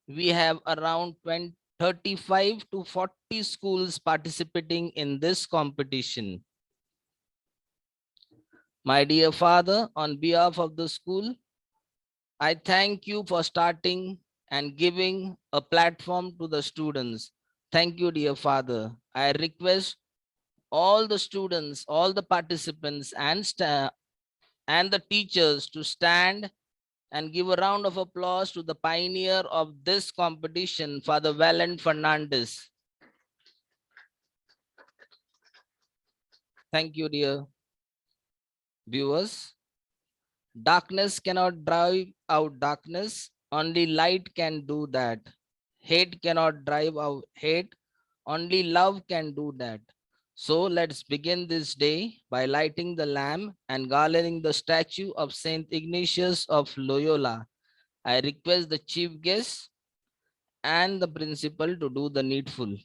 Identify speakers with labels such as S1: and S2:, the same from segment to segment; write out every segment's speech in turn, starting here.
S1: we have around 35 to 40 schools participating in this competition. My dear Father, on behalf of the school, I thank you for starting and giving a platform to the students. Thank you, dear Father. I request all the students, all the participants, and the teachers to stand and give a round of applause to the pioneer of this competition, Father Valent Fernandez. Thank you, dear viewers. Darkness cannot drive out darkness, only light can do that. Hate cannot drive out hate, only love can do that. So let's begin this day by lighting the lamp and garlanding the statue of Saint Ignatius of Loyola. I request the chief guest and the principal to do the needful.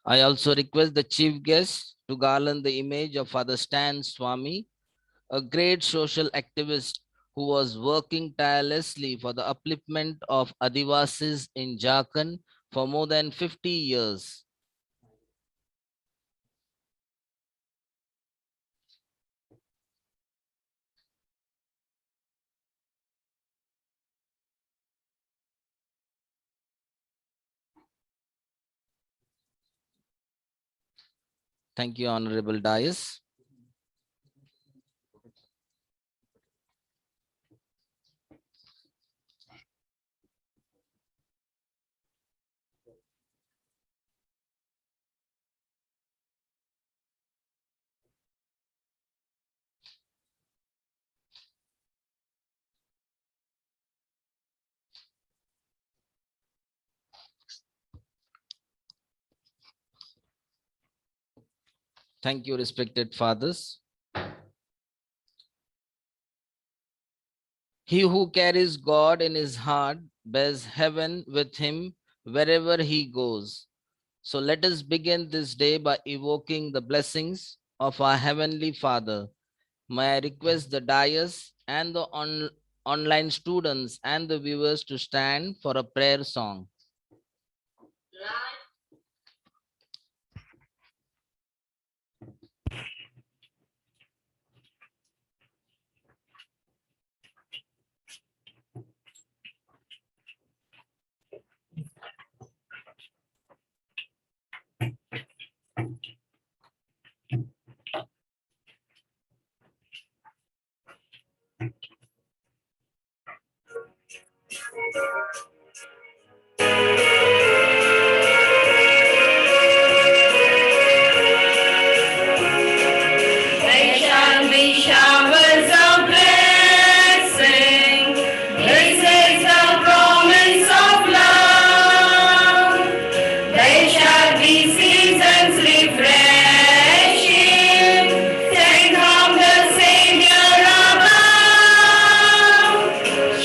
S1: I also request the chief guest to garland the image of Father Stan Swami, a great social activist who was working tirelessly for the upliftment of Adivasis in Jharkhand for more than 50 years. Thank you, Honorable Dias. Thank you, respected fathers. He who carries God in his heart bears heaven with him wherever he goes. So let us begin this day by evoking the blessings of our Heavenly Father. May I request the dais and the online students and the viewers to stand for a prayer song.
S2: There shall be showers of blessing. This is the promise of love. There shall be seasons refreshing, sent from the Savior above.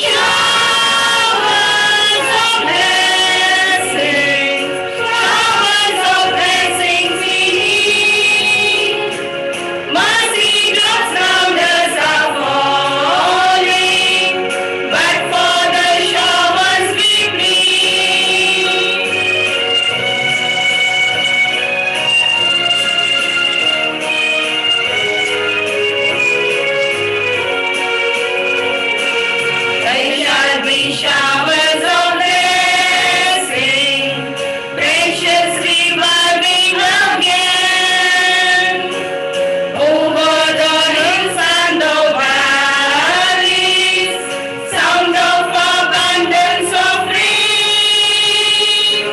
S2: Showers of blessing, showers of blessings we need. Mercy drops round us are falling, but for the showers we plead. There shall be showers of blessing, precious reviving again. Over the hills and the valleys, sound of abundance of rain.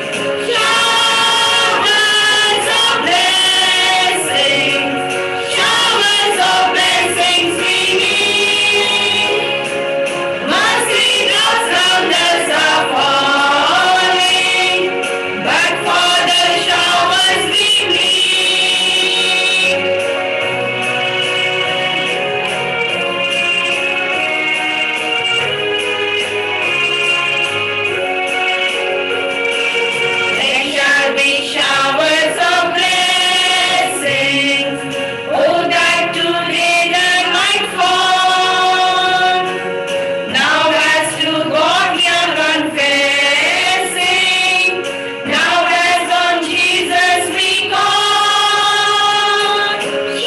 S2: Showers of blessings, showers of blessings we need. Mercy drops round us are falling, but for the showers we plead. There shall be showers of blessings. Oh, that today there might fall. Now as to God we are confessing. Now as on Jesus we call.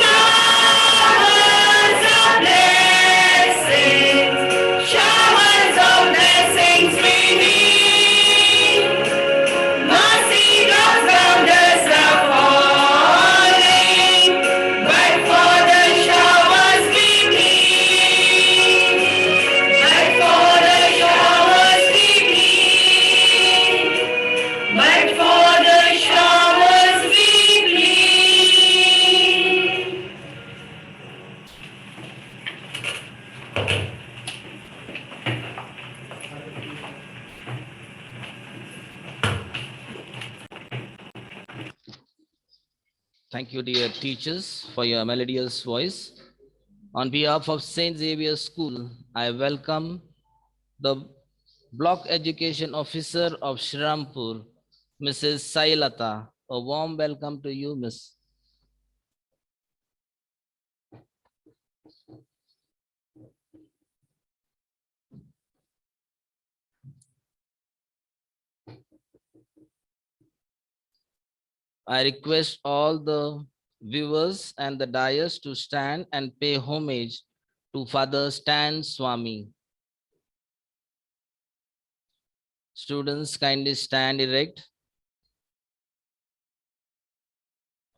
S2: Showers of blessings, showers of blessings we need. Mercy drops round us are falling, but for the showers we plead. But for the showers we plead. But for the showers we plead.
S1: Thank you, dear teachers, for your melodious voice. On behalf of St. Xavier School, I welcome the Block Education Officer of Shrirampur, Mrs. Sailata. A warm welcome to you, Miss. I request all the viewers and the dais to stand and pay homage to Father Stan Swami. Students, kindly stand erect.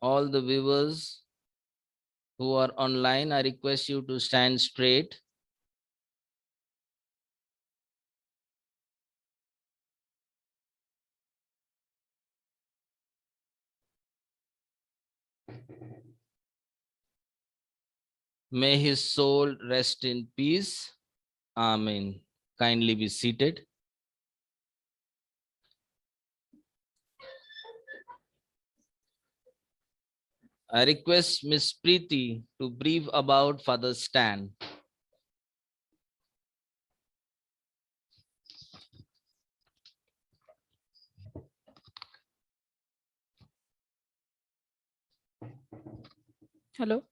S1: All the viewers who are online, I request you to stand straight. May his soul rest in peace. Amen. Kindly be seated. I request Miss Preeti to brief about Father Stan.
S3: Hello.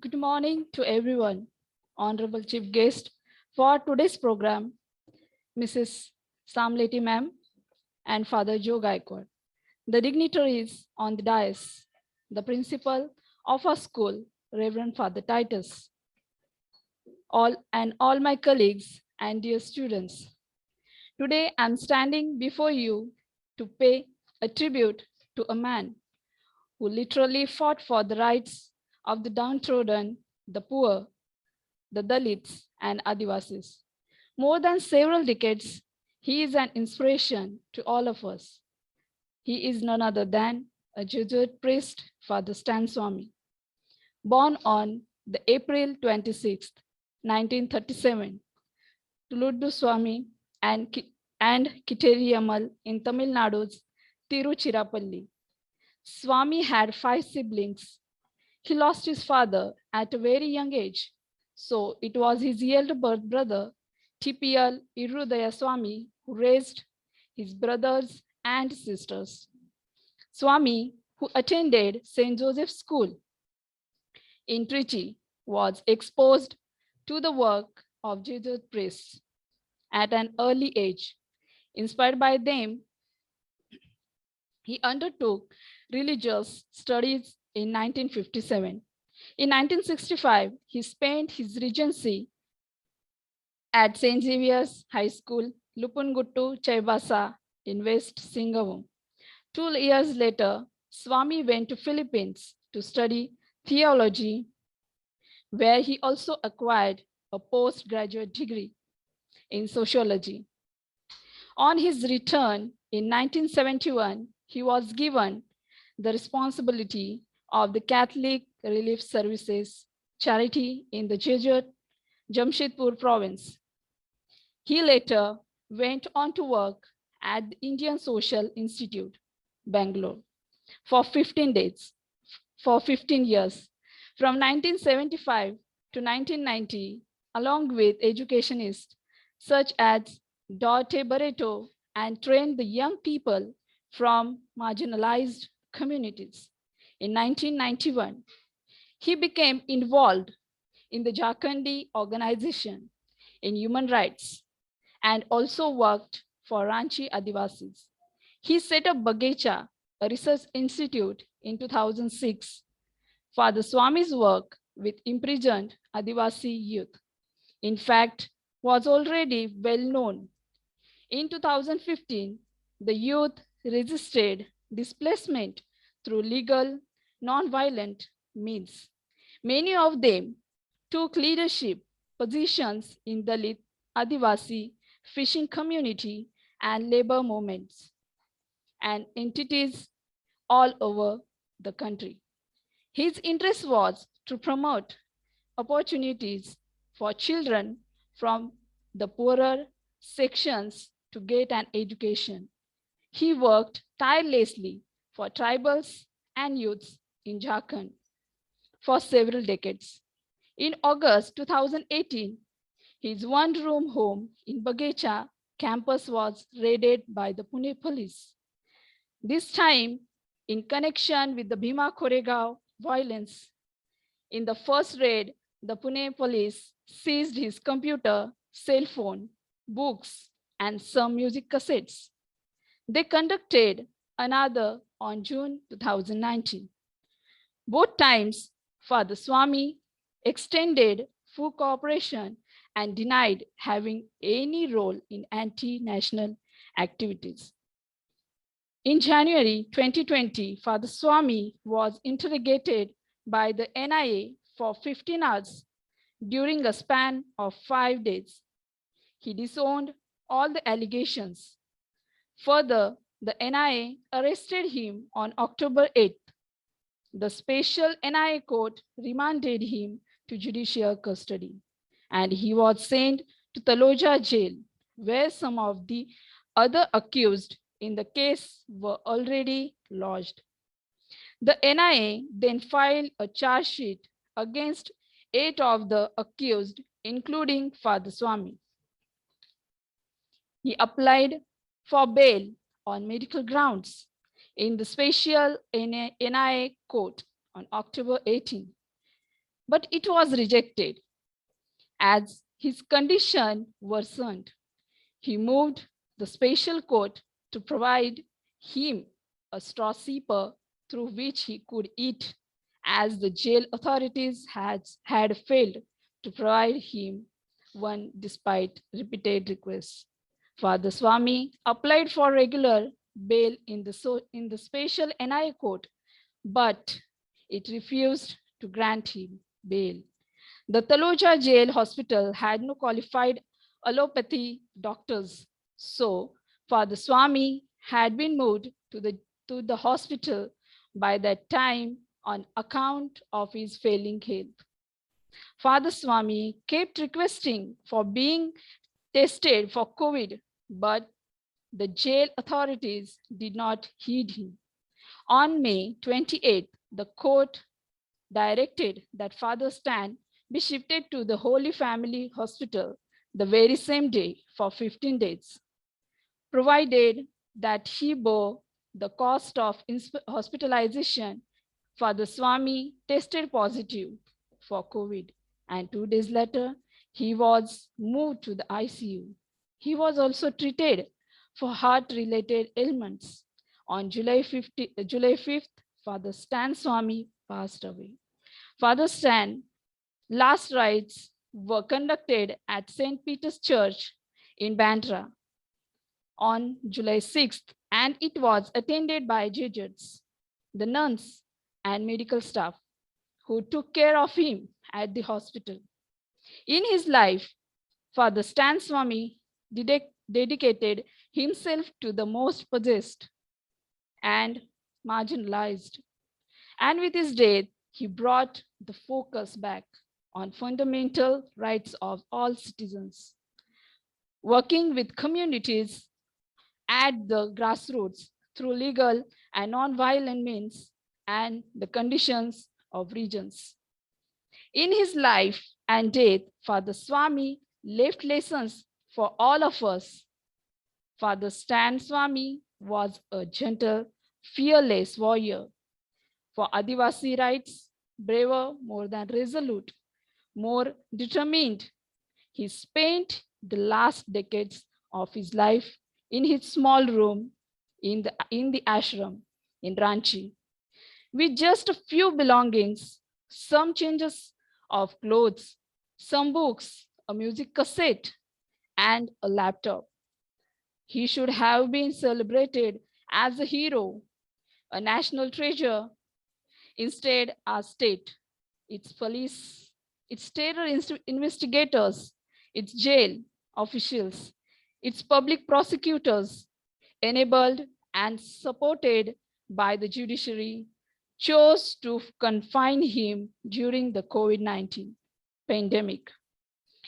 S3: Good morning to everyone. Honorable Chief Guest for today's program, Mrs. Samleti Ma'am and Father Joe Gaikwad, the dignitaries on the dais, the principal of our school, Reverend Father Titus, all my colleagues and dear students. Today I'm standing before you to pay a tribute to a man who literally fought for the rights of the downtrodden the poor, the Dalits, and Adivasis. More than several decades, he is an inspiration to all of us. He is none other than a Jesuit priest, Father Stan Swami. Born on the April 26, 1937, Tuluddu Swami and Kitteriyamal in Tamil Nadu's Tiruchirappalli. Swami had 5 siblings. He lost his father at a very young age, so it was his elder brother, TPL Irudaya Swami, who raised his brothers and sisters. Swami, who attended St. Joseph's School in Trichy, was exposed to the work of Jesuit priests at an early age. Inspired by them, he undertook religious studies in 1957. In 1965, he spent his regency at St. Xavier's High School, Lupunguttu, Chaibasa, in West Singapore. 2 years later, Swami went to Philippines to study theology, where he also acquired a postgraduate degree in sociology. On his return in 1971, he was given the responsibility of the Catholic Relief Services charity in the Jesuit Jamshedpur province. He later went on to work at the Indian Social Institute, Bangalore, for 15 years, from 1975 to 1990, along with educationists such as Dorte Barreto, and trained the young people from marginalized communities. In 1991, he became involved in the Jharkhandi organization in human rights and also worked for Ranchi Adivasis. He set up Bagecha, a research institute, in 2006. Father Swami's work with imprisoned Adivasi youth, in fact, was already well known. In 2015, the youth resisted displacement through legal, non-violent means. Many of them took leadership positions in Dalit, Adivasi, fishing community, and labor movements, and entities all over the country. His interest was to promote opportunities for children from the poorer sections to get an education. He worked tirelessly for tribals and youths in Jharkhand for several decades. In August 2018, his one-room home in Bagecha campus was raided by the Pune police. This time, in connection with the Bhima Koregaon violence. In the first raid, the Pune police seized his computer, cell phone, books, and some music cassettes. They conducted another on June 2019. Both times, Father Swami extended full cooperation and denied having any role in anti-national activities. In January 2020, Father Swami was interrogated by the NIA for 15 hours during a span of 5 days. He disowned all the allegations. Further, the NIA arrested him on October 8th. The special NIA court remanded him to judicial custody, and he was sent to Taloja jail, where some of the other accused in the case were already lodged. The NIA then filed a charge sheet against 8 of the accused, including Father Swami. He applied for bail on medical grounds in the special NIA court on October 18, but it was rejected as his condition worsened. He moved the special court to provide him a straw seeper through which he could eat, as the jail authorities had failed to provide him one despite repeated requests. Father Swami applied for regular bail in the special NIA court, but it refused to grant him bail. The Taloja Jail Hospital had no qualified allopathy doctors, so Father Swami had been moved to the hospital by that time on account of his failing health. Father Swami kept requesting for being tested for COVID, but the jail authorities did not heed him. On May 28th, the court directed that Father Stan be shifted to the Holy Family Hospital the very same day for 15 days, provided that he bore the cost of hospitalization. Father Swami tested positive for COVID, and 2 days later, he was moved to the ICU. He was also treated for heart-related ailments. On July 5th, Father Stan Swami passed away. Father Stan last rites were conducted at St. Peter's Church in Bandra on July 6th, and it was attended by Jesuits, the nuns, and medical staff who took care of him at the hospital. In his life, Father Stan Swami dedicated himself to the most possessed and marginalized. And with his death, he brought the focus back on fundamental rights of all citizens, working with communities at the grassroots through legal and non-violent means and the conditions of regions. In his life and death, Father Swami left lessons for all of us. Father Stan Swami was a gentle, fearless warrior for Adivasi rights, braver, more than resolute, more determined. He spent the last decades of his life in his small room in the ashram in Ranchi, with just a few belongings, some changes of clothes, some books, a music cassette, and a laptop. He should have been celebrated as a hero, a national treasure. Instead, our state, its police, its terror investigators, its jail officials, its public prosecutors, enabled and supported by the judiciary, chose to confine him during the COVID-19 pandemic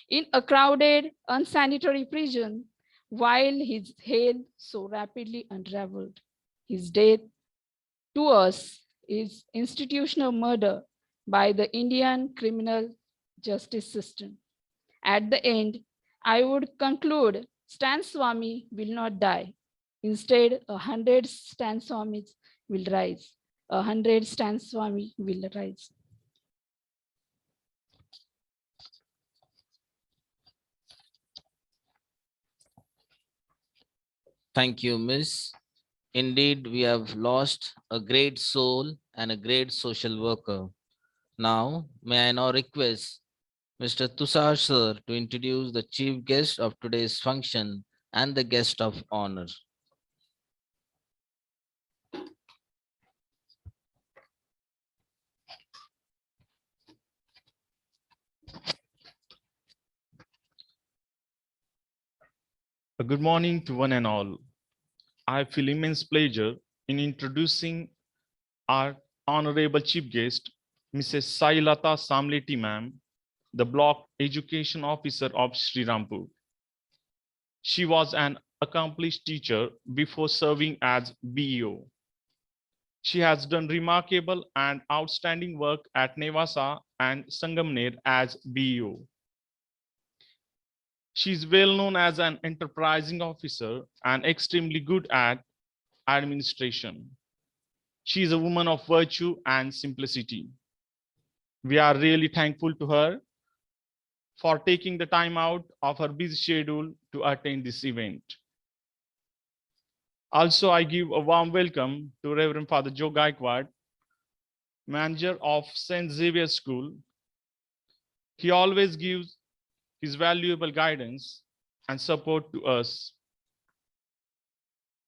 S3: in a crowded, unsanitary prison while his health so rapidly unraveled. His death to us is institutional murder by the Indian criminal justice system. At the end, I would conclude Stan Swami will not die. Instead, 100 Stan Swamis will rise. 100 Stan Swami will rise.
S1: Thank you, Miss. Indeed, we have lost a great soul and a great social worker. Now, may I now request Mr. Tushar sir to introduce the chief guest of today's function and the guest of honor.
S4: Good morning to one and all. I feel immense pleasure in introducing our honorable chief guest, Mrs. Sailata Samleti ma'am, the Block Education Officer of Shrirampur. She was an accomplished teacher before serving as BEO. She has done remarkable and outstanding work at Nevasa and Sangamner as BEO. She is well known as an enterprising officer and extremely good at administration. She is a woman of virtue and simplicity. We are really thankful to her for taking the time out of her busy schedule to attend this event. Also, I give a warm welcome to Reverend Father Joe Gaikwad, manager of St. Xavier School. He always gives his valuable guidance and support to us.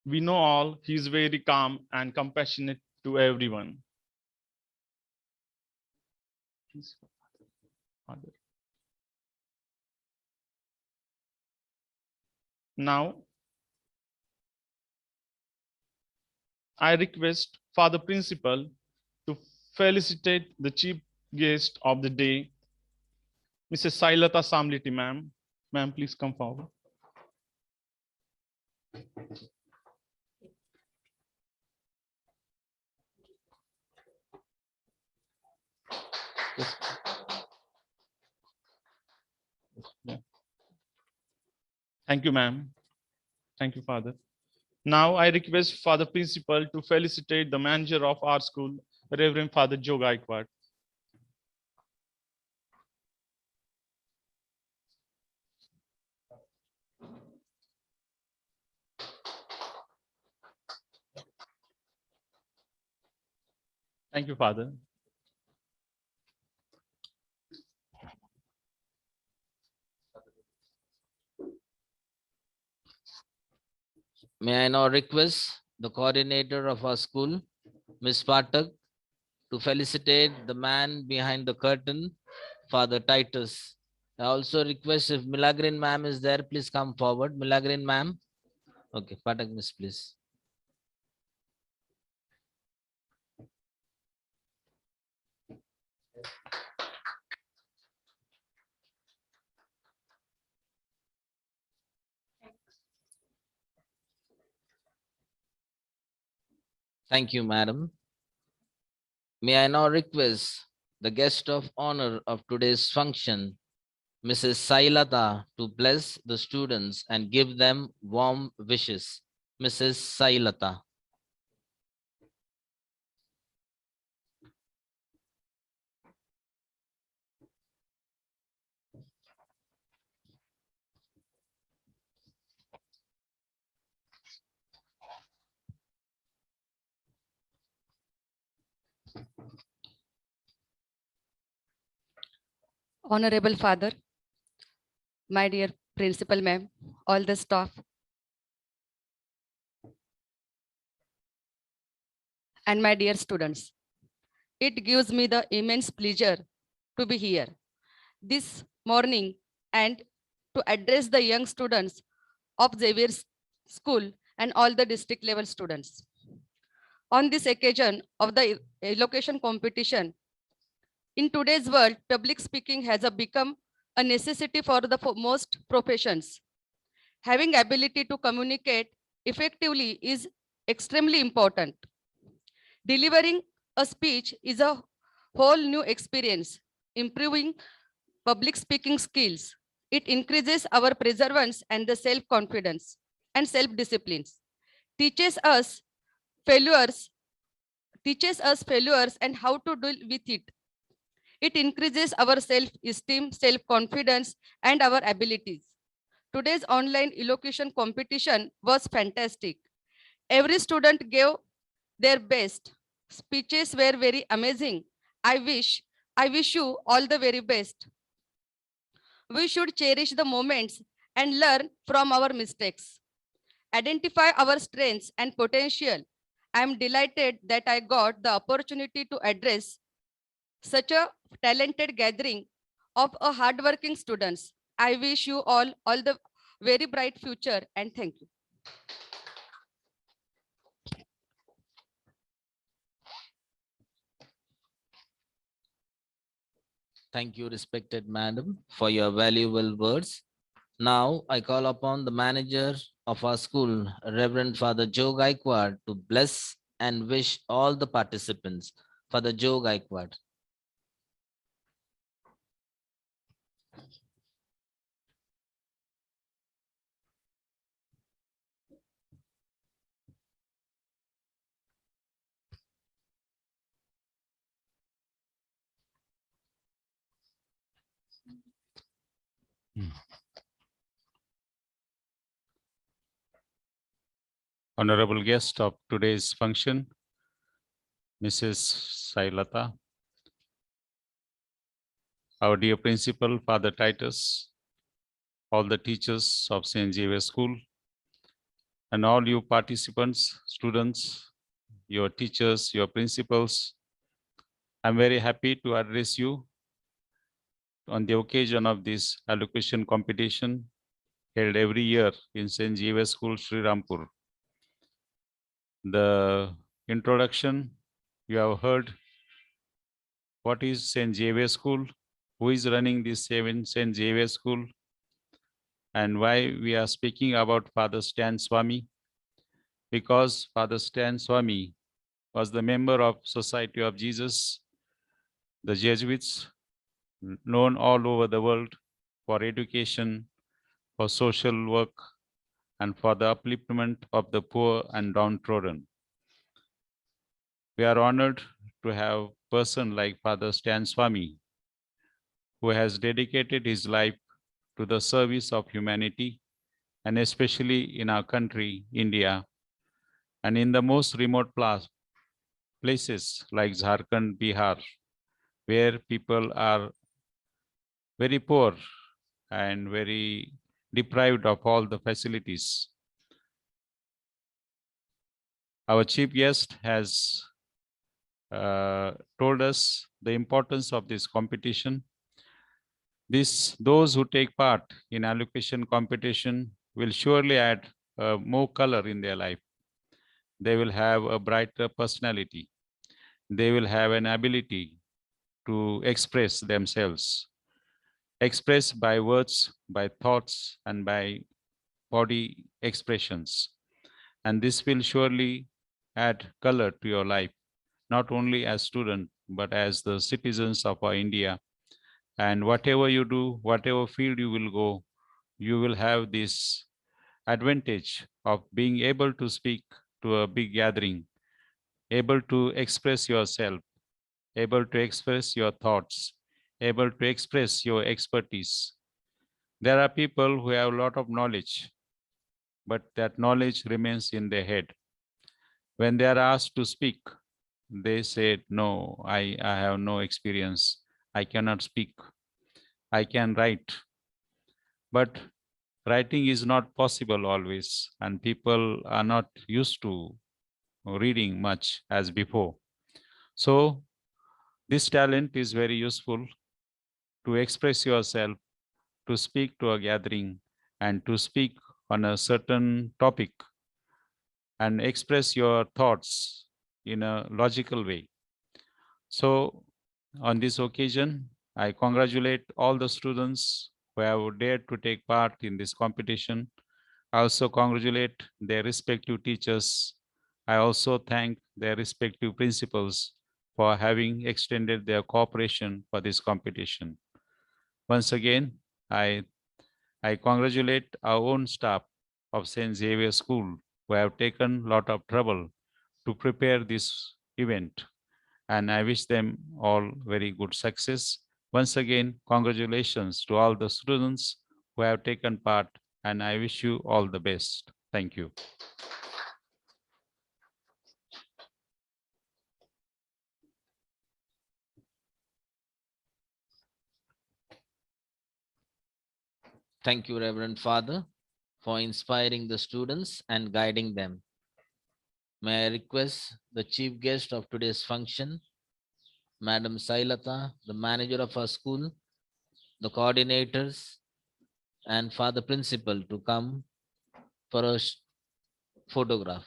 S4: We know all he is very calm and compassionate to everyone. Now, I request Father Principal to felicitate the chief guest of the day, Mrs. Sailata Samliti, ma'am. Ma'am, please come forward. Yes. Yeah. Thank you, ma'am. Thank you, Father. Now I request Father Principal to felicitate the manager of our school, Reverend Father Joe Gaikwad. Thank you, Father.
S1: May I now request the coordinator of our school, Ms. Patak, to felicitate the man behind the curtain, Father Titus. I also request if Milagrin ma'am is there, please come forward. Milagrin ma'am. Okay, Patak miss, please. Thank you, madam. May I now request the guest of honor of today's function, Mrs. Sailata, to bless the students and give them warm wishes. Mrs. Sailata.
S5: Honorable Father, my dear Principal Ma'am, all the staff, and my dear students. It gives me the immense pleasure to be here this morning and to address the young students of Xavier's school and all the district level students. On this occasion of the elocution competition, in today's world, public speaking has become a necessity for the most professions. Having ability to communicate effectively is extremely important. Delivering a speech is a whole new experience, improving public speaking skills. It increases our perseverance and the self-confidence and self-disciplines. Teaches us failures, and how to deal with it. It increases our self-esteem, self-confidence, and our abilities. Today's online elocution competition was fantastic. Every student gave their best. Speeches were very amazing. I wish you all the very best. We should cherish the moments and learn from our mistakes. Identify our strengths and potential. I am delighted that I got the opportunity to address such a talented gathering of a hardworking students. I wish you all the very bright future and thank you.
S1: Thank you, respected madam, for your valuable words. Now I call upon the manager of our school, Reverend Father Joe Gaikwad, to bless and wish all the participants. Father Joe Gaikwad.
S6: Honorable guest of today's function, Mrs. Sailata, our dear principal, Father Titus, all the teachers of St. Xavier School, and all you participants, students, your teachers, your principals. I'm very happy to address you on the occasion of this elocution competition. held every year in St. Xavier School, Shrirampur. The introduction you have heard. What is St. Xavier School? Who is running this St. Xavier School? And why we are speaking about Father Stan Swami? Because Father Stan Swami was the member of Society of Jesus, the Jesuits, known all over the world for education, for social work, and for the upliftment of the poor and downtrodden. We are honored to have a person like Father Stan Swami, who has dedicated his life to the service of humanity, and especially in our country, India, and in the most remote places like Jharkhand, Bihar, where people are very poor and very deprived of all the facilities. Our chief guest has told us the importance of this competition. Those who take part in Elocution competition will surely add more color in their life. They will have a brighter personality. They will have an ability to express themselves, express by words, by thoughts, and by body expressions. And this will surely add color to your life, not only as student, but as the citizens of our India. And whatever you do, whatever field you will go, you will have this advantage of being able to speak to a big gathering, able to express yourself, able to express your thoughts, able to express your expertise. There are people who have a lot of knowledge, but that knowledge remains in their head. When they are asked to speak, they say, no, I have no experience. I cannot speak. I can write. But writing is not possible always, and people are not used to reading much as before. So this talent is very useful to express yourself, to speak to a gathering, and to speak on a certain topic and express your thoughts in a logical way. So on this occasion, I congratulate all the students who have dared to take part in this competition. I also congratulate their respective teachers. I also thank their respective principals for having extended their cooperation for this competition. Once again, I congratulate our own staff of St. Xavier School who have taken a lot of trouble to prepare this event. And I wish them all very good success. Once again, congratulations to all the students who have taken part, and I wish you all the best. Thank you.
S1: Thank you, Reverend Father, for inspiring the students and guiding them. May I request the chief guest of today's function, Madam Sailata, the manager of our school, the coordinators, and Father Principal to come for a photograph.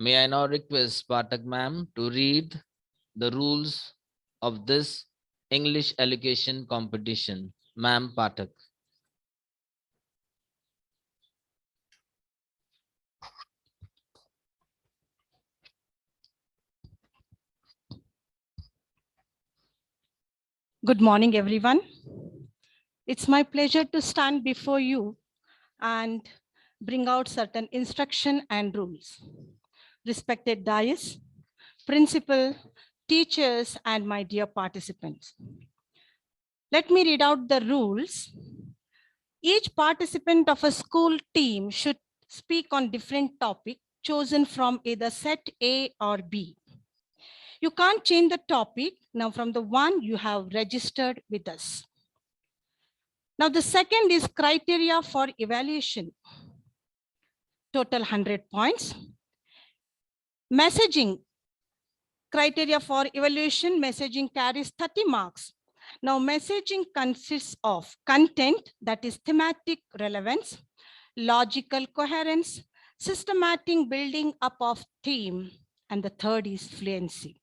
S1: May I now request Patak ma'am to read the rules of this English Elocution competition. Ma'am Patak.
S7: Good morning, everyone. It's my pleasure to stand before you and bring out certain instruction and rules. Respected dais, principal, teachers, and my dear participants. Let me read out the rules. Each participant of a school team should speak on different topic chosen from either set A or B. You can't change the topic now from the one you have registered with us. Now the second is criteria for evaluation. Total 100 points. Messaging. Criteria for evaluation, messaging carries 30 marks. Now messaging consists of content, that is thematic relevance, logical coherence, systematic building up of theme, and the third is fluency.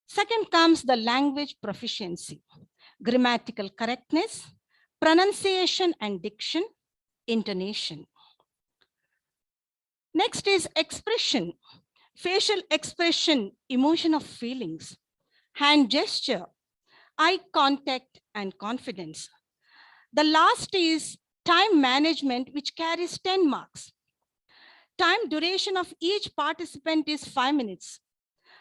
S7: Second comes the language proficiency, grammatical correctness, pronunciation and diction, intonation. Next is expression, facial expression, emotion of feelings, hand gesture, eye contact, and confidence. The last is time management, which carries 10 marks. Time duration of each participant is 5 minutes.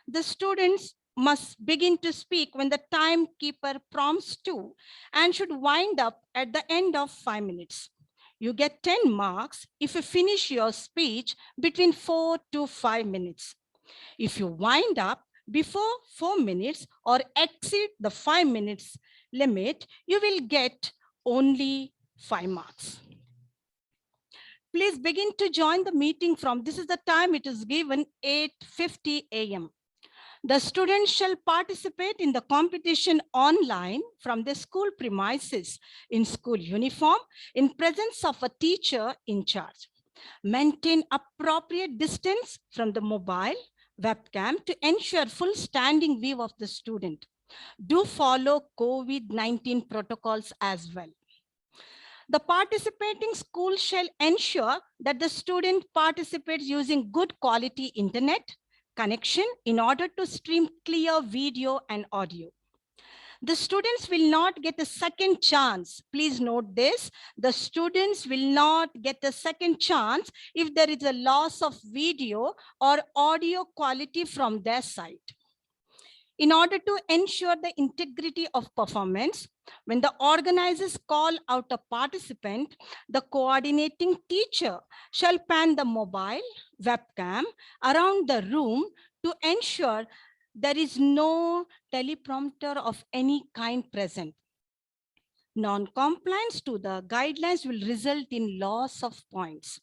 S7: The students must begin to speak when the timekeeper prompts to and should wind up at the end of 5 minutes. You get 10 marks if you finish your speech between 4 to 5 minutes. If you wind up before 4 minutes or exceed the 5 minutes limit, you will get only 5 marks. Please begin to join the meeting from, this is the time it is given, 8:50 a.m. The students shall participate in the competition online from the school premises in school uniform in presence of a teacher in charge. Maintain appropriate distance from the mobile webcam to ensure full standing view of the student. Do follow COVID-19 protocols as well. The participating school shall ensure that the student participates using good quality internet connection in order to stream clear video and audio. The students will not get a second chance. Please note this. The students will not get a second chance if there is a loss of video or audio quality from their side. In order to ensure the integrity of performance, when the organizers call out a participant, the coordinating teacher shall pan the mobile webcam around the room to ensure there is no teleprompter of any kind present. Non-compliance to the guidelines will result in loss of points.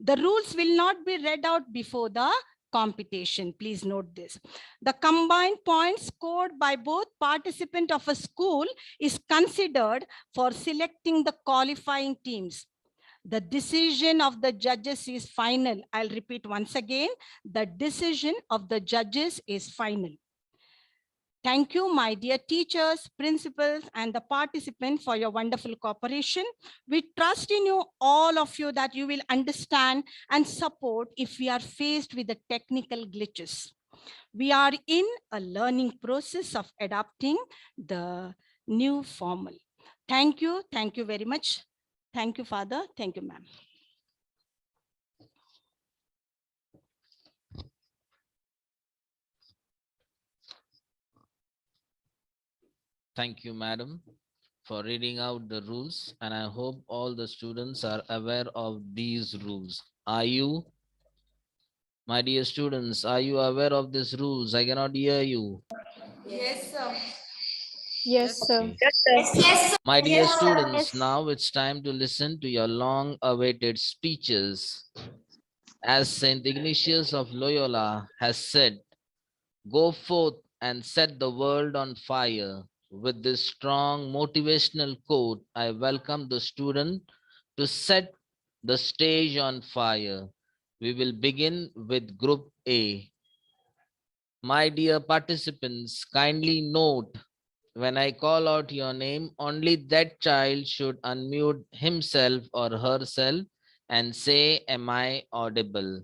S7: The rules will not be read out before the competition. Please note this. The combined points scored by both participants of a school is considered for selecting the qualifying teams. The decision of the judges is final. I'll repeat once again. The decision of the judges is final. Thank you, my dear teachers, principals, and the participants for your wonderful cooperation. We trust in you, all of you, that you will understand and support if we are faced with the technical glitches. We are in a learning process of adapting the new formal. Thank you very much. Thank you, Father. Thank you, ma'am.
S1: Thank you, madam, for reading out the rules, and I hope all the students are aware of these rules. Are you? My dear students, are you aware of these rules? I cannot hear you.
S2: Yes, sir.
S3: Yes, sir.
S1: Okay.
S2: Yes, sir.
S1: My dear
S2: Yes, sir.
S1: students, now it's time to listen to your long-awaited speeches. As Saint Ignatius of Loyola has said, go forth and set the world on fire. With this strong motivational quote, I welcome the student to set the stage on fire. We will begin with Group A. My dear participants, kindly note, when I call out your name, only that child should unmute himself or herself and say, am I audible?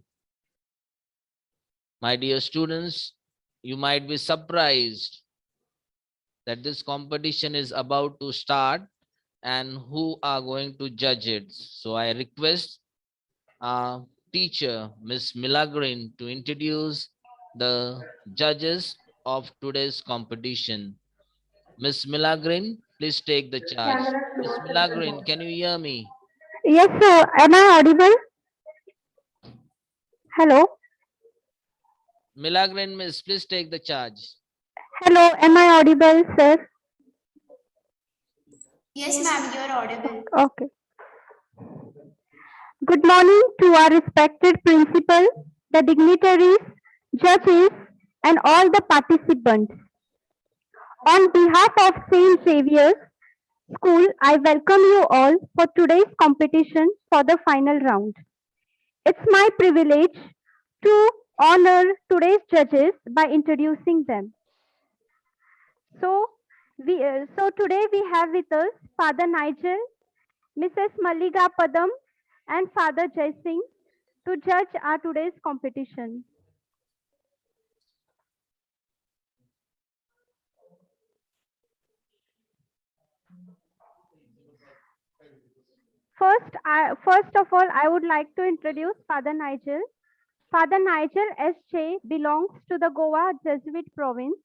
S1: My dear students, you might be surprised that this competition is about to start and who are going to judge it. So I request our teacher, Miss Milagrin, to introduce the judges of today's competition. Miss Milagrin, please take the charge. Miss Milagrin, can you hear me?
S8: Yes, sir. Am I audible? Hello?
S1: Milagrin, miss, please take the charge.
S8: Hello, am I audible, sir?
S2: Yes, ma'am, you're audible.
S8: Okay. Good morning to our respected principal, the dignitaries, judges, and all the participants. On behalf of St. Xavier's School, I welcome you all for today's competition for the final round. It's my privilege to honor today's judges by introducing them. So today we have with us Father Nigel, Mrs. Maliga Padam, and Father Jai Singh to judge our today's competition. First of all, I would like to introduce Father Nigel. Father Nigel S.J. belongs to the Goa Jesuit province.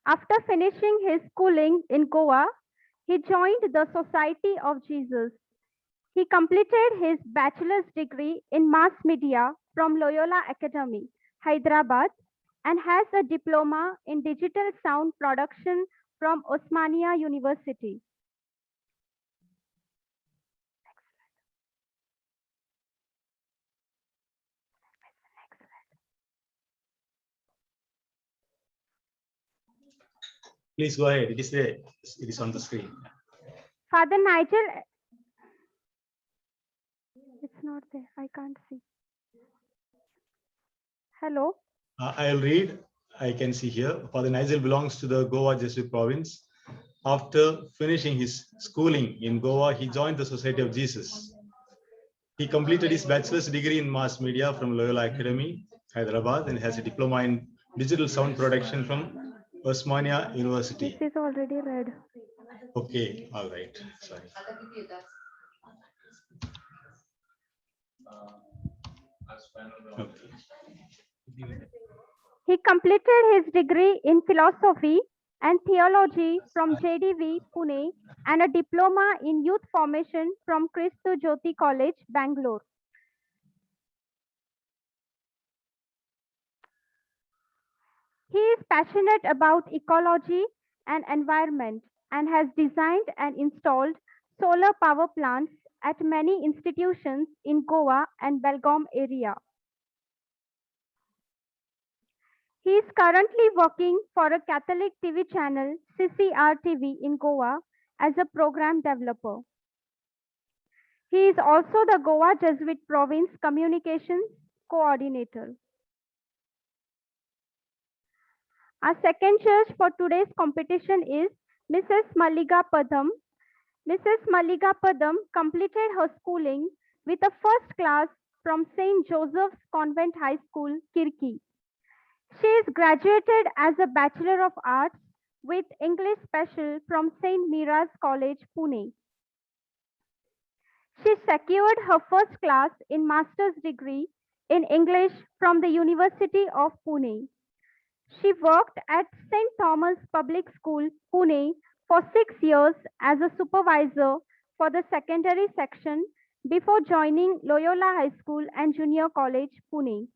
S8: After finishing his schooling in Goa, he joined the Society of Jesus. He completed his bachelor's degree in mass media from Loyola Academy, Hyderabad, and has a diploma in digital sound production from Osmania University.
S9: Please go ahead. It is there. It is on the screen.
S8: Father Nigel, it's not there. I can't see. Hello.
S9: I'll read. I can see here. Father Nigel belongs to the Goa Jesuit province. After finishing his schooling in Goa, he joined the Society of Jesus. He completed his bachelor's degree in mass media from Loyola Academy, Hyderabad, and has a diploma in digital sound production from Osmania University.
S8: This is already read.
S9: Okay, all right. Sorry. Okay.
S8: He completed his degree in philosophy and theology from JDV Pune and a diploma in youth formation from Christu Jyoti College, Bangalore. He is passionate about ecology and environment and has designed and installed solar power plants at many institutions in Goa and Belgaum area. He is currently working for a Catholic TV channel, CCR TV in Goa, as a program developer. He is also the Goa Jesuit Province Communications Coordinator. Our second judge for today's competition is Mrs. Maliga Padam. Mrs. Maliga Padam completed her schooling with a first class from St. Joseph's Convent High School, Kirki. She is graduated as a Bachelor of Arts with English Special from St. Mira's College, Pune. She secured her first class in Master's degree in English from the University of Pune. She worked at St. Thomas Public School, Pune for 6 years as a supervisor for the secondary section before joining Loyola High School and Junior College, Pune.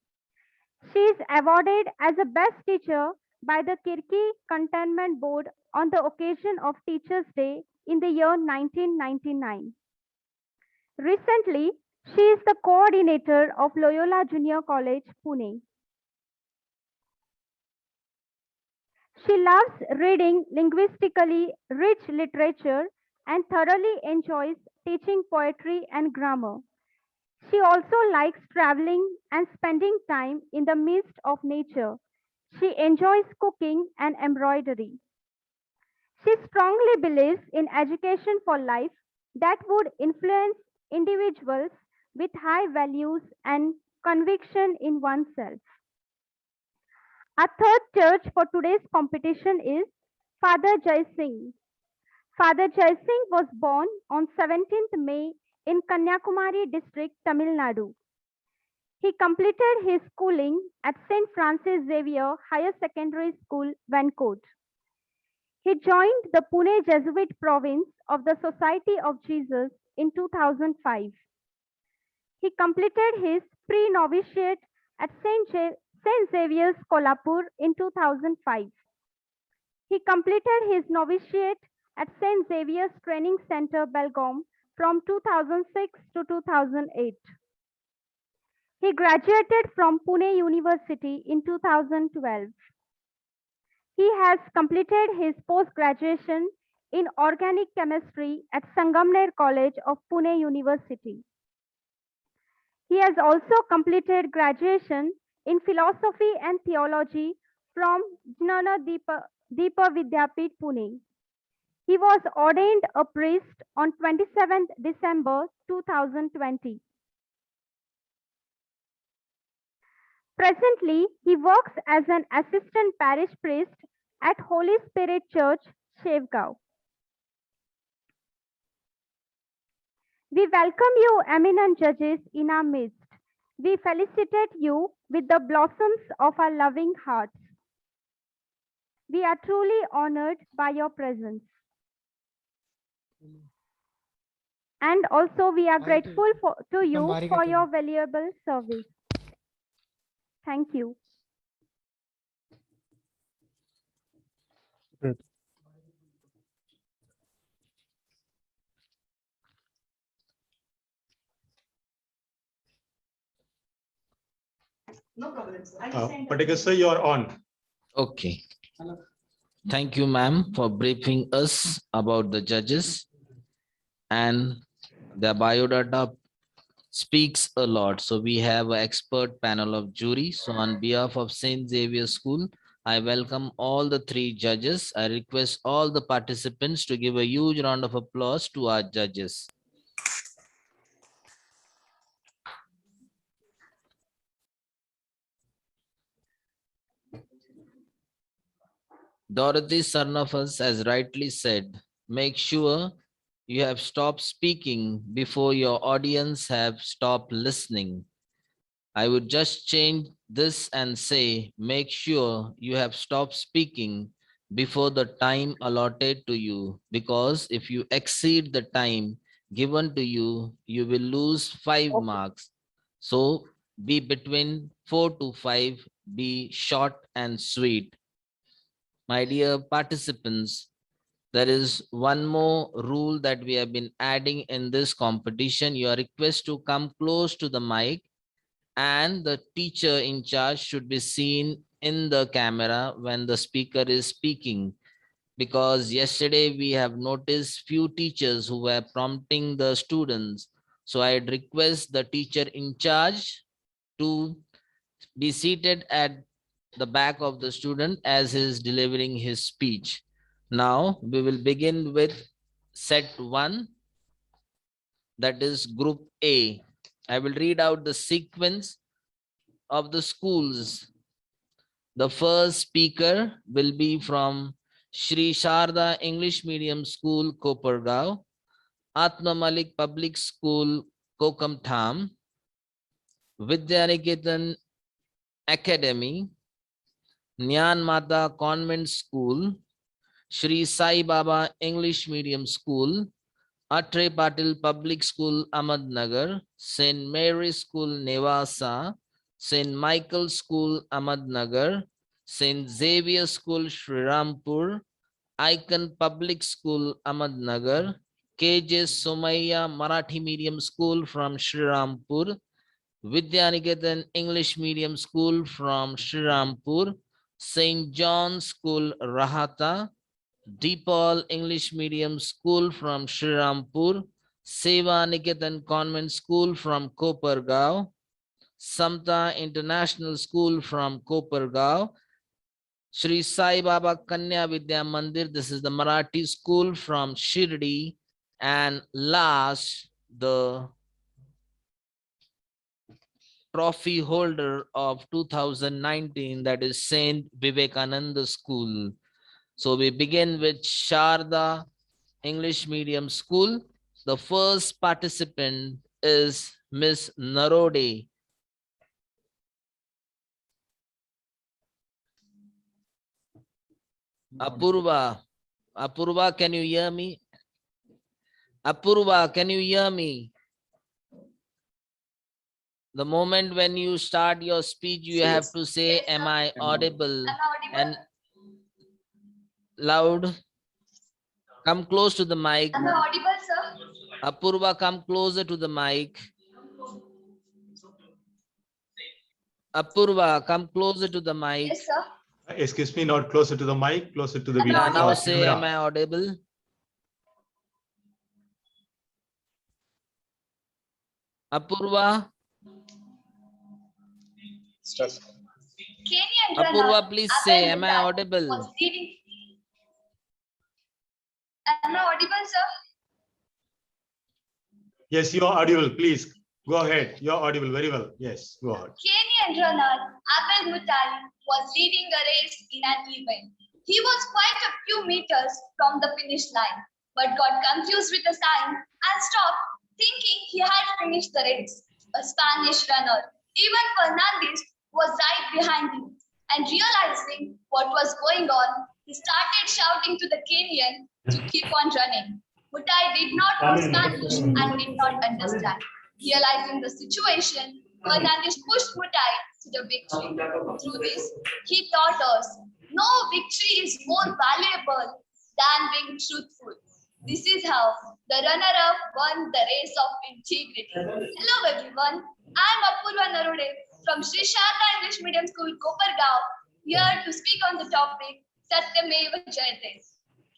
S8: She is awarded as a best teacher by the Kirki Cantonment Board on the occasion of Teachers' Day in the year 1999. Recently, she is the coordinator of Loyola Junior College, Pune. She loves reading linguistically rich literature and thoroughly enjoys teaching poetry and grammar. She also likes traveling and spending time in the midst of nature. She enjoys cooking and embroidery. She strongly believes in education for life that would influence individuals with high values and conviction in oneself. Our third judge for today's competition is Father Jai Singh. Father Jai Singh was born on 17th May in Kanyakumari district, Tamil Nadu. He completed his schooling at St. Francis Xavier Higher Secondary School, Vancouver. He joined the Pune Jesuit province of the Society of Jesus in 2005. He completed his pre-novitiate at St. Xavier's, Kolhapur in 2005. He completed his novitiate at St. Xavier's Training Center, Belgaum from 2006 to 2008. He graduated from Pune University in 2012. He has completed his post-graduation in organic chemistry at Sangamner College of Pune University. He has also completed graduation in philosophy and theology from Jnana Deepa Vidyapith, Pune. He was ordained a priest on 27th December 2020. Presently, he works as an assistant parish priest at Holy Spirit Church, Shevgaon. We welcome you, eminent judges, in our midst. We felicitate you with the blossoms of our loving hearts. We are truly honored by your presence. And also, we are grateful to you for your valuable service. Thank you.
S2: No problem, sir.
S9: Patekar sir, you are on.
S1: Okay. Thank you, ma'am, for briefing us about the judges, and the biodata speaks a lot. So we have an expert panel of jury. So on behalf of St. Xavier School, I welcome all the three judges. I request all the participants to give a huge round of applause to our judges. Dorothy Sarnafas has rightly said, make sure you have stopped speaking before your audience have stopped listening. I would just change this and say, make sure you have stopped speaking before the time allotted to you, because if you exceed the time given to you, you will lose 5 marks. So be between 4 to 5, be short and sweet. My dear participants, there is one more rule that we have been adding in this competition. You are requested to come close to the mic, and the teacher in charge should be seen in the camera when the speaker is speaking. Because yesterday we have noticed few teachers who were prompting the students. So I'd request the teacher in charge to be seated at the back of the student as he is delivering his speech. Now we will begin with set 1, that is group A. I will read out the sequence of the schools. The first speaker will be from Shri Sharda English Medium School, Kopargaon, Atma Malik Public School, Kokamtham, Vidyaniketan Academy, Nyan Mata Convent School, Shri Sai Baba English Medium School, Atre Patil Public School, Ahmednagar, St. Mary's School, Nevasa, St. Michael's School, Ahmednagar, St. Xavier School, Shrirampur, Icon Public School, Ahmednagar, KJ Somaiya Marathi Medium School from Shrirampur, Vidyaniketan English Medium School from Shrirampur, St. John's School, Rahata, Deepal English Medium School from Shrirampur, Seva Niketan Convent School from Kopargaon, Samta International School from Kopargaon, Shri Sai Baba Kanya Vidya Mandir, this is the Marathi school from Shirdi, and last, the trophy holder of 2019, that is Saint Vivekananda School. So we begin with Sharda English Medium School. The first participant is Miss Narode. Apurva, Apurva, can you hear me? Apurva, can you hear me? The moment when you start your speech, you have to say, am I audible? And loud. Come close to the mic.
S2: Am I audible, sir?
S1: Apurva, come closer to the mic. Apurva, come closer to the mic.
S2: Yes, sir.
S9: Excuse me, not closer to the mic, closer to the
S2: Am I
S1: Yeah, now
S2: audible?
S1: say, am
S9: camera.
S1: I audible? Apurva,
S2: Kenyan
S1: Apurva,
S2: runner
S1: please say,
S2: Abel
S1: am I
S2: Mutai
S1: audible?
S2: was leading. Am I audible, sir?
S9: Yes, you are audible. Please go ahead. You are audible very well. Yes, go ahead.
S2: Kenyan runner Abel Mutai was leading a race in an event. He was quite a few meters from the finish line, but got confused with the sign and stopped, thinking he had finished the race. A Spanish runner, Ivan Fernandez, was right behind him, and realizing what was going on, he started shouting to the Kenyan to keep on running. Mutai did not know Spanish and did not understand. Realizing the situation, Fernandez pushed Mutai to the victory. Through this, he taught us no victory is more valuable than being truthful. This is how the runner-up won the race of integrity. Hello everyone, I am Apurva Narude from Sri Shata English Medium School, Kopargaon, here to speak on the topic Satyameva Jayate.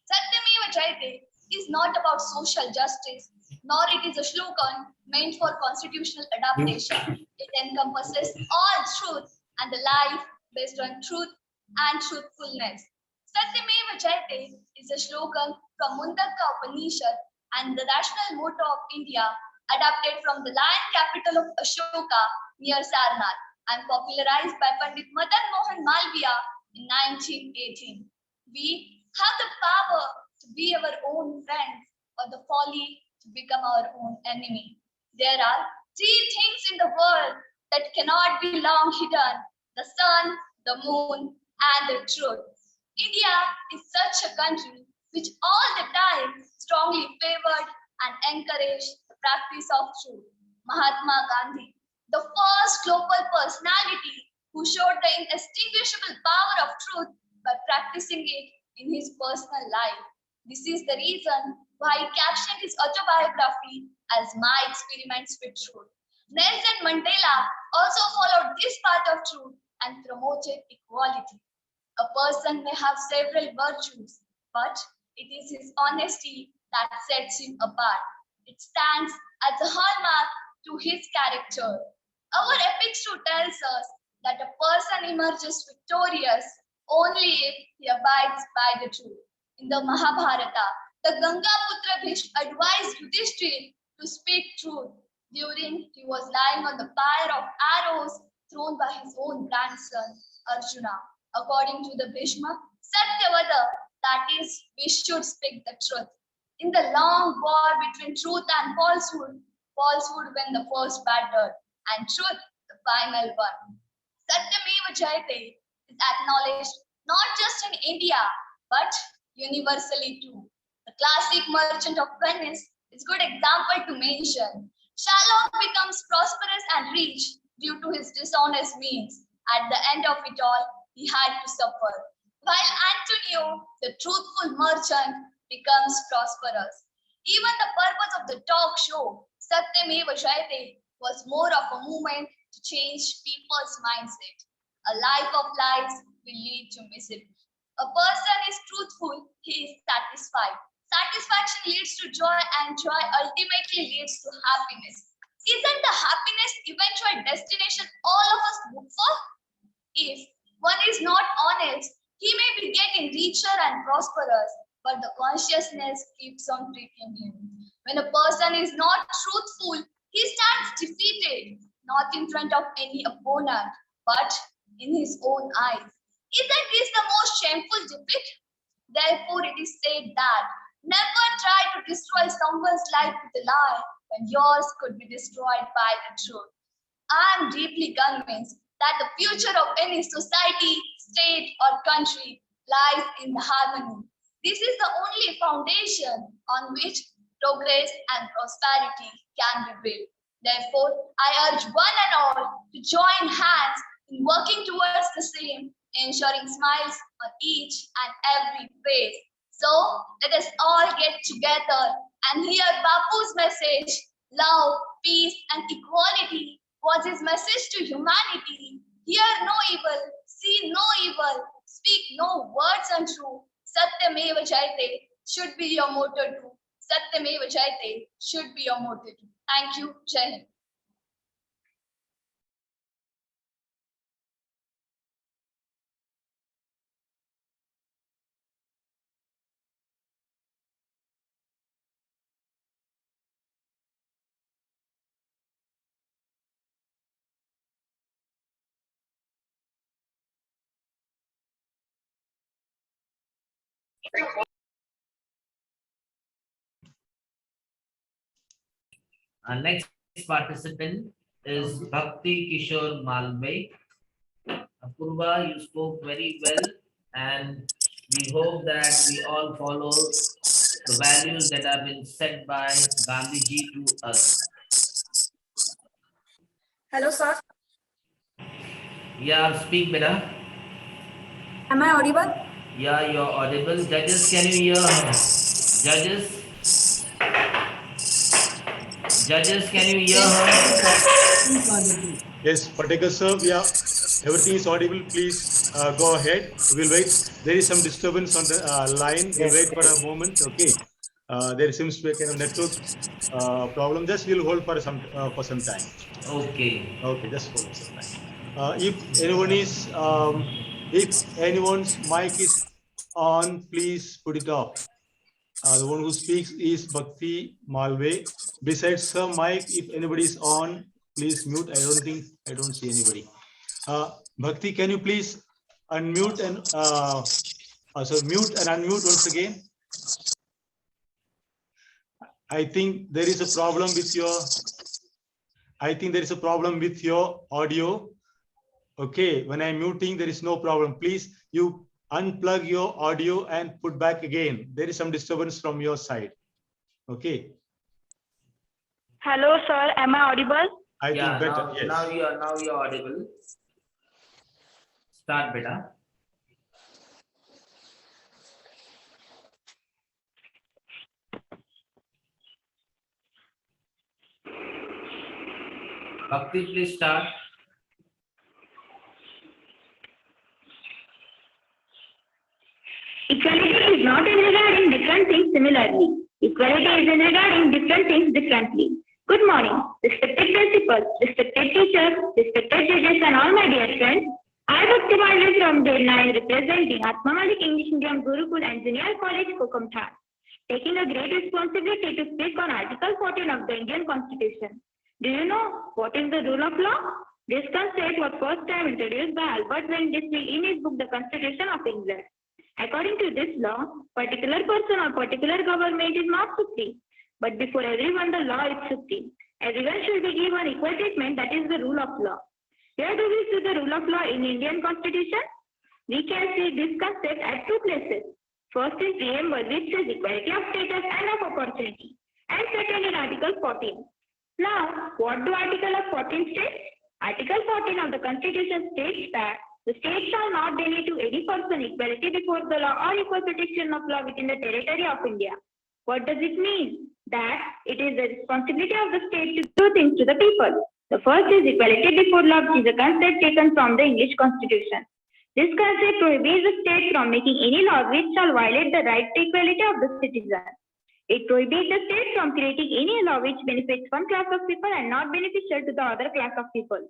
S2: Satyameva Jayate is not about social justice, nor it is a slogan meant for constitutional adaptation. It encompasses all truth and the life based on truth and truthfulness. Satyameva Jayate is a slogan from Mundaka Upanishad and the national motto of India, adapted from the lion capital of Ashoka near Sarnath and popularized by Pandit Madan Mohan Malviya in 1918. We have the power to be our own friends or the folly to become our own enemy. There are three things in the world that cannot be long hidden: the sun, the moon, and the truth. India is such a country which all the time strongly favored and encouraged the practice of truth. Mahatma Gandhi, the first global personality who showed the inextinguishable power of truth by practicing it in his personal life. This is the reason why he captioned his autobiography as My Experiments with Truth. Nelson Mandela also followed this path of truth and promoted equality. A person may have several virtues, but it is his honesty that sets him apart. It stands as a hallmark to his character. Our epics too tells us that a person emerges victorious only if he abides by the truth. In the Mahabharata, the Gangaputra Bhishma advised Yudhishthir to speak truth during he was lying on the pyre of arrows thrown by his own grandson Arjuna. According to the Bhishma, Satyavada, that is, we should speak the truth. In the long war between truth and falsehood, falsehood win the first battle and truth the final one. Satyameva Jayate is acknowledged not just in India but universally too. The classic Merchant of Venice is a good example to mention. Shylock becomes prosperous and rich due to his dishonest means. At the end of it all, he had to suffer. While Antonio, the truthful merchant, becomes prosperous. Even the purpose of the talk show, Satyameva Jayate, was more of a movement to change people's mindset. A life of lies will lead to misery. A person is truthful, he is satisfied. Satisfaction leads to joy, and joy ultimately leads to happiness. Isn't the happiness eventual destination all of us look for? If one is not honest, he may be getting richer and prosperous, but the consciousness keeps on tricking him. When a person is not truthful, he stands defeated, not in front of any opponent, but in his own eyes. Isn't this the most shameful defeat? Therefore, it is said that never try to destroy someone's life with a lie when yours could be destroyed by the truth. I am deeply convinced that the future of any society, state, or country lies in the harmony. This is the only foundation on which progress and prosperity can be built. Therefore, I urge one and all to join hands in working towards the same, ensuring smiles on each and every face. So, let us all get together and hear Bapu's message. Love, peace, and equality was his message to humanity. Hear no evil, see no evil, speak no words untrue. Satyameva Jayate should be your motto too. Satyameva Jayate should be your motto too. Thank you. Jai Hind.
S10: Our next participant is Bhakti Kishore Malve. Apurva, you spoke very well, and we hope that we all follow the values that have been set by Gandhiji to us.
S11: Hello, sir.
S10: Yeah, speak better.
S11: Am I audible?
S10: Yeah, you're audible. Judges, can you hear her? Judges? Judges, can you hear her?
S9: Yes, Patekar sir, yeah, everything is audible. Please go ahead. We'll wait. There is some disturbance on the line. We'll wait for a moment. Okay. There seems to be a kind of network problem. Just we'll hold for some time.
S10: Okay.
S9: Okay, just hold some time. If anyone's mic is on, please put it off. The one who speaks is Bhakti Malve. Besides her mic, if anybody is on, please mute. I don't see anybody. Bhakti, can you please unmute and mute and unmute once again? I think there is a problem with your audio. Okay, when I'm muting, there is no problem. Please, you unplug your audio and put back again. There is some disturbance from your side. Okay.
S11: Hello, sir. Am I audible?
S9: I think better. Yes.
S10: Now you're audible. Start better. Bhakti, please start.
S11: Equality is not in regarding different things similarly. Equality is in regarding different things differently. Good morning, respected principals, respected teachers, respected judges, and all my dear friends. I was Malve from Grade 9 representing Atma Malik English Medium Gurukul and Junior College, Kokamthar, taking a great responsibility to speak on Article 14 of the Indian Constitution. Do you know what is the rule of law? This concept was first time introduced by Albert Wendy in his book The Constitution of England. According to this law, particular person or particular government is not supreme, but before everyone the law is supreme. Everyone should be given equal treatment, that is the rule of law. Where do we see the rule of law in Indian Constitution? We can see this concept at two places. First is preamble, which says equality of status and of opportunity, and second in Article 14. Now, what do Article of 14 state? Article 14 of the Constitution states that the state shall not deny to any person equality before the law or equal protection of law within the territory of India. What does it mean? That it is the responsibility of the state to do things to the people. The first is equality before law, which is a concept taken from the English Constitution. This concept prohibits the state from making any law which shall violate the right to equality of the citizen. It prohibits the state from creating any law which benefits one class of people and not beneficial to the other class of people.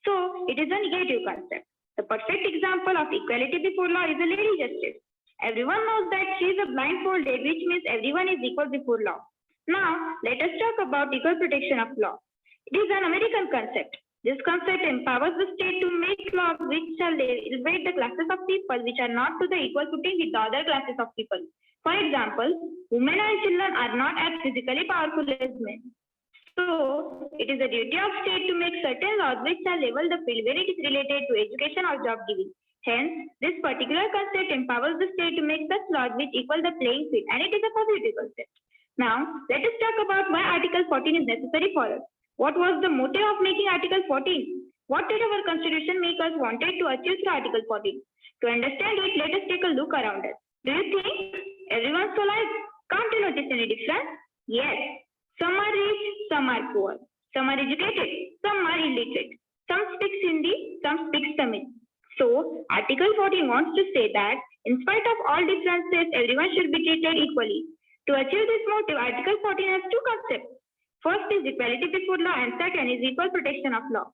S11: So, it is a negative concept. The perfect example of equality before law is a lady justice. Everyone knows that she is a blindfolded, which means everyone is equal before law. Now, let us talk about equal protection of law. It is an American concept. This concept empowers the state to make laws which shall elevate the classes of people which are not to the equal footing with the other classes of people. For example, women and children are not as physically powerful as men. So, it is the duty of state to make certain laws which shall level the field where it is related to education or job giving. Hence, this particular concept empowers the state to make such laws which equal the playing field, and it is a positive concept. Now, let us talk about why Article 14 is necessary for us. What was the motive of making Article 14? What did our constitution makers wanted to achieve through Article 14? To understand it, let us take a look around us. Do you think everyone's so alike? Can't you notice any difference? Yes. Some are rich, some are poor. Some are educated, some are illiterate. Some speak Hindi, some speak Tamil. So, Article 14 wants to say that in spite of all differences, everyone should be treated equally. To achieve this motive, Article 14 has two concepts. First is equality before law, and second is equal protection of law.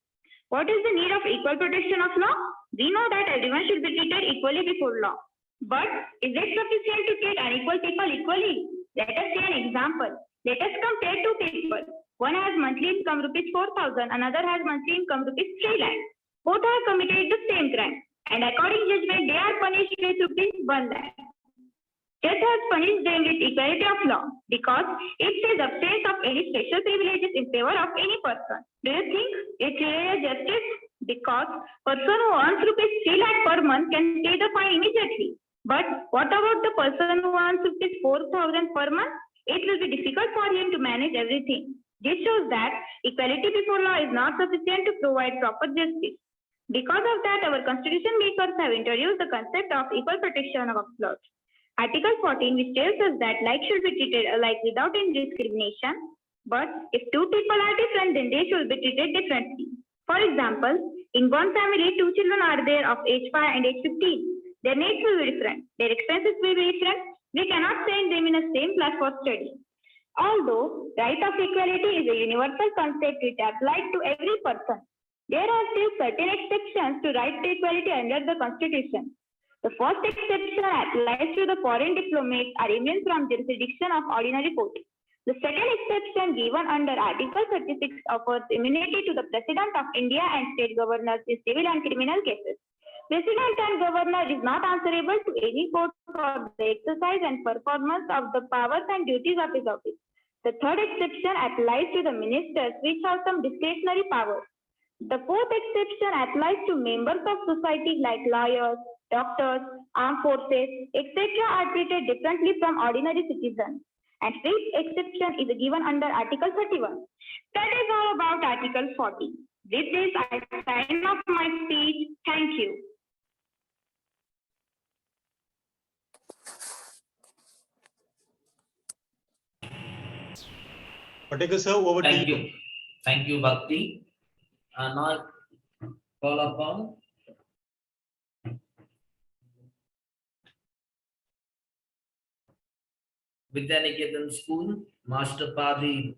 S11: What is the need of equal protection of law? We know that everyone should be treated equally before law. But is it sufficient to treat unequal people equally? Let us see an example. Let us compare two people. One has monthly income rupees 4,000, another has monthly income rupees 3 lakh. Both have committed the same crime, and according to judgment, they are punished with rupees 1 lakh. Judge has punished them with equality of law because it says absence of any special privileges in favor of any person. Do you think it's really justice? Because person who earns rupees 3 lakh per month can pay the fine immediately. But what about the person who earns rupees 4,000 per month? It will be difficult for him to manage everything. This shows that equality before law is not sufficient to provide proper justice. Because of that, our constitution makers have introduced the concept of equal protection of law. Article 14, which tells us that like should be treated alike without any discrimination. But if two people are different, then they should be treated differently. For example, in one family, two children are there of age 5 and age 15. Their needs will be different. Their expenses will be different. We cannot send them in the same class for study. Although right of equality is a universal concept which applies to every person, there are still certain exceptions to right to equality under the Constitution. The first exception applies to the foreign diplomats are immune from jurisdiction of ordinary court. The second exception given under Article 36 offers immunity to the President of India and state governors in civil and criminal cases. President and governor is not answerable to any court for the exercise and performance of the powers and duties of his office. The third exception applies to the ministers which have some discretionary powers. The fourth exception applies to members of society like lawyers, doctors, armed forces, etc. are treated differently from ordinary citizens. And fifth exception is given under Article 31. That is all about Article 40. With this, I sign off my speech. Thank you.
S9: Patekar sir, over to
S10: Thank
S9: you.
S10: you. Thank you, Bhakti. Now call upon Vidyaniketan School, Master Padi.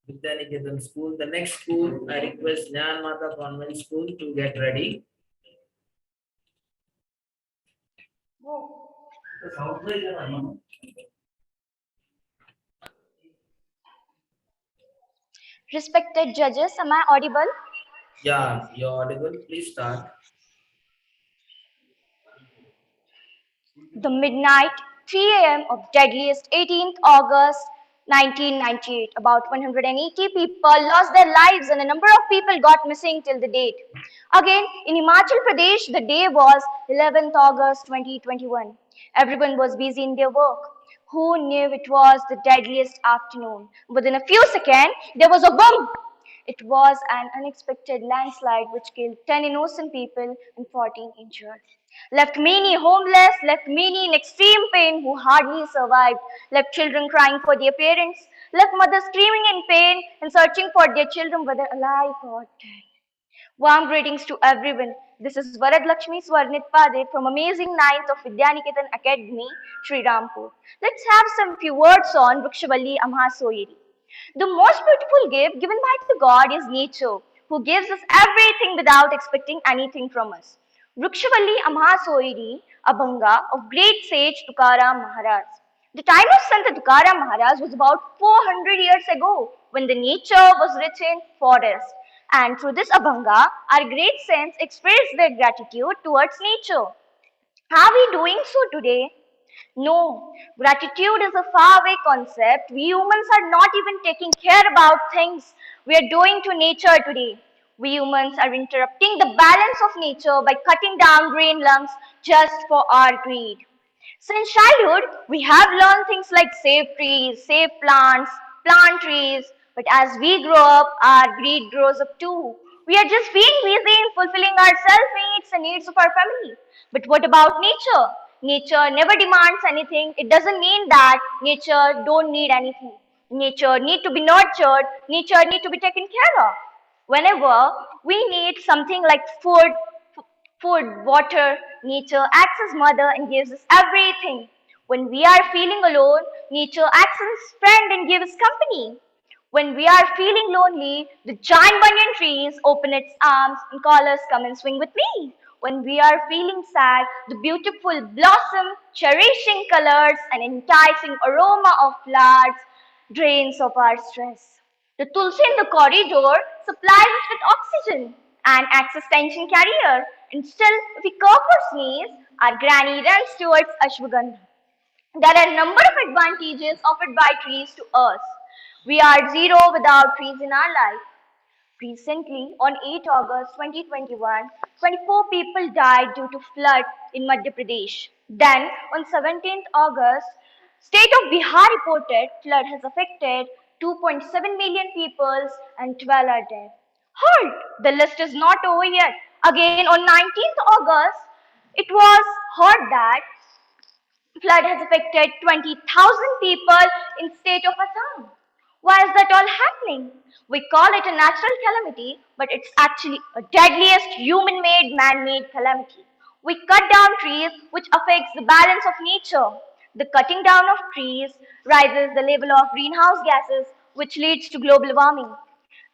S10: Vidyaniketan School. The next school, I request Nyan Mata Convent School to get ready.
S2: Respected judges, am I audible?
S10: Yeah, you're audible. Please start.
S2: The midnight 3 a.m. of deadliest 18th August 1998. About 180 people lost their lives and a number of people got missing till the date. Again, in Himachal Pradesh, the day was 11th August 2021. Everyone was busy in their work. Who knew it was the deadliest afternoon? Within a few seconds, there was a boom. It was an unexpected landslide which killed 10 innocent people and 14 injured. Left many homeless, left many in extreme pain who hardly survived, left children crying for their parents, left mothers screaming in pain and searching for their children whether alive or dead. Warm greetings to everyone. This is Varad Lakshmi Swarnit Pade from Amazing Ninth of Vidyaniketan Academy, Shrirampur. Let's have some few words on Vrikshavalli Amha Soyeri. The most beautiful gift given by the God is nature, who gives us everything without expecting anything from us. Vrikshavalli Amha Soyeri, Abhanga of great sage Tukaram Maharaj. The time of Sant Tukaram Maharaj was about 400 years ago, when the nature was rich in forest. And through this Abhanga, our great saints expressed their gratitude towards nature. Are we doing so today? No, gratitude is a faraway concept. We humans are not even taking care about things we are doing to nature today. We humans are interrupting the balance of nature by cutting down green lungs just for our greed. Since childhood, we have learned things like save trees, save plants, plant trees, but as we grow up, our greed grows up too. We are just being busy in fulfilling our self needs and needs of our family. But what about nature? Nature never demands anything. It doesn't mean that nature don't need anything. Nature need to be nurtured. Nature need to be taken care of. Whenever we need something like food, water, nature acts as mother and gives us everything. When we are feeling alone, nature acts as friend and gives company. When we are feeling lonely, the giant banyan trees open its arms and call us, come and swing with me. When we are feeling sad, the beautiful blossom, cherishing colors and enticing aroma of flowers drains of our stress. The tulsi in the corridor supplies us with oxygen and acts as tension carrier. And still, if we cough or sneeze, our granny runs towards ashwagandha. There are a number of advantages offered by trees to us. We are zero without trees in our life. Recently, on 8 August 2021, 24 people died due to flood in Madhya Pradesh. Then, on 17th August, state of Bihar reported flood has affected 2.7 million people and 12 are dead. Hold, the list is not over yet. Again, on 19th August, it was heard that flood has affected 20,000 people in state of Assam. Why is that all happening? We call it a natural calamity, but it's actually a deadliest human-made, man-made calamity. We cut down trees, which affects the balance of nature. The cutting down of trees rises the level of greenhouse gases, which leads to global warming.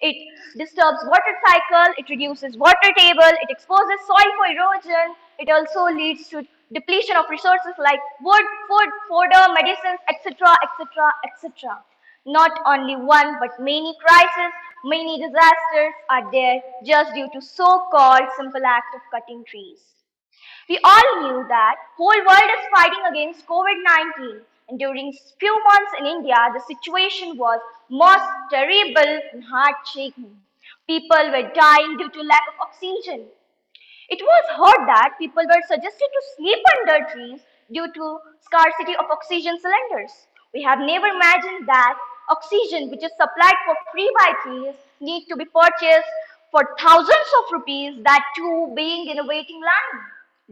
S2: It disturbs water cycle, it reduces water table, it exposes soil for erosion, it also leads to depletion of resources like wood, food, fodder, medicines, etc., etc., etc. Not only one but many crises, many disasters are there just due to so-called simple act of cutting trees. We all knew that whole world is fighting against COVID-19 and during few months in India the situation was most terrible and heart-shaking. People were dying due to lack of oxygen. It was heard that people were suggested to sleep under trees due to scarcity of oxygen cylinders. We have never imagined that oxygen, which is supplied for free by trees, need to be purchased for thousands of rupees, that too being in a waiting line.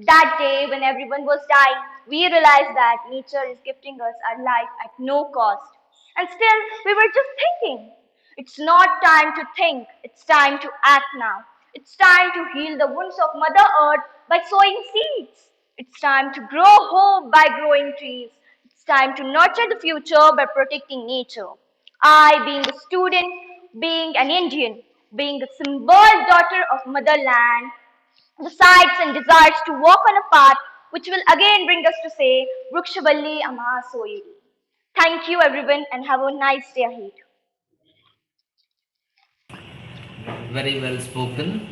S2: That day, when everyone was dying, we realized that nature is gifting us our life at no cost. And still, we were just thinking. It's not time to think, it's time to act now. It's time to heal the wounds of Mother Earth by sowing seeds. It's time to grow hope by growing trees. It's time to nurture the future by protecting nature. I, being a student, being an Indian, being the symbol daughter of motherland, decides and desires to walk on a path which will again bring us to say, Vrikshavalli Ama Soyiri. Thank you everyone and have a nice day ahead.
S10: Very well spoken.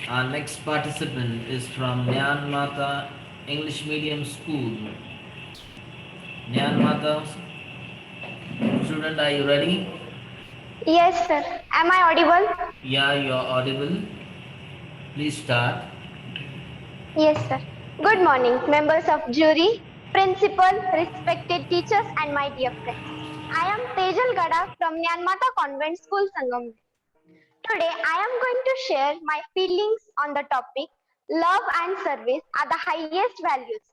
S10: Our next participant is from Nyan Mata English Medium School. Nyan Mata, student, are you ready?
S8: Yes, sir. Am I audible?
S10: Yeah, you are audible. Please start.
S8: Yes, sir. Good morning, members of jury, principal, respected teachers, and my dear friends. I am Tejal Gada from Nyanmata Convent School, Sangam. Today, I am going to share my feelings on the topic love and service are the highest values.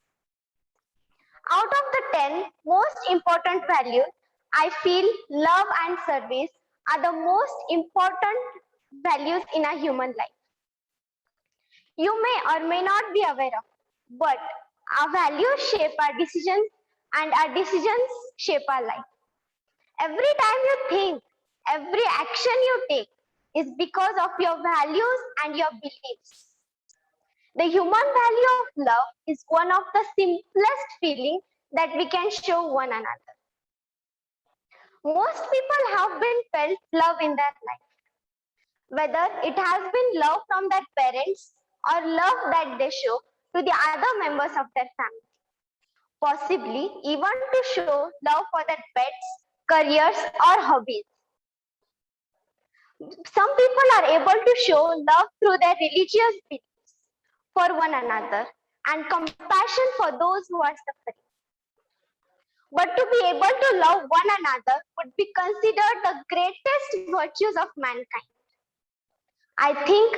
S8: Out of the 10 most important values, I feel love and service are the most important values in a human life. You may or may not be aware of, but our values shape our decisions and our decisions shape our life. Every time you think, every action you take is because of your values and your beliefs. The human value of love is one of the simplest feelings that we can show one another. Most people have been felt love in their life, whether it has been love from their parents or love that they show to the other members of their family. Possibly even to show love for their pets, careers, or hobbies. Some people are able to show love through their religious beliefs for one another and compassion for those who are suffering. But to be able to love one another would be considered the greatest virtues of mankind. I think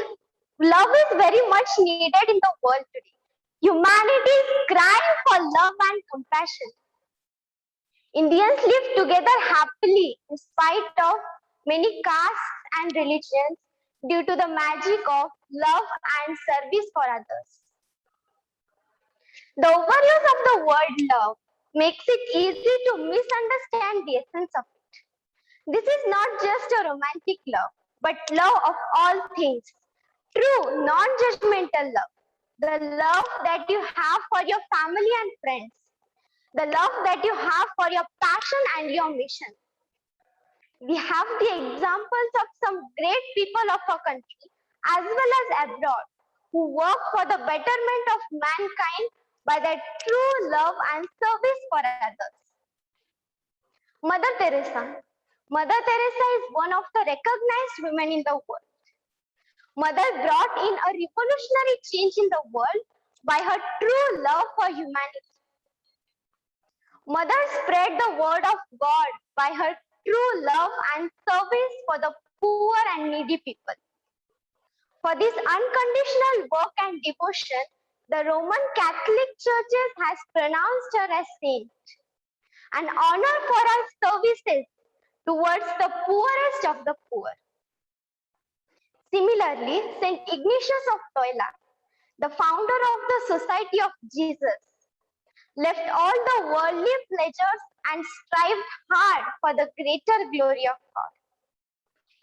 S8: love is very much needed in the world today. Humanity is crying for love and compassion. Indians live together happily in spite of many castes and religions due to the magic of love and service for others. The overuse of the word love makes it easy to misunderstand the essence of it. This is not just a romantic love, but love of all things. True, non-judgmental love. The love that you have for your family and friends. The love that you have for your passion and your mission. We have the examples of some great people of our country as well as abroad who work for the betterment of mankind by their true love and service for others. Mother Teresa. Mother Teresa is one of the recognized women in the world. Mother brought in a revolutionary change in the world by her true love for humanity. Mother spread the word of God by her true love and service for the poor and needy people. For this unconditional work and devotion, the Roman Catholic Churches has pronounced her as saint, an honor for her services towards the poorest of the poor. Similarly, Saint Ignatius of Loyola, the founder of the Society of Jesus, left all the worldly pleasures and strived hard for the greater glory of God.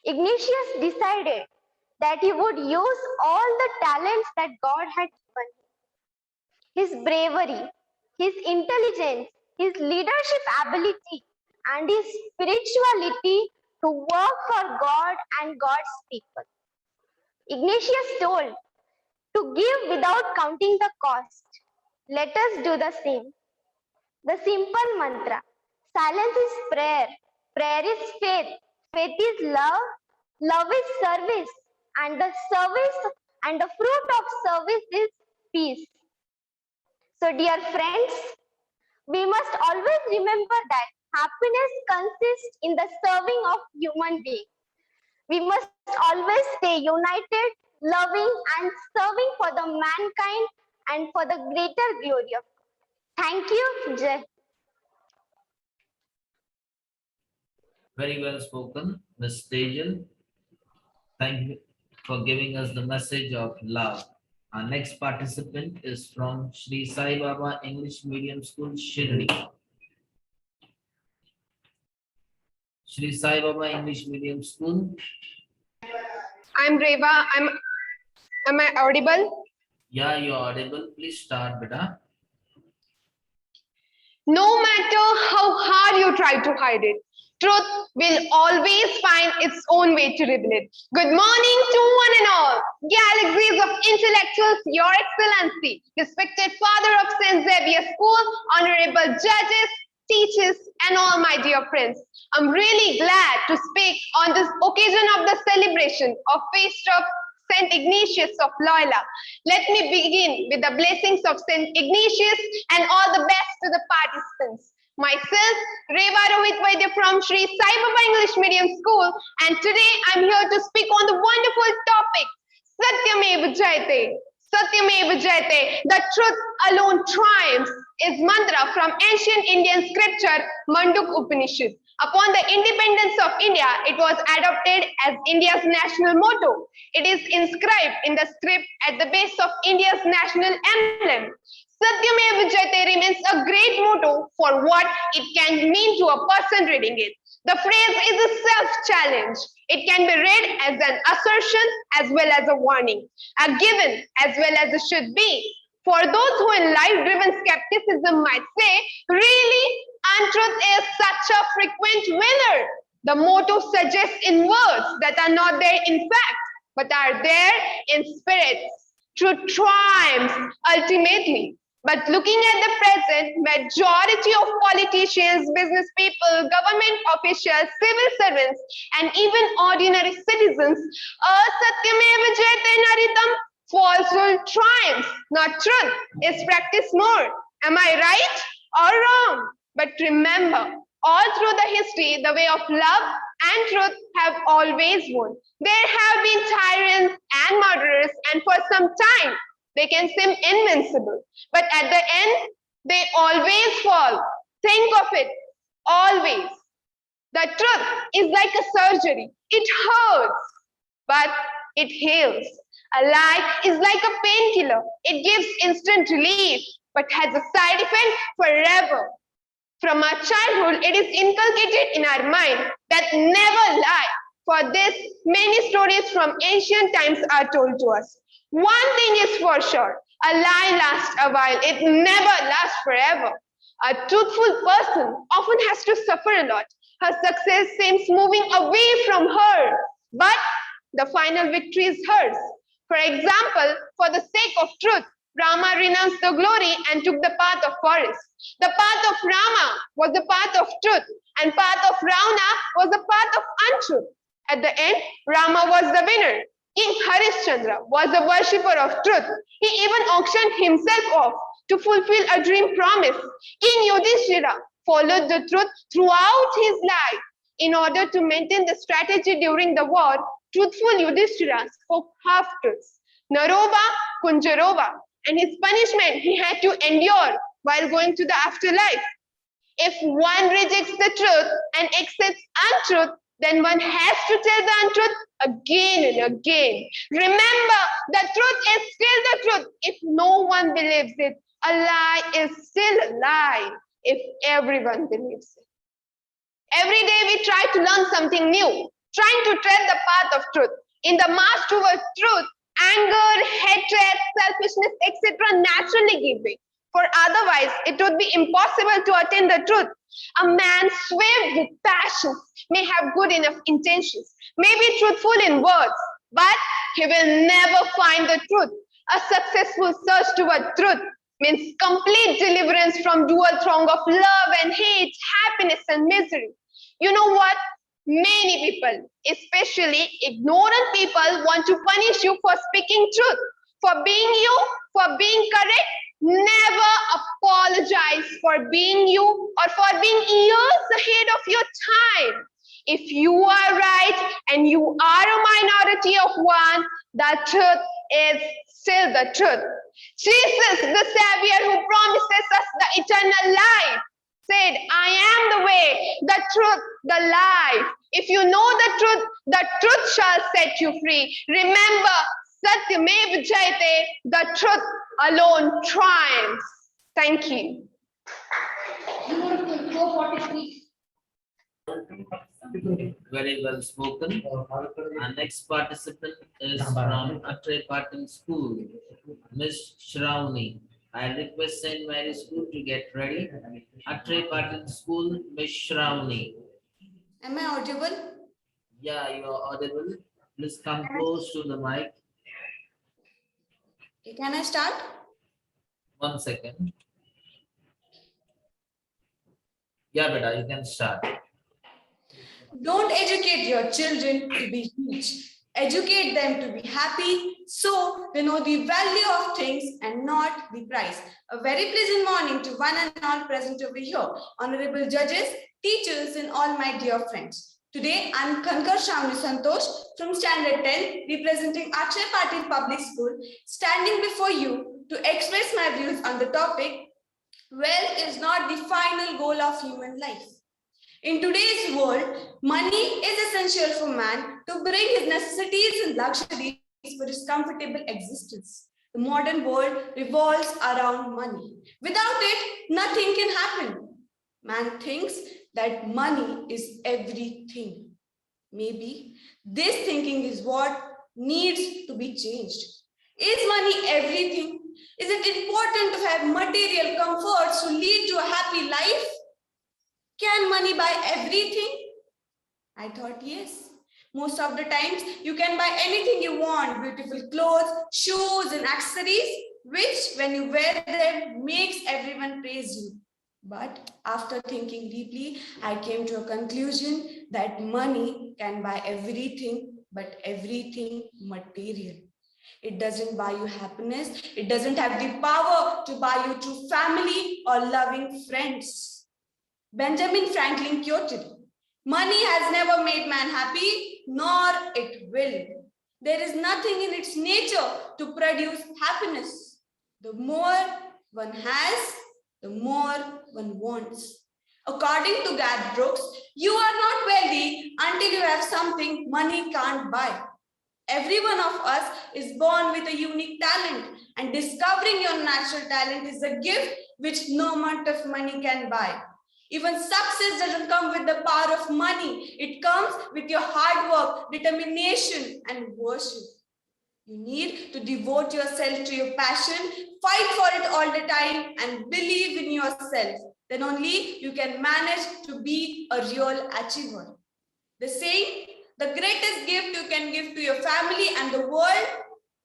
S8: Ignatius decided that he would use all the talents that God had given him. His bravery, his intelligence, his leadership ability, and his spirituality to work for God and God's people. Ignatius told to give without counting the cost. Let us do the same. The simple mantra: silence is prayer, prayer is faith, faith is love, love is service, and the service and the fruit of service is peace. So, dear friends, we must always remember that happiness consists in the serving of human beings. We must always stay united, loving, and serving for the mankind and for the greater glory of God. Thank you, Jai.
S10: Very well spoken, Ms. Tejal. Thank you for giving us the message of love. Our next participant is from Sri Sai Baba English Medium School, Shirdi. Sri Sai Baba English Medium School.
S12: I'm Reva. Am I audible?
S10: Yeah, you're audible. Please start, beta.
S12: No matter how hard you try to hide it, truth will always find its own way to reveal it. Good morning to one and all, galaxies of intellectuals, Your Excellency, respected father of St. Xavier School, honorable judges, teachers, and all my dear friends. I'm really glad to speak on this occasion of the celebration of Feast of St. Ignatius of Loyola. Let me begin with the blessings of St. Ignatius and all the best to the participants. Myself, Reva Rohit Vaidya from Sri Sai Baba English Medium School, and today I'm here to speak on the wonderful topic, Satyamev Jayate. Satyamev Jayate, the truth alone triumphs, is mantra from ancient Indian scripture Manduk Upanishad. Upon the independence of India, it was adopted as India's national motto. It is inscribed in the script at the base of India's national emblem. Satyamev Jayate remains a great motto for what it can mean to a person reading it. The phrase is a self-challenge. It can be read as an assertion as well as a warning, a given as well as a should be. For those who in life-driven skepticism might say, really, untruth is such a frequent winner. The motto suggests in words that are not there in fact, but are there in spirit. Truth triumphs ultimately. But looking at the present, majority of politicians, business people, government officials, civil servants, and even ordinary citizens, Satyameva Jayate Naritam, falsehood triumphs, not truth, is practiced more. Am I right or wrong? But remember, all through the history, the way of love and truth have always won. There have been tyrants and murderers, and for some time, they can seem invincible. But at the end, they always fall. Think of it, always. The truth is like a surgery. It hurts, but it heals. A lie is like a painkiller. It gives instant relief, but has a side effect forever. From our childhood, it is inculcated in our mind that never lie. For this, many stories from ancient times are told to us. One thing is for sure, a lie lasts a while. It never lasts forever. A truthful person often has to suffer a lot. Her success seems moving away from her, but the final victory is hers. For example, for the sake of truth, Rama renounced the glory and took the path of forest. The path of Rama was the path of truth, and path of Ravana was the path of untruth. At the end, Rama was the winner. King Harishchandra was a worshipper of truth. He even auctioned himself off to fulfill a dream promise. King Yudhishthira followed the truth throughout his life. In order to maintain the strategy during the war, truthful Yudhishthira spoke half-truths. Naroba Kunjaroba, and his punishment he had to endure while going to the afterlife. If one rejects the truth and accepts untruth, then one has to tell the untruth again and again. Remember, the truth is still the truth if no one believes it. A lie is still a lie if everyone believes it. Every day we try to learn something new, trying to tread the path of truth. In the march towards truth, anger, hatred, selfishness, etc. naturally give way. For otherwise, it would be impossible to attain the truth. A man swayed with passion may have good enough intentions, may be truthful in words, but he will never find the truth. A successful search toward truth means complete deliverance from dual throng of love and hate, happiness and misery. You know what? Many people, especially ignorant people, want to punish you for speaking truth, for being you, for being correct. Never apologize for being you or for being years ahead of your time. If you are right and you are a minority of one, the truth is still the truth. Jesus, the Savior who promises us the eternal life, said, I am the way, the truth, the life. If you know the truth shall set you free. Remember, Satyamev Jayate, the truth alone triumphs. Thank you.
S10: Very well spoken. Our next participant is from Atre Patil School, Miss Shravani. I request St. Mary School to get ready. Atre Patil School, Miss Shravani.
S13: Am I audible?
S10: Yeah, you are audible. Please come close to the mic.
S13: Okay, can I start?
S10: 1 second. Yeah, beta, you can start.
S13: Don't educate your children to be rich. Educate them to be happy so they know the value of things and not the price. A very pleasant morning to one and all present over here, honorable judges, teachers, and all my dear friends. Today, I'm Kankar Shamni Santosh from Standard 10, representing Akshay Patil Public School, standing before you to express my views on the topic, wealth is not the final goal of human life. In today's world, money is essential for man to bring his necessities and luxuries for his comfortable existence. The modern world revolves around money. Without it, nothing can happen. Man thinks that money is everything. Maybe this thinking is what needs to be changed. Is money everything? Is it important to have material comforts to lead to a happy life? Can money buy everything? I thought yes. Most of the times you can buy anything you want, beautiful clothes, shoes and accessories, which when you wear them makes everyone praise you. But after thinking deeply, I came to a conclusion that money can buy everything, but everything material. It doesn't buy you happiness. It doesn't have the power to buy you true family or loving friends. Benjamin Franklin quoted, "Money has never made man happy, nor it will. There is nothing in its nature to produce happiness. The more one has, the more one wants." According to Garth Brooks, you are not wealthy until you have something money can't buy. Every one of us is born with a unique talent, and discovering your natural talent is a gift which no amount of money can buy. Even success doesn't come with the power of money. It comes with your hard work, determination, and worship. You need to devote yourself to your passion, fight for it all the time, and believe in yourself. Then only you can manage to be a real achiever. The saying, the greatest gift you can give to your family and the world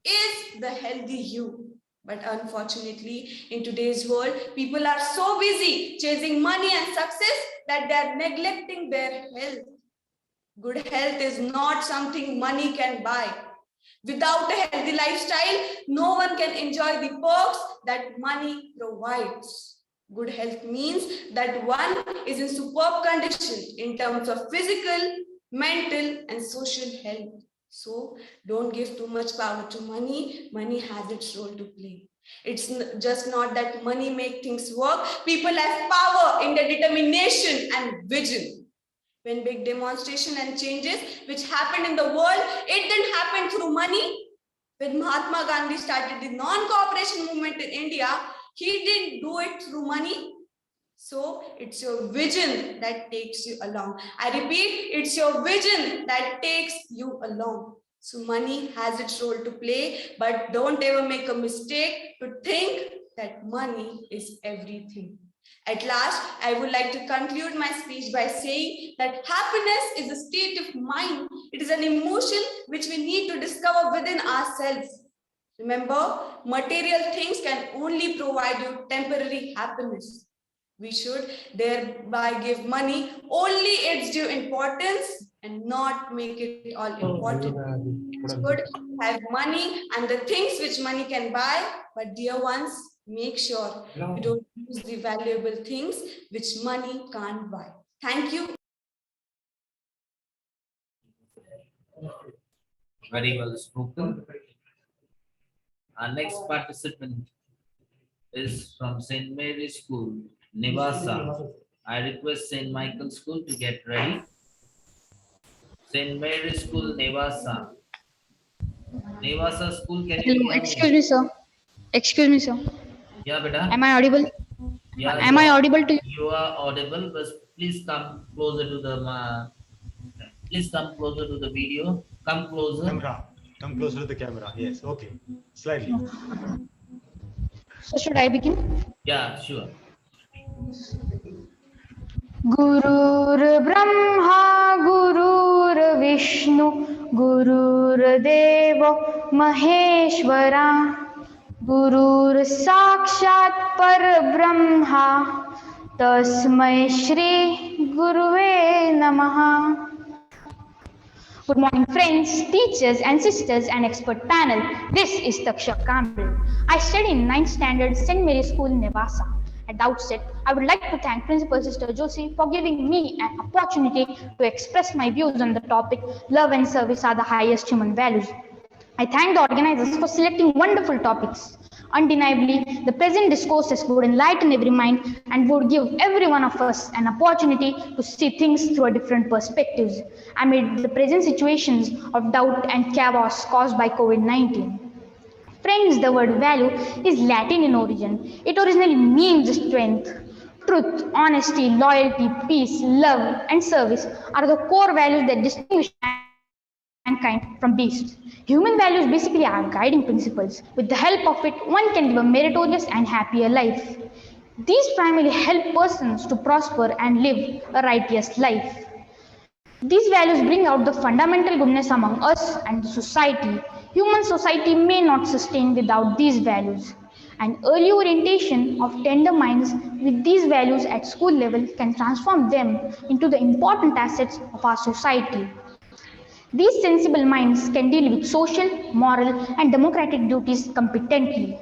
S13: is the healthy you. But unfortunately, in today's world, people are so busy chasing money and success that they are neglecting their health. Good health is not something money can buy. Without a healthy lifestyle, no one can enjoy the perks that money provides. Good health means that one is in superb condition in terms of physical, mental, and social health. So don't give too much power to money. Money has its role to play. It's just not that money makes things work. People have power in their determination and vision. When big demonstration and changes which happened in the world, it didn't happen through money. When Mahatma Gandhi started the non-cooperation movement in India, he didn't do it through money. So it's your vision that takes you along. I repeat, it's your vision that takes you along. So money has its role to play, but don't ever make a mistake to think that money is everything. At last, I would like to conclude my speech by saying that happiness is a state of mind. It is an emotion which we need to discover within ourselves. Remember, material things can only provide you temporary happiness. We should thereby give money only its due importance and not make it all important. It's good to have money and the things which money can buy, but dear ones, make sure you don't use the valuable things which money can't buy. Thank you.
S10: Very well spoken. Our next participant is from St. Mary's School, Nivasa. I request St. Michael's School to get ready. St. Mary's School, Nivasa. Nivasa School, can you hear me?
S14: Excuse me, sir. Excuse me, sir.
S10: Yeah, beta.
S14: Am I audible?
S10: Yeah.
S14: Am I audible to you?
S10: You are audible, but please come closer to the. Please come closer to the video. Come closer.
S9: Camera. Come closer to the camera. Yes. Okay. Slightly.
S14: So should I begin?
S10: Yeah, sure.
S14: Gurur Brahma, Gurur Vishnu, Gurur Deva Maheshwara, Gurur Sakshat Par Brahma, Tasmai Shri Guruve Namaha. Good morning, friends, teachers, and sisters, and expert panel. This is Takshak Kamble. I study in 9th standard St. Mary's School, Nivasa. At the outset, I would like to thank Principal Sister Josie for giving me an opportunity to express my views on the topic, love and service are the highest human values. I thank the organizers for selecting wonderful topics. Undeniably, the present discourses would enlighten every mind and would give every one of us an opportunity to see things through a different perspectives amid the present situations of doubt and chaos caused by COVID-19. Friends, the word value is Latin in origin. It originally means strength. Truth, honesty, loyalty, peace, love, and service are the core values that distinguish mankind from beasts. Human values basically are guiding principles. With the help of it, one can live a meritorious and happier life. These primarily help persons to prosper and live a righteous life. These values bring out the fundamental goodness among us and the society. Human society may not sustain without these values. An early orientation of tender minds with these values at school level can transform them into the important assets of our society. These sensible minds can deal with social, moral, and democratic duties competently.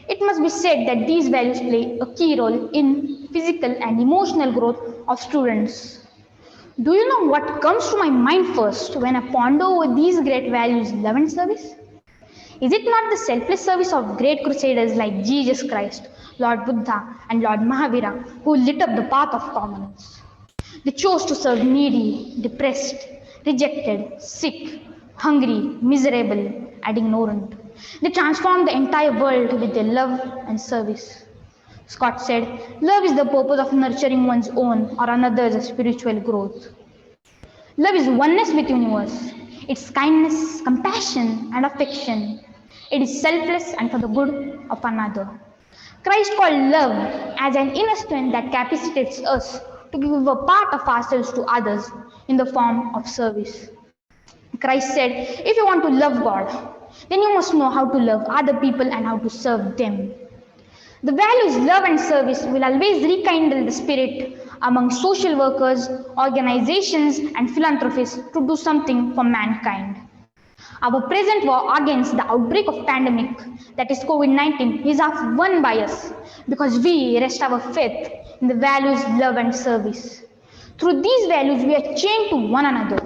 S14: It must be said that these values play a key role in physical and emotional growth of students. Do you know what comes to my mind first when I ponder over these great values, love and service? Is it not the selfless service of great crusaders like Jesus Christ, Lord Buddha, and Lord Mahavira who lit up the path of commoners? They chose to serve needy, depressed, rejected, sick, hungry, miserable, and ignorant. They transformed the entire world with their love and service. Scott said, "Love is the purpose of nurturing one's own or another's spiritual growth." Love is oneness with universe. It's kindness, compassion, and affection. It is selfless and for the good of another. Christ called love as an inner strength that capacitates us to give a part of ourselves to others in the form of service. Christ said, if you want to love God, then you must know how to love other people and how to serve them. The values love and service will always rekindle the spirit among social workers, organizations, and philanthropists to do something for mankind. Our present war against the outbreak of pandemic, that is COVID-19, is won by us because we rest our faith in the values love and service. Through these values, we are chained to one another.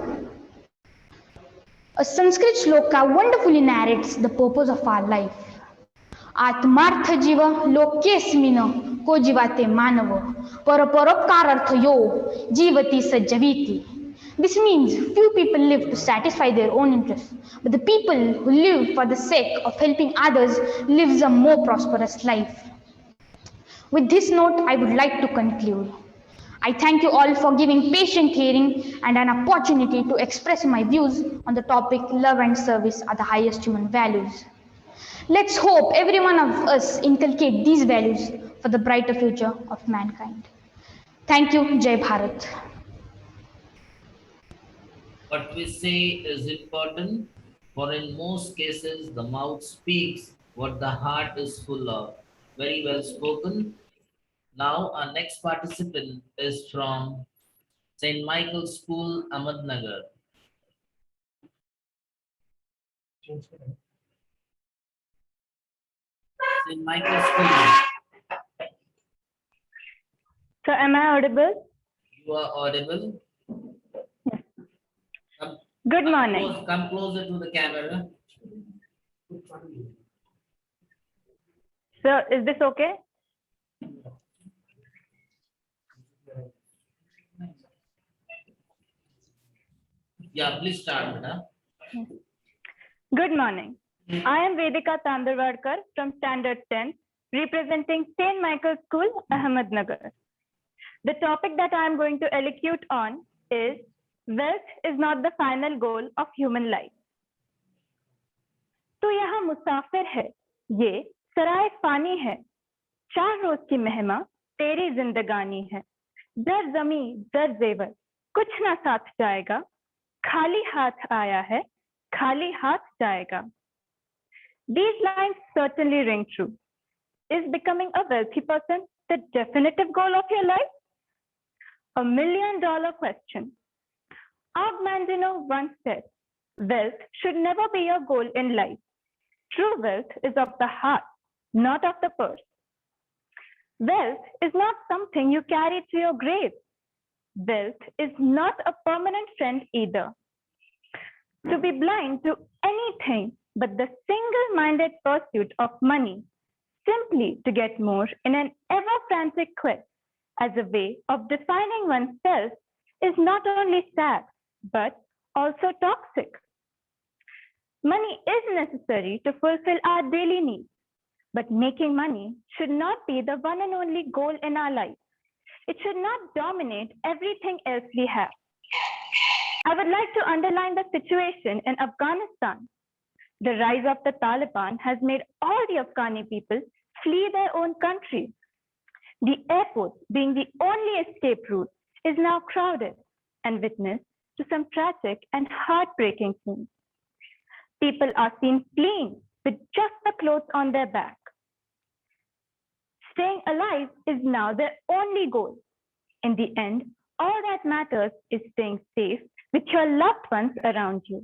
S14: A Sanskrit shloka wonderfully narrates the purpose of our life. आत्मार्थ जीव लोकेस्मिन को जीवाते मानव पर परोपकारर्थ यो जीवति स जवीति. This means few people live to satisfy their own interests, but the people who live for the sake of helping others lives a more prosperous life. With this note, I would like to conclude. I thank you all for giving patient hearing and an opportunity to express my views on the topic love and service are the highest human values. Let's hope every one of us inculcate these values for the brighter future of mankind. Thank you. Jai Bharat.
S10: What we say is important, for in most cases the mouth speaks what the heart is full of. Very well spoken. Now our next participant is from St. Michael's School, Ahmednagar. St. Michael's School.
S11: So am I audible?
S10: You are audible.
S11: Good morning.
S10: Come closer to the camera.
S11: So is this okay?
S10: Yeah, please start, Beta.
S11: Good morning. I am Vedika Tandarwadkar from Standard 10, representing St. Michael's School, Ahmednagar. The topic that I am going to elocute on is wealth is not the final goal of human life. तो यहाँ मुसाफिर है, ये सराय फानी है, 4 रोज की मेहमा तेरी जिंदगानी है, दर जमी दर जेवर कुछ ना साथ जाएगा, खाली हाथ आया है, खाली हाथ जाएगा. These lines certainly ring true. Is becoming a wealthy person the definitive goal of your life? $1 million question. Og Mandino once said, wealth should never be your goal in life. True wealth is of the heart, not of the purse. Wealth is not something you carry to your grave. Wealth is not a permanent friend either. To be blind to anything but the single-minded pursuit of money, simply to get more in an ever-frantic quest as a way of defining oneself is not only sad, but also toxic. Money is necessary to fulfill our daily needs, but making money should not be the one and only goal in our life. It should not dominate everything else we have. I would like to underline the situation in Afghanistan. The rise of the Taliban has made all the Afghani people flee their own country. The airport, being the only escape route, is now crowded and witness to some tragic and heartbreaking scenes. People are seen fleeing with just the clothes on their back.
S8: Staying alive is now their only goal. In the end, all that matters is staying safe with your loved ones around you.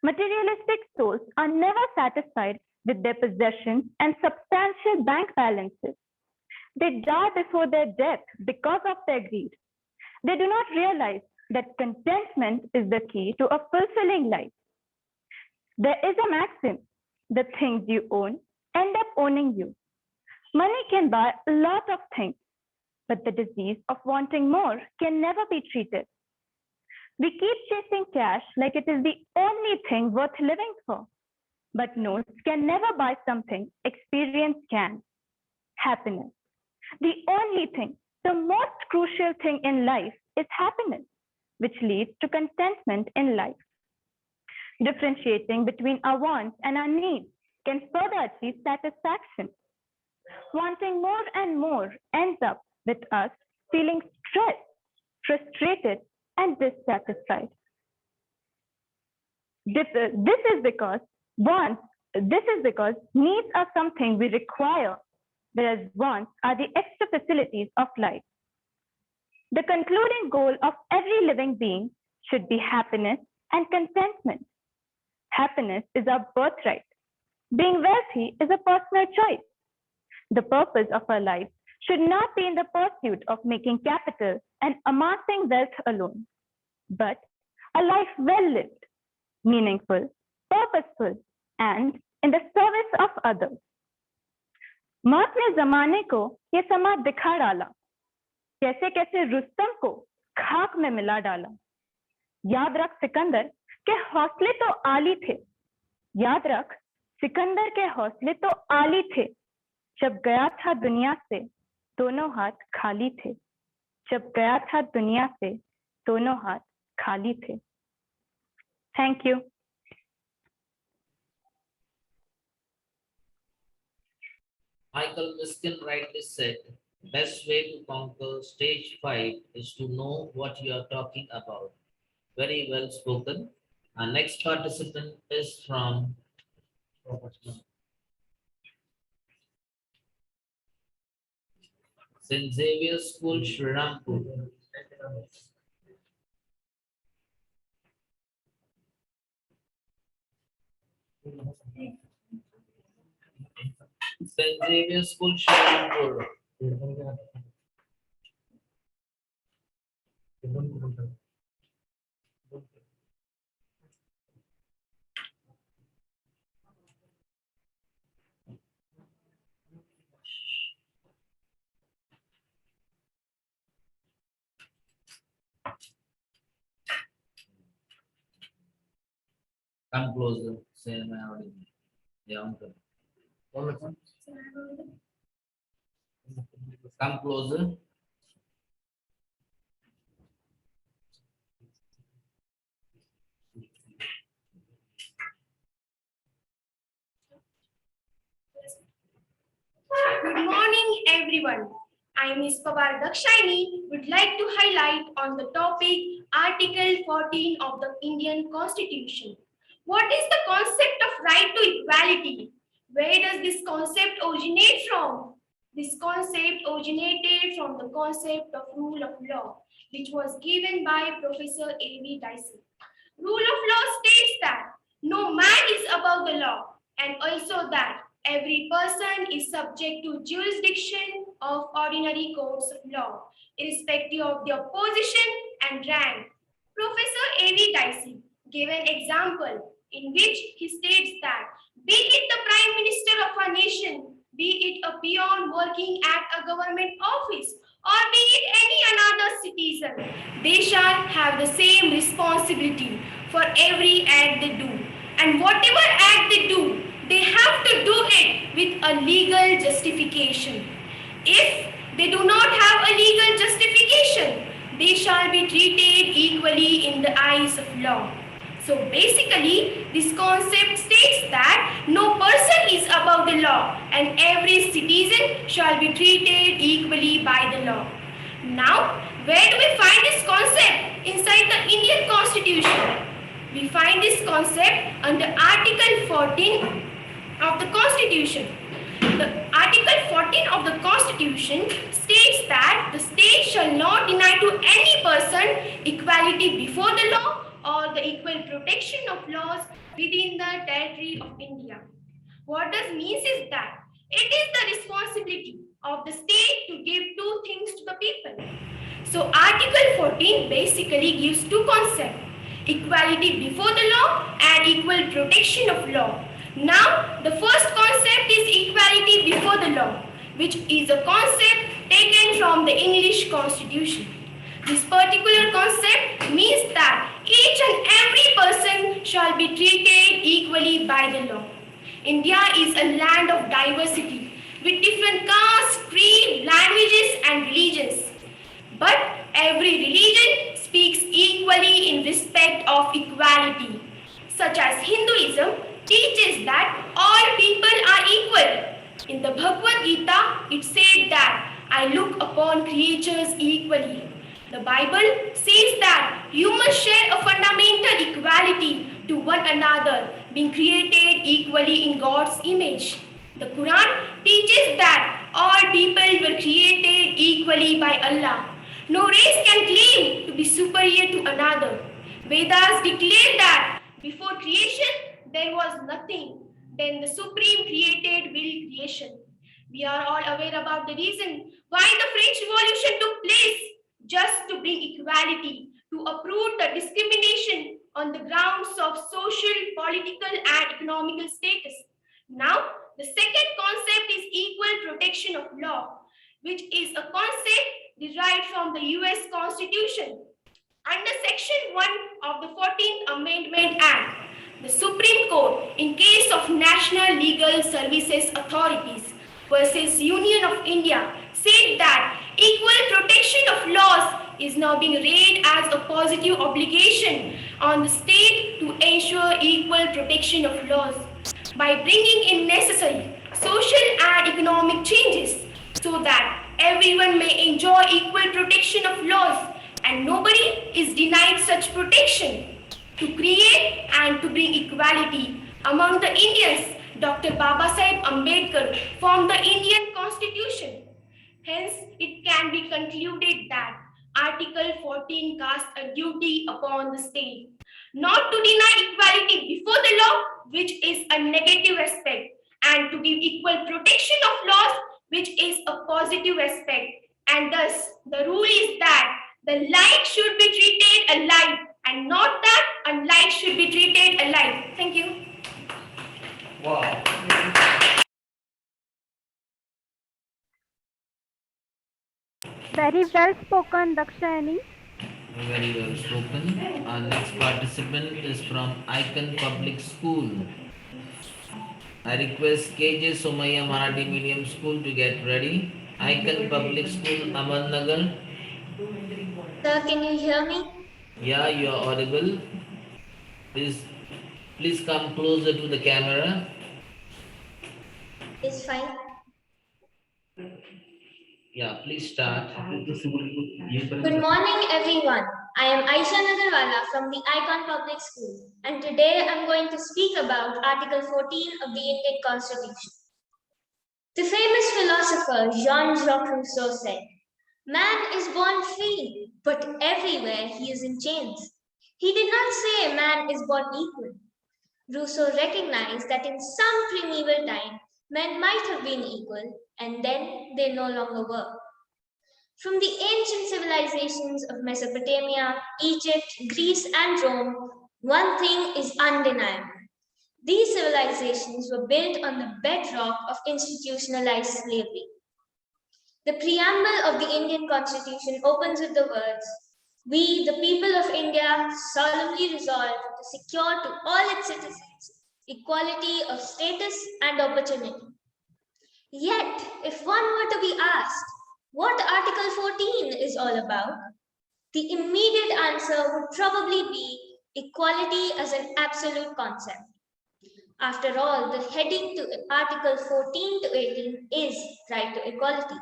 S8: Materialistic souls are never satisfied with their possessions and substantial bank balances. They die before their death because of their greed. They do not realize that contentment is the key to a fulfilling life. There is a maxim: the things you own end up owning you. Money can buy a lot of things, but the disease of wanting more can never be treated. We keep chasing cash like it is the only thing worth living for. But notes can never buy something experience can: happiness. The only thing, the most crucial thing in life is happiness, which leads to contentment in life. Differentiating between our wants and our needs can further achieve satisfaction. Wanting more and more ends up with us feeling stressed, frustrated, and dissatisfied. This is because needs are something we require, whereas wants are the extra facilities of life. The concluding goal of every living being should be happiness and contentment. Happiness is our birthright. Being wealthy is a personal choice. The purpose of our life should not be in the pursuit of making capital and amassing wealth alone, but a life well lived, meaningful, purposeful, and in the service of others. मौत ने जमाने को ये समा दिखा डाला, कैसे कैसे रुस्तम को खाक में मिला डाला। याद रख सिकंदर के हौसले तो आली थे, याद रख सिकंदर के हौसले तो आली थे। जब गया था दुनिया से दोनों हाथ खाली थे, जब गया था दुनिया से दोनों हाथ खाली थे। Thank you.
S10: Michael Miskin rightly said, best way to conquer stage 5 is to know what you are talking about. Very well spoken. Our next participant is from St. Xavier School, Shrirampur. St. Xavier School, Shrirampur. Come closer. Say am I audible? Yeah, uncle. Come closer.
S15: Good morning, everyone. I, Ms. Pawar Dakshini, would like to highlight on the topic Article 14 of the Indian Constitution. What is the concept of right to equality? Where does this concept originate from? This concept originated from the concept of rule of law, which was given by Professor A.V. Dyson. Rule of law states that no man is above the law, and also that every person is subject to jurisdiction of ordinary courts of law, irrespective of their position and rank. Professor A.V. Dyson gave an example in which he states that be it the Prime Minister of a nation, be it a peon working at a government office, or be it any another citizen, they shall have the same responsibility for every act they do. And whatever act they do, they have to do it with a legal justification. If they do not have a legal justification, they shall be treated equally in the eyes of law. So basically, this concept states that no person is above the law and every citizen shall be treated equally by the law. Now, where do we find this concept inside the Indian Constitution? We find this concept under Article 14 of the Constitution. The Article 14 of the Constitution states that the state shall not deny to any person equality before the law or the equal protection of laws within the territory of India. What this means is that it is the responsibility of the state to give two things to the people. So Article 14 basically gives two concepts: equality before the law and equal protection of law. Now, the first concept is equality before the law, which is a concept taken from the English Constitution. This particular concept means that each and every person shall be treated equally by the law. India is a land of diversity with different castes, creed, languages and religions. But every religion speaks equally in respect of equality, such as Hinduism teaches that all people are equal. In the Bhagavad Gita, it said that I look upon creatures equally. The Bible says that you must share a fundamental equality to one another, being created equally in God's image. The Quran teaches that all people were created equally by Allah. No race can claim to be superior to another. Vedas declare that before creation there was nothing. Then the Supreme created will creation. We are all aware about the reason why the French Revolution took place, just to bring equality, to uproot the discrimination on the grounds of social, political and economical status. Now, the second concept is equal protection of law, which is a concept derived from the US Constitution. Under Section 1 of the 14th Amendment Act, the Supreme Court, in case of National Legal Services Authorities versus Union of India, said that equal protection of laws is now being read as a positive obligation on the state to ensure equal protection of laws by bringing in necessary social and economic changes so that everyone may enjoy equal protection of laws and nobody is denied such protection. To create and to bring equality among the Indians, Dr. Babasaheb Ambedkar formed the Indian Constitution. Hence, it can be concluded that Article 14 casts a duty upon the state not to deny equality before the law, which is a negative aspect, and to give equal protection of laws, which is a positive aspect. And thus, the rule is that the like should be treated alike and not that unlike should be treated alike. Thank you.
S10: Wow.
S8: Very well spoken, Dakshayani.
S1: Very well spoken. Our next participant is from Icon Public School. I request KJ Somaya Marathi Medium School to get ready. Icon Public School, Ahmednagar.
S15: Sir, can you hear me?
S1: Yeah, you are audible. Please come closer to the camera.
S15: It's fine.
S1: Yeah, please start.
S15: Good morning, everyone. I am Aisha Nagarwala from the Icon Public School, and today I'm going to speak about Article 14 of the Indian Constitution. The famous philosopher Jean-Jacques Rousseau said, "Man is born free, but everywhere he is in chains." He did not say man is born equal. Rousseau recognized that in some primeval time, men might have been equal, and then they no longer were. From the ancient civilizations of Mesopotamia, Egypt, Greece, and Rome, one thing is undeniable. These civilizations were built on the bedrock of institutionalized slavery. The preamble of the Indian Constitution opens with the words, "We, the people of India, solemnly resolve to secure to all its citizens equality of status and opportunity." Yet, if one were to be asked what Article 14 is all about, the immediate answer would probably be equality as an absolute concept. After all, the heading to Article 14 to 18 is right to equality.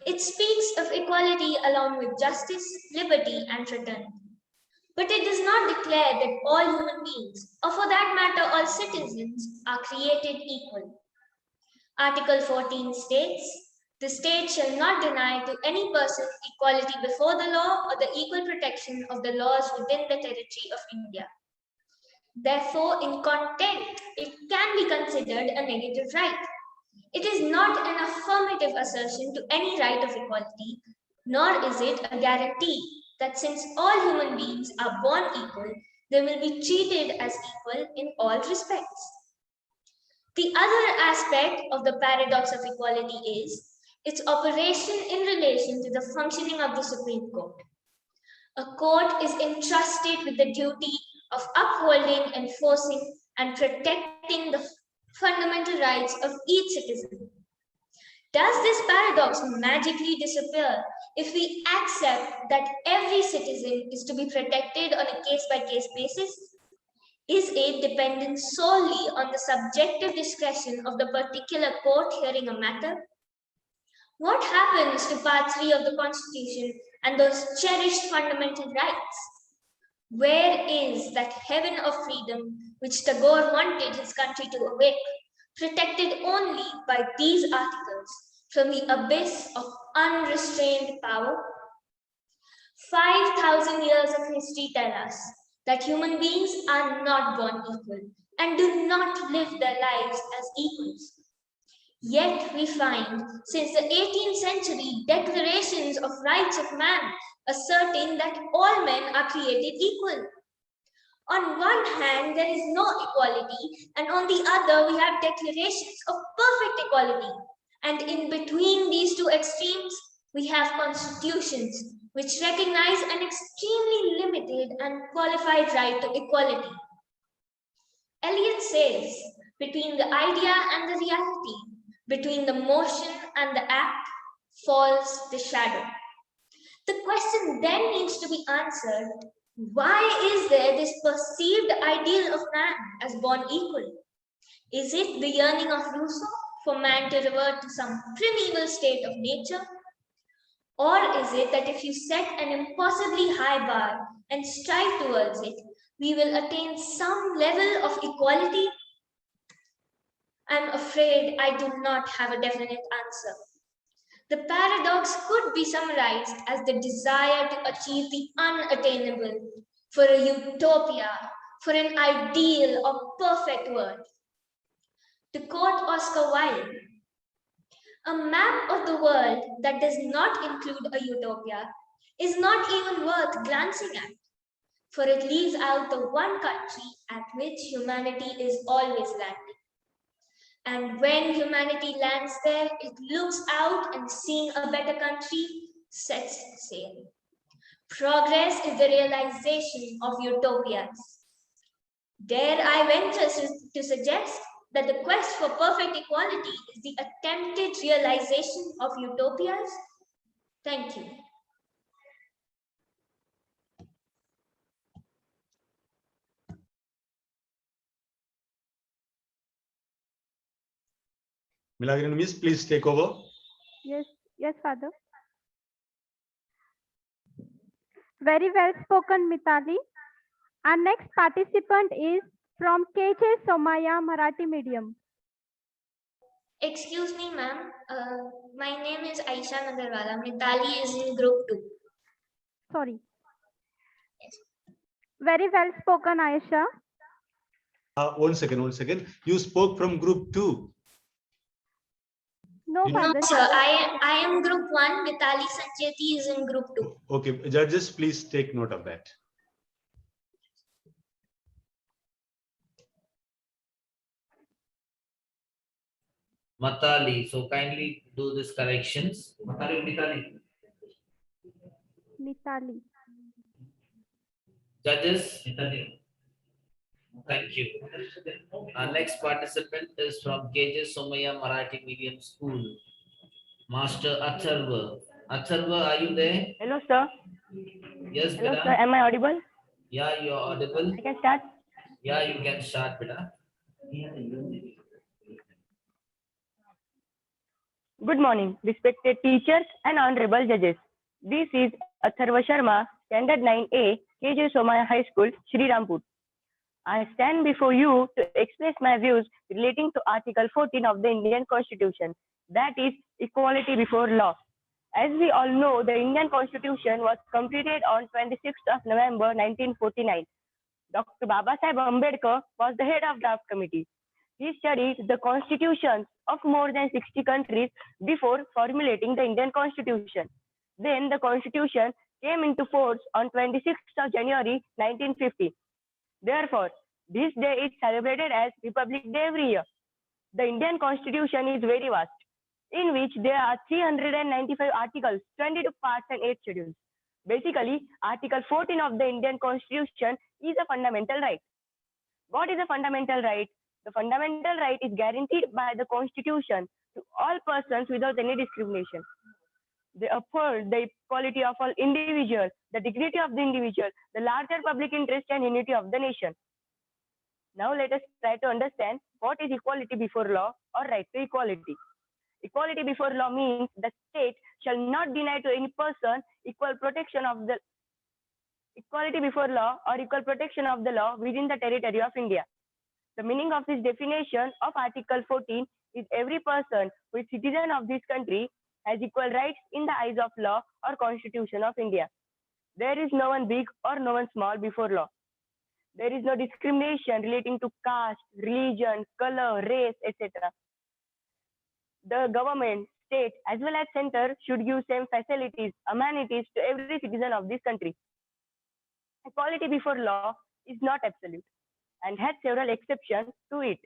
S15: It speaks of equality along with justice, liberty, and fraternity. But it does not declare that all human beings, or for that matter, all citizens, are created equal. Article 14 states, the state shall not deny to any person equality before the law or the equal protection of the laws within the territory of India. Therefore, in content, it can be considered a negative right. It is not an affirmative assertion to any right of equality, nor is it a guarantee that since all human beings are born equal, they will be treated as equal in all respects. The other aspect of the paradox of equality is its operation in relation to the functioning of the Supreme Court. A court is entrusted with the duty of upholding, enforcing, and protecting the fundamental rights of each citizen. Does this paradox magically disappear if we accept that every citizen is to be protected on a case-by-case basis? Is it dependent solely on the subjective discretion of the particular court hearing a matter? What happens to Part 3 of the Constitution and those cherished fundamental rights? Where is that heaven of freedom which Tagore wanted his country to awake, protected only by these articles from the abyss of unrestrained power? 5,000 years of history tell us that human beings are not born equal and do not live their lives as equals. Yet we find, since the 18th century, declarations of rights of man asserting that all men are created equal. On one hand, there is no equality, and on the other, we have declarations of perfect equality. And in between these two extremes, we have constitutions which recognize an extremely limited and qualified right to equality. Eliot says, between the idea and the reality, between the motion and the act, falls the shadow. The question then needs to be answered, why is there this perceived ideal of man as born equal? Is it the yearning of Rousseau for man to revert to some primeval state of nature? Or is it that if you set an impossibly high bar and strive towards it, we will attain some level of equality? I'm afraid I do not have a definite answer. The paradox could be summarized as the desire to achieve the unattainable, for a utopia, for an ideal or perfect world. To quote Oscar Wilde, a map of the world that does not include a utopia is not even worth glancing at, for it leaves out the one country at which humanity is always landing. And when humanity lands there, it looks out and seeing a better country, sets sail. Progress is the realization of utopias. Dare I venture to suggest that the quest for perfect equality is the attempted realization of utopias? Thank you.
S9: Milagrin, Miss, please take over.
S8: Yes, Father. Very well spoken, Mitali. Our next participant is from KJ Somaya Marathi Medium.
S15: Excuse me, ma'am. My name is Aisha Nagarwala. Mitali is in group 2.
S8: Sorry. Yes. Very well spoken, Aisha.
S9: One second. You spoke from group 2.
S8: No, Father.
S15: Sir, I am group 1. Mitali Sancheti is in group 2.
S9: Okay, judges, please take note of that.
S10: Matali, so kindly do this corrections. Mitali. Judges, thank you. Our next participant is from KJ Somaya Marathi Medium School. Master Atharva. Atharva, are you there?
S16: Hello, sir.
S10: Yes,
S16: hello,
S10: beta.
S16: sir. Am I audible?
S10: Yeah, you are audible.
S16: I can start?
S10: Yeah, you can start, beta.
S16: Good morning, respected teachers and honorable judges. This is Atharva Sharma, Standard 9A, KJ Somaya High School, Shrirampur. I stand before you to express my views relating to Article 14 of the Indian Constitution, that is, equality before law. As we all know, the Indian Constitution was completed on 26th of November 1949. Dr. Babasaheb Ambedkar was the head of draft committee. He studied the constitutions of more than 60 countries before formulating the Indian Constitution. Then the Constitution came into force on 26th of January 1950. Therefore, this day is celebrated as Republic Day every year. The Indian Constitution is very vast, in which there are 395 articles, 22 parts and 8 schedules. Basically, Article 14 of the Indian Constitution is a fundamental right. What is a fundamental right? The fundamental right is guaranteed by the Constitution to all persons without any discrimination. They uphold the equality of all individuals, the dignity of the individual, the larger public interest and unity of the nation. Now let us try to understand what is equality before law or right to equality. Equality before law means the state shall not deny to any person equal protection of the equality before law or equal protection of the law within the territory of India. The meaning of this definition of Article 14 is every person who is citizen of this country has equal rights in the eyes of law or Constitution of India. There is no one big or no one small before law. There is no discrimination relating to caste, religion, color, race, etc. The government, state, as well as center should give same facilities, amenities to every citizen of this country. Equality before law is not absolute and has several exceptions to it.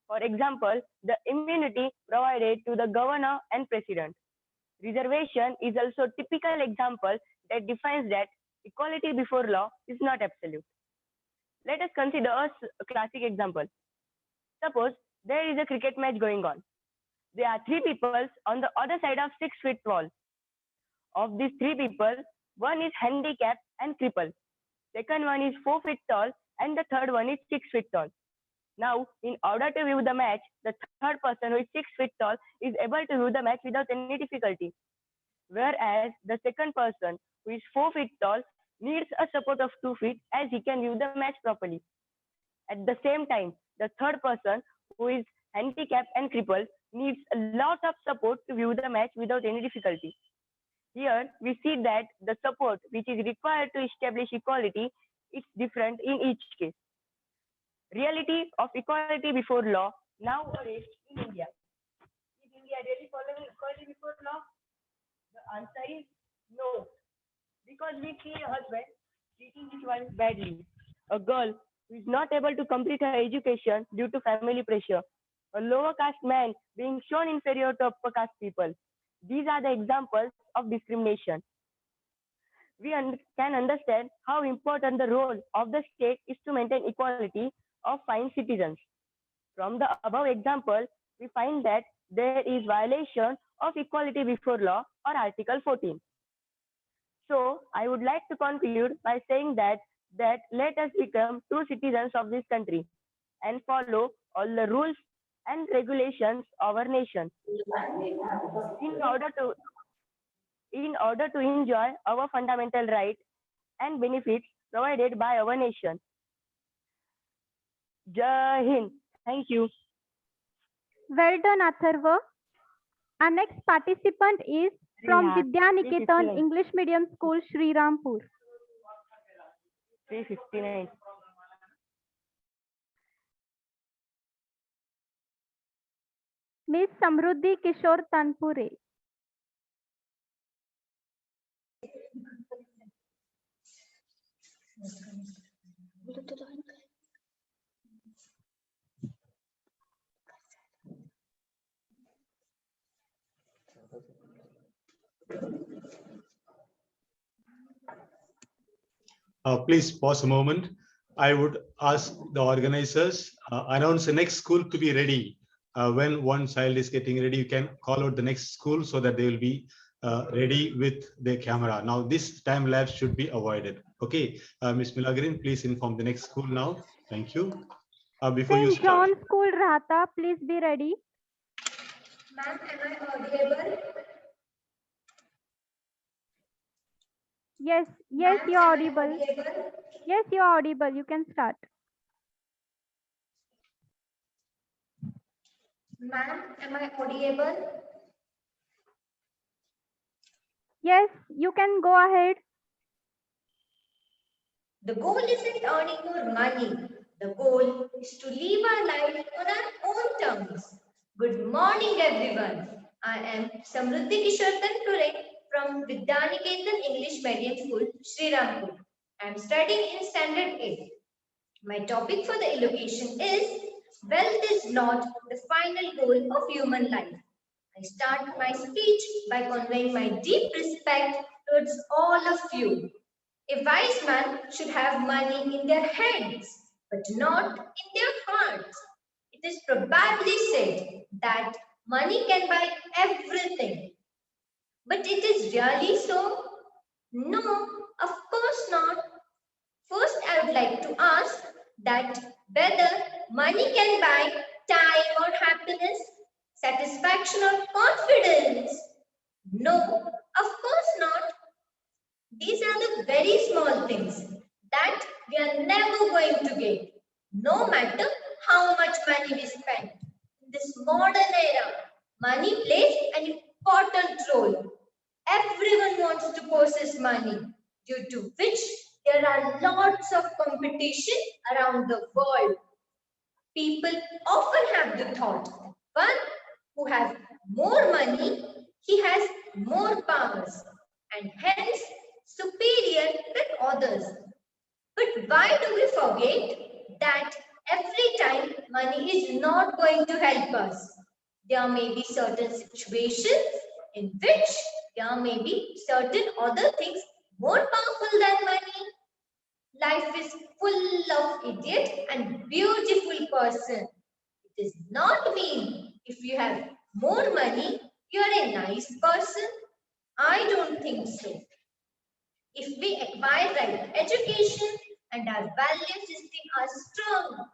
S16: For example, the immunity provided to the governor and president. Reservation is also a typical example that defines that equality before law is not absolute. Let us consider a classic example. Suppose there is a cricket match going on. There are 3 people on the other side of 6 feet wall. Of these 3 people, one is handicapped and crippled. Second one is 4 feet tall and the third one is 6 feet tall. Now, in order to view the match, the third person who is 6 feet tall is able to view the match without any difficulty. Whereas the second person who is 4 feet tall needs a support of 2 feet as he can view the match properly. At the same time, the third person who is handicapped and crippled needs a lot of support to view the match without any difficulty. Here, we see that the support which is required to establish equality is different in each case. Reality of equality before law nowadays in India. Is India really following equality before law? The answer is no. Because we see a husband treating his wife badly. A girl who is not able to complete her education due to family pressure. A lower caste man being shown inferior to upper caste people. These are the examples of discrimination. We can understand how important the role of the state is to maintain equality of fine citizens. From the above example, we find that there is violation of equality before law or Article 14. So, I would like to conclude by saying that let us become true citizens of this country and follow all the rules and regulations of our nation in order to enjoy our fundamental rights and benefits provided by our nation. Jai Hind. Thank you.
S8: Well done, Atharva. Our next participant is from
S16: Rehan,
S8: Vidyaniketan
S16: 359.
S8: English Medium School, Shrirampur.
S16: 359.
S8: Miss Samruddhi Kishore Tanpure.
S9: Please pause a moment. I would ask the organizers announce the next school to be ready. When one child is getting ready, you can call out the next school so that they will be ready with their camera. Now, this time lapse should be avoided. Okay, Ms. Milagrin, please inform the next school now. Thank you. Before you
S8: St.
S9: start.
S8: John School, Rahata, please be ready.
S15: Ma'am, am I audible?
S8: Yes,
S15: Ma'am,
S8: you're
S15: am I
S8: audible.
S15: audible?
S8: Yes, you're audible. You can start.
S15: Ma'am, am I audible?
S8: Yes, you can go ahead.
S15: The goal isn't earning more money. The goal is to live our life on our own terms. Good morning, everyone. I am Samruddhi Kishore Tanpure from Vidyaniketan English Medium School, Shrirampur. I am studying in Standard 8. My topic for the elocution is wealth is not the final goal of human life. I start my speech by conveying my deep respect towards all of you. A wise man should have money in their hands, but not in their hearts. It is probably said that money can buy everything. But it is really so? No, of course not. First, I would like to ask that whether money can buy time or happiness, satisfaction or confidence. No, of course not. These are the very small things that we are never going to get, no matter how much money we spend. In this modern era, money plays an important role. Everyone wants to possess money, due to which there are lots of competition around the world. People often have the thought, one who has more money, he has more powers and hence superior than others. But why do we forget that every time money is not going to help us? There may be certain situations in which there may be certain other things more powerful than money. Life is full of idiot and beautiful person. It does not mean if you have more money, you are a nice person. I don't think so. If we acquire right education and our value system are strong,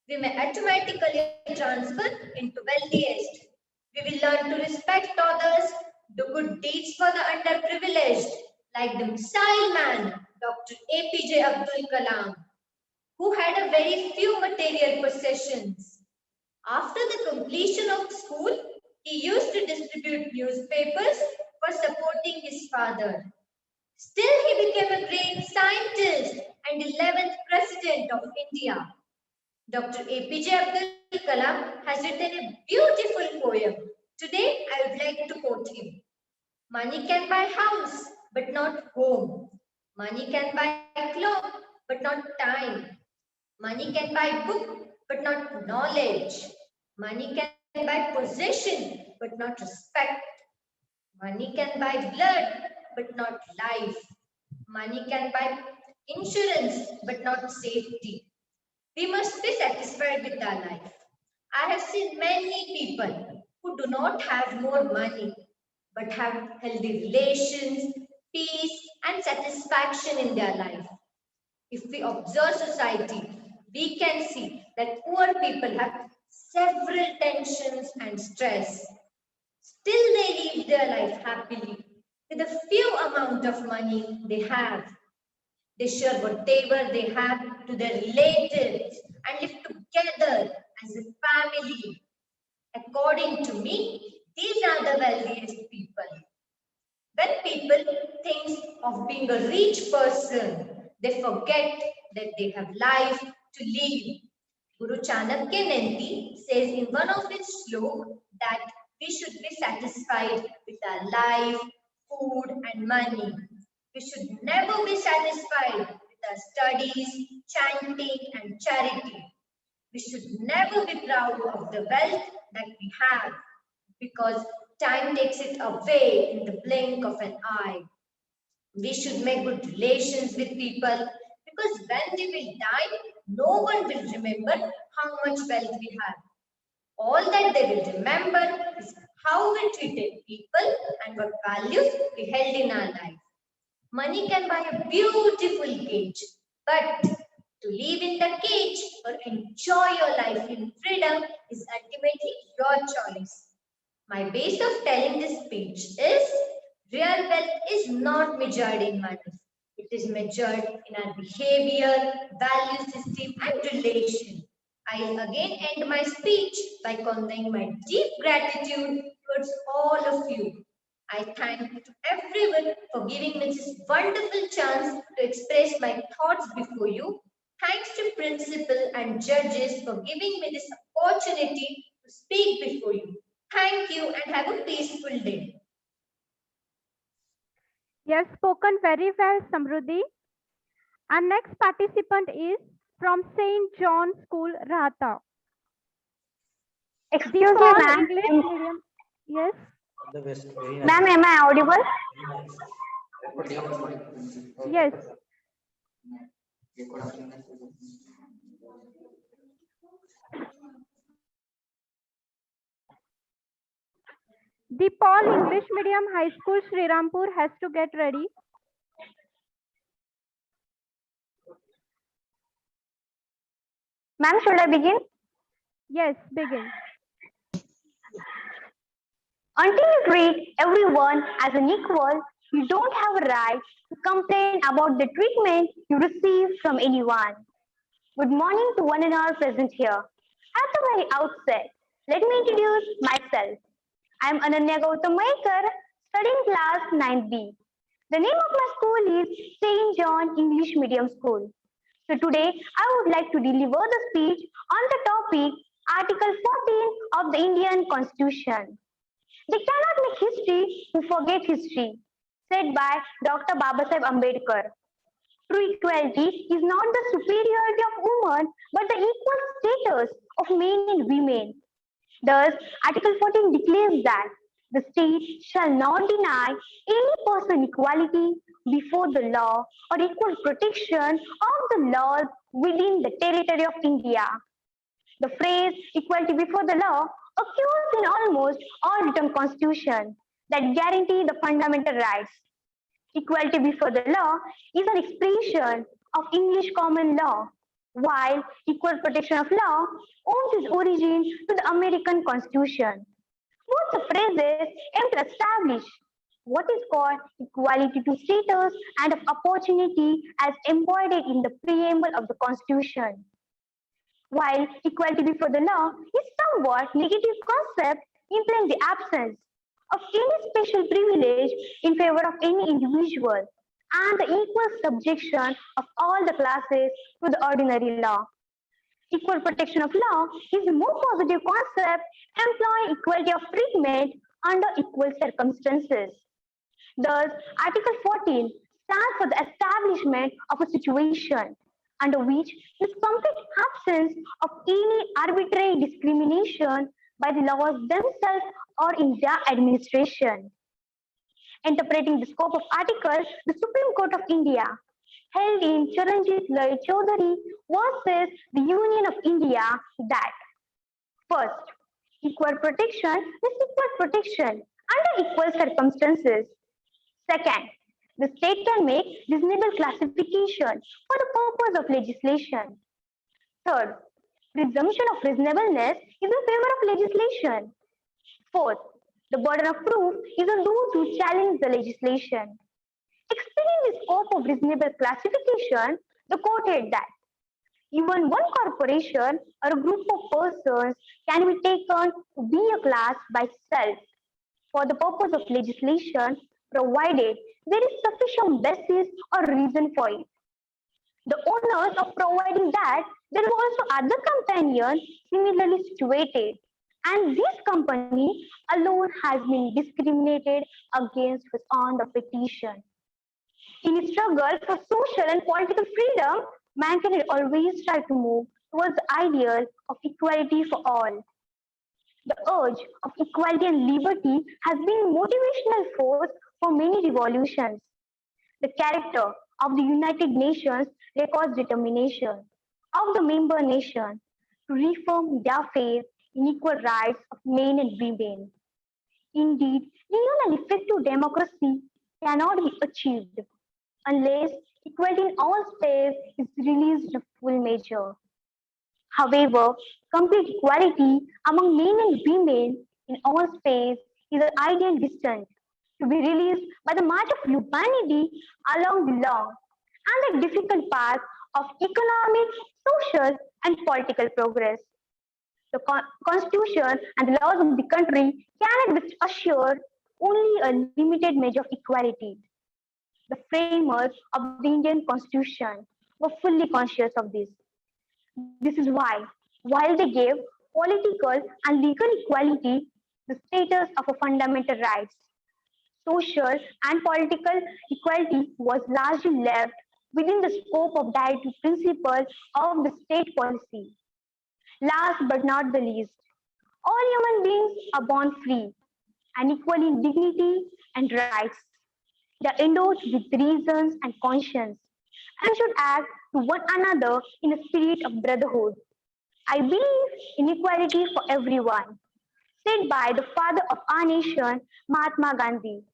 S15: we may automatically transfer into wealthiest. We will learn to respect others, do good deeds for the underprivileged, like the missile man, Dr. APJ Abdul Kalam, who had a very few material possessions. After the completion of school, he used to distribute newspapers for supporting his father. Still, he became a great scientist and 11th President of India. Dr. APJ Abdul Kalam has written a beautiful poem. Today, I would like to quote him. Money can buy house, but not home. Money can buy cloth, but not time. Money can buy book, but not knowledge. Money can buy possession, but not respect. Money can buy blood, but not life. Money can buy insurance, but not safety. We must be satisfied with our life. I have seen many people who do not have more money, but have healthy relations, peace, and satisfaction in their life. If we observe society, we can see that poor people have several tensions and stress. Still, they live their life happily with a few amount of money they have. They share whatever they have to their relatives and live together as a family. According to me, these are the wealthiest people. When people think of being a rich person, they forget that they have life to live. Guru Chanakya Nenti says in one of his slok that we should be satisfied with our life, food and money. We should never be satisfied with our studies, chanting and charity. We should never be proud of the wealth that we have because time takes it away in the blink of an eye. We should make good relations with people because when they will die, no one will remember how much wealth we have. All that they will remember is how we treated people and what values we held in our life. Money can buy a beautiful cage, but to live in the cage or enjoy your life in freedom is ultimately your choice. My base of telling this speech is real wealth is not measured in money. It is measured in our behavior, value system, and relation.
S17: I'll again end my speech by conveying my deep gratitude towards all of you. I thank everyone for giving me this wonderful chance to express my thoughts before you. Thanks to principal and judges for giving me this opportunity to speak before you. Thank you and have a peaceful day.
S8: Yes, spoken very well, Samruddhi. Our next participant is from St. John School, Rahata.
S11: Excuse me,
S8: Paul
S11: ma'am.
S8: English medium. Yes.
S11: Ma'am, am I audible?
S8: Yes. The Paul English Medium High School, Shrirampur has to get ready.
S11: Ma'am, should I begin?
S8: Yes, begin.
S11: Until you treat everyone as an equal, you don't have a right to complain about the treatment you receive from anyone. Good morning to one and all present here. At the very outset, let me introduce myself. I am Ananya Gautamaikar, studying class 9B. The name of my school is St. John English Medium School. So today, I would like to deliver the speech on the topic Article 14 of the Indian Constitution. They cannot make history who forget history, said by Dr. Babasaheb Ambedkar. True equality is not the superiority of women, but the equal status of men and women. Thus, Article 14 declares that the state shall not deny any person equality before the law or equal protection of the laws within the territory of India. The phrase equality before the law occurs in almost all written constitutions that guarantee the fundamental rights. Equality before the law is an expression of English common law, while equal protection of law owes its origin to the American Constitution. Both the phrases aim to establish what is called equality to status and of opportunity as embodied in the preamble of the Constitution. While equality before the law is somewhat negative concept implying the absence of any special privilege in favor of any individual and the equal subjection of all the classes to the ordinary law. Equal protection of law is a more positive concept employing equality of treatment under equal circumstances. Thus, Article 14 stands for the establishment of a situation under which there is complete absence of any arbitrary discrimination by the laws themselves or in their administration. Interpreting the scope of article, the Supreme Court of India held in Charanjit Lai Chaudhary versus the Union of India that first, equal protection is equal protection under equal circumstances. Second, the state can make reasonable classification for the purpose of legislation. Third, presumption of reasonableness is in favor of legislation. Fourth, the burden of proof is on those who challenge the legislation. Explaining the scope of reasonable classification, the court held that even one corporation or a group of persons can be taken to be a class by itself for the purpose of legislation, provided there is sufficient basis or reason for it. The owners of providing that there are also other companions similarly situated, and this company alone has been discriminated against on the petition. In its struggle for social and political freedom, mankind had always tried to move towards the ideal of equality for all. The urge of equality and liberty has been a motivational force for many revolutions. The character of the United Nations records determination of the member nation to reform their faith in equal rights of men and women. Indeed, real and effective democracy cannot be achieved unless equality in all spheres is released in full measure. However, complete equality among men and women in all spheres is an ideal distant to be released by the march of humanity along the long
S14: and the difficult path of economic, social, and political progress. The Constitution and the laws of the country cannot assure only a limited measure of equality. The framers of the Indian Constitution were fully conscious of this. This is why, while they gave political and legal equality the status of a fundamental right, social and political equality was largely left within the scope of directive principles of the state policy. Last but not the least, all human beings are born free and equal in dignity and rights. They are endowed with reasons and conscience and should act to one another in a spirit of brotherhood. I believe in equality for everyone, said by the father of our nation, Mahatma Gandhi.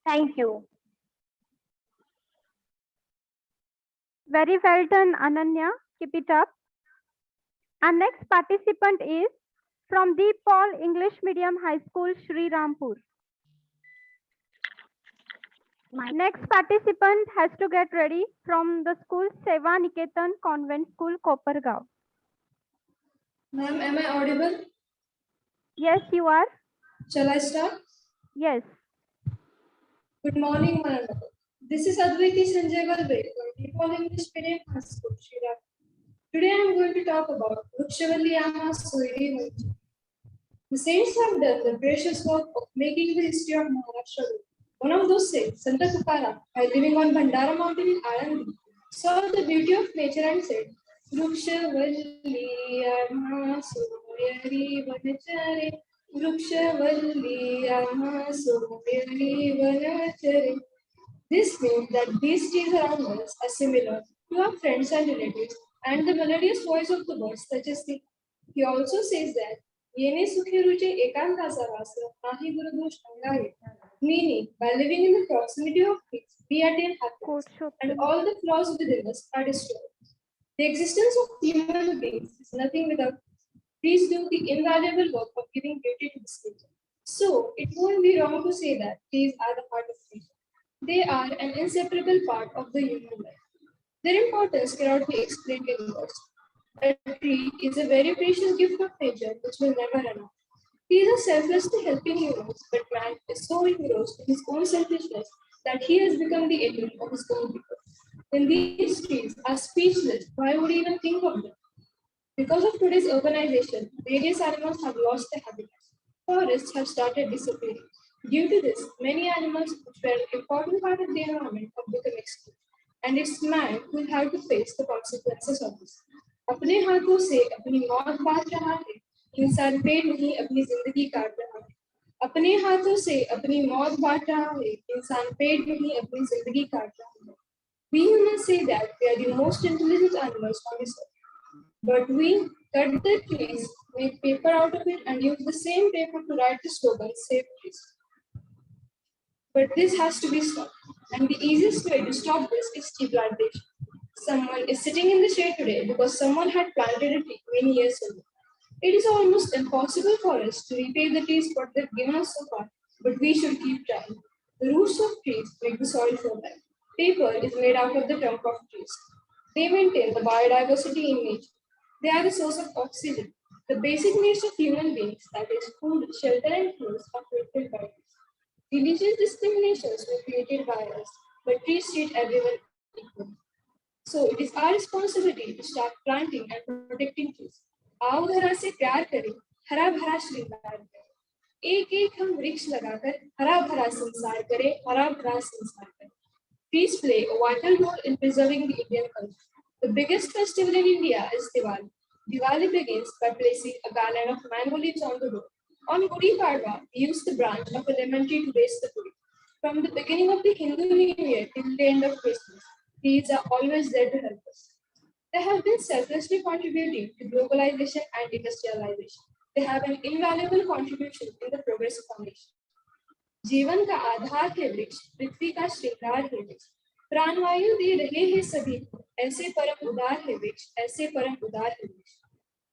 S14: Thank you.
S8: Very well done, Ananya. Keep it up. Our next participant is from Deep Paul English Medium High School, Shrirampur. Next participant has to get ready from the school Seva Niketan Convent School, Kopargaon.
S13: Ma'am, am I audible?
S8: Yes, you are.
S13: Shall I start?
S8: Yes.
S13: Good morning, one and all. This is Advaiti Sanjay Galve from Deep Paul English Medium High School, Shrirampur. Today I am going to talk about Vrikshavaliyama Soiri Vanchi. The saints have done the precious work of making the history of Maharashtra. One of those saints, Santa Tukaram, while living on Bhandara mountain in Alandi, saw the beauty of nature and said, Vrikshavaliyama Soiri Vanchare, Vrikshavaliyama Soiri Vanchare. This means that these trees around us are similar to our friends and relatives and the melodious voice of the birds touches the. He also says that Yene Sukhiruche Ekantaza Rasa Nahi Gurudosh Angahe, meaning by living in the proximity of trees, we attain happiness and all the flaws within us are destroyed. The existence of human beings is nothing without trees do the invaluable work of giving beauty to this nature. So it won't be wrong to say that trees are the heart of nature. They are an inseparable part of the human life. Their importance cannot be explained in words. A tree is a very precious gift of nature which will never run out. Trees are selflessly helping humans, but man is so engrossed in his own selfishness that he has become the enemy of his own people. When these trees are speechless, why would he even think of them? Because of today's urbanization, various animals have lost their habitats. Forests have started disappearing. Due to this, many animals which were an important part of the environment have become extinct. And it's man who will have to face the consequences of this. अपने हाथों से अपनी मौत बांट रहा है, इंसान पेड़ नहीं अपनी जिंदगी काट रहा है. अपने हाथों से अपनी मौत बांट रहा है, इंसान पेड़ नहीं अपनी जिंदगी काट रहा है. We humans say that we are the most intelligent animals on this earth. But we cut the trees, make paper out of it, and use the same paper to write the slogan, Save Trees. But this has to be stopped. And the easiest way to stop this is tree plantation. Someone is sitting in the shade today because someone had planted a tree many years ago. It is almost impossible for us to repay the trees what they've given us so far, but we should keep trying. The roots of trees make the soil fertile. Paper is made out of the trunk of trees. They maintain the biodiversity in nature. They are the source of oxygen. The basic needs of human beings, that is, food, shelter, and clothes, are fulfilled by trees. Religious discriminations were created by us, but trees treat everyone equally. So it is our responsibility to start planting and protecting trees. आओ धरा से प्यार करें, हरा भरा श्रृंगार करें. एक एक हम वृक्ष लगाकर हरा भरा संसार करें, हरा भरा संसार करें. Trees play a vital role in preserving the Indian culture. The biggest festival in India is Diwali. Diwali begins by placing a garland of mango leaves on the door. On Gudi Padwa, we use the branch of a lemon tree to raise the Gudi. From the beginning of the Hindu New Year till the end of Christmas, trees are always there to help us. They have been selflessly contributing to globalization and industrialization. They have an invaluable contribution in the progress of our nation. जीवन का आधार है वृक्ष, पृथ्वी का श्रृंगार है वृक्ष, प्राणवायु दे रहे हैं सभी को, ऐसे परम उदार है वृक्ष, ऐसे परम उदार है वृक्ष.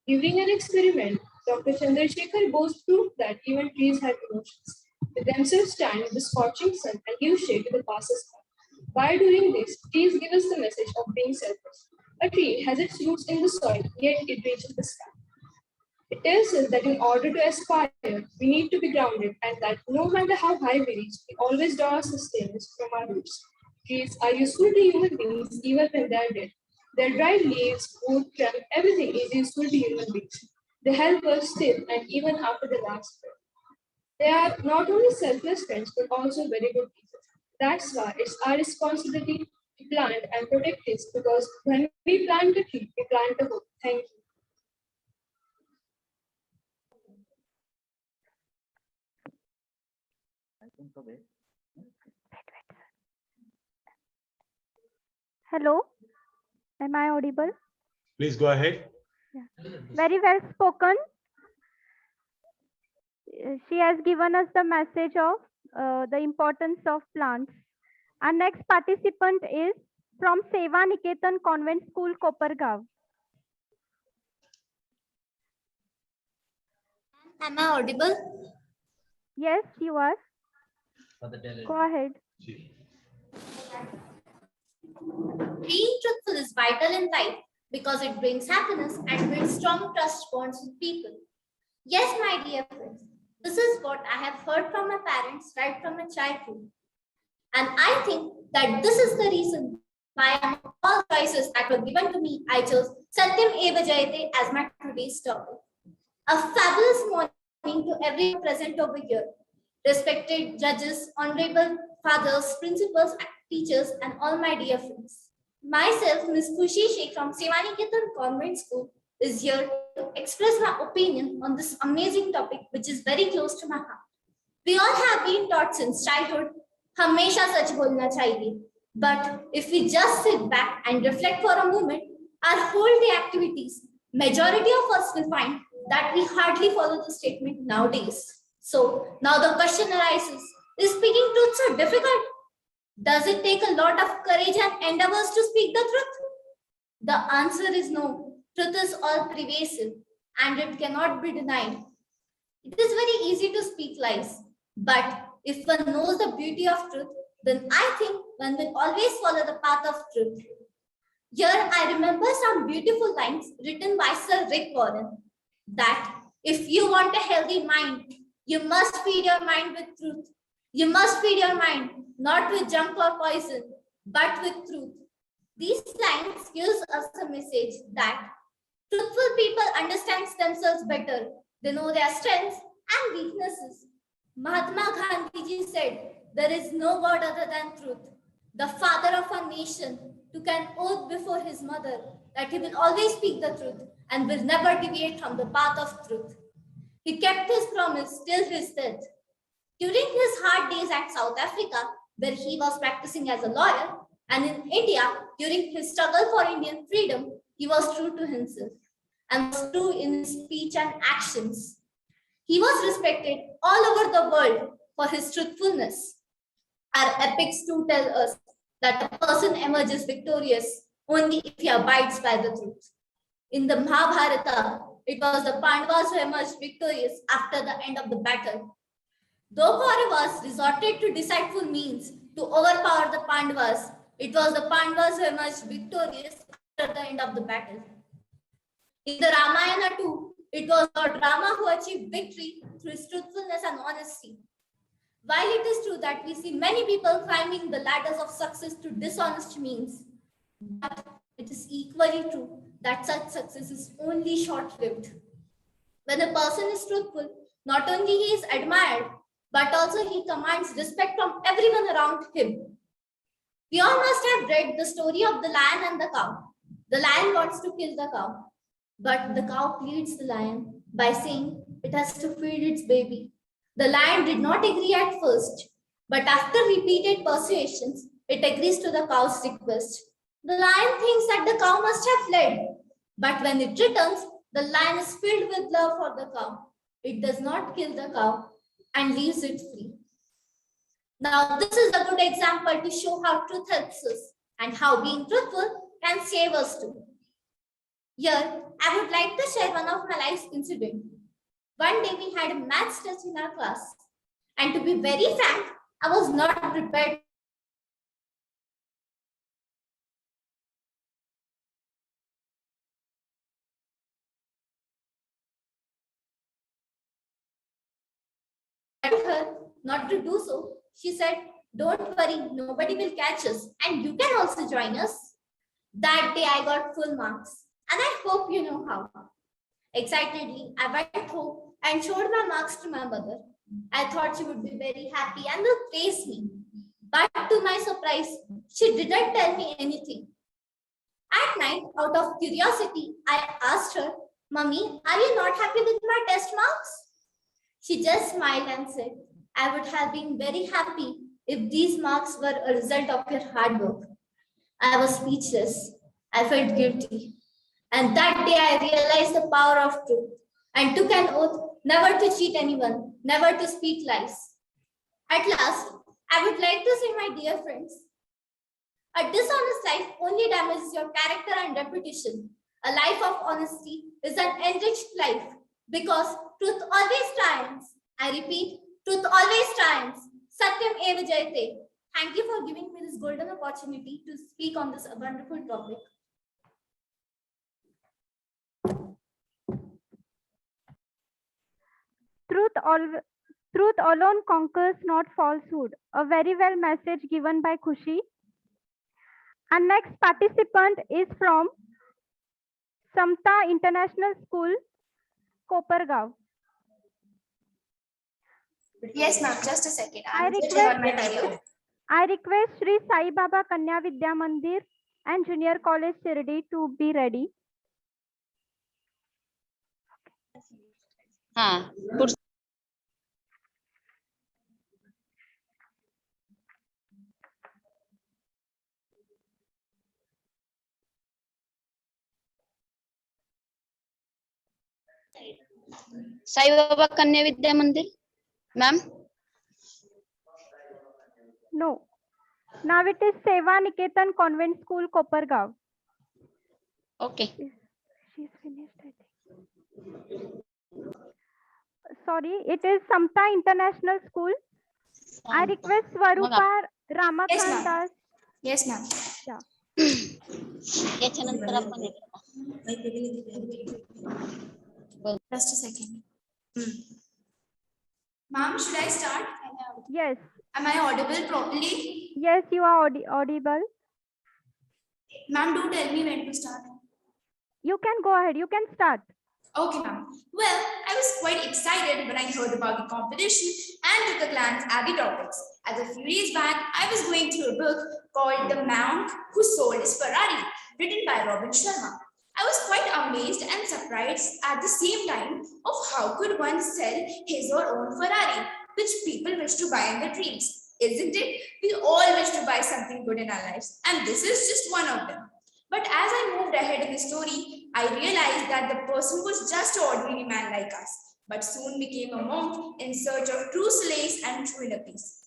S13: During an experiment, Dr. Chandrasekhar Bose proved that even trees have emotions. They themselves stand in the scorching sun and give shade to the passers-by. By doing this, trees give us the message of being selfless. A tree has its roots in the soil, yet it reaches the sky. It tells us that in order to aspire, we need to be grounded, and that no matter how high we reach, we always draw our sustenance from our roots. Trees are useful to human beings even when they are dead. Their dried leaves, wood, trunk, everything is useful to human beings. They help us still and even after the last breath. They are not only selfless friends but also very good teachers. That's why it's our responsibility to plant and protect this, because when we plant a tree, we plant a hope. Thank you.
S8: Hello, am I audible?
S9: Please go ahead.
S8: Very well spoken. She has given us the message of the importance of plants. Our next participant is from Seva Niketan Convent School, Kopargaon.
S18: Am I audible?
S8: Yes, you are. Go ahead.
S18: Being truthful is vital in life because it brings happiness and builds strong trust bonds with people. Yes, my dear friends, this is what I have heard from my parents right from my childhood. And I think that this is the reason why among all choices that were given to me, I chose Satyam Eva Jayate as my today's topic. A fabulous morning to everyone present over here. Respected judges, honorable fathers, principals, teachers, and all my dear friends. Myself, Ms. Khushi Sheikh from Sevaniketan Convent School, is here to express my opinion on this amazing topic, which is very close to my heart. We all have been taught since childhood, "Hamesha sach bolna chahiye." But if we just sit back and reflect for a moment, our whole day activities, majority of us will find that we hardly follow the statement nowadays. So now the question arises, is speaking truth so difficult? Does it take a lot of courage and endeavors to speak the truth? The answer is no. Truth is all pervasive and it cannot be denied. It is very easy to speak lies, but if one knows the beauty of truth, then I think one will always follow the path of truth. Here I remember some beautiful lines written by Sir Rick Warren, that if you want a healthy mind, you must feed your mind with truth. You must feed your mind not with junk or poison, but with truth. These lines gives us a message that truthful people understand themselves better. They know their strengths and weaknesses. Mahatma Gandhi said, "There is no God other than truth." The father of a nation took an oath before his mother that he will always speak the truth and will never deviate from the path of truth. He kept his promise till his death. During his hard days at South Africa, where he was practicing as a lawyer, and in India, during his struggle for Indian freedom, he was true to himself and was true in his speech and actions. He was respected all over the world for his truthfulness. Our epics too tell us that a person emerges victorious only if he abides by the truth. In the Mahabharata, it was the Pandavas who emerged victorious after the end of the battle. Though Kauravas resorted to deceitful means to overpower the Pandavas, it was the Pandavas who emerged victorious after the end of the battle. In the Ramayana too, it was Lord Rama who achieved victory through his truthfulness and honesty. While it is true that we see many people climbing the ladders of success through dishonest means, but it is equally true that such success is only short-lived. When a person is truthful, not only he is admired, but also he commands respect from everyone around him. We all must have read the story of the lion and the cow. The lion wants to kill the cow, but the cow pleads the lion by saying it has to feed its baby. The lion did not agree at first, but after repeated persuasions, it agrees to the cow's request. The lion thinks that the cow must have fled, but when it returns, the lion is filled with love for the cow. It does not kill the cow and leaves it free. Now, this is a good example to show how truth helps us and how being truthful can save us too. Here, I would like to share one of my life's incident. One day we had a maths test in our class, and to be very frank, I was not prepared her not to do so, she said, "Don't worry, nobody will catch us, and you can also join us." That day I got full marks, and I hope you know how. Excitedly, I went home and showed my marks to my mother. I thought she would be very happy and would praise me. But to my surprise, she didn't tell me anything. At night, out of curiosity, I asked her, "Mummy, are you not happy with my test marks?" She just smiled and said, "I would have been very happy if these marks were a result of your hard work." I was speechless. I felt guilty. And that day I realized the power of truth and took an oath never to cheat anyone, never to speak lies. At last, I would like to say, my dear friends, a dishonest life only damages your character and reputation. A life of honesty is an enriched life because truth always triumphs. I repeat, truth always triumphs. Satyam eva jayate. Thank you for giving me this golden opportunity to speak on this wonderful topic.
S8: Truth alone conquers, not falsehood. A very well message given by Khushi. Our next participant is from Samta International School, Kopargaon.
S15: Yes, ma'am. Just a second. I'm switching on my video.
S8: I request Sri Sai Baba Kanya Vidya Mandir and Junior College Shirdi to be ready.
S19: Sai Baba Kanya Vidya Mandir, ma'am.
S8: No. Now it is Seva Niketan Convent School, Kopargaon.
S19: Okay.
S8: She's finished, I think. Sorry, it is Samta International School. I request Swarupa Ramakant Das.
S15: Yes, ma'am.
S8: Yeah.
S15: Just a second. Ma'am, should I start?
S8: Yes.
S15: Am I audible properly?
S8: Yes, you are audible.
S15: Ma'am, do tell me when to start.
S8: You can go ahead. You can start.
S15: Okay, ma'am. Well, I was quite excited when I heard about the competition and took a glance at the topics. As a few days back, I was going through a book called The Monk Who Sold His Ferrari, written by Robin Sharma. I was quite amazed and surprised at the same time of how could one sell his or own Ferrari, which people wish to buy in their dreams. Isn't it? We all wish to buy something good in our lives, and this is just one of them. But as I moved ahead in the story, I realized that the person was just an ordinary man like us, but soon became a monk in search of true solace and true inner peace.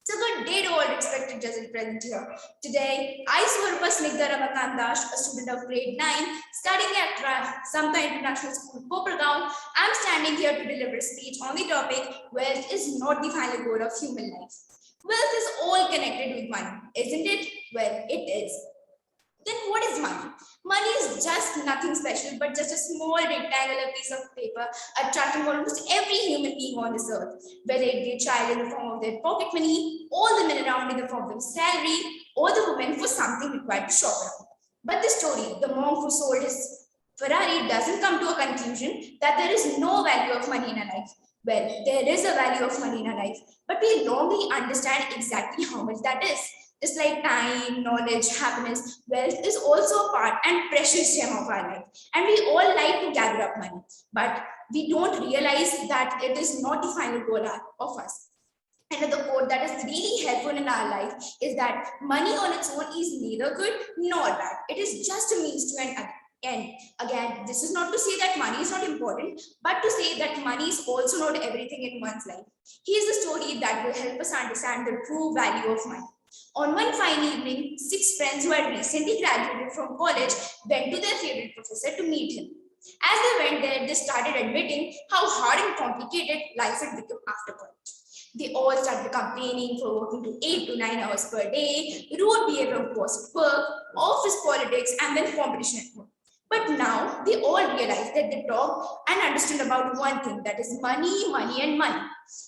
S15: So good day to all respected judges present here. Today, I, Swarupa Snigdha Ramakandash, a student of grade 9, studying at Samta International School, Kopargaon, I'm standing here to deliver a speech on the topic, wealth is not the final goal of human life. Wealth is all connected with money, isn't it? Well, it is. Then what is money? Money is just nothing special, but just a small rectangular piece of paper attracting almost every human being on this earth, whether it be a child in the form of their pocket money, or the men around in the form of their salary, or the woman for something required to shop around. But the story, the monk who sold his Ferrari, doesn't come to a conclusion that there is no value of money in our life. Well, there is a value of money in our life, but we wrongly understand exactly how much that is. Just like time, knowledge, happiness, wealth is also a part and precious gem of our life. And we all like to gather up money, but we don't realize that it is not the final goal of us. Another quote that is really helpful in our life is that money on its own is neither good nor bad. It is just a means to an end. Again, this is not to say that money is not important, but to say that money is also not everything in one's life. Here's a story that will help us understand the true value of money. On one fine evening, 6 friends who had recently graduated from college went to their favorite professor to meet him. As they went there, they started admitting how hard and complicated life had become after college. They all started complaining for working to 8 to 9 hours per day, rude behavior of boss at work, office politics, and then competition at home.
S13: But now they all realized that they talked and understood about one thing, that is money, money, and money.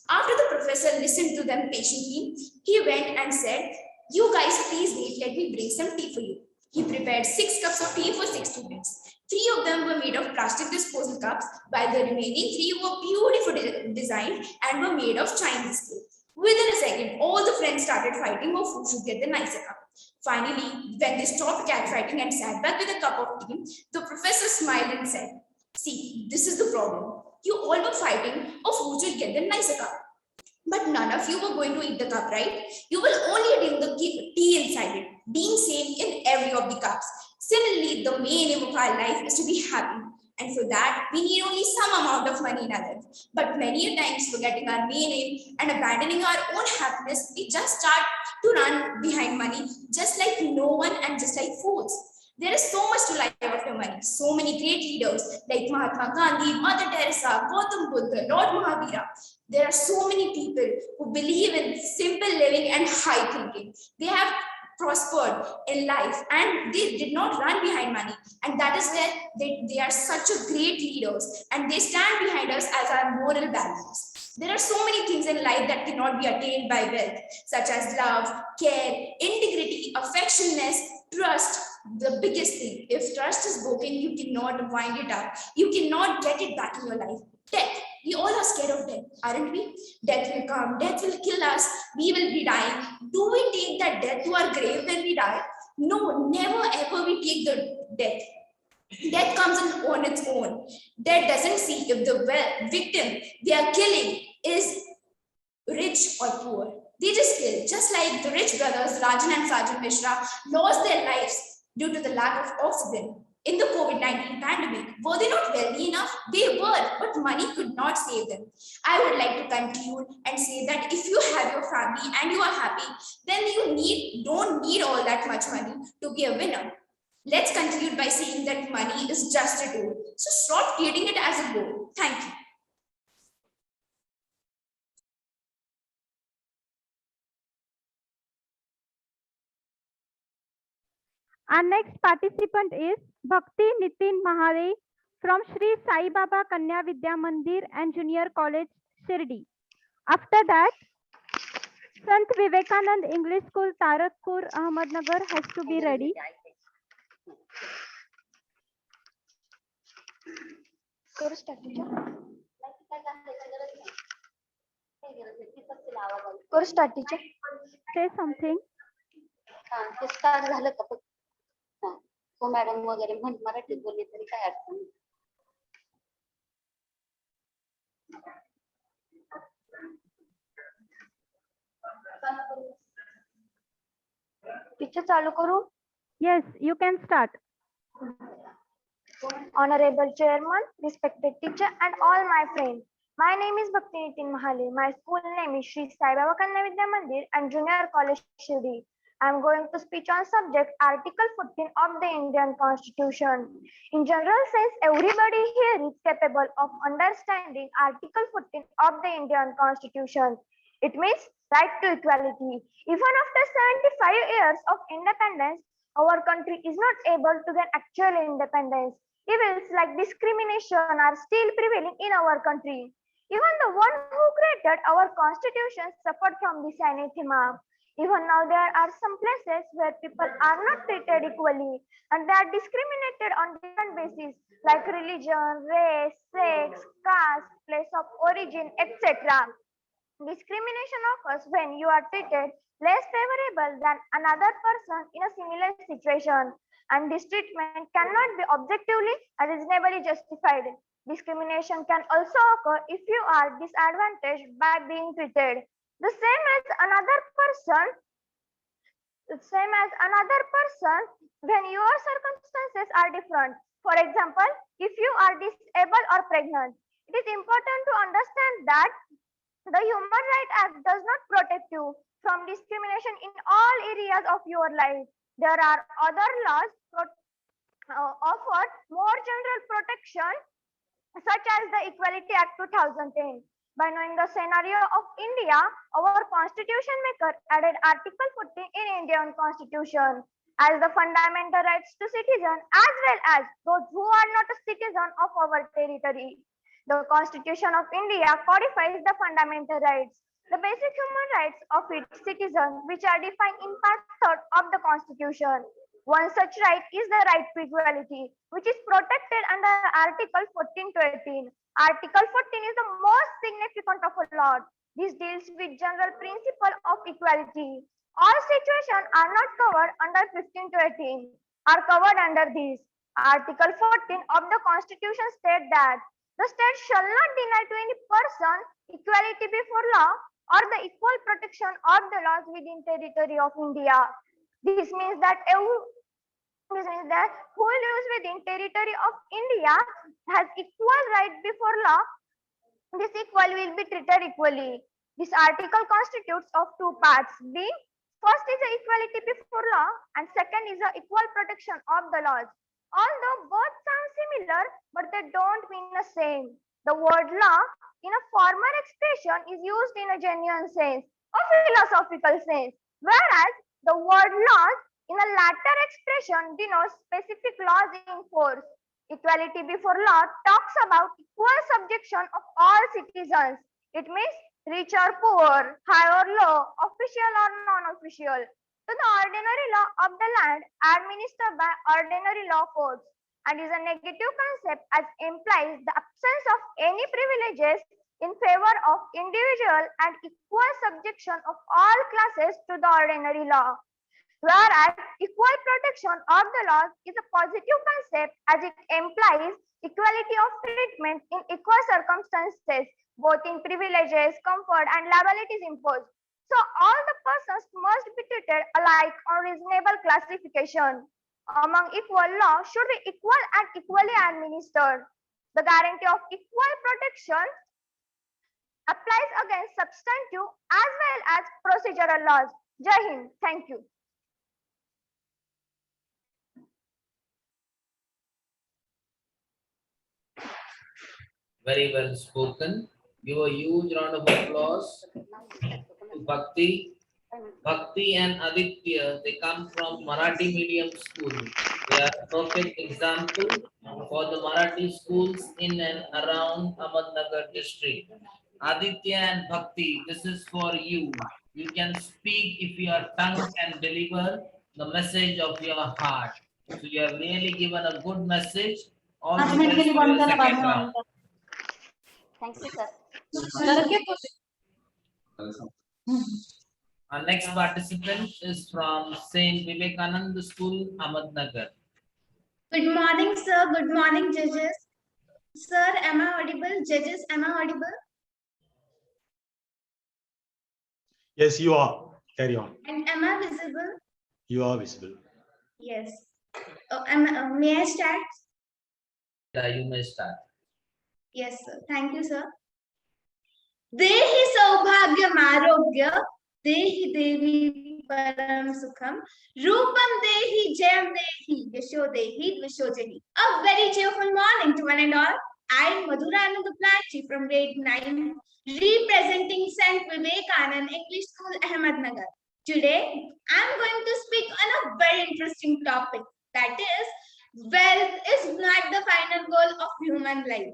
S13: After the professor listened to them patiently, he went and said, "You guys, please wait, let me bring some tea for you." He prepared 6 cups of tea for 6 students. 3 of them were made of plastic disposal cups, while the remaining 3 were beautifully designed and were made of Chinese clay. Within a second, all the friends started fighting over who should get the nicer cup. Finally, when they stopped catfighting and sat back with a cup of tea, the professor smiled and said, "See, this is the problem. You all were fighting of who should get the nicer cup. But none of you were going to eat the cup, right? You will only drink the tea inside it, being same in every of the cups. Similarly, the main aim of our life is to be happy. And for that, we need only some amount of money in our life. But many a times, forgetting our main aim and abandoning our own happiness, we just start to run behind money, just like no one and just like fools. There is so much to life after money. So many great leaders like Mahatma Gandhi, Mother Teresa, Gautam Buddha, Lord Mahavira. There are so many people who believe in simple living and high thinking. They have prospered in life and they did not run behind money. And that is where they are such a great leaders and they stand behind us as our moral values. There are so many things in life that cannot be attained by wealth, such as love, care, integrity, affectionateness, trust. The biggest thing, if trust is broken, you cannot wind it up. You cannot get it back in your life. Death. We all are scared of death, aren't we? Death will come, death will kill us, we will be dying. Do we take that death to our grave when we die? No, never ever we take the death. Death comes on its own. Death doesn't see if the victim they are killing is rich or poor. They just kill. Just like the rich brothers Rajan and Sajan Mishra lost their lives due to the lack of oxygen in the COVID-19 pandemic. Were they not wealthy enough? They were, but money could not save them. I would like to conclude and say that if you have your family and you are happy, then you don't need all that much money to be a winner. Let's conclude by saying that money is just a tool. So stop treating it as a goal. Thank you.
S8: Our next participant is Bhakti Nitin Mahale from Sri Sai Baba Kanya Vidya Mandir and Junior College, Shirdi. After that, Sant Vivekanand English School, Tarakpur, Ahmednagar has to be ready. Say something.
S19: Start झालं का बघ. हो madam वगैरे मराठीत बोलली तरी काय अर्थ नाही.
S8: Teacher चालू करू? Yes, you can start.
S20: Honorable Chairman, respected teacher, and all my friends. My name is Bhakti Nitin Mahale. My school name is Sri Sai Baba Kanya Vidya Mandir and Junior College, Shirdi. I am going to speak on subject Article 14 of the Indian Constitution. In general sense, everybody here is capable of understanding Article 14 of the Indian Constitution. It means right to equality. Even after 75 years of independence, our country is not able to gain actual independence. Evils like discrimination are still prevailing in our country. Even the one who created our constitution suffered from this anathema. Even now, there are some places where people are not treated equally and they are discriminated on different bases like religion, race, sex, caste, place of origin, etc. Discrimination occurs when you are treated less favorable than another person in a similar situation, and this treatment cannot be objectively and reasonably justified. Discrimination can also occur if you are disadvantaged by being treated the same as another person when your circumstances are different. For example, if you are disabled or pregnant, it is important to understand that the Human Rights Act does not protect you from discrimination in all areas of your life. There are other laws offer more general protection, such as the Equality Act 2010. By knowing the scenario of India, our constitution maker added Article 14 in Indian Constitution. as the fundamental rights to citizens as well as those who are not a citizen of our territory. The Constitution of India codifies the fundamental rights, the basic human rights of its citizens, which are defined in Part 3 of the Constitution. One such right is the right to equality, which is protected under Article 14 to 18. Article 14 is the most significant of a law. This deals with general principle of equality. All situations are not covered under 15 to 18 are covered under this. Article 14 of the Constitution states that the state shall not deny to any person equality before law or the equal protection of the laws within territory of India. This means that who lives within territory of India has equal right before law. This equal will be treated equally. This article constitutes of two parts, being first is the equality before law and second is the equal protection of the laws. Although both sound similar, but they don't mean the same. The word law in a formal expression is used in a genuine sense, a philosophical sense, whereas the word laws in a latter expression denotes specific laws in force. Equality before law talks about equal subjection of all citizens. It means rich or poor, high or low, official or non-official, to the ordinary law of the land administered by ordinary law courts, and is a negative concept as implies the absence of any privileges in favor of individual and equal subjection of all classes to the ordinary law. Whereas equal protection of the laws is a positive concept as it implies equality of treatment in equal circumstances, both in privileges, comfort, and liabilities imposed. So all the persons must be treated alike on reasonable classification. Among equal law should be equal and equally administered. The guarantee of equal protection applies against substantive as well as procedural laws. Jai Hind. Thank you.
S10: Very well spoken. Give a huge round of applause to Bhakti. Bhakti and Aditya, they come from Marathi medium school. They are a perfect example for the Marathi schools in and around Ahmednagar district. Aditya and Bhakti, this is for you. You can speak if your tongue can deliver the message of your heart. So you have really given a good message. All the best for your second round.
S19: Thank you, sir.
S10: Our next participant is from Saint Vivekananda School, Ahmednagar.
S15: Good morning, sir. Good morning, judges. Sir, am I audible? Judges, am I audible?
S9: Yes, you are. Carry on.
S15: And am I visible?
S9: You are visible.
S15: Yes. May I start?
S10: You may start.
S15: Yes, sir. Thank you, sir. देहि सौभाग्यम आरोग्य देहि देवी परम सुखम रूपम देहि जयम देहि यशो देहि द्विशोजनि. A very cheerful morning to one and all. I am Madhura Anandaplanchi from grade 9 representing St. Vivekanand English School, Ahmednagar. Today I am going to speak on a very interesting topic, that is, wealth is not the final goal of human life.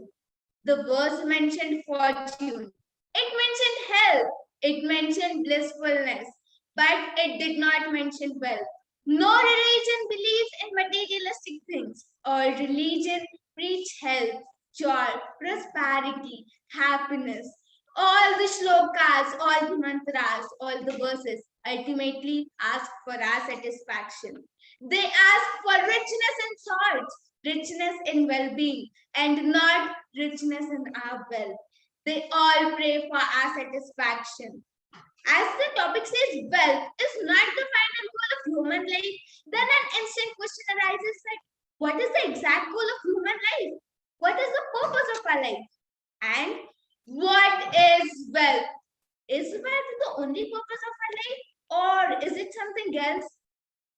S15: The verse mentioned fortune. It mentioned health, it mentioned blissfulness, but it did not mention wealth. No religion believes in materialistic things. All religion preach health, joy, prosperity, happiness. All the shlokas, all the mantras, all the verses ultimately ask for our satisfaction. They ask for richness in thoughts, richness in well-being, and not richness in our wealth. They all pray for our satisfaction. As the topic says, wealth is not the final goal of human life, then an instant question arises that what is the exact goal of human life? What is the purpose of our life? And what is wealth? Is wealth the only purpose of our life, or is it something else?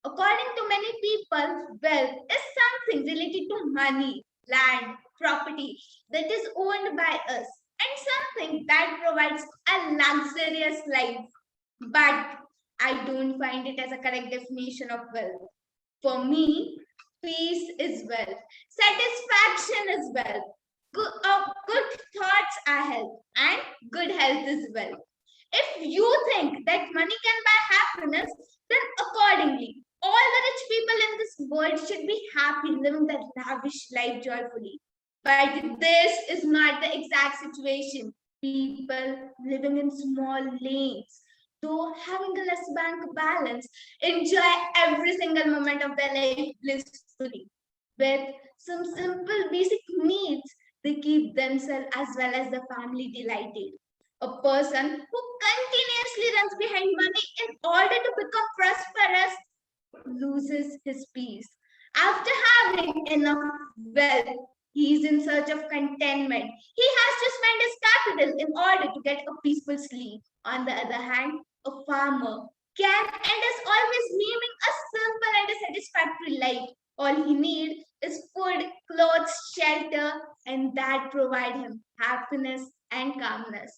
S15: According to many people, wealth is something related to money, land, property that is owned by us, and something that provides a luxurious life. But I don't find it as a correct definition of wealth. For me, peace is wealth, satisfaction is wealth, good thoughts are health, and good health is wealth. If you think that money can buy happiness, then accordingly, all the rich people in this world should be happy living their lavish life joyfully. But this is not the exact situation. People living in small lanes, though having a less bank balance, enjoy every single moment of their life blissfully. With some simple basic needs, they keep themselves as well as the family delighted. A person who continuously runs behind money in order to become prosperous loses his peace. After having enough wealth, he is in search of contentment. He has to spend his capital in order to get a peaceful sleep. On the other hand, a farmer can and is always living a simple and a satisfactory life. All he needs is food, clothes, shelter, and that provide him happiness and calmness.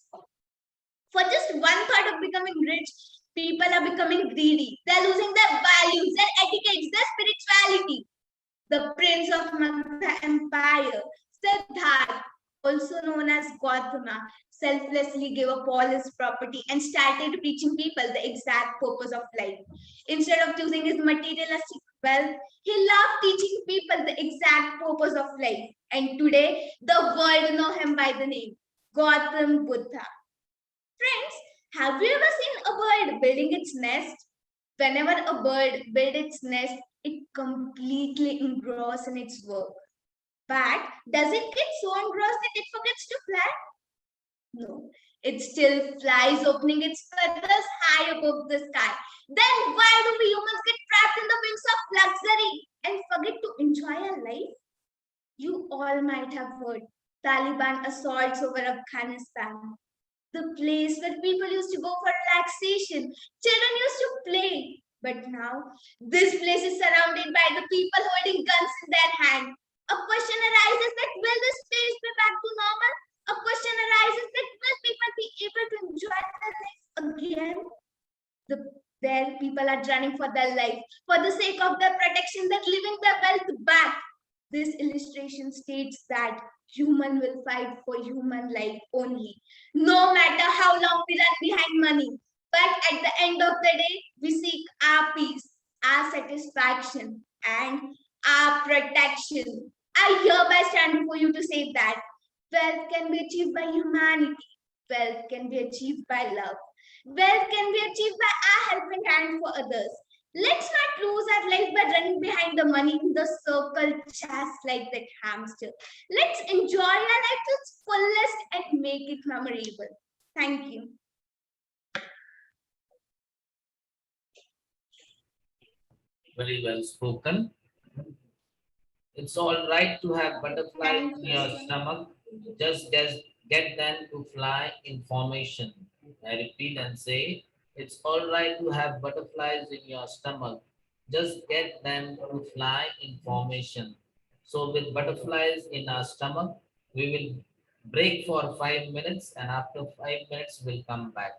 S15: For just one thought of becoming rich, people are becoming greedy. They're losing their values, their etiquettes, their spirituality. The prince of Magdha Empire, Siddhartha, also known as Gautama, selflessly gave up all his property and started teaching people the exact purpose of life. Instead of choosing his materialistic wealth, he loved teaching people the exact purpose of life. And today, the world know him by the name Gautam Buddha. Friends, have you ever seen a bird building its nest? Whenever a bird builds its nest, it completely engrossed in its work. But does it get so engrossed that it forgets to fly? No, it still flies, opening its feathers high above the sky. Then why do we humans get trapped in the wings of luxury and forget to enjoy our life? You all might have heard Taliban assaults over Afghanistan, the place where people used to go for relaxation. Children used to play. But now, this place is surrounded by the people holding guns in their hand. A question arises that will this place be back to normal? A question arises that will people be able to enjoy their life again? There, people are running for their life. For the sake of their protection, they're leaving their wealth back. This illustration states that human will fight for human life only, no matter how long we run behind money. But at the end of the day, we seek our peace, our satisfaction, and our protection. I hereby stand before you to say that wealth can be achieved by humanity, wealth can be achieved by love, wealth can be achieved by our helping hand for others. Let's not lose our life by running behind the money in the circle just like that hamster. Let's enjoy our life to its fullest and make it memorable. Thank you.
S10: Very well spoken. It's all right to have butterflies in your stomach. Just get them to fly in formation. I repeat and say, it's all right to have butterflies in your stomach. Just get them to fly in formation. So with butterflies in our stomach, we will break for 5 minutes, and after 5 minutes, we'll come back.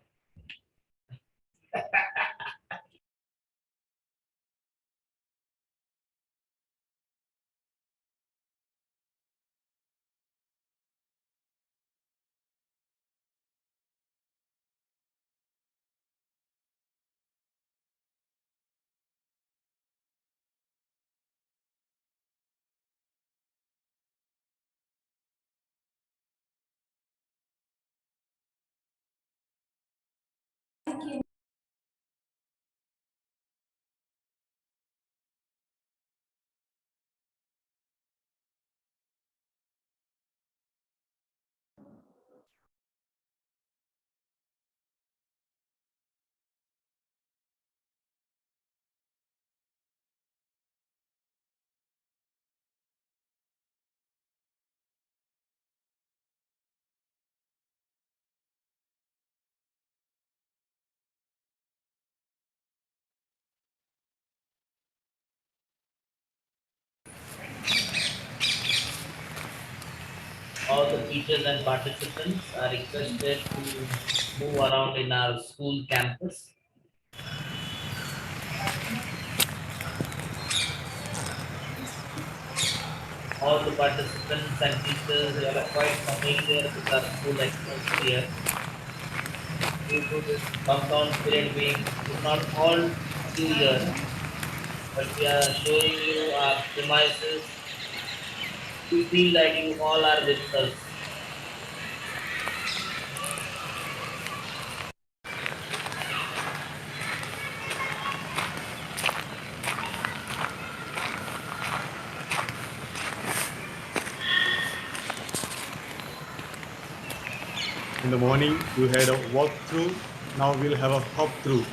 S10: All the teachers and participants are requested to move around in our school campus. all the participants and teachers. You are quite familiar with our school atmosphere. Due to this lockdown period being not all due here, but we are showing you our premises. We feel that you all are with us.
S9: In the morning, you had a walk through. Now we'll have a hop through.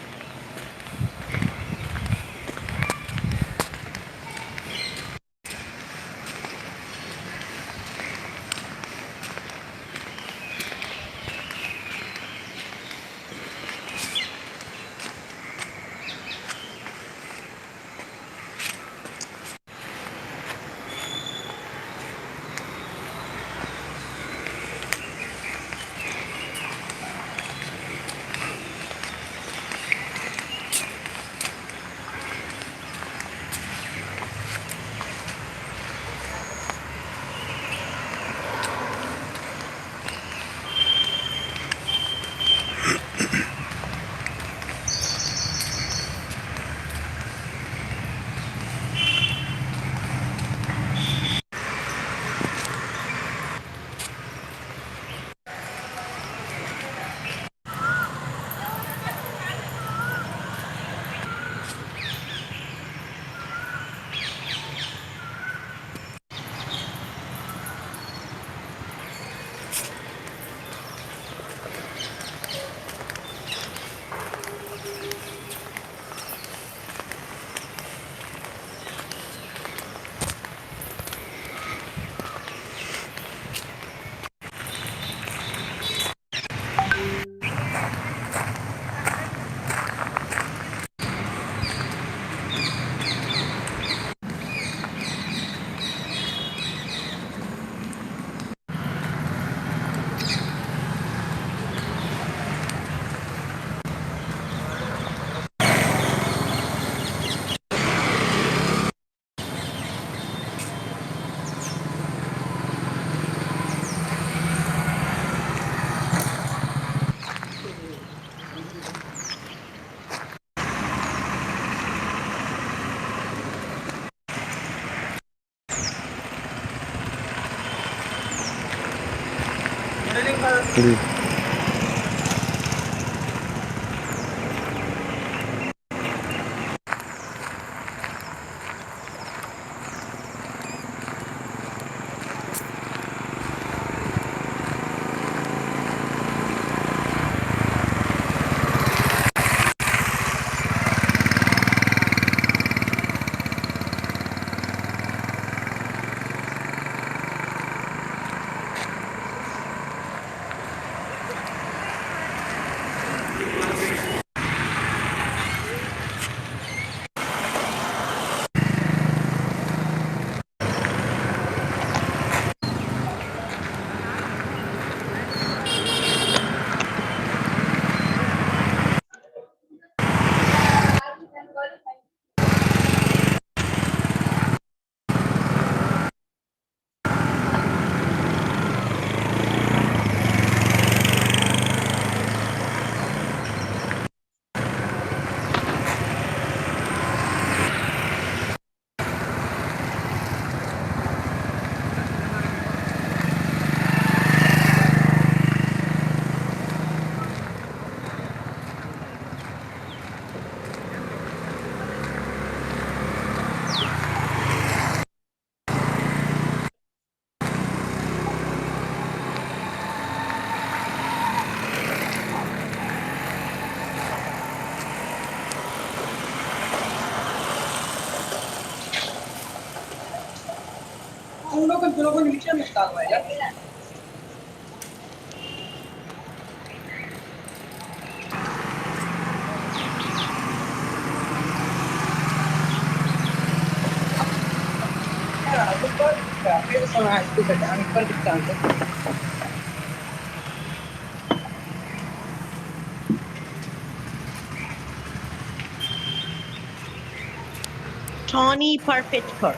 S21: Tawny Parfitkur.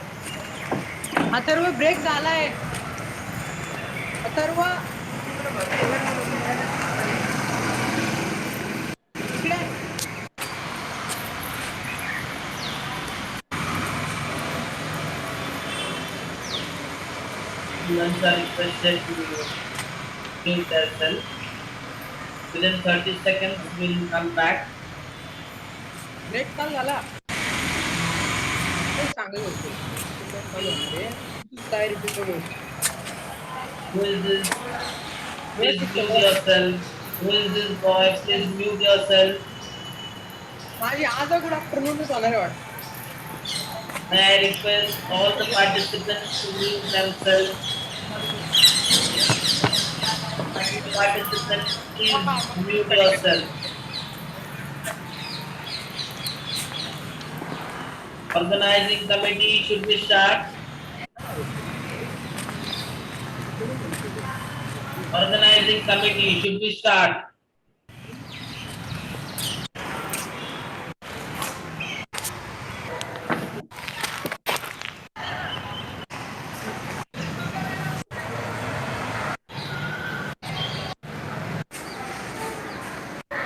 S21: Atharva break झालाय. अथर्व इकडे.
S10: Students are requested to mute themselves. Within 30 seconds, we'll come back.
S21: Break चालू झाला. ते सांगत होतो. चालू होणार आहे. तू तयारी बिघडू.
S10: Who is this? Please mute yourself. Who is this boy? Please mute yourself.
S21: माझी आज गुड आफ्टरनूनच होणार आहे वाटतं.
S10: May I request all the participants to mute themselves. Participants, please mute yourself. Organizing committee, should we start? Organizing committee, should we start?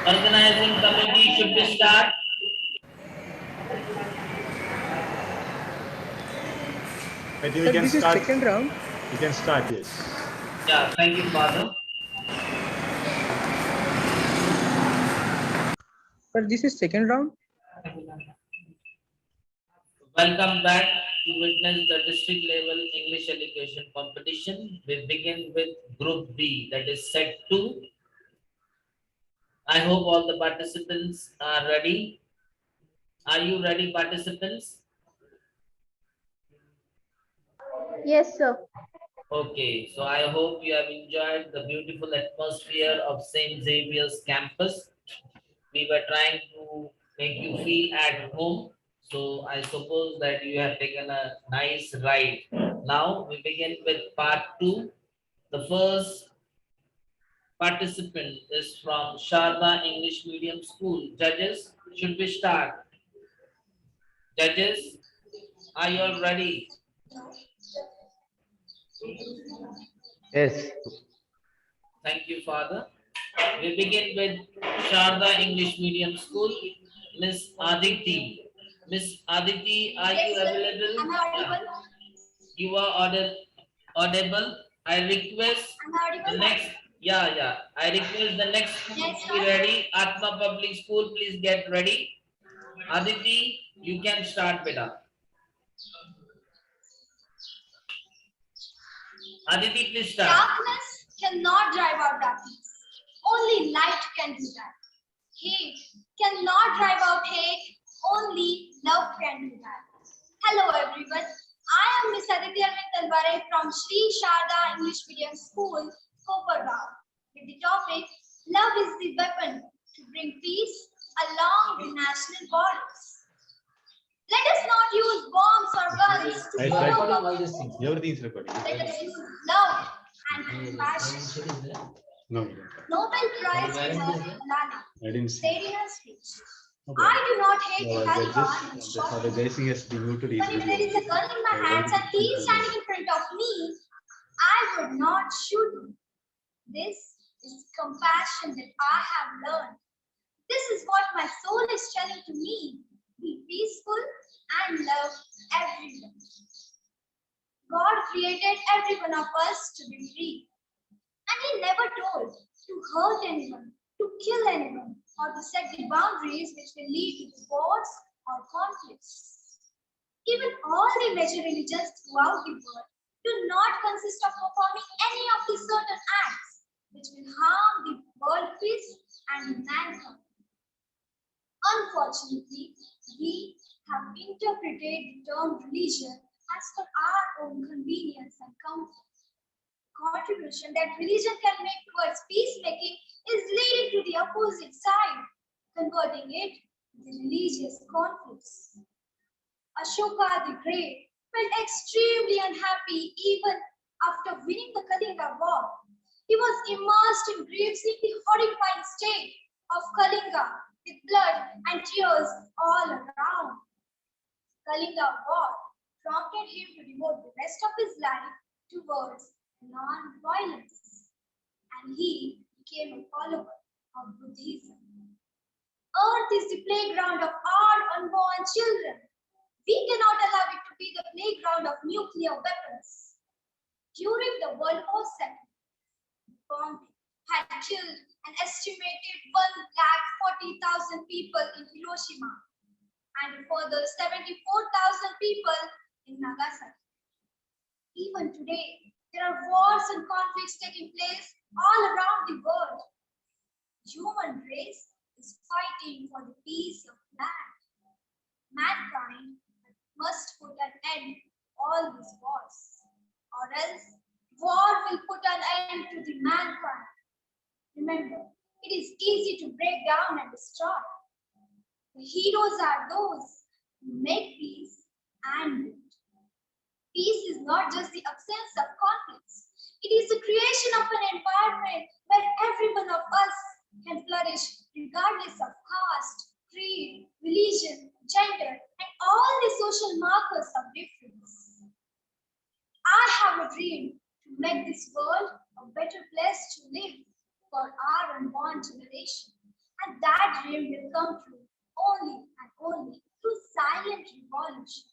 S10: Organizing committee, should we start?
S9: I think we can
S21: This
S9: start.
S21: is second round.
S9: We can start, yes.
S10: Yeah, thank you, Father.
S21: But this is second round.
S10: Welcome back to witness the district level English education competition. We begin with Group B, that is set 2. I hope all the participants are ready. Are you ready, participants?
S20: Yes, sir.
S10: Okay, so I hope you have enjoyed the beautiful atmosphere of St. Xavier's campus. We were trying to make you feel at home. So I suppose that you have taken a nice ride. Now we begin with part 2. The first participant is from Sharda English Medium School. Judges, should we start? Judges, are you all ready?
S9: Yes.
S10: Thank you, Father. We begin with Sharda English Medium School. Miss Aditi. Miss Aditi, are you available?
S2: Am I audible?
S10: You are audible. I request the next. Yeah. I request the next school to be ready. Atma Public School, please get ready. Aditi, you can start, beta. Aditi, please start.
S2: Darkness cannot drive out darkness. Only light can do that. Hate cannot drive out hate. Only love can do that. Hello everyone. I am Miss Aditi Talware from Sri Sharda English Medium School, Kopargaon, with the topic, Love is the weapon to bring peace along the national borders. Let us not use bombs or guns to
S9: Recording
S2: provoke
S9: all these things. Everything is recording.
S2: Let us use love and compassion.
S9: No.
S2: Nobel Prize winner Malala
S9: I didn't see.
S2: said in her speech,
S9: Okay.
S2: I do not hate the
S9: Judges,
S2: Taliban and
S9: the Father Jaising has demuted his
S2: but if there is a gun in my hands and he is standing in front of me, I would not shoot him. This is compassion that I have learned. This is what my soul is telling to me. Be peaceful and love everyone. God created every one of us to be free. And he never told to hurt anyone, to kill anyone, or to set the boundaries which will lead to wars or conflicts. Even all the major religions throughout the world do not consist of performing any of the certain acts which will harm the world peace and mankind. Unfortunately, we have interpreted the term religion as for our own convenience and comfort. Contribution that religion can make towards peacemaking is leading to the opposite side, converting it to religious conflicts. Ashoka the Great felt extremely unhappy even after winning the Kalinga War. He was immersed in grief seeing the horrifying state of Kalinga with blood and tears all around. Kalinga War
S15: prompted him to devote the rest of his life towards non-violence, and he became a follower of Buddhism. Earth is the playground of all unborn children. We cannot allow it to be the playground of nuclear weapons. During the World War II, the bomb had killed an estimated 140,000 people in Hiroshima and a further 74,000 people in Nagasaki. Even today, there are wars and conflicts taking place all around the world. Human race is fighting for the peace of land. Mankind must put an end to all these wars, or else war will put an end to the mankind. Remember, it is easy to break down and destroy. The heroes are those who make peace and build. Peace is not just the absence of conflicts. It is the creation of an environment where every one of us can flourish regardless of caste, creed, religion, gender, and all the social markers of difference. I have a dream to make this world a better place to live for our unborn generation. And that dream will come true only and only through silent revolution.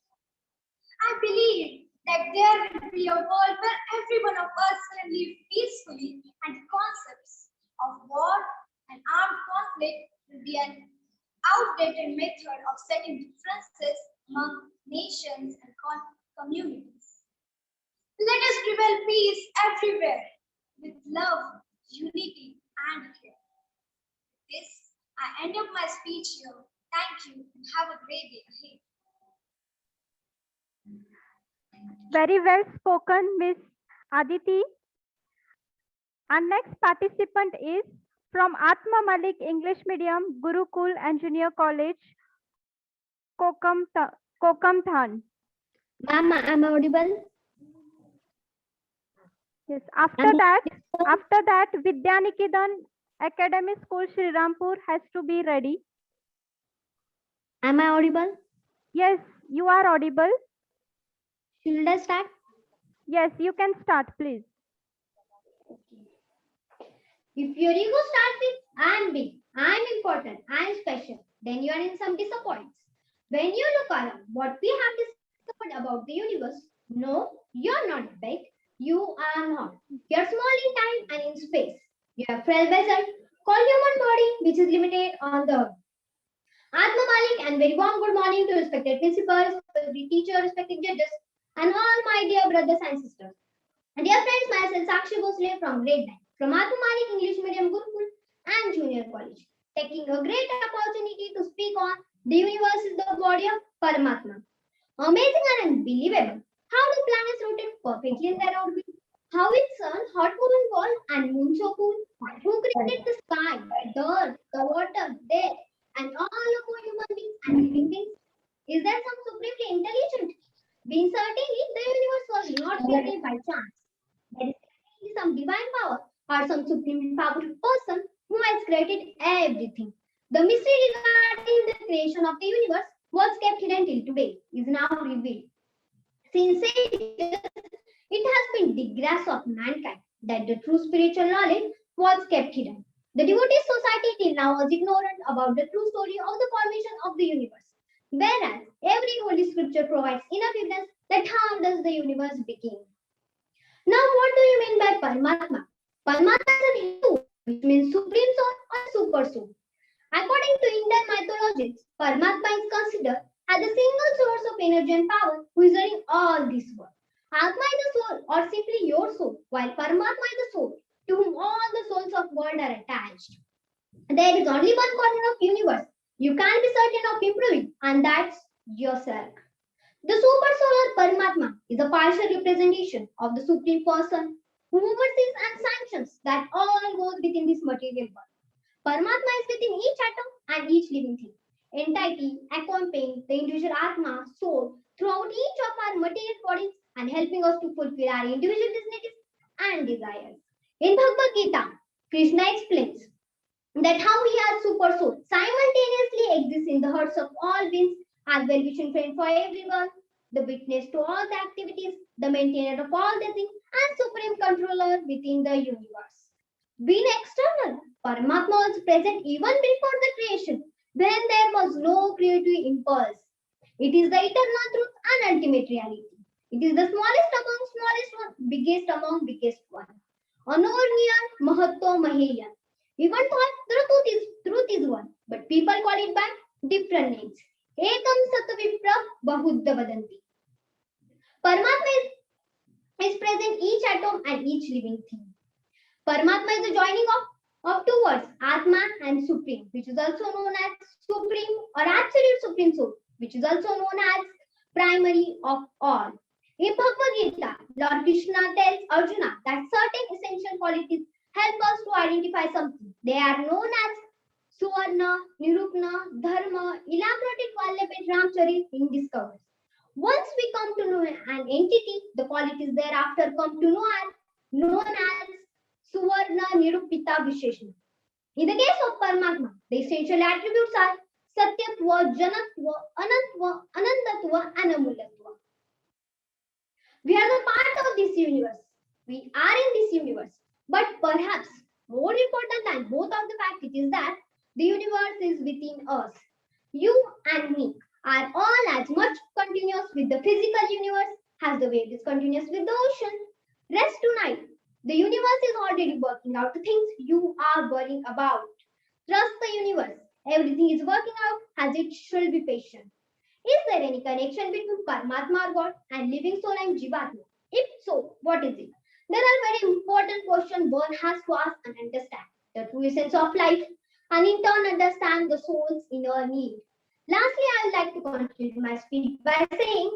S15: I believe that there will be a world where every one of us can live peacefully, and the concepts of war and armed conflict will be an outdated method of setting differences among nations and communities. Let us prevail peace everywhere with love, unity, and care. With this, I end up my speech here. Thank you and have a great day ahead.
S8: Very well spoken, Miss Aditi. Our next participant is from Atma Malik English Medium Gurukul and Junior College, Kokamthan.
S4: Ma'am, am I audible?
S8: Yes. After that, Vidyaniketan Academy School, Shrirampur has to be ready.
S4: Am I audible?
S8: Yes, you are audible.
S4: Should I start?
S8: Yes, you can start, please.
S4: If your ego starts with I'm big, I'm important, I'm special, then you are in some disappointments. When you look around, what we have discovered about the universe, no, you're not big, you are not. You're small in time and in space. You have frail vessel called human body, which is limited on the earth. Atma Malik and very warm good morning to respected principals, respected teachers, respected judges, and all my dear brothers and sisters. And dear friends, myself Sakshi Bhosle from grade 9, from Atma Malik English Medium Gurukul and Junior College, taking a great opportunity to speak on the universe is the body of Paramatma. Amazing and unbelievable how the planets rotate perfectly in their orbit, how its sun, hot moving ball, and moon so cool, who created the sky, the earth, the water, the air, and all of our human beings and living things. Is there some supremely intelligent being? Certainly, the universe was not created by chance. There is certainly some divine power or some supremely powerful person who has created everything. The mystery regarding the creation of the universe was kept hidden till today is now revealed. Since ages, it has been the grace of mankind that the true spiritual knowledge was kept hidden. The devotee society till now was ignorant about the true story of the formation of the universe, whereas every holy scripture provides enough evidence that how does the universe begin. Now, what do you mean by Paramatma? Paramatma is a Hindu, which means supreme soul or super soul. According to Indian mythologies, Paramatma is considered as the single source of energy and power who is running all this world. Atma is the soul or simply your soul, while Paramatma is the soul to whom all the souls of world are attached. There is only one corner of universe you can be certain of improving, and that's yourself. The super soul or Paramatma is a partial representation of the supreme person who oversees and sanctions that all goes within this material world. Paramatma is within each atom and each living thing, entity accompanying the individual Atma, soul, throughout each of our material bodies and helping us to fulfill our individual desires and desires. In Bhagavad Gita, Krishna explains that how he has super soul simultaneously exists in the hearts of all beings as well-wishing friend for everyone. the witness to all the activities, the maintainer of all the things, and supreme controller within the universe. Being external, Paramatma was present even before the creation, when there was no creative impulse. It is the eternal truth and ultimate reality. It is the smallest among smallest one, biggest among biggest one. Anorniyan Mahatto Maheyan. Even thought the truth is one, but people call it by different names. Ekam Satvipra Bahudda Vadanti. Paramatma is present each atom and each living thing. Paramatma is the joining of two words, Atma and Supreme, which is also known as Supreme or Absolute Supreme Soul, which is also known as primary of all. In Bhagavad Gita, Lord Krishna tells Arjuna that certain essential qualities help us to identify something. They are known as Suvarna, Nirupna, Dharma, elaborated Vallabha Ramcharit in discoveries. Once we come to know an entity, the qualities thereafter come to know as known as Suvarna Nirupita Visheshna. In the case of Paramatma, the essential attributes are Satyatva, Janatva, Anantva, Anantatva, and Amulatva. We are the part of this universe. We are in this universe. But perhaps more important than both of the fact it is that the universe is within us. You and me are all as much continuous with the physical universe as the wave is continuous with the ocean. Rest tonight. The universe is already working out the things you are worrying about. Trust the universe. Everything is working out as it should be patient. Is there any connection between Paramatma or God and living soul and Jivatma? If so, what is it? There are very important questions one has to ask and understand the true essence of life and in turn understand the soul's inner need. Lastly, I would like to conclude my speech by saying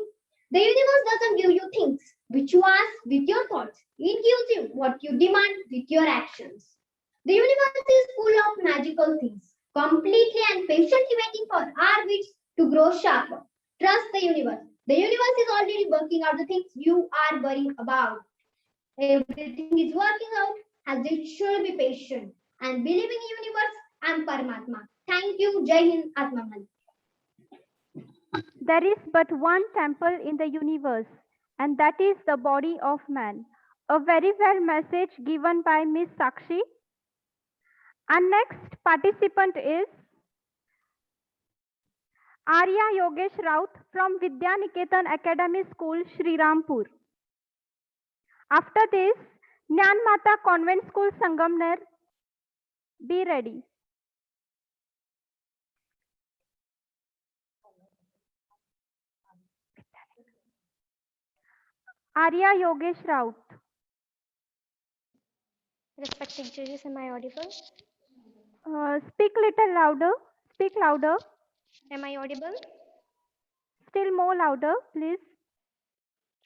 S4: the universe doesn't give you things which you ask with your thoughts. It gives you what you demand with your actions. The universe is full of magical things, completely and patiently waiting for our wits to grow sharper. Trust the universe. The universe is already working out the things you are worrying about. Everything is working out as it should be patient. And believing in universe and Paramatma. Thank you. Jai Hind, Atmaman.
S8: There is but one temple in the universe, and that is the body of man. A very well message given by Miss Sakshi. Our next participant is Arya Yogesh Raut from Vidya Niketan Academy School, Shrirampur. After this, Nyan Mata Convent School, Sangamner. Be ready. Arya Yogesh Raut.
S20: Respected judges, am I audible?
S8: Speak little louder. Speak louder.
S20: Am I audible?
S8: Still more louder, please.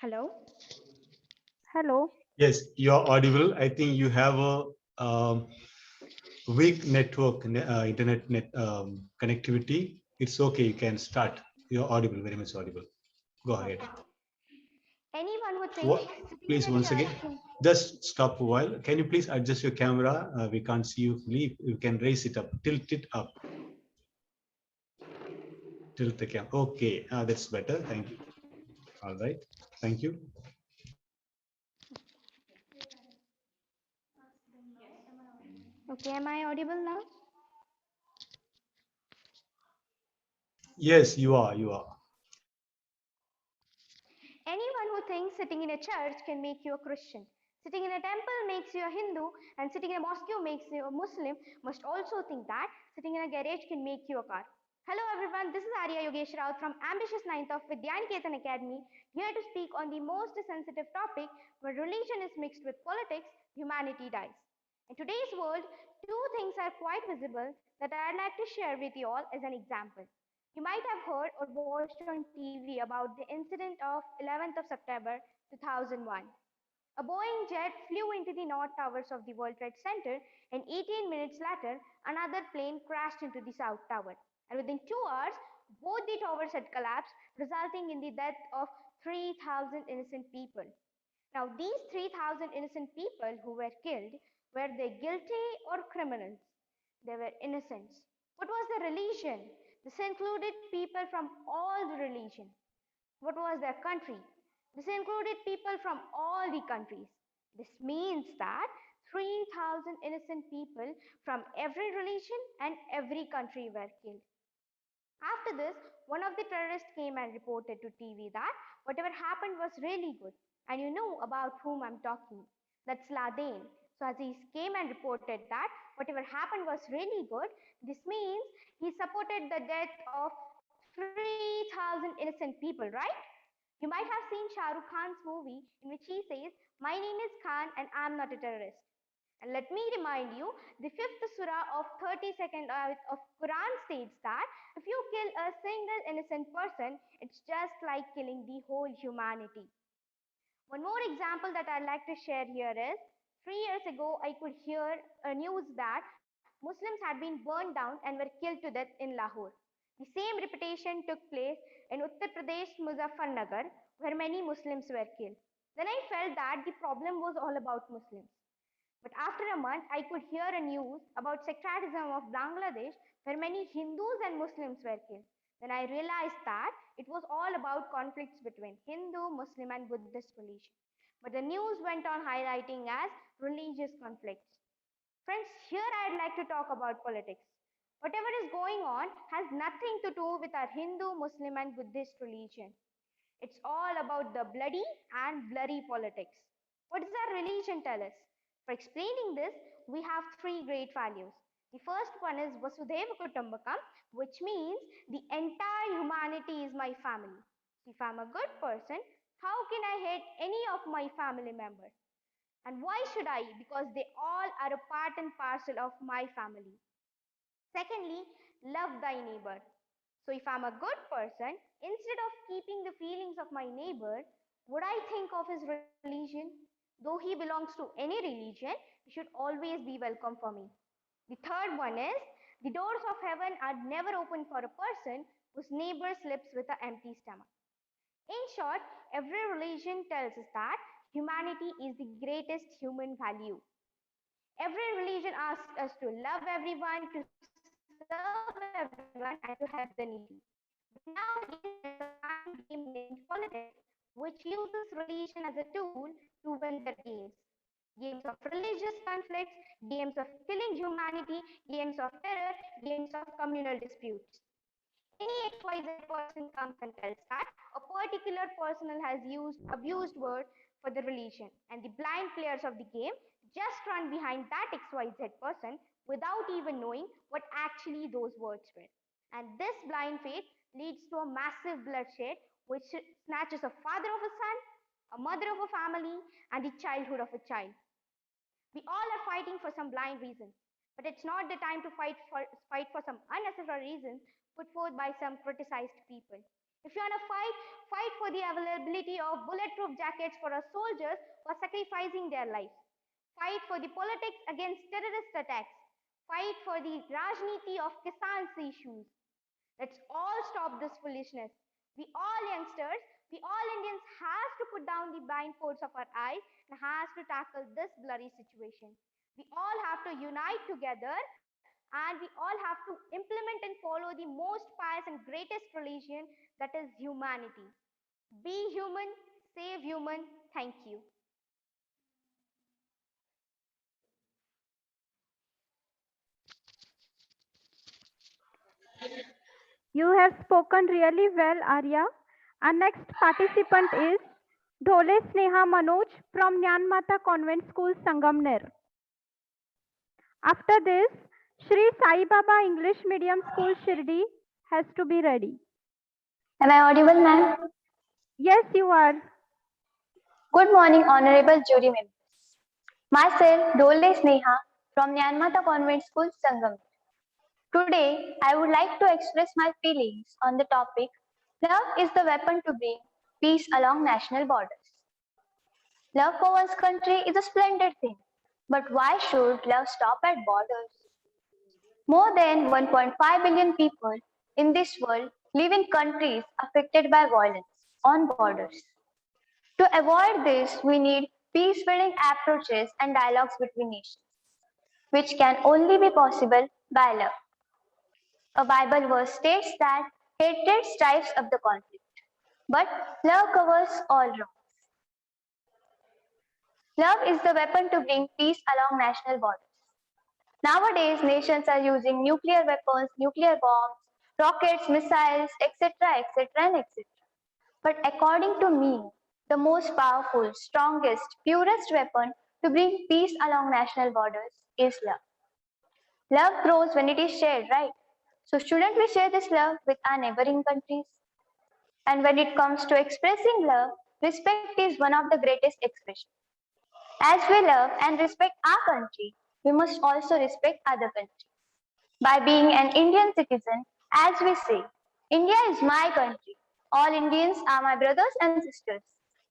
S20: Hello?
S8: Hello.
S9: Yes, you are audible. I think you have a weak network, internet connectivity. It's okay. You can start. You're audible, very much audible. Go ahead.
S20: Anyone who thinks
S9: What? Please, once again, just stop a while. Can you please adjust your camera? We can't see you fully. You can raise it up, tilt it up. Tilt the camera. Okay, that's better. Thank you. All right. Thank you.
S20: Okay, am I audible now?
S9: Yes, you are. You are.
S20: Anyone who thinks sitting in a church can make you a Christian, sitting in a temple makes you a Hindu, and sitting in a mosque makes you a Muslim must also think that sitting in a garage can make you a car. Hello everyone, this is Arya Yogesh Raut from Ambitious 9th of Vidyaniketan Academy, here to speak on the most sensitive topic when religion is mixed with politics, humanity dies. In today's world, two things are quite visible that I'd like to share with you all as an example. You might have heard or watched on TV about the incident of 11th of September 2001. A Boeing jet flew into the North Towers of the World Trade Center, and 18 minutes later, another plane crashed into the South Tower. And within 2 hours, both the towers had collapsed, resulting in the death of 3,000 innocent people. Now, these 3,000 innocent people who were killed, were they guilty or criminals? They were innocents. What was their religion? This included people from all the religion.
S4: What was their country? This included people from all the countries. This means that 3,000 innocent people from every religion and every country were killed. After this, one of the terrorists came and reported to TV that whatever happened was really good. And you know about whom I'm talking. That's Laden. So as he came and reported that whatever happened was really good, this means he supported the death of 3,000 innocent people, right? You might have seen Shah Rukh Khan's movie in which he says, "My name is Khan and I'm not a terrorist." And let me remind you, the fifth surah of 32nd ayat of Quran states that if you kill a single innocent person, it's just like killing the whole humanity. One more example that I'd like to share here is 3 years ago, I could hear a news that Muslims had been burned down and were killed to death in Lahore. The same repetition took place in Uttar Pradesh, Muzaffarnagar, where many Muslims were killed. Then I felt that the problem was all about Muslims. But after a month, I could hear a news about sectarianism of Bangladesh, where many Hindus and Muslims were killed. Then I realized that it was all about conflicts between Hindu, Muslim, and Buddhist religion. But the news went on highlighting as religious conflicts. Friends, here I'd like to talk about politics. Whatever is going on has nothing to do with our Hindu, Muslim, and Buddhist religion. It's all about the bloody and blurry politics. What does our religion tell us? For explaining this, we have three great values. The first one is Vasudhaiva Kutumbakam, which means the entire humanity is my family. If I'm a good person, how can I hate any of my family members? And why should I? Because they all are a part and parcel of my family. Secondly, love thy neighbor. So if I'm a good person, instead of keeping the feelings of my neighbor, would I think of his religion? Though he belongs to any religion, he should always be welcome for me. The third one is the doors of heaven are never open for a person whose neighbor sleeps with an empty stomach. In short, every religion tells us that humanity is the greatest human value. Every religion asks us to love everyone, to serve everyone, and to help the needy. But nowadays, there's a mind game named politics, which uses religion as a tool to win their games. Games of religious conflicts, games of killing humanity, games of terror, games of communal disputes. Any XYZ person comes and tells that a particular person has used abused word for the religion, and the blind players of the game just run behind that XYZ person without even knowing what actually those words were. And this blind faith leads to a massive bloodshed which snatches a father of a son, a mother of a family, and the childhood of a child. We all are fighting for some blind reasons, but it's not the time to fight for some unnecessary reasons put forth by some criticized people. If you want to fight for the availability of bulletproof jackets for our soldiers who are sacrificing their lives. Fight for the politics against terrorist attacks. Fight for the Rajniti of Kisan's issues. Let's all stop this foolishness. We all youngsters, we all Indians has to put down the blindfolds of our eyes and has to tackle this blurry situation. We all have to unite together and we all have to implement and follow the most pious and greatest religion, that is humanity. Be human, save human. Thank you.
S8: You have spoken really well, Arya. Our next participant is Dhole Sneha Manoj from Nyanmata Convent School, Sangamner. After this, Shri Sai Baba English Medium School, Shirdi has to be ready.
S5: Am I audible, ma'am?
S8: Yes, you are.
S5: Good morning, honorable jury members. Myself, Dhole Sneha from Nyanmata Convent School, Sangam. Today, I would like to express my feelings on the topic, love is the weapon to bring peace along national borders. Love for one's country is a splendid thing, but why should love stop at borders? More than 1.5 billion people in this world live in countries affected by violence on borders. To avoid this, we need peace-building approaches and dialogues between nations, which can only be possible by love. A Bible verse states that hatred strives up the conflict. But love covers all wrongs. Love is the weapon to bring peace along national borders. Nowadays, nations are using nuclear weapons, nuclear bombs, rockets, missiles, etc., etc., and etc. But according to me, the most powerful, strongest, purest weapon to bring peace along national borders is love. Love grows when it is shared, right? So shouldn't we share this love with our neighboring countries? And when it comes to expressing love, respect is one of the greatest expressions. As we love and respect our country, we must also respect other countries. By being an Indian citizen, as we say, India is my country. All Indians are my brothers and sisters.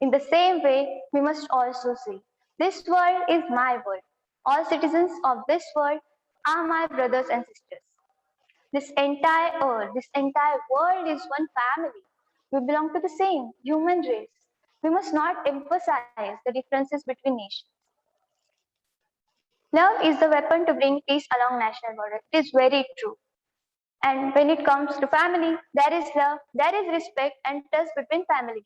S5: In the same way, we must also say, this world is my world. All citizens of this world are my brothers and sisters. This entire earth, this entire world is one family. We belong to the same human race. We must not emphasize the differences between nations. Love is the weapon to bring peace along national borders. It is very true. And when it comes to family, there is love, there is respect and trust between family members.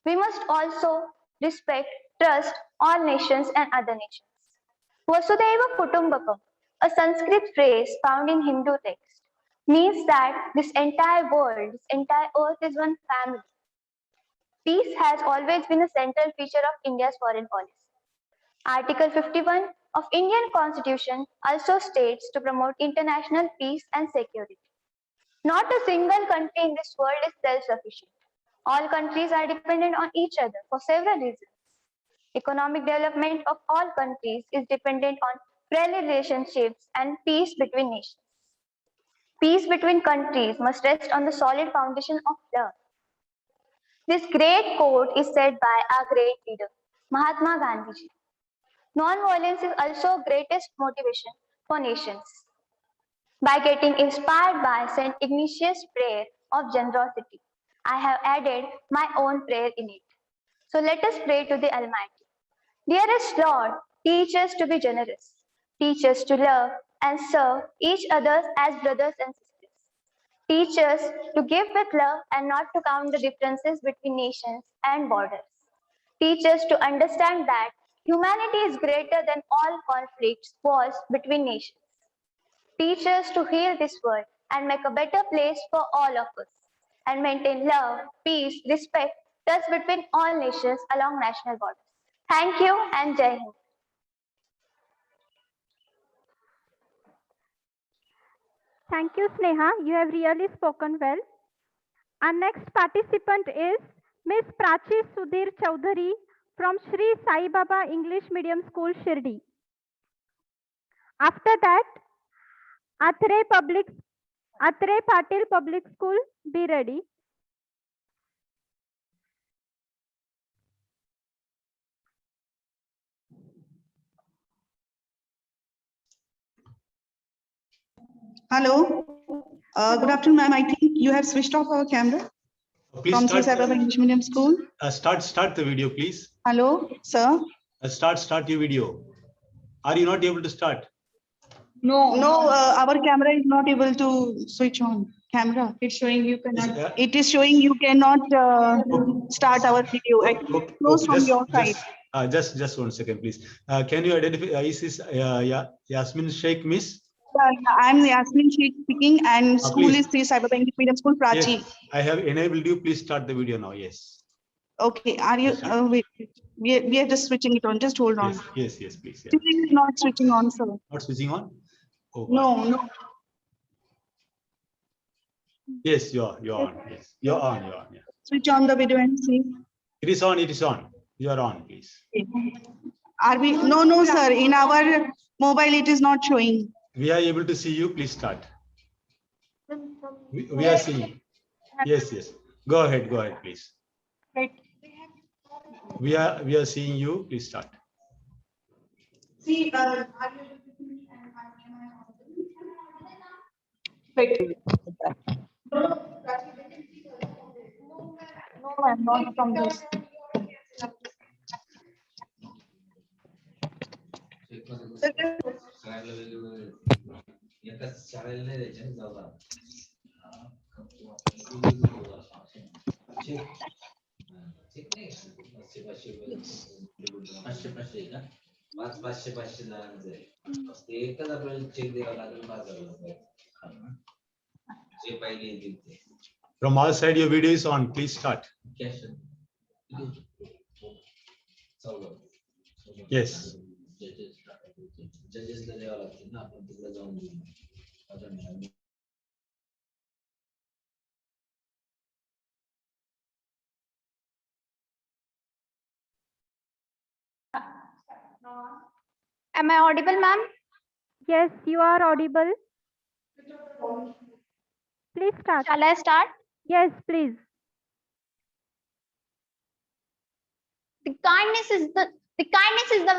S5: We must also respect, trust all nations and other nations. Vasudhaiva Kutumbakam, a Sanskrit phrase found in Hindu text, means that this entire world, this entire earth is one family. Peace has always been a central feature of India's foreign policy. Article 51 of Indian Constitution also states to promote international peace and security. Not a single country in this world is self-sufficient. All countries are dependent on each other for several reasons. Economic development of all countries is dependent on friendly relationships and peace between nations. Peace between countries must rest on the solid foundation of love. This great quote is said by our great leader, Mahatma Gandhi. Non-violence is also greatest motivation for nations. By getting inspired by St. Ignatius' prayer of generosity, I have added my own prayer in it. So let us pray to the Almighty. Dearest Lord, teach us to be generous. Teach us to love and serve each other as brothers and sisters. Teach us to give with love and not to count the differences between nations and borders. Teach us to understand that humanity is greater than all conflicts, wars between nations. Teach us to heal this world and make a better place for all of us, and maintain love, peace, respect, trust between all nations along national borders. Thank you and Jai Hind.
S8: Thank you, Sneha. You have really spoken well. Our next participant is Miss Prachi Sudhir Chaudhary from Sri Sai Baba English Medium School, Shirdi. After that, Atre Patil Public School, be ready.
S6: Hello. Good afternoon, ma'am. I think you have switched off our camera
S9: Please
S6: from
S9: start.
S6: Sri Sai English Medium School.
S9: Start the video, please.
S6: Hello, sir.
S9: Start your video. Are you not able to start?
S6: No, our camera is not able to switch on camera. It's showing you cannot. It is showing you cannot start our video. It's closed from your side.
S9: Just 1 second, please. Can you identify? Is this Yasmin Sheikh, Miss?
S6: I'm Yasmin Sheikh speaking, and school
S9: please.
S6: is Sri Sai Baba English Medium School, Prachi.
S9: Yes, I have enabled you. Please start the video now. Yes.
S6: Okay. Are you? Wait. We are just switching it on. Just hold on.
S9: Yes, please. Yeah.
S6: It is not switching on, sir.
S9: Not switching on? Oh,
S6: No.
S9: Yes, you're on. Yes, you're on. Yeah.
S6: Switch on the video and see.
S9: It is on. You are on, please.
S6: Are we? No, sir. In our mobile, it is not showing.
S9: We are able to see you. Please start. We are seeing. Yes. Go ahead, please.
S6: Right.
S9: We are seeing you. Please start.
S6: See, wait. No, I'm not from this.
S9: From our side, your video is on. Please start. Yes.
S20: Am I audible, ma'am?
S8: Yes, you are audible. Please start.
S20: Shall I start?
S8: Yes, please.
S20: The kindness is the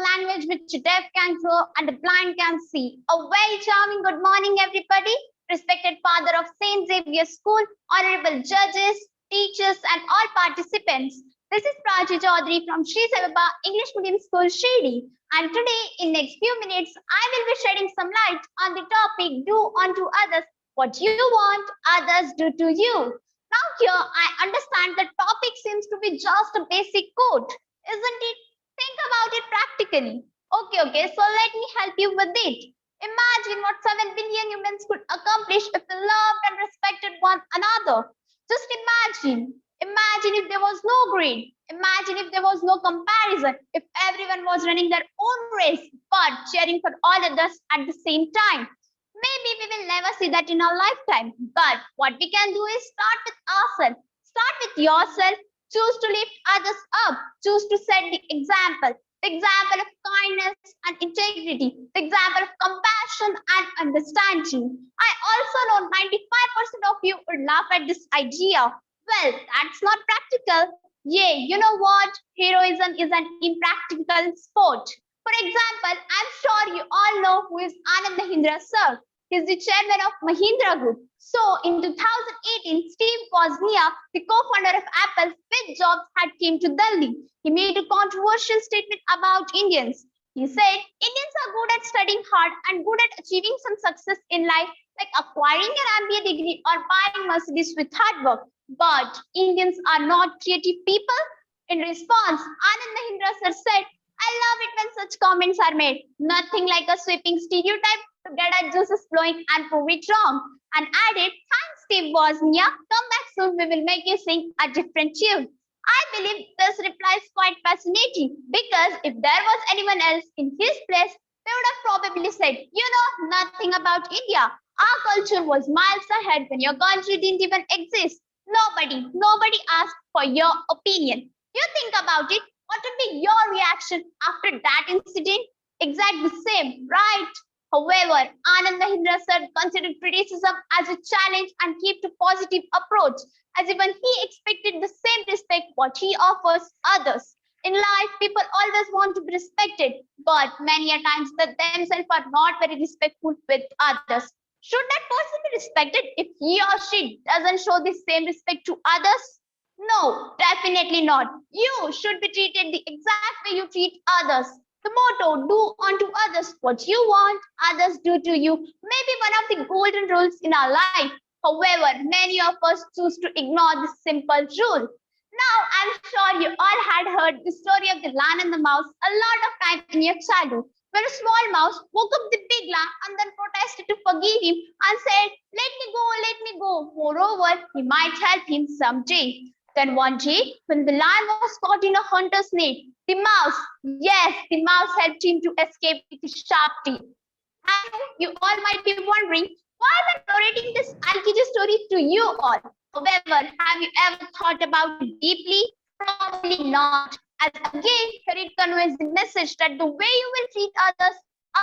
S20: language which the deaf can hear and the blind can see. A very charming good morning, everybody. Respected father of Saint Xavier School, honorable judges, teachers, and all participants. This is Prachi Chaudhary from Sri Sababa English Medium School, Shady. And today, in next few minutes, I will be shedding some light on the topic "Do unto others what you want others do to you." Now, here I understand the topic seems to be just a basic quote, isn't it? Think about it practically. Okay, so let me help you with it. Imagine what 7 billion humans could accomplish if they loved and respected one another. Just imagine. Imagine if there was no greed. Imagine if there was no comparison. If everyone was running their own race, but cheering for all others at the same time. Maybe we will never see that in our lifetime. But what we can do is start with ourselves. Start with yourself. Choose to lift others up. Choose to set the example. The example of kindness and integrity. The example of compassion and understanding. I also know 95% of you would laugh at this idea. Well, that's not practical. Yeah, you know what? Heroism is an impractical sport. For example, I'm sure you all know who is Anand Mahindra sir. He's the chairman of Mahindra Group. So in 2018, Steve Wozniak, the co-founder of Apple, with Jobs had came to Delhi. He made a controversial statement about Indians. He said, Indians are good at studying hard and good at achieving some success in life, like acquiring an MBA degree or buying Mercedes with hard work. But Indians are not creative people. In response, Anand Mahindra sir said, I love it when such comments are made. Nothing like a sweeping stereotype to get our juices flowing and prove it wrong. And added, thanks Steve Wozniak, come back soon, we will make you sing a different tune. I believe this reply is quite fascinating because if there was anyone else in his place, they would have probably said, you know nothing about India. Our culture was miles ahead when your country didn't even exist. Nobody asked for your opinion. You think about it, what would be your reaction after that incident? Exactly the same, right? However, Anand Mahindra sir considered criticism as a challenge and kept a positive approach, as even he expected the same respect what he offers others. In life, people always want to be respected, but many a times they themselves are not very respectful with others. Should that person be respected if he or she doesn't show the same respect to others? No, definitely not. You should be treated the exact way you treat others. The motto, do unto others what you want others do to you, may be one of the golden rules in our life. However, many of us choose to ignore this simple rule. Now, I'm sure you all had heard the story of the lion and the mouse a lot of time in your childhood, when a small mouse woke up the big lion and then protested to forgive him and said, let me go, let me go. Moreover, he might help him someday. Then one day, when the lion was caught in a hunter's net, the mouse, yes, the mouse helped him to escape with his sharp teeth. I know you all might be wondering, why am I narrating this Alkija story to you all? However, have you ever thought about it deeply? Probably not. As again, here it conveys the message that the way you will treat others,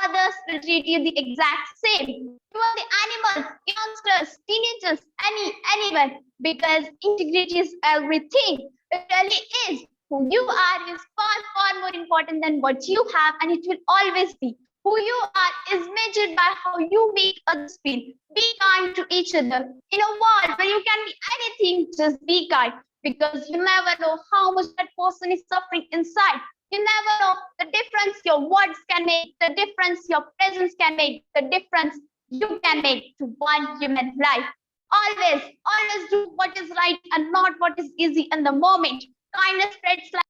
S20: others will treat you the exact same. You are the animals, youngsters, teenagers, anyone, because integrity is everything. It really is. Who you are is far more important than what you have, and it will always be. Who you are is measured by how you make others feel. Be kind to each other. In a world where you can be anything, just be kind, because you never know how much that person is suffering inside. You never know the difference your words can make, the difference your presence can make, the difference you can make to one human life.
S2: Always do what is right and not what is easy in the moment. Kindness spreads like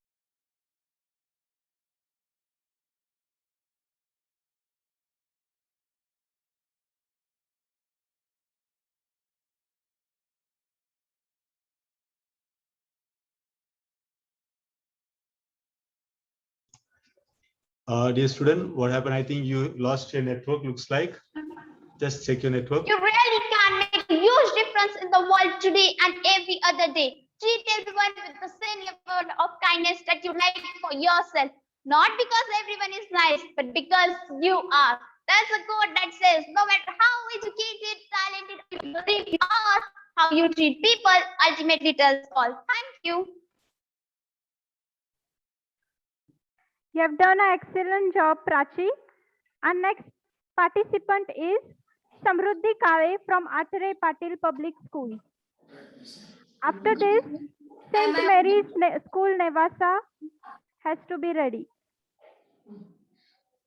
S9: Dear student, what happened? I think you lost your network, looks like. Just check your network.
S2: you really can make a huge difference in the world today and every other day. Treat everyone with the same level of kindness that you like for yourself. Not because everyone is nice, but because you are. There's a quote that says, no matter how educated, talented, you believe you are, how you treat people ultimately tells all. Thank you.
S8: You have done an excellent job, Prachi. Our next participant is Samruddhi Kale from Atare Patil Public School. After this, St. Mary's School, Nevasa has to be ready.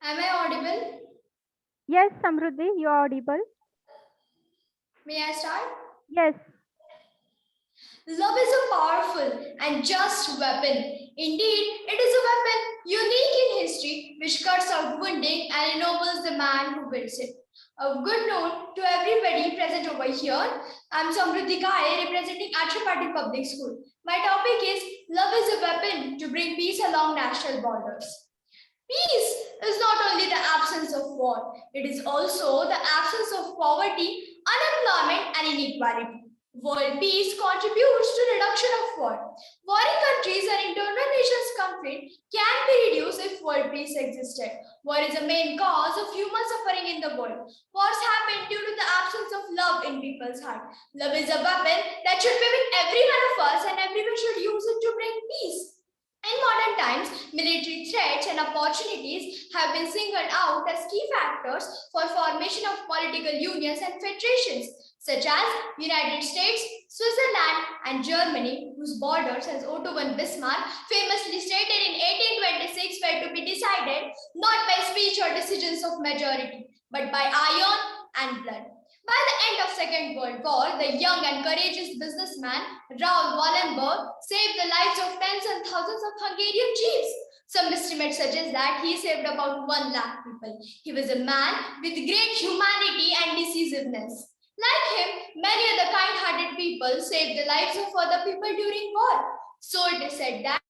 S15: Am I audible?
S8: Yes, Samruddhi, you are audible.
S15: May I start?
S8: Yes.
S15: Love is a powerful and just weapon. Indeed, it is a weapon unique in history which cuts out wounding and ennobles the man who wields it. A good note to everybody present over here. I'm Samruddhi Kale representing Atare Patil Public School. My topic is Love is a weapon to bring peace along national borders. Peace is not only the absence of war, it is also the absence of poverty, unemployment and inequality. World peace contributes to reduction of war. Warring countries and internal nations conflict can be reduced if world peace existed. War is a main cause of human suffering in the world. Wars happen due to the absence of love in people's heart. Love is a weapon that should be with every one of us and everyone should use it to bring peace. In modern times, military threats and opportunities have been singled out as key factors for formation of political unions and federations, such as United States, Switzerland, and Germany, whose borders, as Otto von Bismarck famously stated in 1826, were to be decided not by speech or decisions of majority, but by iron and blood. By the end of Second World War, the young and courageous businessman Raoul Wallenberg saved the lives of tens and thousands of Hungarian Jews. Some estimates suggest that he saved about 1 lakh people. He was a man with great humanity and decisiveness. Like him, many other kind-hearted people saved the lives of other people during war. So it is said that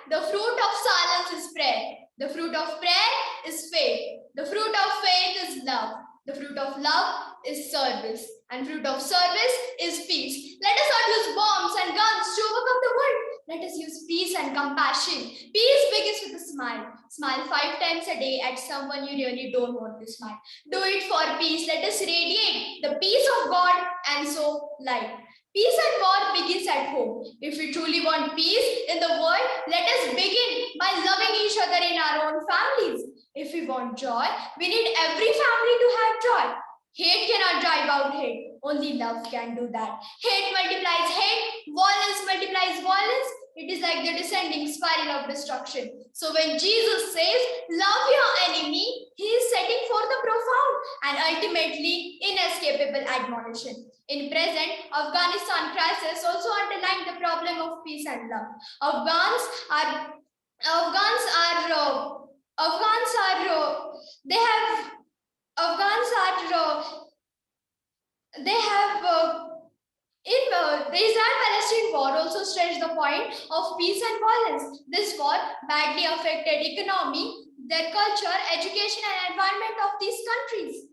S15: the fruit of silence is prayer. The fruit of prayer is faith. The fruit of faith is love. The fruit of love is service. And fruit of service is peace. Let us not use bombs and guns to overcome the world. Let us use peace and compassion. Peace begins with a smile. Smile 5 times a day at someone you really don't want to smile. Do it for peace. Let us radiate the peace of God and so light. Peace and war begins at home. If we truly want peace in the world, let us begin by loving each other in our own families. If we want joy, we need every family to have joy. Hate cannot drive out hate. Only love can do that. Hate multiplies hate. Violence multiplies violence. It is like the descending spiral of destruction. So when Jesus says, love your enemy, he is setting forth a profound and ultimately inescapable admonition. In present, Afghanistan crisis also underlined the problem of peace and love. Afghans are the Israel-Palestine war also stretched the point of peace and violence. This war badly affected economy, their culture, education, and environment of these countries.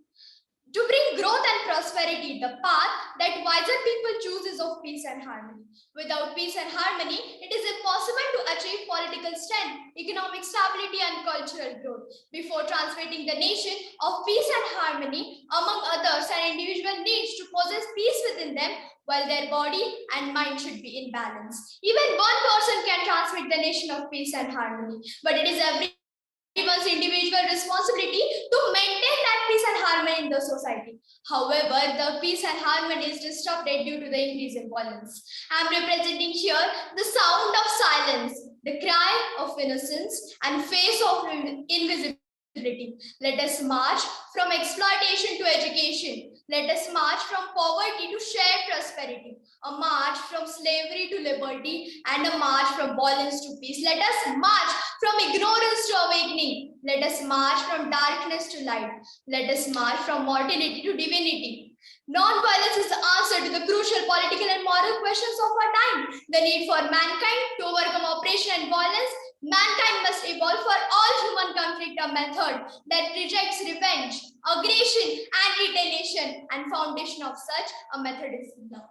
S15: To bring growth and prosperity, the path that wiser people choose is of peace and harmony. Without peace and harmony, it is impossible to achieve political strength, economic stability, and cultural growth. Before transmitting the nation of peace and harmony, among others, an individual needs to possess peace within them, while their body and mind should be in balance. Even one person can transmit the nation of peace and harmony, but it is everyone's individual responsibility to maintain that peace and harmony in the society. However, the peace and harmony is disrupted due to the increase in violence. I am representing here the sound of silence, the cry of innocence, and face of invisibility. Let us march from exploitation to education,
S2: Let us march from poverty to shared prosperity, a march from slavery to liberty, and a march from violence to peace. Let us march from ignorance to awakening. Let us march from darkness to light. Let us march from mortality to divinity. Non-violence is the answer to the crucial political and moral questions of our time. The need for mankind to overcome oppression and violence. Mankind must evolve for all human conflict a method that rejects revenge, aggression, and retaliation, and foundation of such a method is love.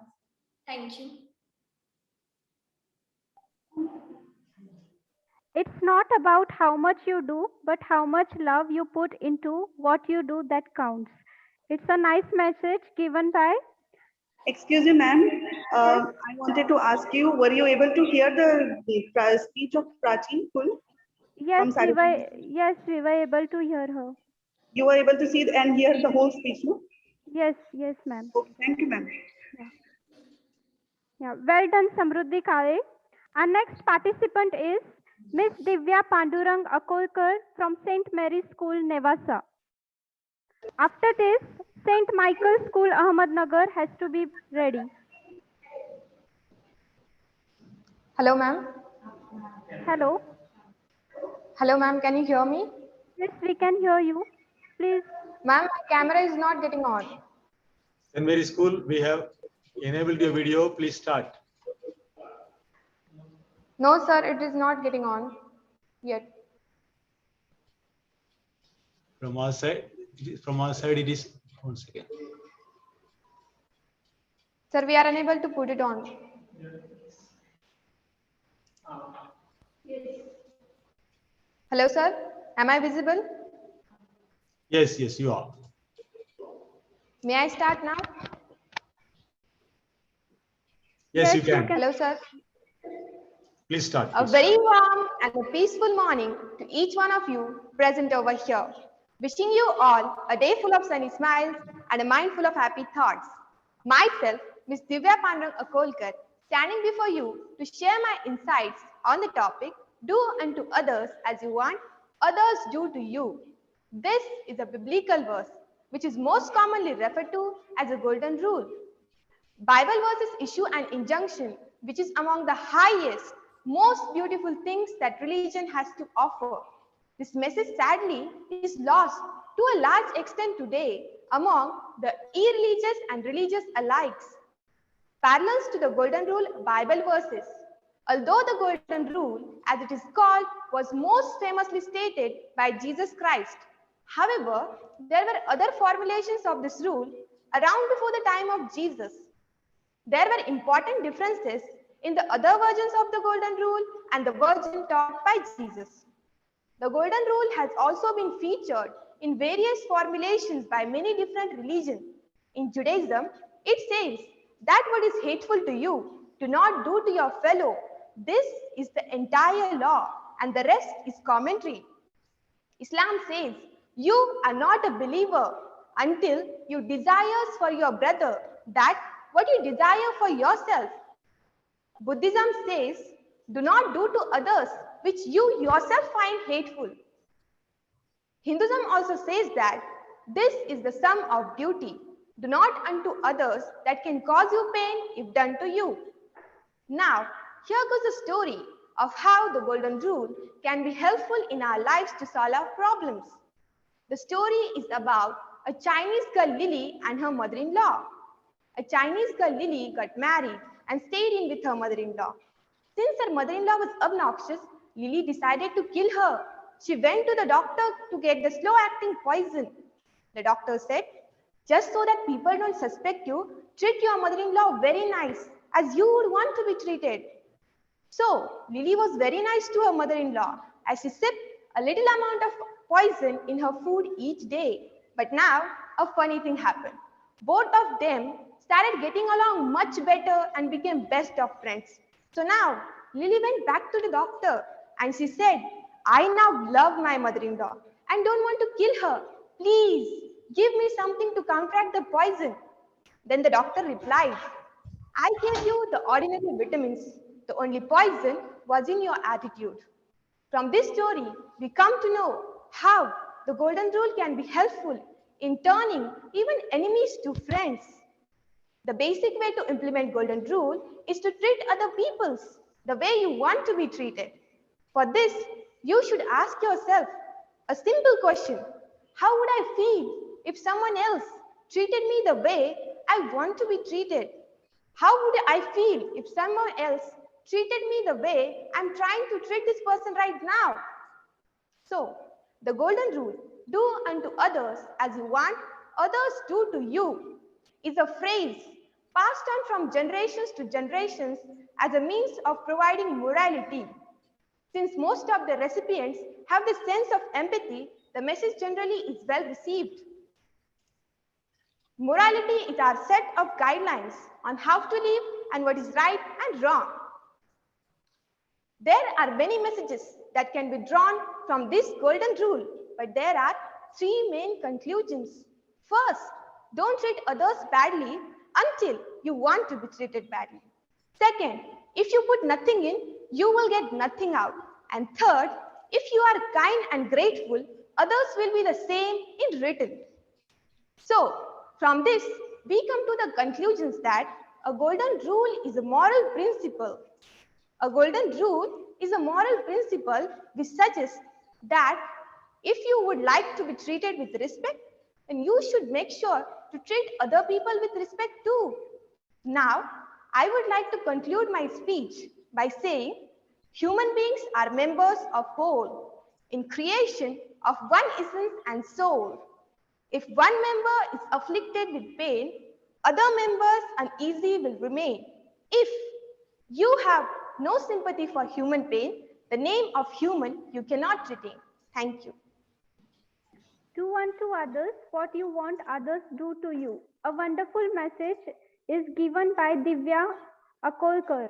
S2: Thank you.
S8: It's not about how much you do, but how much love you put into what you do that counts. It's a nice message given by.
S6: Excuse me, ma'am. I wanted to ask you, were you able to hear the speech of Prachi full?
S8: Yes, we were able to hear her.
S6: You were able to see and hear the whole speech, no?
S8: Yes, ma'am.
S6: Okay, thank you, ma'am.
S8: Yeah, well done, Samruddhi Kale. Our next participant is Miss Divya Pandurang Akolkar from St. Mary's School, Nevasa. After this, St. Michael's School, Ahmednagar has to be ready.
S7: Hello, ma'am.
S8: Hello.
S7: Hello, ma'am. Can you hear me?
S8: Yes, we can hear you. Please.
S7: Ma'am, my camera is not getting on.
S9: St. Mary's School, we have enabled your video. Please start.
S7: No, sir, it is not getting on yet.
S9: From our side, it is. 1 second.
S7: Sir, we are unable to put it on. Hello, sir. Am I visible?
S9: Yes, you are.
S7: May I start now?
S9: Yes, you can.
S7: Hello, sir.
S9: Please start.
S7: A very warm and a peaceful morning to each one of you present over here. Wishing you all a day full of sunny smiles and a mind full of happy thoughts. Myself, Miss Divya Pandurang Akolkar, standing before you to share my insights on the topic, do unto others as you want others do to you. This is a biblical verse which is most commonly referred to as a golden rule. Bible verses issue an injunction which is among the highest, most beautiful things that religion has to offer. This message sadly is lost to a large extent today among the irreligious and religious alike. Parallels to the golden rule Bible verses. Although the golden rule, as it is called, was most famously stated by Jesus Christ. However, there were other formulations of this rule around before the time of Jesus. There were important differences in the other versions of the golden rule and the version taught by Jesus. The golden rule has also been featured in various formulations by many different religions. In Judaism, it says that what is hateful to you, do not do to your fellow. This is the entire law and the rest is commentary. Islam says you are not a believer until you desire for your brother that what you desire for yourself. Buddhism says do not do to others which you yourself find hateful. Hinduism also says that this is the sum of duty. Do not unto others that can cause you pain if done to you. Now, here goes the story of how the golden rule can be helpful in our lives to solve our problems. The story is about a Chinese girl Lily and her mother-in-law. A Chinese girl Lily got married and stayed in with her mother-in-law. Since her mother-in-law was obnoxious, Lily decided to kill her. She went to the doctor to get the slow-acting poison. The doctor said, just so that people don't suspect you, treat your mother-in-law very nice, as you would want to be treated. So, Lily was very nice to her mother-in-law as she sipped a little amount of poison in her food each day. But now, a funny thing happened. Both of them started getting along much better and became best of friends. So now, Lily went back to the doctor and she said, I now love my mother-in-law and don't want to kill her. Please, give me something to counteract the poison. Then the doctor replied, I gave you the ordinary vitamins. The only poison was in your attitude. From this story, we come to know how the golden rule can be helpful in turning even enemies to friends. The basic way to implement golden rule is to treat other peoples the way you want to be treated. For this, you should ask yourself a simple question. How would I feel if someone else treated me the way I want to be treated? How would I feel if someone else treated me the way I'm trying to treat this person right now? So, the golden rule, do unto others as you want others do to you, is a phrase passed on from generations to generations as a means of providing morality. Since most of the recipients have the sense of empathy, the message generally is well received. Morality is our set of guidelines on how to live and what is right and wrong. There are many messages that can be drawn from this golden rule, but there are three main conclusions. First, don't treat others badly until you want to be treated badly. Second, if you put nothing in, you will get nothing out. And third, if you are kind and grateful, others will be the same in return. So, from this, we come to the conclusions that a golden rule is a moral principle. A golden rule is a moral principle which suggests that if you would like to be treated with respect, then you should make sure to treat other people with respect too. Now, I would like to conclude my speech by saying human beings are members of whole in creation of one essence and soul. If one member is afflicted with pain, other members uneasy will remain. If you have no sympathy for human pain, the name of human you cannot retain. Thank you.
S8: Do unto others what you want others do to you. A wonderful message is given by Divya Akolkar.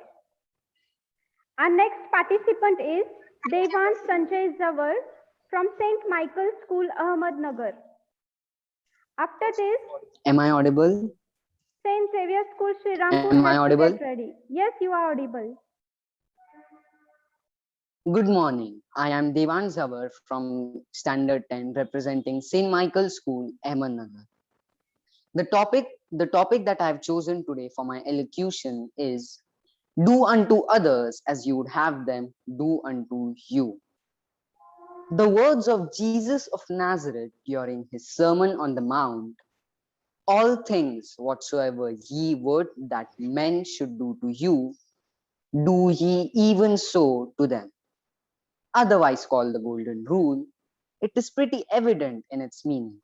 S8: Our next participant is Devan Sanjay Zawar from St. Michael's School, Ahmednagar. After this,
S3: Am I audible?
S8: St. Xavier School, Shrirampur
S3: Am I
S8: has to
S3: audible?
S8: get ready. Yes, you are audible.
S3: Good morning. I am Devan Zawar from Standard 10 representing St. Michael's School, Ahmednagar. The topic that I have chosen today for my elocution is do unto others as you would have them do unto you. The words of Jesus of Nazareth during his Sermon on the Mount, all things whatsoever ye would that men should do to you, do ye even so to them. Otherwise called the golden rule, it is pretty evident in its meaning.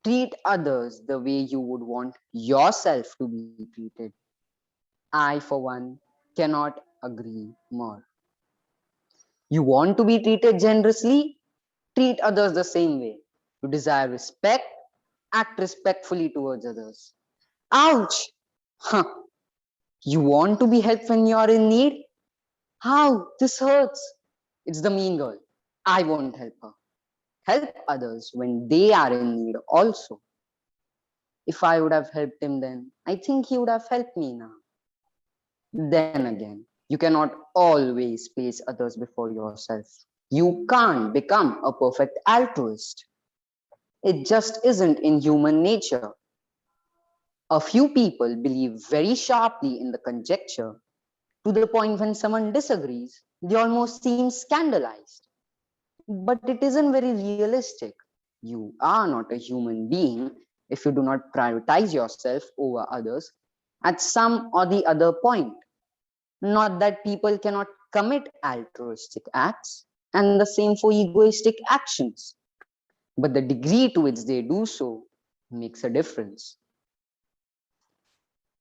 S3: Treat others the way you would want yourself to be treated. I, for one, cannot agree more. You want to be treated generously? Treat others the same way. You desire respect? Act respectfully towards others. Ouch! Huh. You want to be helped when you are in need? How? This hurts. It's the mean girl. I won't help her. Help others when they are in need also. If I would have helped him then, I think he would have helped me now. Then again, you cannot always place others before yourself. You can't become a perfect altruist. It just isn't in human nature. A few people believe very sharply in the conjecture to the point when someone disagrees, they almost seem scandalized. But it isn't very realistic. You are not a human being if you do not prioritize yourself over others at some or the other point. Not that people cannot commit altruistic acts, and the same for egoistic actions. But the degree to which they do so makes a difference.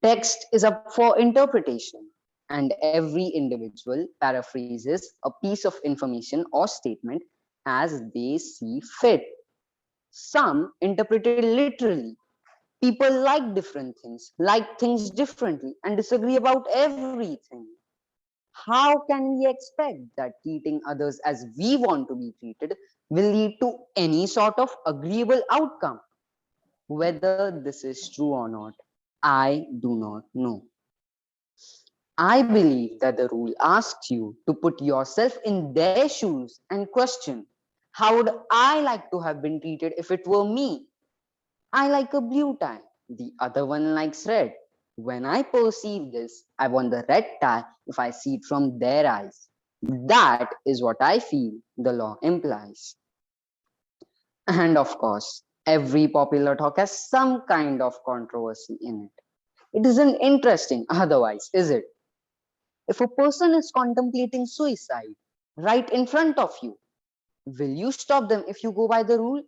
S3: Text is up for interpretation, and every individual paraphrases a piece of information or statement as they see fit. Some interpret it literally. People like different things, like things differently, and disagree about everything. How can we expect that treating others as we want to be treated will lead to any sort of agreeable outcome? Whether this is true or not, I do not know. I believe that the rule asks you to put yourself in their shoes and question, how would I like to have been treated if it were me? I like a blue tie. The other one likes red. When I perceive this, I want the red tie if I see it from their eyes. That is what I feel the law implies. And of course, every popular talk has some kind of controversy in it. It isn't interesting otherwise, is it? If a person is contemplating suicide right in front of you, will you stop them if you go by the rule?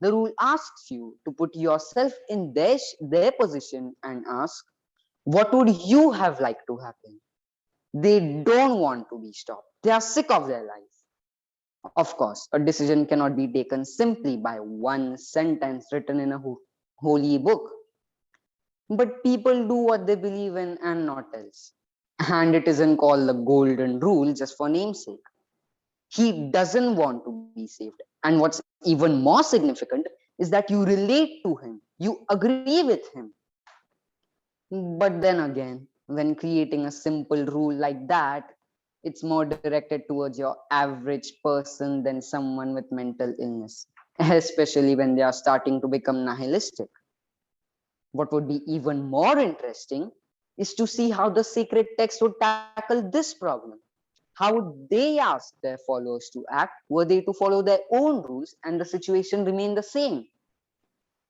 S3: The rule asks you to put yourself in their position and ask, what would you have liked to happen? They don't want to be stopped. They are sick of their life. Of course, a decision cannot be taken simply by one sentence written in a holy book. But people do what they believe in and not else. And it isn't called the golden rule just for namesake. He doesn't want to be saved. And what's even more significant is that you relate to him, you agree with him. But then again, when creating a simple rule like that, it's more directed towards your average person than someone with mental illness, especially when they are starting to become nihilistic. What would be even more interesting is to see how the sacred text would tackle this problem. How would they ask their followers to act were they to follow their own rules and the situation remain the same?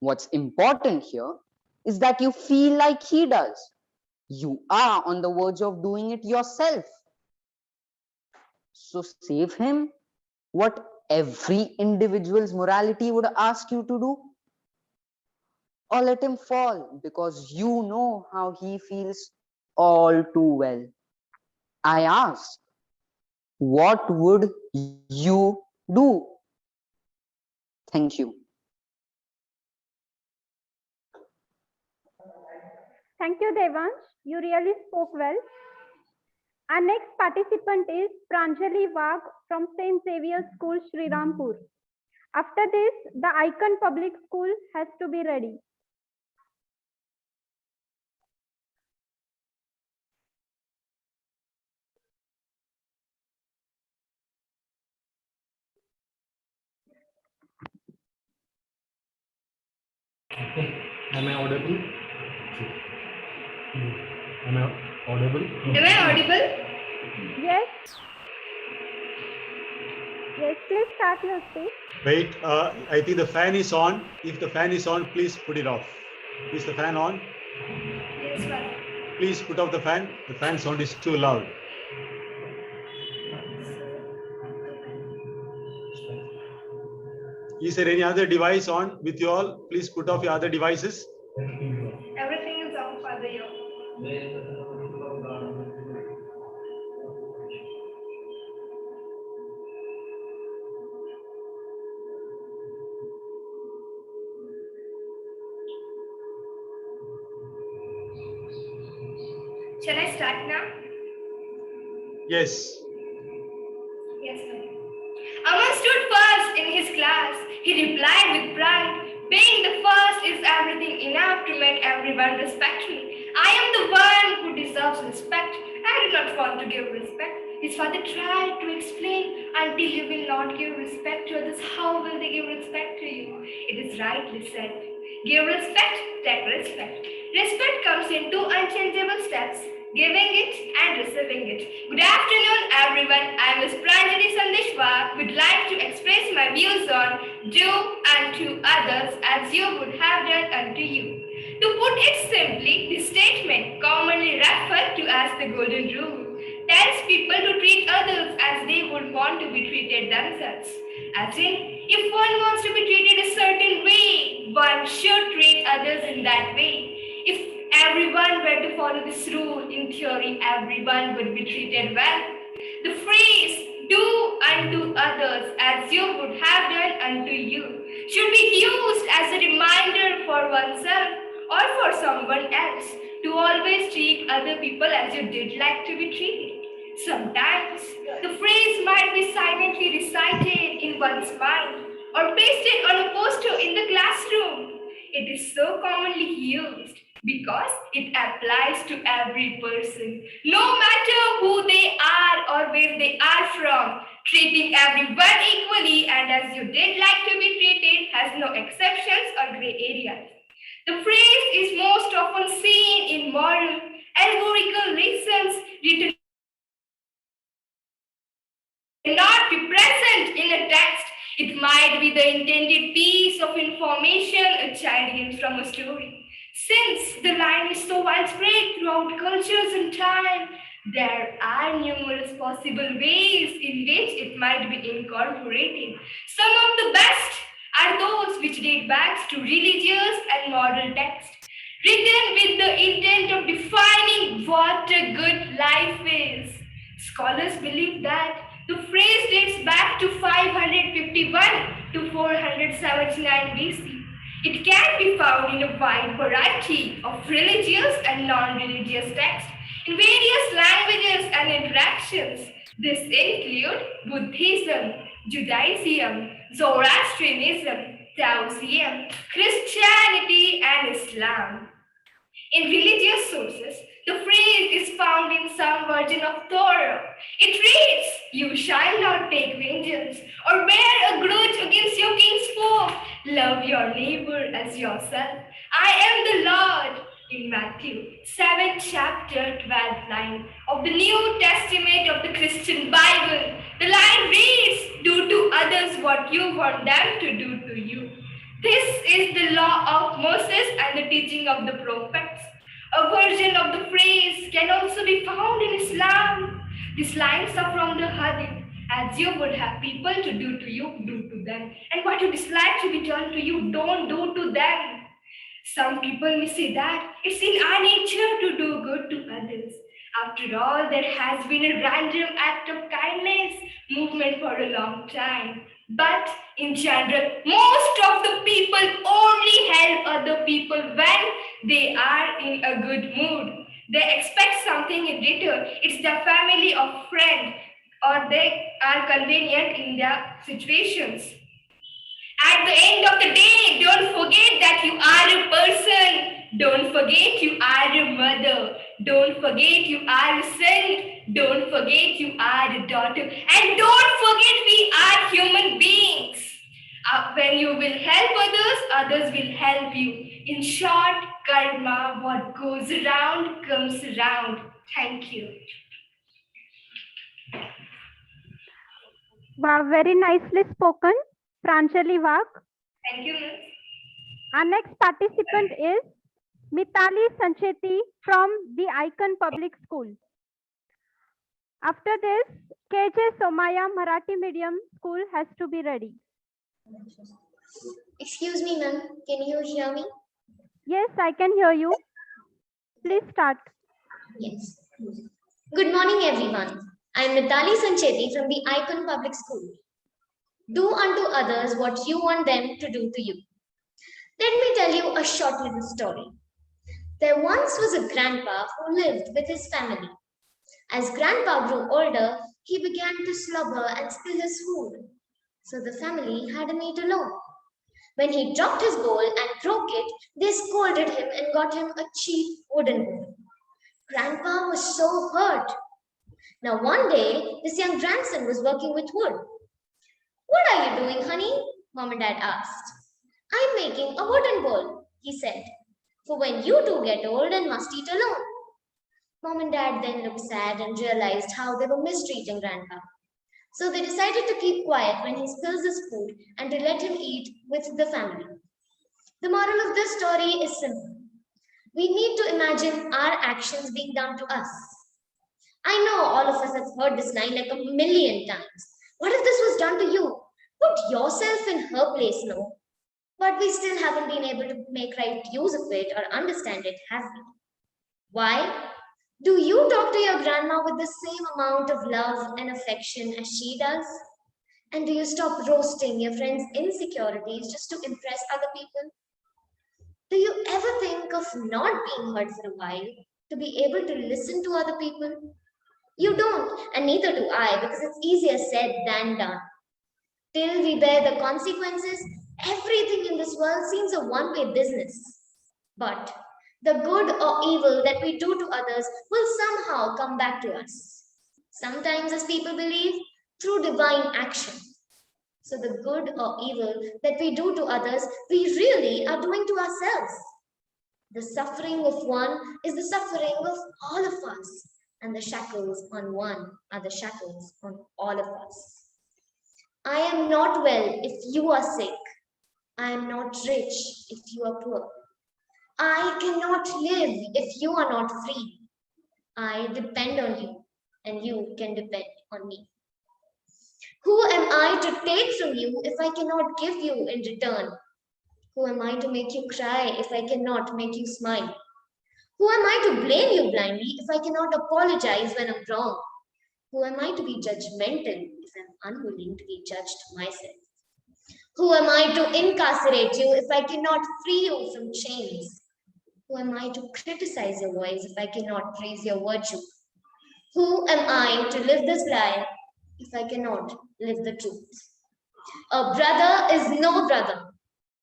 S3: What's important here is that you feel like he does. You are on the verge of doing it yourself. So save him what every individual's morality would ask you to do, or let him fall because you know how he feels all too well. I ask, what would you do? Thank you.
S8: Thank you, Devansh. You really spoke well. Our next participant is Pranjali Wagh from St. Xavier School, Shrirampur. After this, the Icon Public School has to be ready.
S9: Am I audible? Am I audible?
S15: Am I audible?
S8: Yes. Yes, please start your speech.
S9: Wait, I think the fan is on. If the fan is on, please put it off. Is the fan on?
S15: Yes, sir.
S9: Please put off the fan. The fan sound is too loud. Is there any other device on with you all? Please put off your other devices.
S15: Everything is off, Father. Here. Shall I start now?
S9: Yes.
S15: Yes, sir. Aman stood first in his class. He replied with pride, being the first is everything enough to make everyone respect me. I am the one who deserves respect. I do not want to give respect. His father tried to explain, until you will not give respect to others, how will they give respect to you? It is rightly said. Give respect, take respect. Respect comes in two unchangeable steps, giving it and receiving it. Good afternoon, everyone. I am Ms. Pranjali Sandeshwar. Would like to express my views on do unto others as you would have done unto you. To put it simply, the statement, commonly referred to as the Golden Rule, tells people to treat others as they would want to be treated themselves. As in, if one wants to be treated a certain way, one should treat others in that way. If everyone were to follow this rule, in theory, everyone would be treated well. The phrase, do unto others as you would have done unto you, should be used as a reminder for oneself or for someone else to always treat other people as you did like to be treated. Sometimes, the phrase might be silently recited in one's mind or pasted on a poster in the classroom. It is so commonly used because it applies to every person, no matter who they are or where they are from. Treating everyone equally and as you did like to be treated has no exceptions or gray areas. The phrase is most often seen in moral, allegorical lessons written not be present in a text. It might be the intended piece of information a child hears from a story. Since the line is so widespread throughout cultures and time, there are numerous possible ways in which it might be incorporated. Some of the best are those which date back to religious and moral texts, written with the intent of defining what a good life is. Scholars believe that the phrase dates back to 551 to 479 BC. It can be found in a wide variety of religious and non-religious texts in various languages and interactions. This include Buddhism, Judaism, Zoroastrianism, Taoism, Christianity, and Islam. In religious sources, the phrase is found in some version of Torah. It reads, "You shall not take vengeance or bear a grudge against your kinsfolk. Love your neighbor as yourself. I am the Lord." In Matthew 7th chapter 12th line of the New Testament of the Christian Bible, the line reads, "Do to others what you want them to do to you." This is the law of Moses and the teaching of the prophets. A version of the phrase can also be found in Islam. These lines are from the Hadith. As you would have people to do to you, do to them. And what you dislike to be done to you, don't do to them. Some people may say that it's in our nature to do good to others. After all, there has been a random act of kindness movement for a long time. But in general, most of the people only help other people when they are in a good mood. They expect something in return. It's their family or friend, or they are convenient in their situations. At the end of the day, don't forget that you are a person. Don't forget you are a mother. Don't forget you are a son. Don't forget you are a daughter. And don't forget we are human beings. When you will help others, others will help you. In short, karma, what goes around comes around. Thank you.
S8: Wow, very nicely spoken, Pranjali Wag.
S15: Thank you, Miss.
S8: Our next participant is Mitali Sancheti from the Icon Public School. After this, KJ Somaya Marathi Medium School has to be ready.
S18: Excuse me, ma'am. Can you hear me?
S8: Yes, I can hear you. Please start.
S18: Yes. Good morning, everyone. I am Mitali Sancheti from the Icon Public School. Do unto others what you want them to do to you. Let me tell you a short little story. There once was a grandpa who lived with his family. As grandpa grew older, he began to slobber and spill his food. So the family had him eat alone. When he dropped his bowl and broke it, they scolded him and got him a cheap wooden bowl. Grandpa was so hurt. Now one day, this young grandson was working with wood. "What are you doing, honey?" Mom and Dad asked. "I'm making a wooden bowl," he said, "for when you two get old and must eat alone." Mom and Dad then looked sad and realized how they were mistreating Grandpa. So they decided to keep quiet when he spills his food and to let him eat with the family. The moral of this story is simple. We need to imagine our actions being done to us. I know all of us have heard this line like a million times. What if this was done to you? Put yourself in her place, no? But we still haven't been able to make right use of it or understand it, have we? Why? Do you talk to your grandma with the same amount of love and affection as she does? And do you stop roasting your friends' insecurities just to impress other people? Do you ever think of not being heard for a while to be able to listen to other people? You don't, and neither do I, because it's easier said than done. Till we bear the consequences, everything in this world seems a one-way business. But the good or evil that we do to others will somehow come back to us. Sometimes, as people believe, through divine action.
S17: So the good or evil that we do to others, we really are doing to ourselves. The suffering of one is the suffering of all of us, and the shackles on one are the shackles on all of us. I am not well if you are sick. I am not rich if you are poor. I cannot live if you are not free. I depend on you, and you can depend on me. Who am I to take from you if I cannot give you in return? Who am I to make you cry if I cannot make you smile? Who am I to blame you blindly if I cannot apologize when I'm wrong? Who am I to be judgmental if I'm unwilling to be judged myself? Who am I to incarcerate you if I cannot free you from chains? Who am I to criticize your voice if I cannot praise your virtue? Who am I to live this lie if I cannot live the truth? A brother is no brother.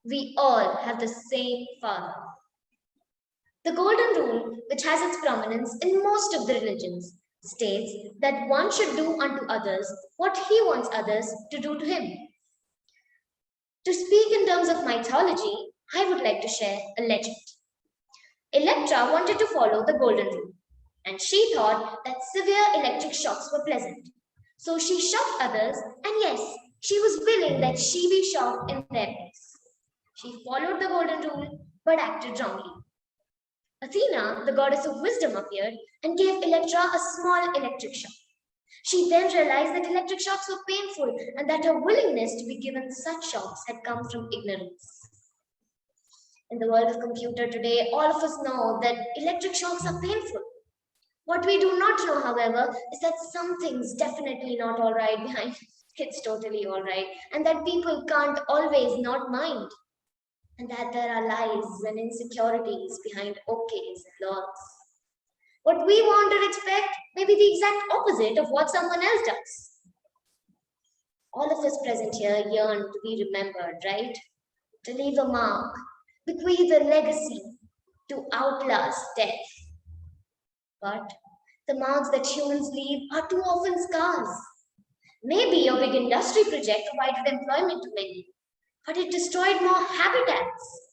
S17: We all have the same father. The golden rule, which has its prominence in most of the religions, states that one should do unto others what he wants others to do to him. To speak in terms of mythology, I would like to share a legend. Electra wanted to follow the golden rule, and she thought that severe electric shocks were pleasant. So she shocked others, and yes, she was willing that she be shocked in their place. She followed the golden rule, but acted wrongly. Athena, the goddess of wisdom, appeared and gave Electra a small electric shock. She then realized that electric shocks were painful and that her willingness to be given such shocks had come from ignorance. In the world of computer today, all of us know that electric shocks are painful. What we do not know, however, is that something's definitely not all right behind it's totally all right, and that people can't always not mind, and that there are lies and insecurities behind okays and logs. What we want or expect may be the exact opposite of what someone else does. All of us present here yearn to be remembered, right? To leave a mark, bequeath a legacy, to outlast death. But the marks that humans leave are too often scars. Maybe your big industry project provided employment to many, but it destroyed more habitats.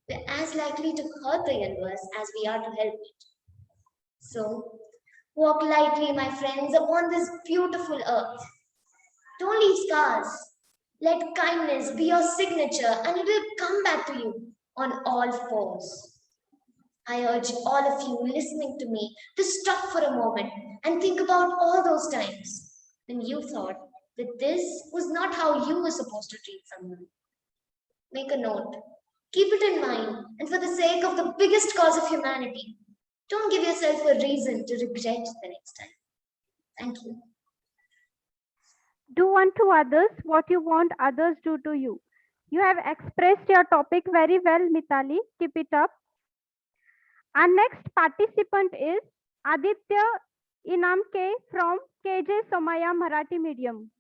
S17: We're as likely to hurt the universe as we are to help it. So, walk lightly, my friends, upon this beautiful earth. Don't leave scars. Let kindness be your signature and it will come back to you on all fours. I urge all of you listening to me to stop for a moment and think about all those times when you thought that this was not how you were supposed to treat someone. Make a note. Keep it in mind, and for the sake of the biggest cause of humanity, don't give yourself a reason to regret the next time. Thank you.
S8: Do unto others what you want others do to you. You have expressed your topic very well, Mitali. Keep it up. Our next participant is Aditya Inamke from KJ Somaya Marathi Medium.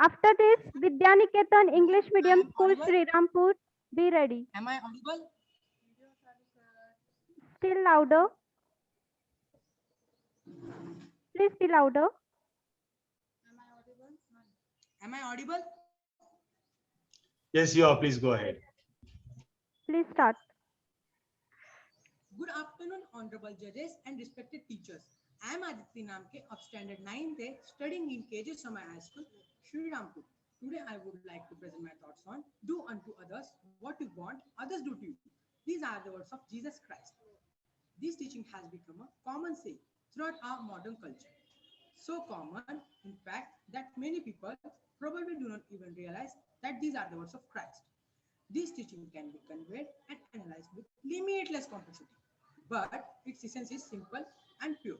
S8: After this, Vidyaniketan English Medium School, Shrirampur. Be ready.
S21: Am I audible?
S8: Still louder. Please be louder.
S21: Am I audible?
S9: Yes, you are. Please go ahead.
S8: Please start.
S21: Good afternoon, honorable judges and respected teachers. I am Aditya Namke of Standard 9th studying in KJ Samay High School, Shrirampur. Today I would like to present my thoughts on do unto others what you want others do to you. These are the words of Jesus Christ. This teaching has become a common saying throughout our modern culture. So common, in fact, that many people probably do not even realize that these are the words of Christ. This teaching can be conveyed and analyzed with limitless complexity, but its essence is simple and pure.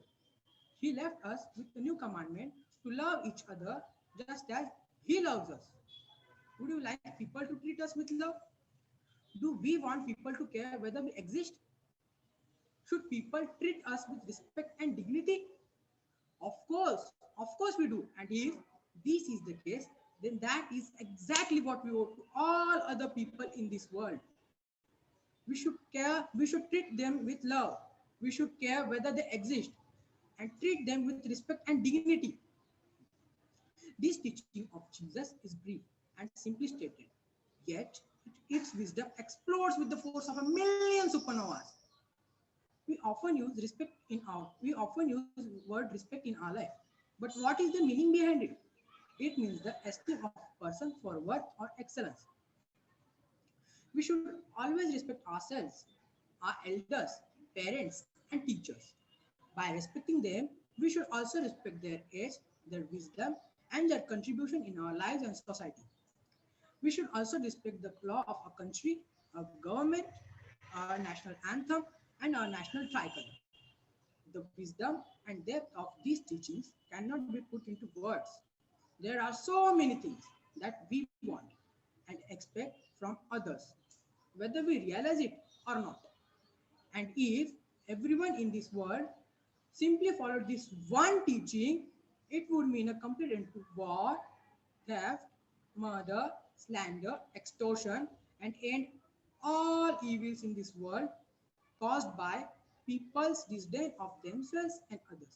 S21: He left us with a new commandment to love each other just as He loves us. Would you like people to treat us with love? Do we want people to care whether we exist? Should people treat us with respect and dignity? Of course we do. And if this is the case, then that is exactly what we owe to all other people in this world. We should care, we should treat them with love. We should care whether they exist and treat them with respect and dignity. This teaching of Jesus is brief and simply stated, yet its wisdom explodes with the force of a million supernovas. We often use word respect in our life, but what is the meaning behind it? It means the esteem of person for worth or excellence. We should always respect ourselves, our elders, parents, and teachers. By respecting them, we should also respect their age, their wisdom, and their contribution in our lives and society. We should also respect the law of a country, a government, our national anthem, and our national tricolor. The wisdom and depth of these teachings cannot be put into words. There are so many things that we want and expect from others, whether we realize it or not. And if everyone in this world simply followed this one teaching, it would mean a complete end to war, theft, murder, slander, extortion, and end all evils in this world caused by people's disdain of themselves and others.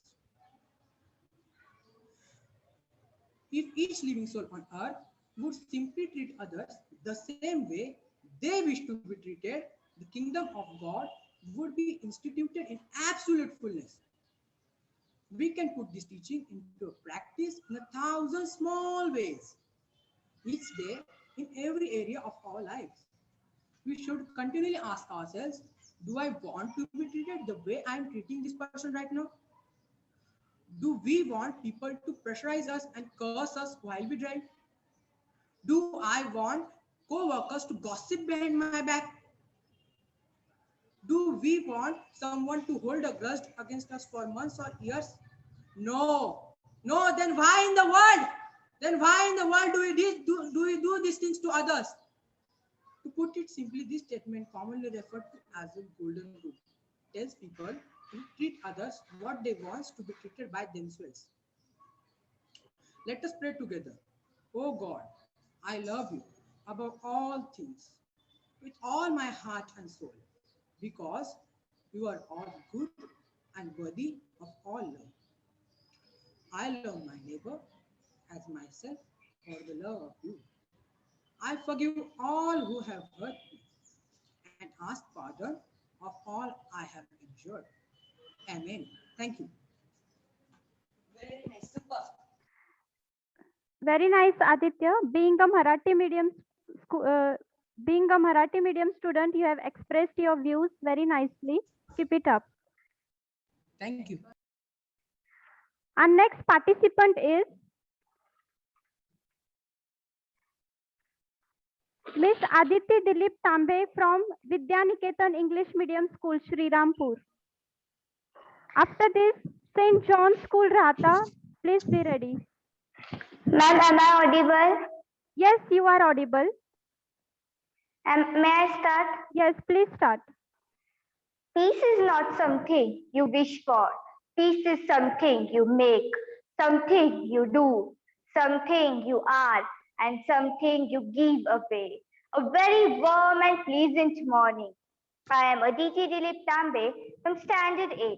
S21: If each living soul on earth would simply treat others the same way they wish to be treated, the kingdom of God would be instituted in absolute fullness. We can put this teaching into practice in 1,000 small ways each day in every area of our lives. We should continually ask ourselves, do I want to be treated the way I am treating this person right now? Do we want people to pressurize us and curse us while we drive? Do I want co-workers to gossip behind my back? Do we want someone to hold a grudge against us for months or years? No. No, then why in the world? Then why in the world do we do these things to others? To put it simply, this statement, commonly referred to as a golden rule, tells people to treat others what they want to be treated by themselves. Let us pray together. Oh God, I love you above all things, with all my heart and soul, because you are all good and worthy of all love. I love my neighbor as myself for the love of you. I forgive all who have hurt me and ask pardon of all I have injured. Amen. Thank you.
S2: Very nice. Super.
S8: Very nice, Aditya. Being a Marathi medium student, you have expressed your views very nicely. Keep it up.
S21: Thank you.
S8: Our next participant is Miss Aditi Dilip Tambe from Vidyaniketan English Medium School, Shrirampur. After this, St. John's School, Rata. Please be ready.
S20: Ma'am, am I audible?
S8: Yes, you are audible.
S20: May I start?
S8: Yes, please start.
S20: Peace is not something you wish for. Peace is something you make, something you do, something you are, and something you give away. A very warm and pleasant morning. I am Aditi Dilip Tambe from Standard 8.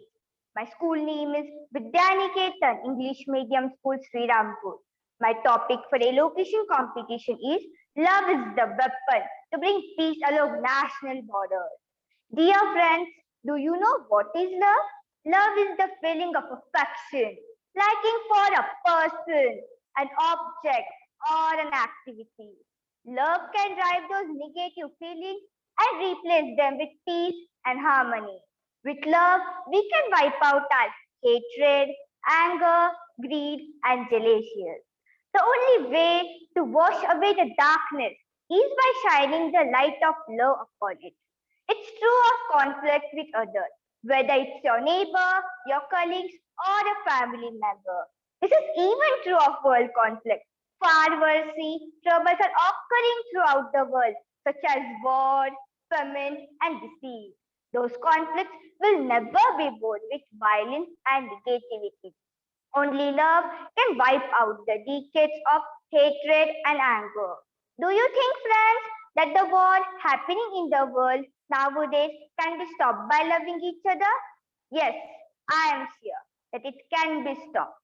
S20: My school name is Vidyaniketan English Medium School, Srirampur. My topic for elocution competition is Love is the weapon to bring peace along national borders. Dear friends, do you know what is love? Love is the feeling of affection, liking for a person, an object, or an activity. Love can drive those negative feelings and replace them with peace and harmony. With love, we can wipe out our hatred, anger, greed, and jealousy. The only way to wash away the darkness is by shining the light of love upon it. It's true of conflict with others, whether it's your neighbor, your colleagues, or a family member. This is even true of world conflict. Far worse, troubles are occurring throughout the world, such as war, famine, and disease. Those conflicts will never be born with violence and negativity. Only love can wipe out the decades of hatred and anger. Do you think, friends, that the war happening in the world nowadays can be stopped by loving each other? Yes, I am sure that it can be stopped.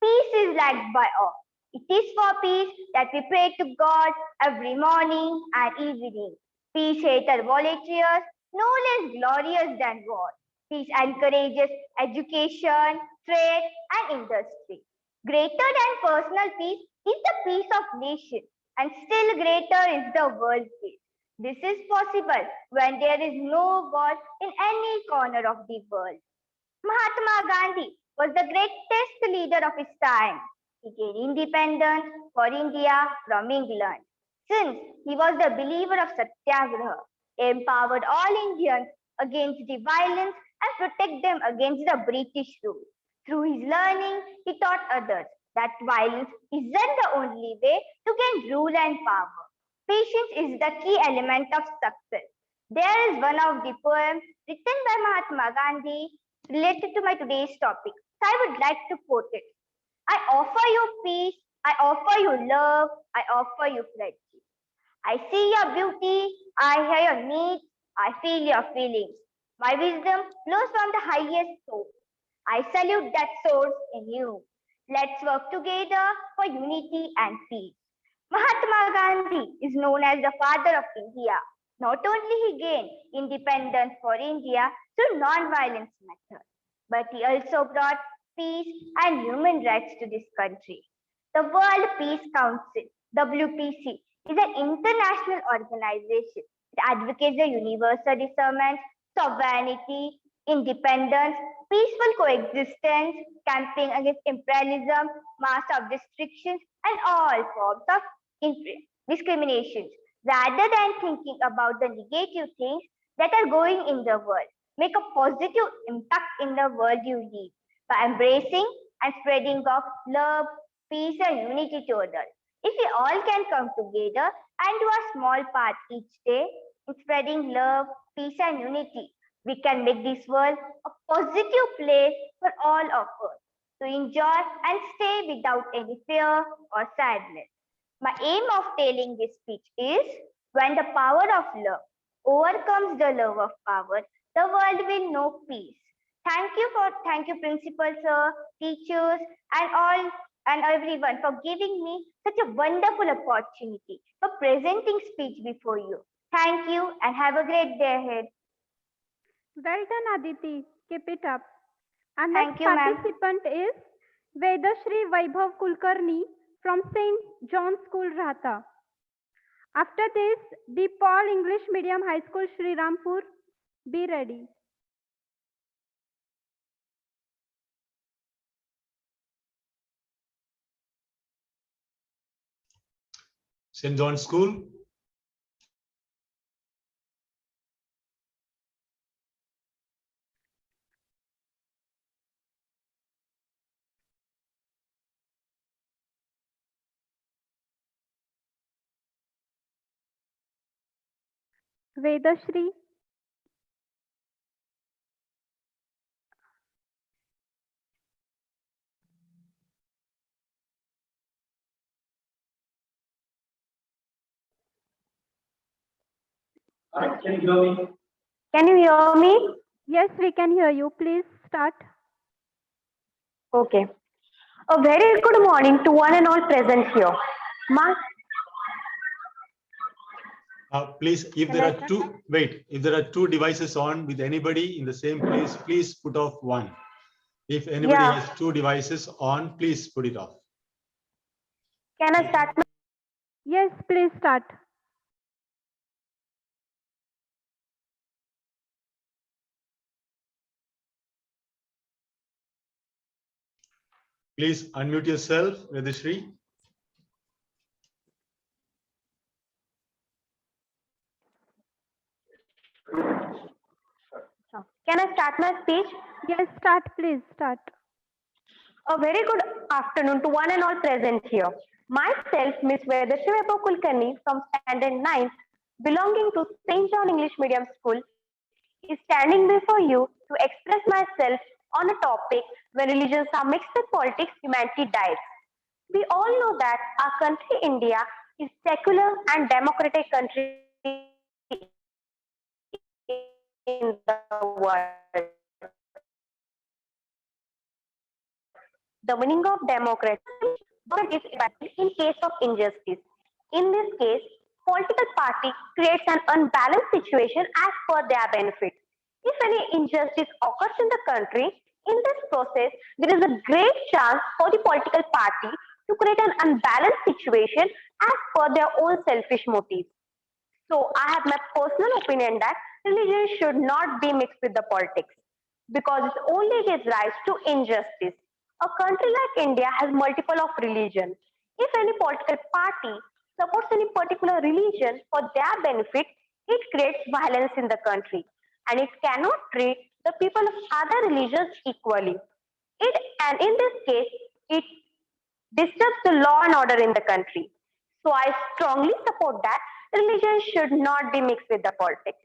S20: Peace is liked by all. It is for peace that we pray to God every morning and evening. Peace hater volunteers, no less glorious than war. Peace encourages education, trade, and industry. Greater than personal peace is the peace of nation, and still greater is the world peace. This is possible when there is no war in any corner of the world. Mahatma Gandhi was the greatest leader of his time. He gained independence for India from England. Since he was the believer of Satyagraha, he empowered all Indians against the violence and protect them against the British rule. Through his learning, he taught others that violence isn't the only way to gain rule and power. Patience is the key element of success. There is one of the poems written by Mahatma Gandhi related to my today's topic. So I would like to quote it. I offer you peace, I offer you love, I offer you friendship. I see your beauty, I hear your needs, I feel your feelings. My wisdom flows from the highest source. I salute that source in you. Let's work together for unity and peace. Mahatma Gandhi is known as the father of India. Not only he gained independence for India through non-violence methods, but he also brought peace and human rights to this country. The World Peace Council, WPC, is an international organization that advocates the universal disarmament, sovereignty, independence, peaceful coexistence, campaigning against imperialism, mass of restrictions, and all forms of discriminations. Rather than thinking about the negative things that are going in the world, make a positive impact in the world you live by embracing and spreading of love, peace, and unity to others. If we all can come together and do a small part each day in spreading love, peace, and unity, we can make this world a positive place for all of us to enjoy and stay without any fear or sadness. My aim of telling this speech is when the power of love overcomes the love of power, the world will know peace. Thank you, principal sir, teachers, and all and everyone for giving me such a wonderful opportunity for presenting speech before you. Thank you and have a great day ahead.
S8: Well done, Aditi. Keep it up. Our
S20: Thank
S8: next
S20: you, ma'am.
S8: participant is Vedashri Vaibhav Kulkarni from St. John's School, Rahata. After this, the Paul English Medium High School, Shrirampur. Be ready.
S9: St. John's School.
S8: Vedashri.
S11: Can you hear me? Can you hear me?
S8: Yes, we can hear you. Please start.
S11: Okay. A very good morning to one and all present here.
S9: Please, if there are if there are two devices on with anybody in the same place, please put off one. If anybody has two devices on, please put it off.
S11: Can I start?
S8: Yes, please start.
S9: Please unmute yourself, Vedashri.
S11: Can I start my speech?
S8: Yes, start, please start.
S11: A very good afternoon to one and all present here. Myself, Miss Vedashri Vaibhav Kulkarni from Standard 9, belonging to St. John English Medium School, is standing before you to express myself on a topic when religions are mixed with politics, humanity dies. We all know that our country, India, is secular and democratic country in the world. The meaning of democracy, government is in case of injustice. In this case, political party creates an unbalanced situation as per their benefit. If any injustice occurs in the country, in this process, there is a great chance for the political party to create an unbalanced situation as per their own selfish motives. So I have my personal opinion that religion should not be mixed with the politics because it only gives rise to injustice. A country like India has multiple of religion. If any political party supports any particular religion for their benefit, it creates violence in the country and it cannot treat the people of other religions equally. It and in this case, it disturbs the law and order in the country. So I strongly support that religion should not be mixed with the politics.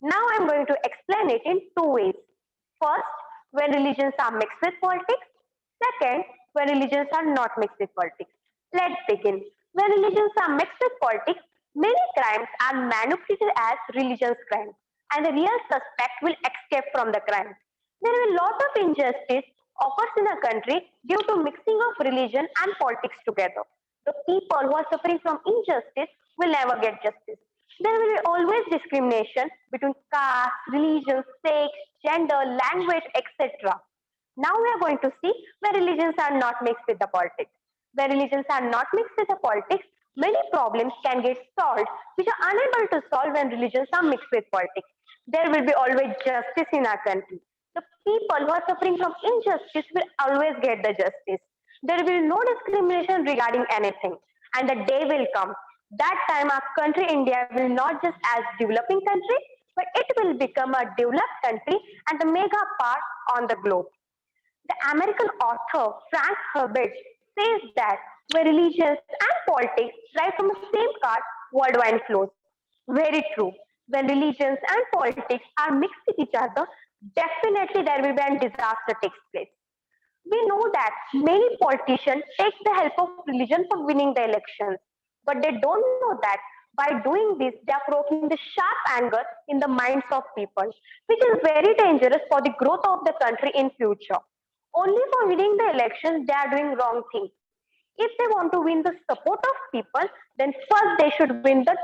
S11: Now I'm going to explain it in two ways. First, when religions are mixed with politics. Second, when religions are not mixed with politics. Let's begin. When religions are mixed with politics, many crimes are manipulated as religious crimes, and the real suspect will escape from the crime. There will be a lot of injustice occurs in a country due to mixing of religion and politics together. The people who are suffering from injustice will never get justice. There will be always discrimination between caste, religion, sex, gender, language, etc. Now we are going to see where religions are not mixed with the politics. Where religions are not mixed with the politics, many problems can get solved which are unable to solve when religions are mixed with politics. There will be always justice in our country. The people who are suffering from injustice will always get the justice. There will be no discrimination regarding anything. And the day will come. That time our country India will not just as developing country, but it will become a developed country and the mega power on the globe. The American author Frank Herbert says that where religions and politics write from the same card, world wine flows. Very true. When religions and politics are mixed with each other, definitely there will be a disaster takes place. We know that many politicians take the help of religion for winning the elections, but they don't know that by doing this, they are provoking the sharp anger in the minds of people, which is very dangerous for the growth of the country in future. Only for winning the elections, they are doing wrong things. If they want to win the support of people, then first they should win the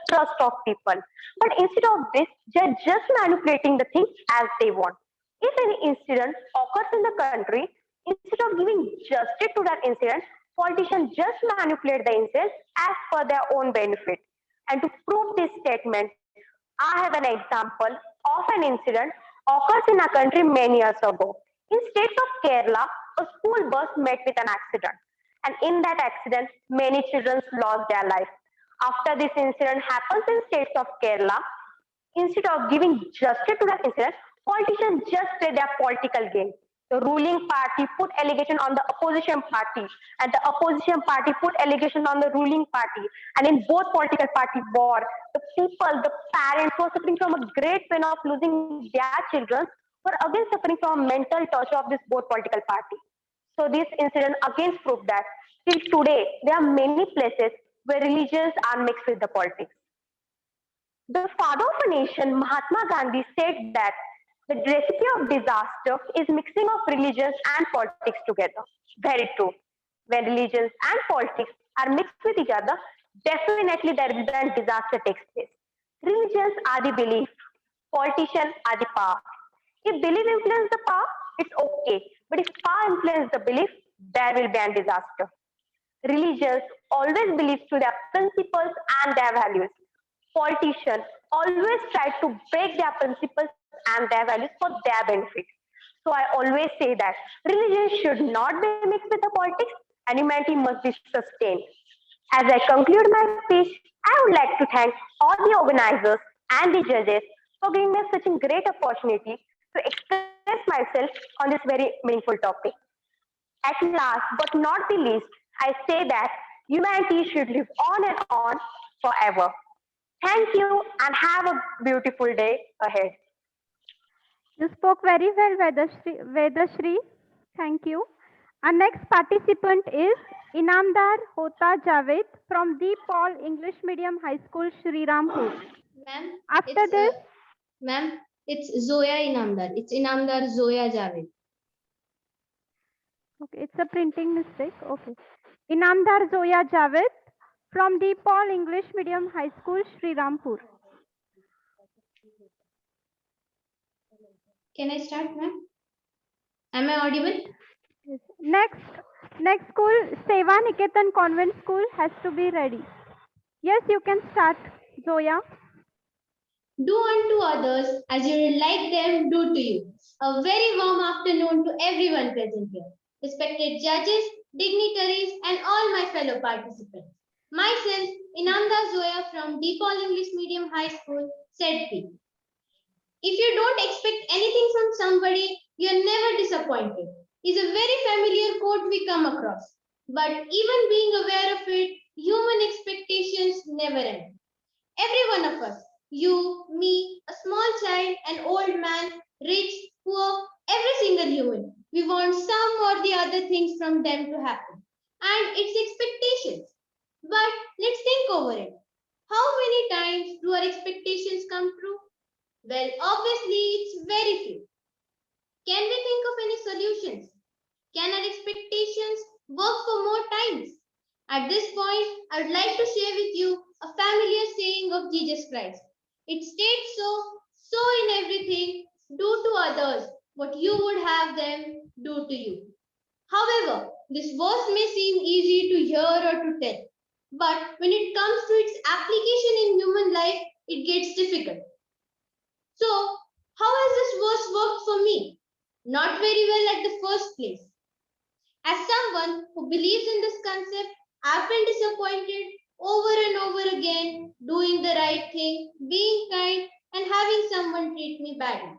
S11: trust of people. But instead of this, they're just manipulating the things as they want. If any incident occurs in the country, instead of giving justice to that incident, politicians just manipulate the incident as per their own benefit. And to prove this statement, I have an example of an incident occurs in our country many years ago. In states of Kerala, a school bus met with an accident, and in that accident, many children lost their life. After this incident happens in states of Kerala, instead of giving justice to that incident, politicians just play their political game. The ruling party put allegation on the opposition party, and the opposition party put allegation on the ruling party. And in both political party war, the people, the parents who are suffering from a great pain of losing their children were again suffering from a mental torture of this both political party. So this incident again proved that till today there are many places where religions are mixed with the politics. The father of a nation, Mahatma Gandhi, said that the recipe of disaster is mixing of religions and politics together. Very true. When religions and politics are mixed with each other, definitely there will be a disaster takes place. Religions are the belief, politicians are the power. If belief influences the power, it's okay. But if power influences the belief, there will be a disaster. Religions always believe to their principles and their values. Politicians always try to break their principles and their values for their benefit. So I always say that religion should not be mixed with the politics and humanity must be sustained. As I conclude my speech, I would like to thank all the organizers and the judges for giving me such a great opportunity to express myself on this very meaningful topic. At last, but not the least, I say that humanity should live on and on forever. Thank you and have a beautiful day ahead.
S8: You spoke very well, Vedashri. Thank you. Our next participant is Inamdar Hota Javed from the Paul English Medium High School, Shrirampur.
S17: Ma'am,
S8: After this,
S17: ma'am, it's Zoya Inamdar. It's Inamdar Zoya Javed.
S8: okay, it's a printing mistake. Okay. Inamdar Zoya Javed from DePaul English Medium High School, Shrirampur.
S17: Can I start, ma'am? Am I audible?
S8: Yes. Next school, Seva Niketan Convent School has to be ready. Yes, you can start, Zoya.
S17: Do unto others as you would like them do to you. A very warm afternoon to everyone present here. Respected judges, dignitaries, and all my fellow participants. Myself, Inamda Zoya from DePaul English Medium High School, said P. If you don't expect anything from somebody, you're never disappointed. Is a very familiar quote we come across. But even being aware of it, human expectations never end. Every one of us, you, me, a small child, an old man, rich, poor, every single human, we want some or the other things from them to happen. And it's expectations. But let's think over it. How many times do our expectations come true? Well, obviously, it's very few. Can we think of any solutions? Can our expectations work for more times? At this point, I would like to share with you a familiar saying of Jesus Christ. It states so in everything, do to others what you would have them do to you. However, this verse may seem easy to hear or to tell, but when it comes to its application in human life, it gets difficult. So, how has this verse worked for me? Not very well at the first place. As someone who believes in this concept, I've been disappointed over and over again doing the right thing, being kind, and having someone treat me badly.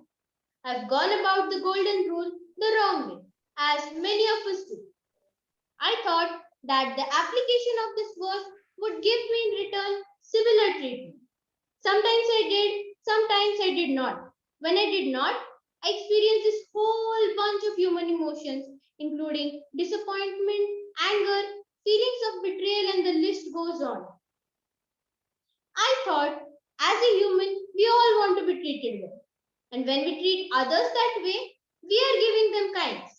S17: I've gone about the golden rule the wrong way, as many of us do. I thought that the application of this verse would give me in return similar treatment. Sometimes I did, sometimes I did not. When I did not, I experienced this whole bunch of human emotions, including disappointment, anger, feelings of betrayal, and the list goes on. I thought, as a human, we all want to be treated well. And when we treat others that way, we are giving them kindness.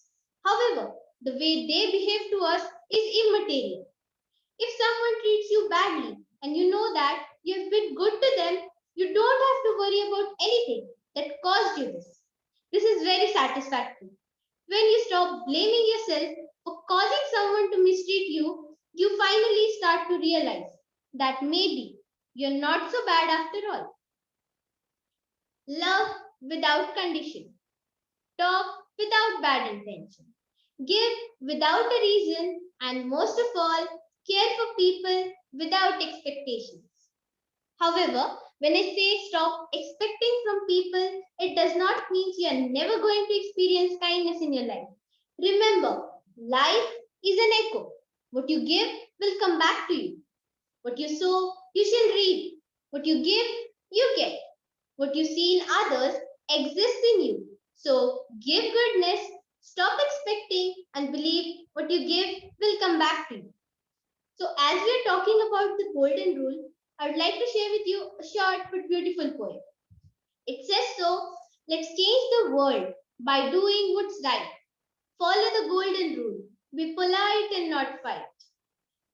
S17: However, the way they behave to us is immaterial. If someone treats you badly and you know that you have been good to them, you don't have to worry about anything that caused you this. This is very satisfactory. When you stop blaming yourself for causing someone to mistreat you, you finally start to realize that maybe you're not so bad after all. Love without condition. Talk without bad intention. Give without a reason, and most of all, care for people without expectations. However, when I say stop expecting from people, it does not mean you are never going to experience kindness in your life. Remember, life is an echo. What you give will come back to you. What you sow, you shall reap. What you give, you get. What you see in others exists in you. So give goodness, stop expecting, and believe what you give will come back to you. So, as we are talking about the golden rule, I would like to share with you a short but beautiful poem. It says so, let's change the world by doing what's right. Follow the golden rule. Be polite and not fight.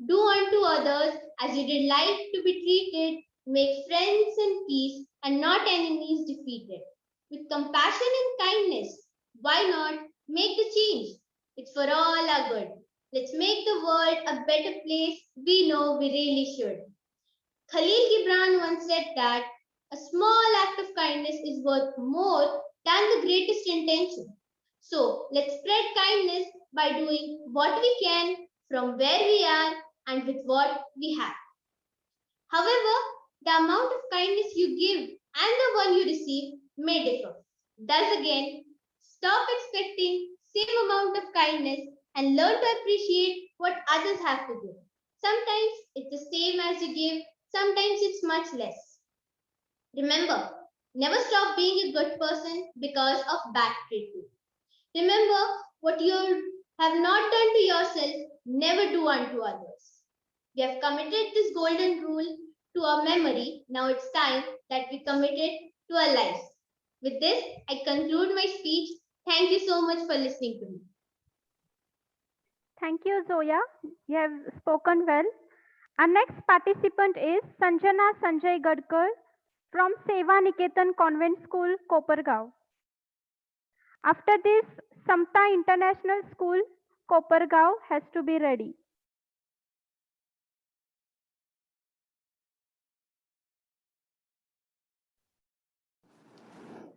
S17: Do unto others as you did like to be treated. Make friends in peace and not enemies defeated. With compassion and kindness, why not make the change? It's for all our good. Let's make the world a better place. We know we really should. Khalil Gibran once said that a small act of kindness is worth more than the greatest intention. So let's spread kindness by doing what we can from where we are and with what we have. However, the amount of kindness you give and the one you receive may differ. Thus again, stop expecting same amount of kindness and learn to appreciate what others have to give. Sometimes it's the same as you give, sometimes it's much less. Remember, never stop being a good person because of bad treatment. Remember, what you have not done to yourself, never do unto others. We have committed this golden rule to our memory. Now it's time that we commit it to our lives. With this, I conclude my speech. Thank you so much for listening to me.
S8: Thank you, Zoya. You have spoken well. Our next participant is Sanjana Sanjay Gadkar from Seva Niketan Convent School, Kopargaon. After this, Samta International School, Kopargaon has to be ready.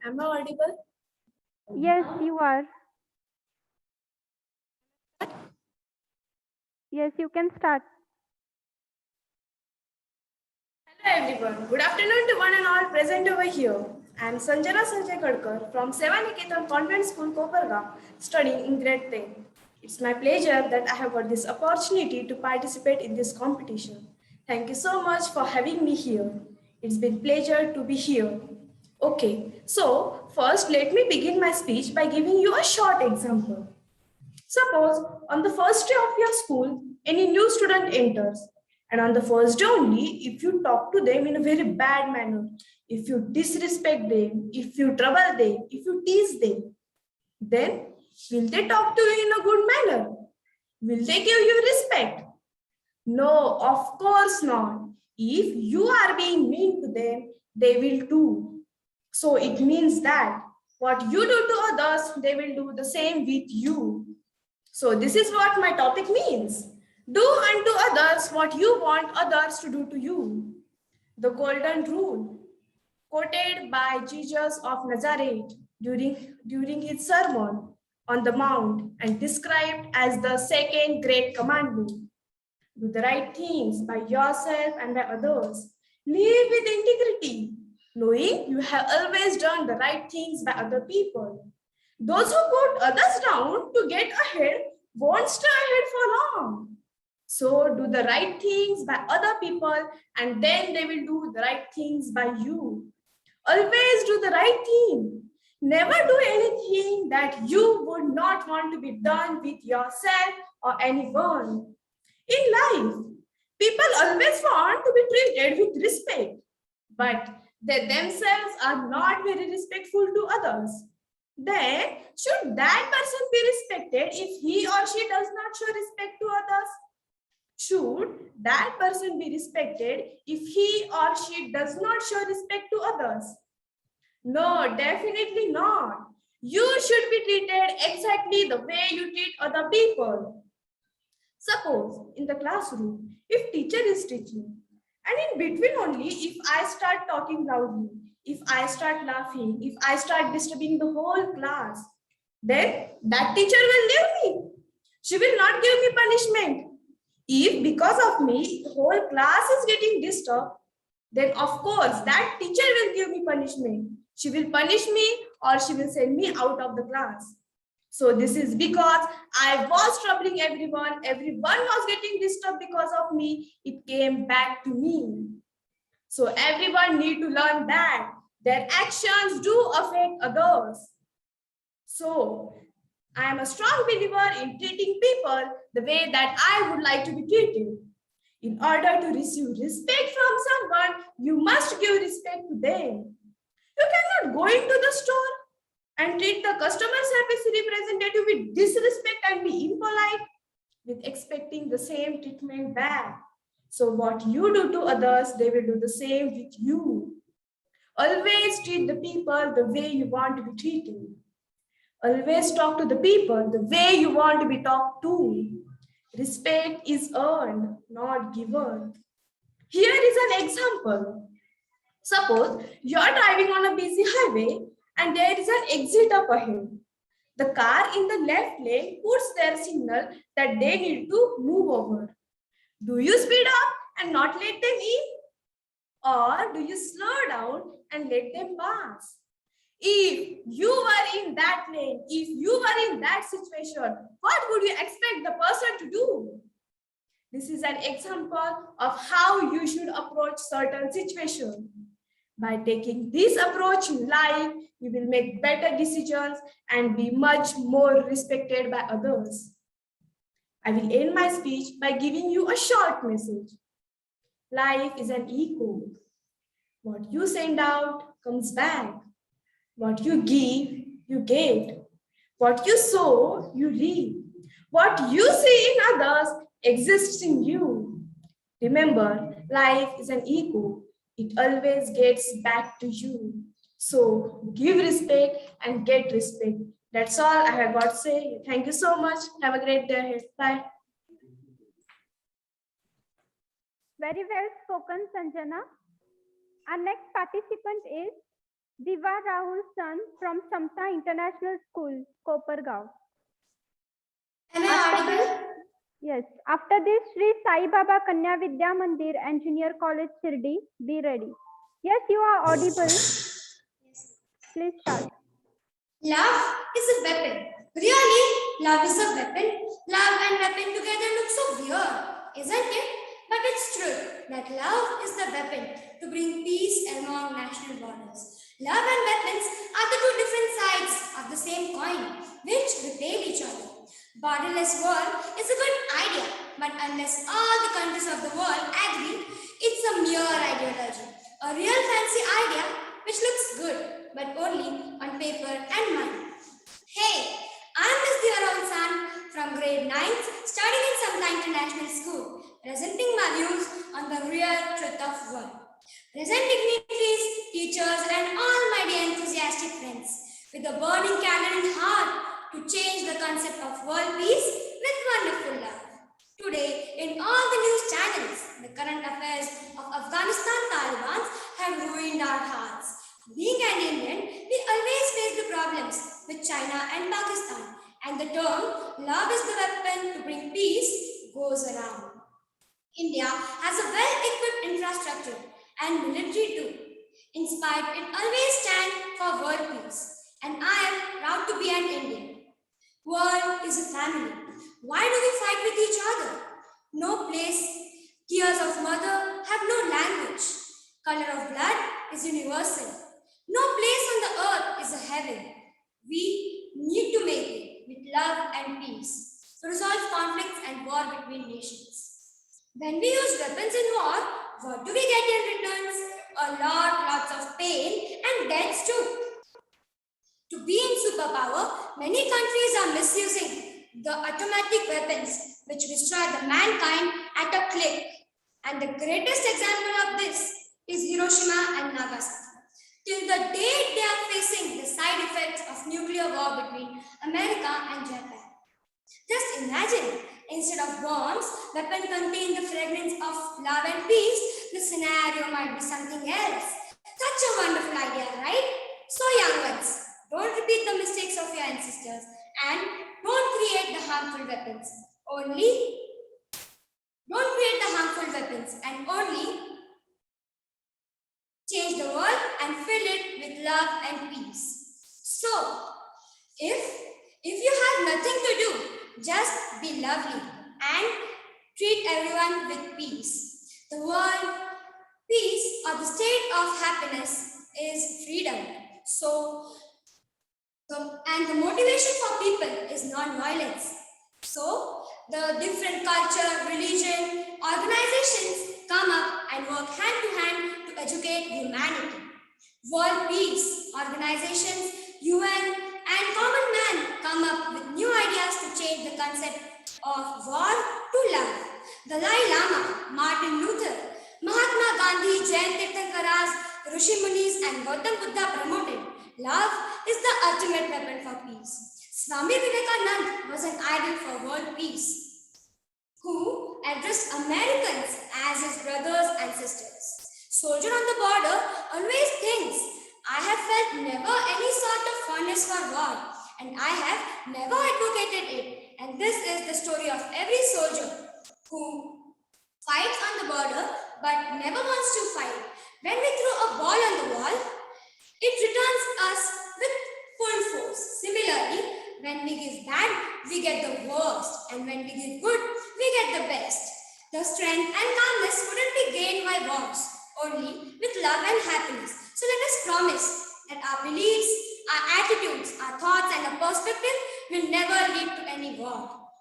S13: Am I audible?
S8: Yes, you are. Yes, you can start.
S13: Hello everyone. Good afternoon to one and all present over here. I am Sanjana Sanjay Gadkar from Seva Niketan Convent School, Kopargaon, studying in grade 10. It's my pleasure that I have got this opportunity to participate in this competition. Thank you so much for having me here. It's been pleasure to be here. Okay, so first let me begin my speech by giving you a short example. Suppose on the first day of your school, any new student enters, and on the first day only, if you talk to them in a very bad manner, if you disrespect them, if you trouble them, if you tease them, then will they talk to you in a good manner? Will they give you respect? No, of course not. If you are being mean to them, they will too. So it means that what you do to others, they will do the same with you. So this is what my topic means. Do unto others what you want others to do to you. The golden rule, quoted by Jesus of Nazareth during his sermon on the mount and described as the second great commandment. Do the right things by yourself and by others. Live with integrity, knowing you have always done the right things by other people. Those who put others down to get ahead won't stay ahead for long. So do the right things by other people and then they will do the right things by you. Always do the right thing. Never do anything that you would not want to be done with yourself or anyone. In life, people always want to be treated with respect, but they themselves are not very respectful to others. Then, should that person be respected if he or she does not show respect to others? Should that person be respected if he or she does not show respect to others? No, definitely not. You should be treated exactly the way you treat other people. Suppose in the classroom, if teacher is teaching, and in between only, if I start talking loudly, if I start laughing, if I start disturbing the whole class, then that teacher will leave me. She will not give me punishment. If because of me, the whole class is getting disturbed, then of course that teacher will give me punishment. She will punish me or she will send me out of the class. So this is because I was troubling everyone. Everyone was getting disturbed because of me. It came back to me. So everyone need to learn that their actions do affect others. So I am a strong believer in treating people the way that I would like to be treated. In order to receive respect from someone, you must give respect to them. You cannot go into the store and treat the customer service representative with disrespect and be impolite with expecting the same treatment back. So what you do to others, they will do the same with you. Always treat the people the way you want to be treated. Always talk to the people the way you want to be talked to. Respect is earned, not given. Here is an example. Suppose you are driving on a busy highway and there is an exit up ahead. The car in the left lane puts their signal that they need to move over. Do you speed up and not let them in? Or do you slow down and let them pass? If you were in that lane, if you were in that situation, what would you expect the person to do? This is an example of how you should approach certain situations. By taking this approach in life, you will make better decisions and be much more respected by others. I will end my speech by giving you a short message. Life is an echo. What you send out comes back. What you give, you get. What you sow, you reap. What you see in others exists in you. Remember, life is an echo. It always gets back to you. So give respect and get respect. That's all I have got to say. Thank you so much. Have a great day ahead. Bye.
S8: Very well spoken, Sanjana. Our next participant is Diva Rahul San from Samta International School, Kopargaon.
S15: Am I audible?
S8: Yes. After this, Sri Sai Baba Kanya Vidya Mandir and Junior College Shirdi, be ready. Yes, you are audible. Please start.
S15: Love is a weapon. Really, love is a weapon. Love and weapon together look so weird, isn't it? But it's true that love is the weapon to bring peace among national borders. Love and weapons are the two different sides of the same coin, which repel each other. Borderless world is a good idea, but unless all the countries of the world agree, it's a mere ideology. A real fancy idea which looks good, but only on paper and mind. Hey, I'm Miss Divaram San from grade 9th, studying in Samta International School, presenting my views on the real truth of world. Present dignitaries, teachers, and all my dear enthusiastic friends, with a burning candle in heart to change the concept of world peace with wonderful love. Today, in all the news channels, the current affairs of Afghanistan Taliban have ruined our hearts. Being an Indian, we always face the problems with China and Pakistan, and the term love is the weapon to bring peace goes around. India has a well-equipped infrastructure and military too. In spite, it always stands for world peace, and I am proud to be an Indian. World is a family. Why do we fight with each other? No place. Tears of mother have no language. Color of blood is universal. No place on the earth is a heaven. We need to make it with love and peace to resolve conflicts and war between nations. When we use weapons in war, what do we get in returns? Lots of pain and deaths too. To be in superpower, many countries are misusing the automatic weapons which destroy the mankind at a click. And the greatest example of this is Hiroshima and Nagasaki. Till the day they are facing the side effects of nuclear war between America and Japan. Just imagine, instead of bombs, weapon contain the fragrance of love and peace, the scenario might be something else. Such a wonderful idea, right? So young ones, don't repeat the mistakes of your ancestors and don't create the harmful weapons. Don't create the harmful weapons and only change the world and fill it with love and peace. So, if you have nothing to do, just be lovely and treat everyone with peace. The world peace or the state of happiness is freedom. So, and the motivation for people is non-violence. So, the different culture, religion, organizations come up and work hand to hand to educate humanity. World peace organizations, UN, and common man come up with new ideas to change the concept of war to love. Dalai Lama, Martin Luther, Mahatma Gandhi, Jain Tirthankaras, Rishi Munis, and Gautam Buddha promoted love is the ultimate weapon for peace. Swami Vivekananda was an idol for world peace, who addressed Americans as his brothers and sisters. Soldier on the border always thinks, I have felt never any sort of fondness for war, and I have never advocated it. And this is the story of every soldier who fights on the border but never wants to fight. When we throw a ball on the wall, it returns us with full force. Similarly, when we give bad, we get the worst. And when we give good, we get the best. The strength and calmness couldn't be gained by wars, only with love and happiness. So let us promise that our beliefs, our attitudes, our thoughts and our perspective will never lead to any war.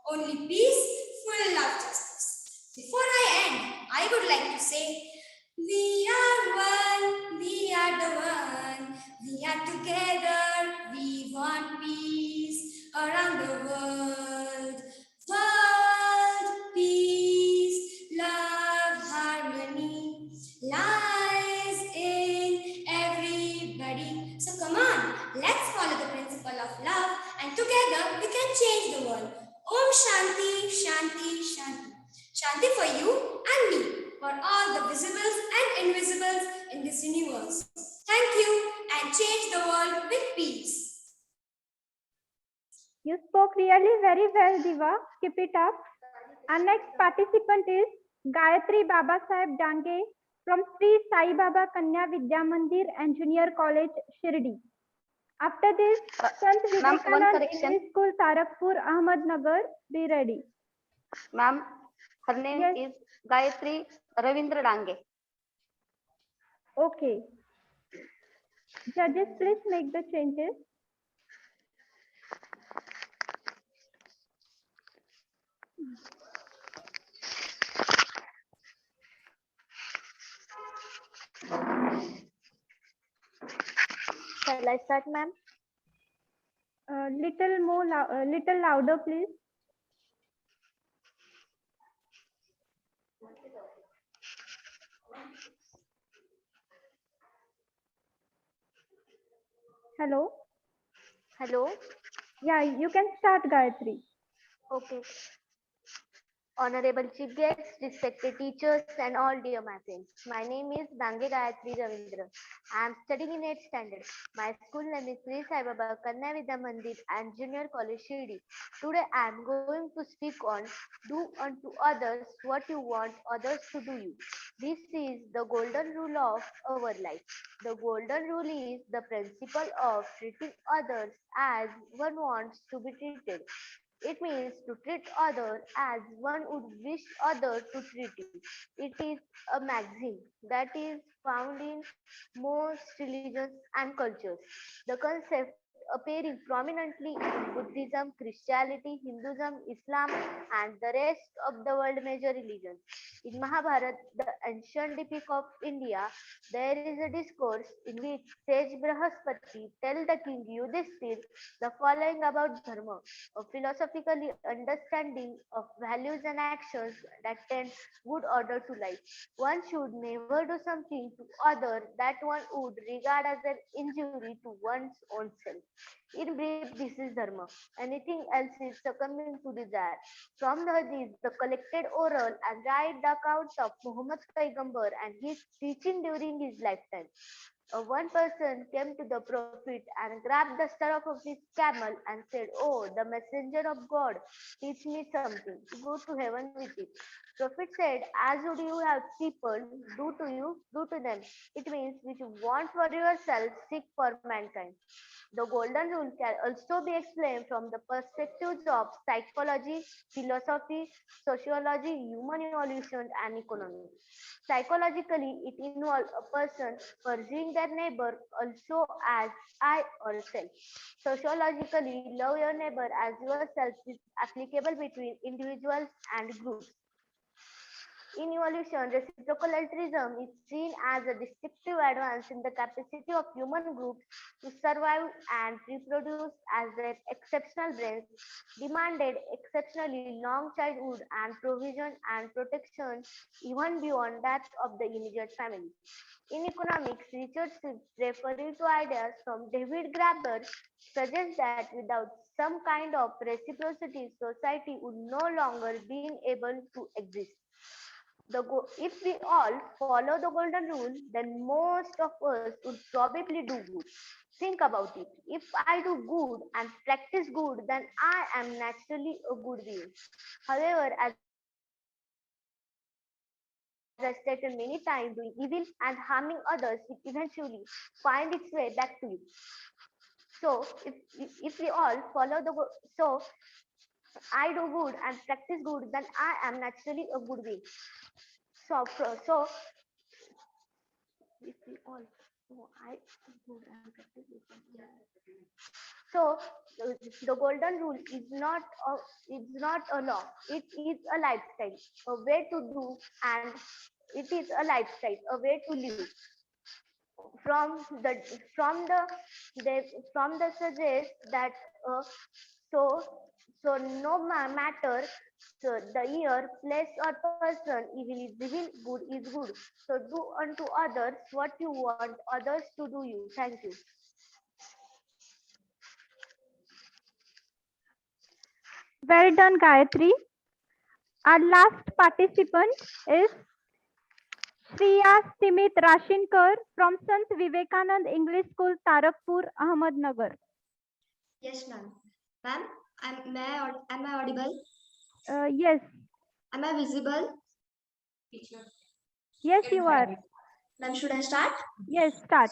S15: Only peace, full love, justice. Before I end, I would like to say, we are one, we are the one, we are together, we want peace around the world. individuals in this universe. Thank you and change the world with peace.
S8: You spoke really very well, Diva. Keep it up. Our next participant is Gayatri Baba Saheb Dange from Sri Sai Baba Kanya Vidya Mandir and Junior College, Shirdi. After this, Sant
S19: Ma'am, one
S8: Vivekanand
S19: correction.
S8: English School, Tarakpur, Ahmednagar. Be ready.
S19: Ma'am, her name is Gayatri Ravindra Dange.
S8: Okay. Judges, please make the changes.
S20: Shall I start, ma'am?
S8: Little louder, please. Hello.
S20: Hello.
S8: Yeah, you can start, Gayatri.
S20: Okay. Honorable Chief Guests, respected teachers, and all dear my friends. My name is Dange Gayatri Ravindra. I am studying in 8th standard. My school name is Sri Sai Baba Kanya Vidya Mandir and Junior College Shirdi. Today I am going to speak on do unto others what you want others to do you. This is the golden rule of our life. The golden rule is the principle of treating others as one wants to be treated. It means to treat other as one would wish other to treat you. It is a maxim that is found in most religions and cultures. The concept appearing prominently in Buddhism, Christianity, Hinduism, Islam, and the rest of the world major religions. In Mahabharata, the ancient epic of India, there is a discourse in which sage Brahaspati tell the king Yudhishthir the following about dharma, a philosophically understanding of values and actions that tend good order to life. One should never do something to other that one would regard as an injury to one's own self. In brief, this is dharma. Anything else is succumbing to desire. From the hadith, the collected oral and right accounts of Muhammad Paigambar and his teaching during his lifetime. One person came to the prophet and grabbed the stirrup of his camel and said, "Oh, the messenger of God, teach me something to go to heaven with it." Prophet said, "As would you have people do to you, do to them." It means which you want for yourself, seek for mankind. The golden rule can also be explained from the perspectives of psychology, philosophy, sociology, human evolution, and economics. Psychologically, it involves a person perceiving their neighbor also as I or self. Sociologically, love your neighbor as yourself is applicable between individuals and groups. In evolution, reciprocal altruism is seen as a distinctive advance in the capacity of human groups to survive and reproduce, as their exceptional brains demanded exceptionally long childhood and provision and protection even beyond that of the immediate family. In economics, Richard Swift, referring to ideas from David Graeber, suggests that without some kind of reciprocity, society would no longer be able to exist. If we all follow the golden rule, then most of us would probably do good. Think about it. If I do good and practice good, then I am naturally a good being. However, as I stated many times, doing evil and harming others will eventually find its way back to you. So, if we all follow so I do good and practice good, then I am naturally a good being. So if we all, so I good and practice good. So the golden rule is not a law. It is a lifestyle, a way to do, and it is a lifestyle, a way to live. From the from the they from the suggest that so matter so the year, place or person, evil is evil, good is good. So do unto others what you want others to do you. Thank you.
S8: Well done, Gayatri. Our last participant is Shriya Simit Rashinkar from Sant Vivekanand English School, Tarakpur, Ahmednagar.
S17: Yes, ma'am. Ma'am, am I audible?
S8: Yes.
S17: Am I visible?
S8: Yes, you are.
S17: Ma'am, should I start?
S8: Yes, start.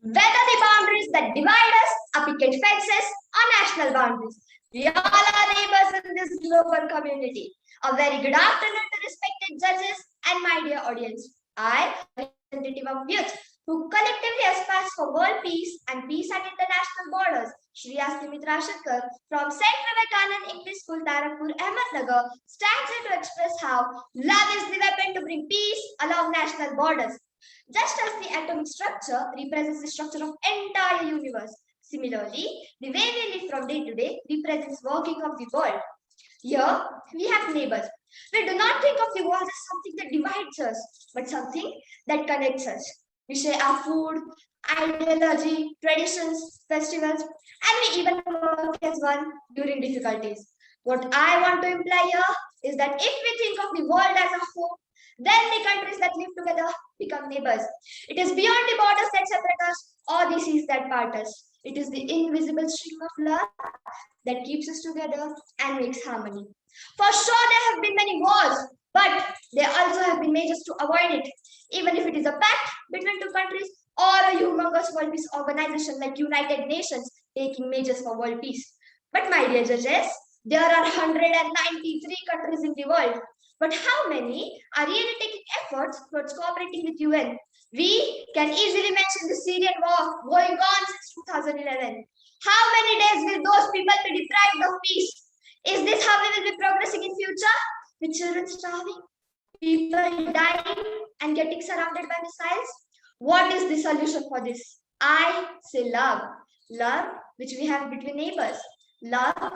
S17: Whether the boundaries that divide us are picket fences or national boundaries, we all are neighbors in this global community. A very good afternoon to respected judges and my dear audience. I, representative of youth, who collectively aspires for world peace and peace at international borders, Shriya Simitra Shankar from St. Vivekanand English School, Tarakpur, Ahmednagar, stands here to express how love is the weapon to bring peace along national borders. Just as the atomic structure represents the structure of entire universe, similarly, the way we live from day to day represents working of the world. Here, we have neighbors. We do not think of the world as something that divides us, but something that connects us. We share our food, ideology, traditions, festivals, and we even work as one during difficulties. What I want to imply here is that if we think of the world as a whole, then the countries that live together become neighbors. It is beyond the borders that separate us or the seas that part us. It is the invisible string of love that keeps us together and makes harmony. For sure, there have been many wars, but there also have been measures to avoid it, even if it is a pact between two countries or a humongous world peace organization like United Nations taking measures for world peace. But my dear judges, there are 193 countries in the world. But how many are really taking efforts towards cooperating with UN? We can easily mention the Syrian war going on since 2011. How many days will those people be deprived of peace? Is this how we will be progressing in future? With children starving, people dying and getting surrounded by missiles? What is the solution for this? I say love. Love which we have between neighbors. Love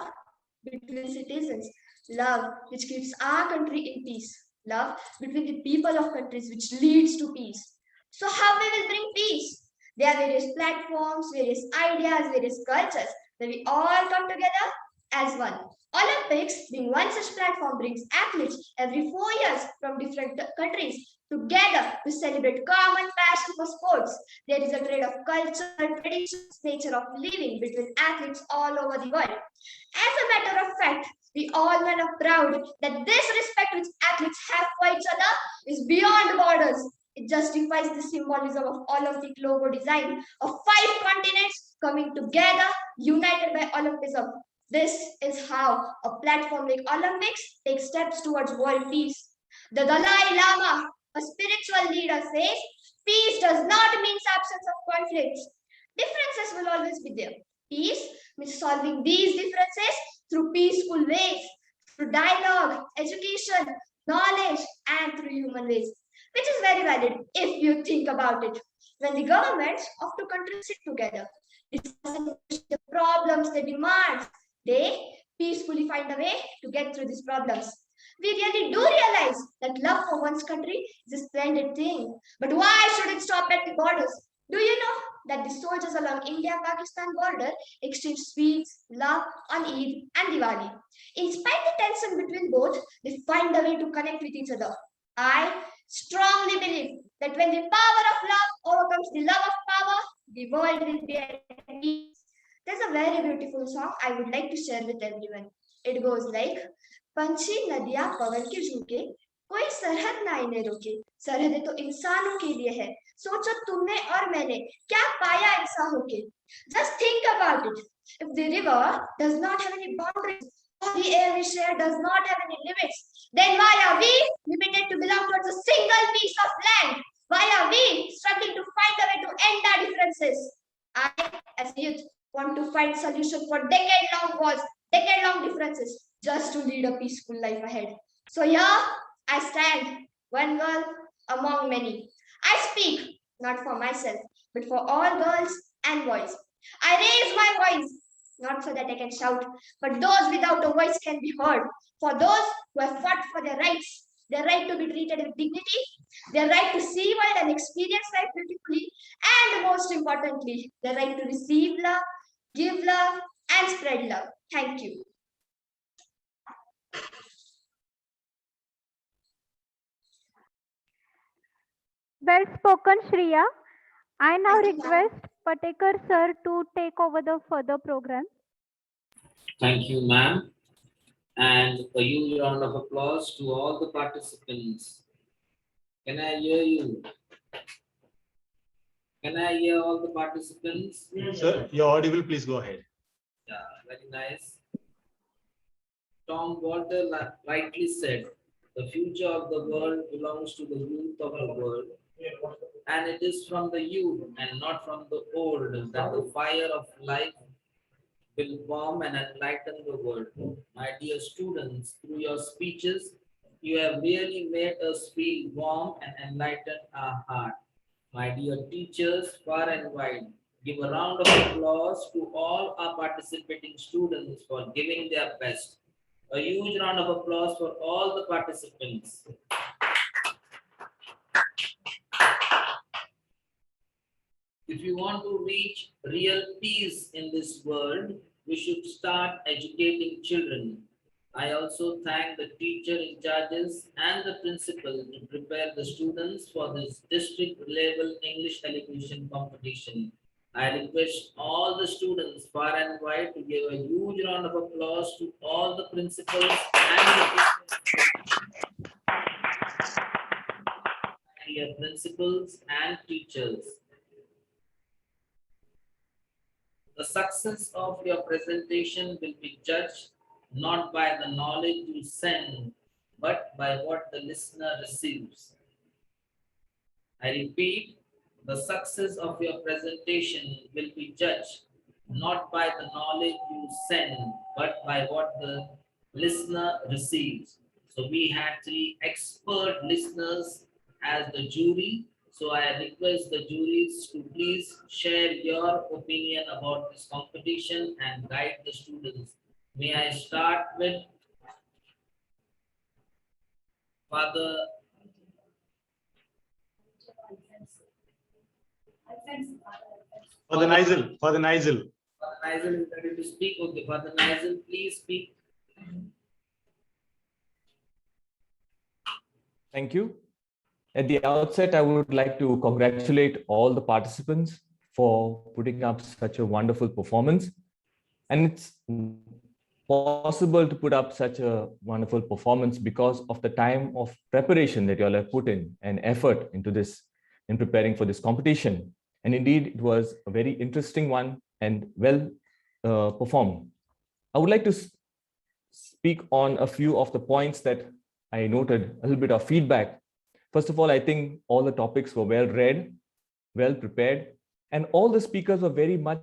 S17: between citizens. Love which keeps our country in peace. Love between the people of countries which leads to peace. So how we will bring peace? There are various platforms, various ideas, various cultures that we all come together as one. Olympics, being one such platform, brings athletes every 4 years from different countries together to celebrate common passion for sports. There is a trade of culture, traditions, nature of living between athletes all over the world. As a matter of fact, we all are proud that this respect which athletes have for each other is beyond borders. It justifies the symbolism of Olympic logo design of 5 continents coming together, united by Olympism. This is how a platform like Olympics takes steps towards world peace. The Dalai Lama, a spiritual leader, says peace does not mean absence of conflicts. Differences will always be there. Peace means solving these differences through peaceful ways, through dialogue, education, knowledge, and through human ways, which is very valid if you think about it. When the governments of two countries sit together, discussing the problems, the demands, they peacefully find a way to get through these problems. We really do realize that love for one's country is a splendid thing. But why should it stop at the borders? Do you know that the soldiers along India-Pakistan border exchange sweets, love on Eid and Diwali? In spite of the tension between both, they find a way to connect with each other. I strongly believe that when the power of love overcomes the love of power, the world will be at peace. There's a very beautiful song I would like to share with everyone. It goes like, पंछी नदियां पवन के झुके कोई सरहद ना इन्हें रोके सरहदें तो इंसानों के लिए है सोचो तुमने और मैंने क्या पाया ऐसा होके just think about it if the river does not have any boundaries or the air we share does not have any limits then why are we limited to belong towards a single piece of land why are we struggling to find a way to end our differences I as a youth want to find solution for decade-long wars decade-long differences just to lead a peaceful life ahead. So here I stand, one girl among many. I speak not for myself, but for all girls and boys. I raise my voice, not so that I can shout, but those without a voice can be heard. For those who have fought for their rights, their right to be treated with dignity, their right to see world and experience life beautifully, and most importantly, their right to receive love, give love, and spread love. Thank you.
S8: Well spoken, Shriya. I now
S13: Thank you, ma'am.
S8: request Patekar sir to take over the further program.
S10: Thank you, ma'am. And a huge round of applause to all the participants. Can I hear you? Can I hear all the participants?
S9: Sir, you're audible. Please go ahead.
S10: Yeah, very nice. Tom Walter rightly said, the future of the world belongs to the youth of the world, and it is from the youth and not from the old that the fire of life will warm and enlighten the world. My dear students, through your speeches, you have really made us feel warm and enlighten our heart. My dear teachers, far and wide, give a round of applause to all our participating students for giving their best. A huge round of applause for all the participants. If you want to reach real peace in this world, we should start educating children. I also thank the teacher in charges and the principal to prepare the students for this district level English elocution competition. I request all the students far and wide to give a huge round of applause to all the principals and the principals and teachers. The success of your presentation will be judged not by the knowledge you send, but by what the listener receives. I repeat, the success of your presentation will be judged not by the knowledge you send, but by what the listener receives. So we had three expert listeners as the jury. So I request the juries to please share your opinion about this competition and guide the students. May I start with Father
S9: For the Nigel, for the Nigel.
S10: Father Nigel is ready to speak. Okay, Father Nigel, please speak.
S12: Thank you. At the outset, I would like to congratulate all the participants for putting up such a wonderful performance. And it's possible to put up such a wonderful performance because of the time of preparation that you all have put in and effort into this, in preparing for this competition. And indeed, it was a very interesting one and well performed. I would like to speak on a few of the points that I noted, a little bit of feedback. First of all, I think all the topics were well read, well prepared, and all the speakers were very much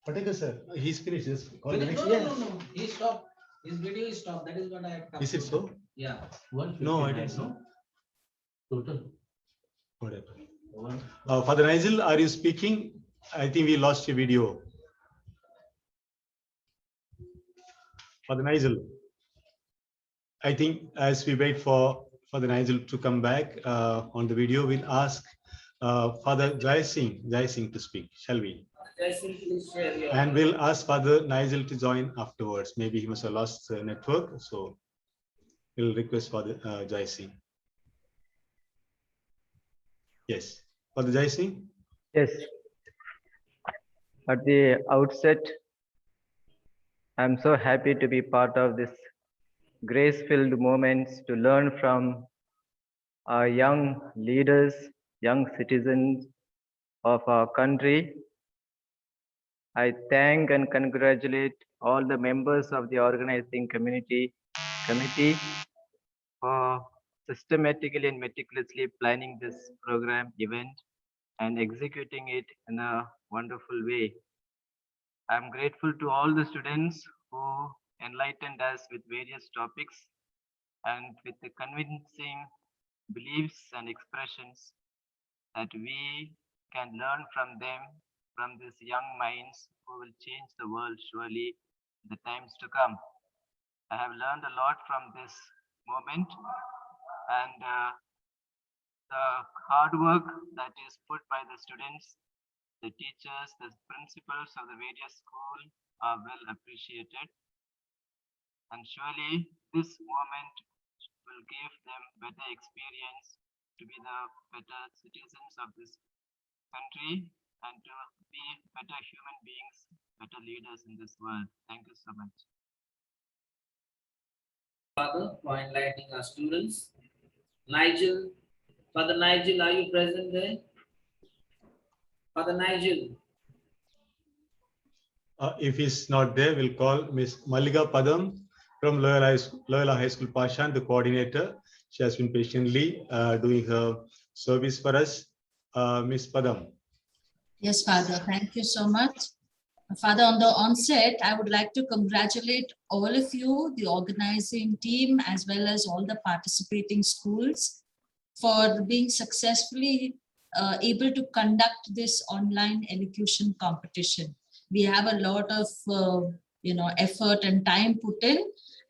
S9: Patekar sir, he's finished. Just call the next.
S1: No. He stopped. His video is stopped. That is what I have come
S9: Is it
S1: to
S9: so?
S1: know. Yeah.
S9: No, I didn't know.
S1: Total.
S9: Whatever. Father Nigel, are you speaking? I think we lost your video. Father Nigel, I think as we wait for Father Nigel to come back on the video, we'll ask Father Jai Singh to speak, shall we?
S10: Jai Singh, please share your.
S9: And we'll ask Father Nigel to join afterwards. Maybe he must have lost the network, so we'll request Father Jai Singh. Yes, Father Jai Singh?
S22: Yes. At the outset, I'm so happy to be part of this grace-filled moments to learn from our young leaders, young citizens of our country. I thank and congratulate all the members of the organizing committee for systematically and meticulously planning this program event and executing it in a wonderful way. I'm grateful to all the students who enlightened us with various topics and with the convincing beliefs and expressions that we can learn from them, from these young minds who will change the world surely in the times to come. I have learned a lot from this moment, and The hard work that is put by the students, the teachers, the principals of the various schools are well appreciated. And surely this moment will give them better experience to be the better citizens of this country and to be better human beings, better leaders in this world. Thank you so much.
S10: Father, for enlightening our students. Nigel, Father Nigel, are you present there? Father Nigel.
S9: If he's not there, we'll call Miss Malika Padam from Loyola High School Pashan, the coordinator. She has been patiently doing her service for us. Miss Padam.
S14: Yes, Father, thank you so much. Father, on the onset, I would like to congratulate all of you, the organizing team, as well as all the participating schools for being successfully able to conduct this online elocution competition. We have a lot of effort and time put in,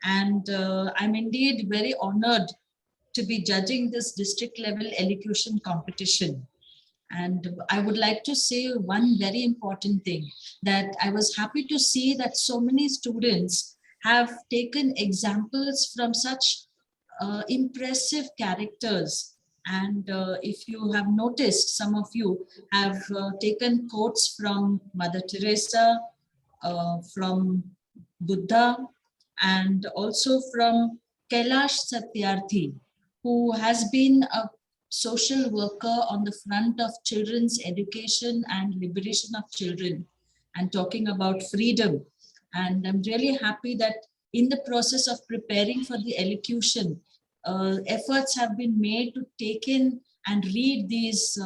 S14: and I'm indeed very honored to be judging this district level elocution competition. And I would like to say one very important thing, that I was happy to see that so many students have taken examples from such impressive characters. And if you have noticed, some of you have taken quotes from Mother Teresa, from Buddha, and also from Kailash Satyarthi, who has been a social worker on the front of children's education and liberation of children, and talking about freedom. And I'm really happy that in the process of preparing for the elocution, efforts have been made to take in and read these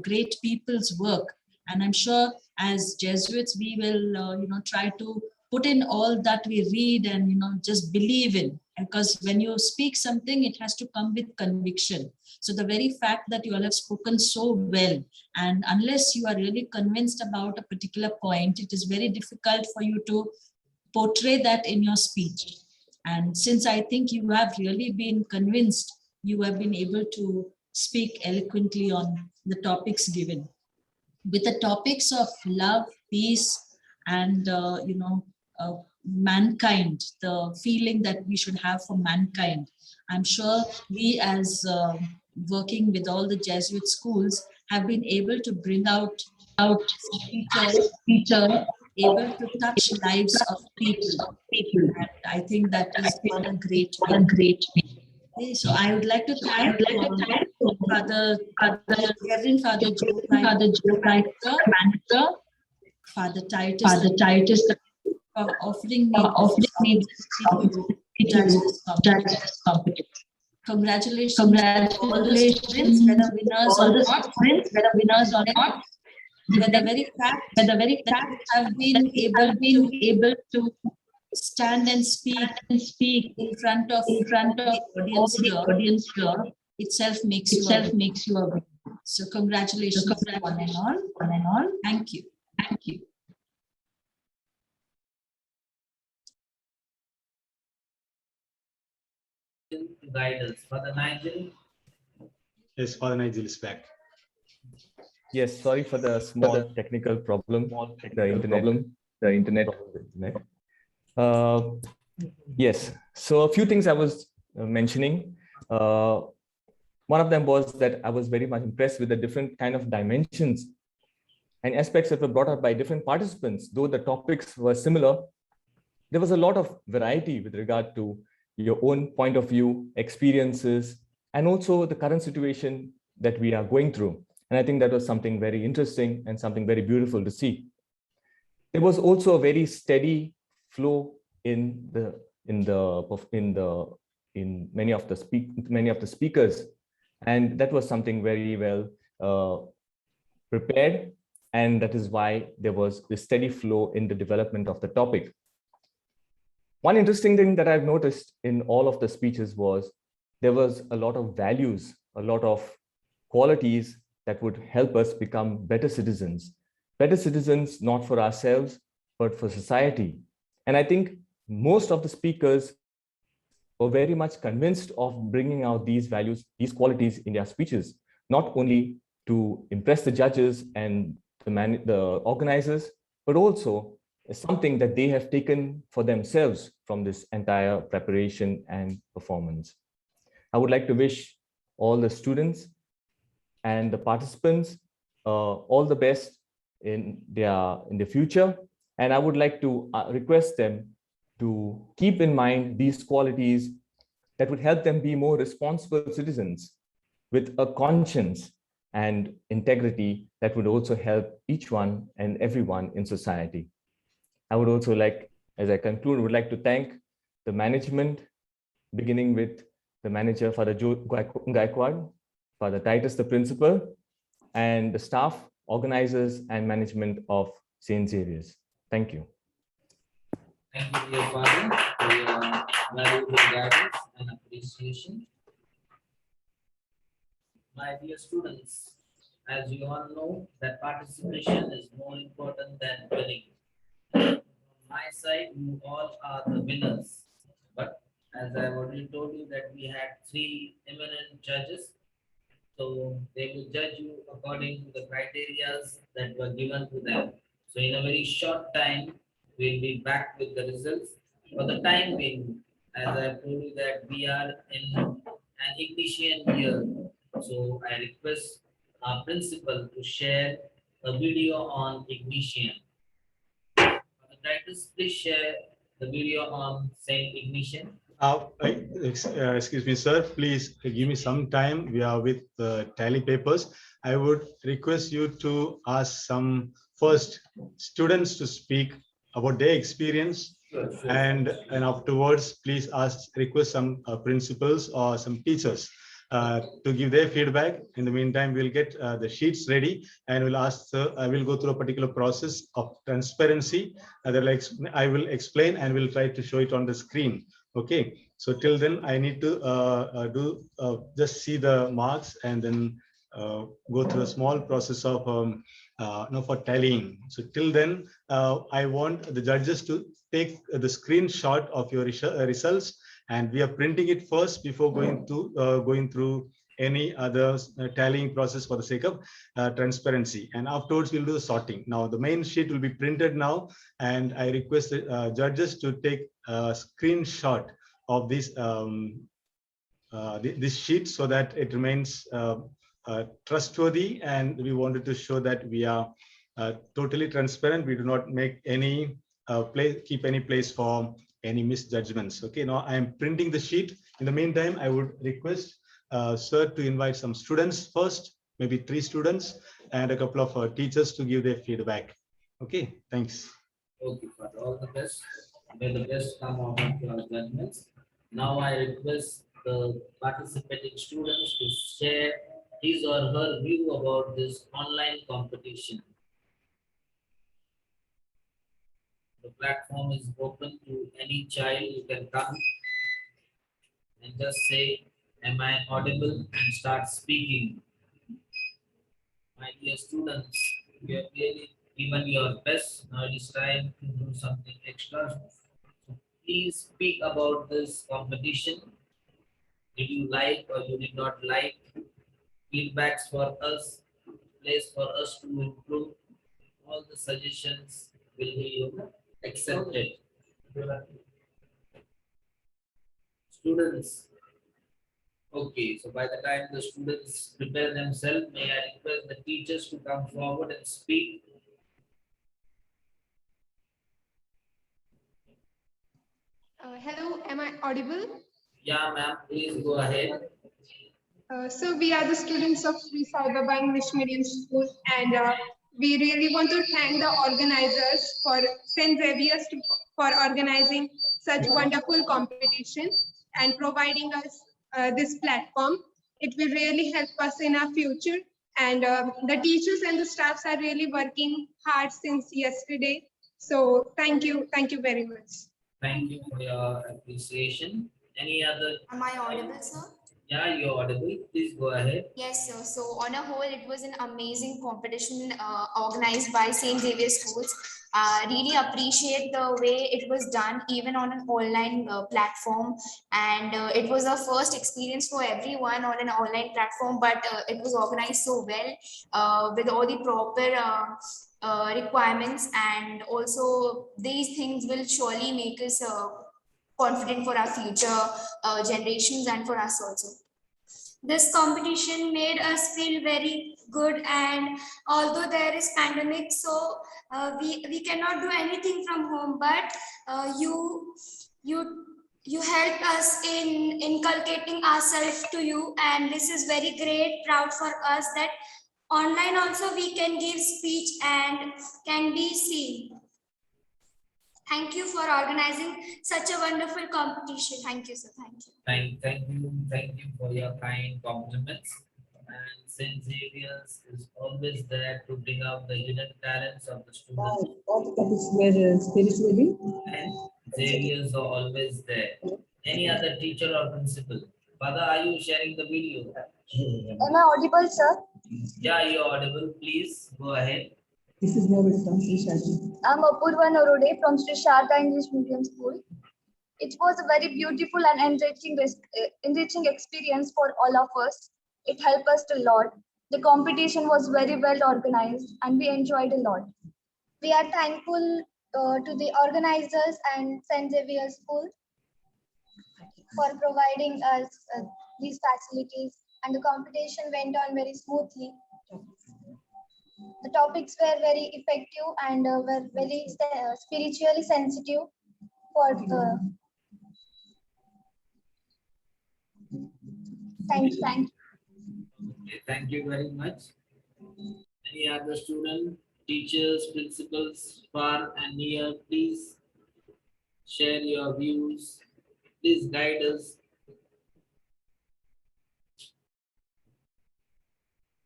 S14: great people's work. And I'm sure as Jesuits, we will try to put in all that we read and just believe in, because when you speak something, it has to come with conviction. So the very fact that you all have spoken so well, and unless you are really convinced about a particular point, it is very difficult for you to portray that in your speech. And since I think you have really been convinced, you have been able to speak eloquently on the topics given. With the topics of love, peace, and mankind, the feeling that we should have for mankind, I'm sure we as working with all the Jesuit schools have been able to bring out teachers able to touch lives of people. And I think that is what a great way. Okay, so I would like to thank Father Reverend Father Joe, Father Titus, for offering me judges competition. Congratulations to all the students, whether winners or not, with the very fact that have been able to stand and speak in front of the audience here itself makes you a winner. So congratulations one and all. Thank you.
S10: Guidance. Father Nigel.
S9: Yes, Father Nigel is back.
S12: Yes, sorry for the small technical problem. The internet. Yes, so a few things I was mentioning. One of them was that I was very much impressed with the different kind of dimensions and aspects that were brought up by different participants. Though the topics were similar, there was a lot of variety with regard to your own point of view, experiences, and also the current situation that we are going through. And I think that was something very interesting and something very beautiful to see. There was also a very steady flow in many of the speakers, and that was something very well prepared, and that is why there was a steady flow in the development of the topic. One interesting thing that I've noticed in all of the speeches was there was a lot of values, a lot of qualities that would help us become better citizens not for ourselves, but for society. And I think most of the speakers were very much convinced of bringing out these values, these qualities in their speeches, not only to impress the judges and the organizers, but also something that they have taken for themselves from this entire preparation and performance. I would like to wish all the students and the participants all the best in the future. And I would like to request them to keep in mind these qualities that would help them be more responsible citizens with a conscience and integrity that would also help each one and everyone in society. I would also like, as I conclude, would like to thank the management, beginning with the manager, Father Joe Gaikwad, Father Titus, the principal, and the staff, organizers, and management of St. Xavier's. Thank you.
S10: Thank you, dear Father, for your valuable guidance and appreciation. My dear students, as you all know, that participation is more important than winning. On my side, you all are the winners. But as I've already told you that we had 3 eminent judges, so they will judge you according to the criteria that were given to them. So in a very short time, we'll be back with the results. For the time being, as I told you that we are in an Ignatian year, so I request our principal to share a video on Ignatian. Titus, please share the video on Saint Ignatian.
S9: Excuse me, sir. Please give me some time. We are with the tally papers. I would request you to ask some first students to speak about their experience,
S10: Sure.
S9: and afterwards, please request some principals or some teachers to give their feedback. In the meantime, we'll get the sheets ready, and we'll ask. I will go through a particular process of transparency. I will explain, and we'll try to show it on the screen. Okay. So till then, I need to just see the marks and then go through a small process of for tallying. So till then, I want the judges to take the screenshot of your results, and we are printing it first before going through any other tallying process for the sake of transparency. And afterwards, we'll do the sorting. Now, the main sheet will be printed now, and I request the judges to take a screenshot of this this sheet so that it remains trustworthy. And we wanted to show that we are totally transparent. We do not make any keep any place for any misjudgments. Okay, now I am printing the sheet. In the meantime, I would request sir to invite some students first, maybe 3 students and a couple of teachers to give their feedback. Okay, thanks.
S10: Okay, Father, all the best. May the best come out of your judgments. Now I request the participating students to share his or her view about this online competition. The platform is open to any child. You can come and just say, am I audible, and start speaking. My dear students, you have really given your best. Now it is time to do something extra. So please speak about this competition. Did you like or you did not like? Feedbacks for us, place for us to improve. All the suggestions will be accepted. Students. Okay, so by the time the students prepare themselves, may I request the teachers to come forward and speak.
S7: Hello, am I audible?
S10: Yeah, ma'am, please go ahead.
S7: So we are the students of Sri Sai Baba English Medium School, and we really want to thank the organizers for St. Xavier's for organizing such wonderful competition and providing us this platform. It will really help us in our future, and the teachers and the staffs are really working hard since yesterday. So thank you very much.
S10: Thank you for your appreciation. Any other?
S4: Am I audible, sir?
S10: Yeah, you're audible. Please go ahead.
S4: Yes, sir. So on a whole, it was an amazing competition organized by St. Xavier Schools.
S2: Really appreciate the way it was done, even on an online platform. And it was a first experience for everyone on an online platform, but it was organized so well with all the proper requirements. And also these things will surely make us confident for our future generations and for us also. This competition made us feel very good, and although there is pandemic, so we cannot do anything from home, but you helped us in inculcating ourselves to you, and this is very great, proud for us that online also we can give speech and can be seen. Thank you for organizing such a wonderful competition. Thank you, sir. Thank you.
S10: Thank you for your kind compliments. And St. Xavier's is always there to bring out the hidden talents of the students.
S4: Spiritually.
S10: And Xavier's are always there. Any other teacher or principal? Father, are you sharing the video?
S2: Am I audible, sir?
S10: Yeah, you're audible. Please go ahead.
S4: This is Norbert from Sri Shaji.
S2: I'm Apurva Norode from Sri Sharda English Medium School. It was a very beautiful and enriching experience for all of us. It helped us a lot. The competition was very well organized and we enjoyed a lot. We are thankful to the organizers and St. Xavier School for providing us these facilities, and the competition went on very smoothly. The topics were very effective and were very spiritually sensitive for the. Thank you.
S10: Okay, thank you very much. Any other student, teachers, principals, far and near, please share your views. Please guide us.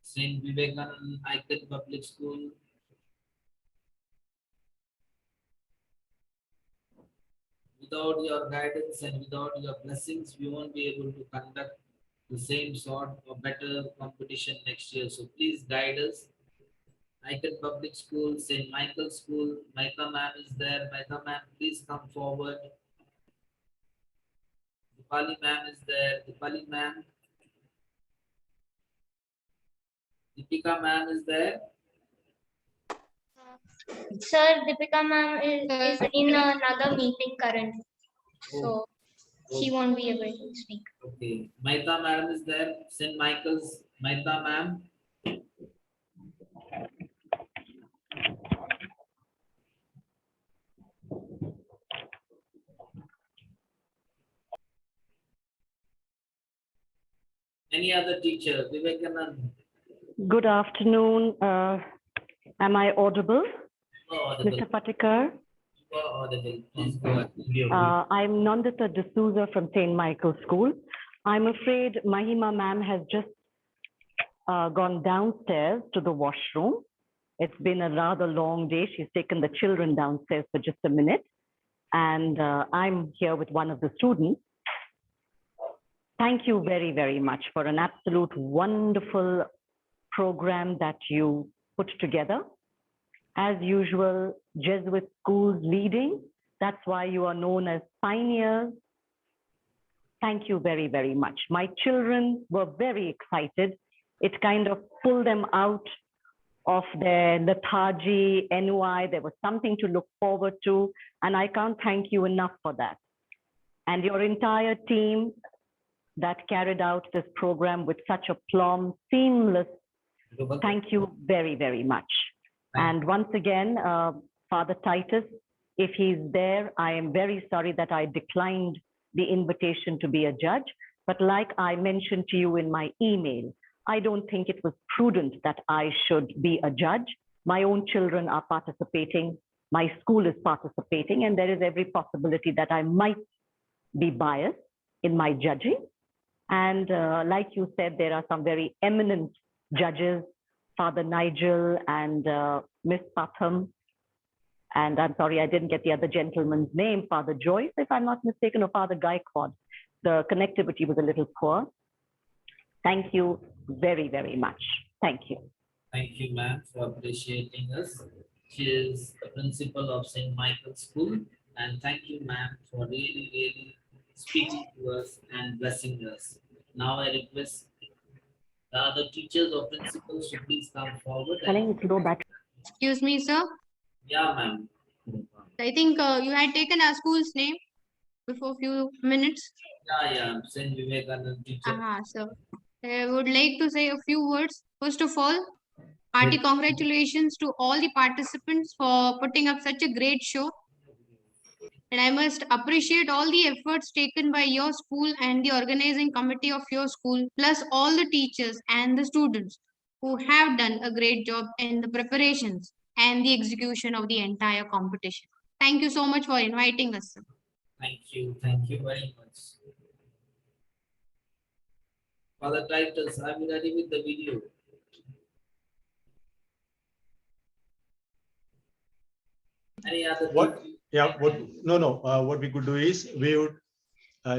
S10: St. Vivekanand Icon Public School. Without your guidance and without your blessings, we won't be able to conduct the same sort or better competition next year. So please guide us. Icon Public School, St. Michael's School, Maitha ma'am is there. Maitha ma'am, please come forward. Dipali ma'am is there. Dipali ma'am. Deepika ma'am is there.
S18: Sir, Deepika ma'am is in another meeting currently, so she won't be able to speak.
S10: Okay. Maitha madam is there. St. Michael's, Maitha ma'am. Any other teacher? Vivekanand.
S16: Good afternoon. Am I audible?
S10: Audible.
S16: Mr. Patikar?
S10: Audible. Please go ahead.
S16: I'm Nandita D'Souza from St. Michael's School. I'm afraid Mahima ma'am has just gone downstairs to the washroom. It's been a rather long day. She's taken the children downstairs for just a minute. And I'm here with one of the students. Thank you very, very much for an absolute wonderful program that you put together. As usual, Jesuit schools leading. That's why you are known as pioneers. Thank you very, very much. My children were very excited. It kind of pulled them out of their lethargy, ennui. There was something to look forward to. And I can't thank you enough for that. And your entire team that carried out this program with such a plumb, seamless. Thank you very, very much. And once again, Father Titus, if he's there, I am very sorry that I declined the invitation to be a judge. But like I mentioned to you in my email, I don't think it was prudent that I should be a judge. My own children are participating. My school is participating, and there is every possibility that I might be biased in my judging. And like you said, there are some very eminent judges, Father Nigel and Miss Patham. And I'm sorry, I didn't get the other gentleman's name, Father Joyce, if I'm not mistaken, or Father Gaikwad. The connectivity was a little poor. Thank you very, very much. Thank you.
S10: Thank you, ma'am, for appreciating us. She is a principal of St. Michael's School. And thank you, ma'am, for really speaking to us and blessing us. Now I request the other teachers or principals to please come forward.
S5: Excuse me, sir.
S10: Yeah, ma'am.
S5: I think you had taken our school's name before a few minutes.
S10: Yeah, St. Vivekananda teacher.
S5: So I would like to say a few words. First of all, hearty congratulations to all the participants for putting up such a great show. And I must appreciate all the efforts taken by your school and the organizing committee of your school, plus all the teachers and the students who have done a great job in the preparations and the execution of the entire competition. Thank you so much for inviting us, sir.
S10: Thank you very much. For the titles, I'm ready with the video. Any other?
S9: What? Yeah. What we could do is we would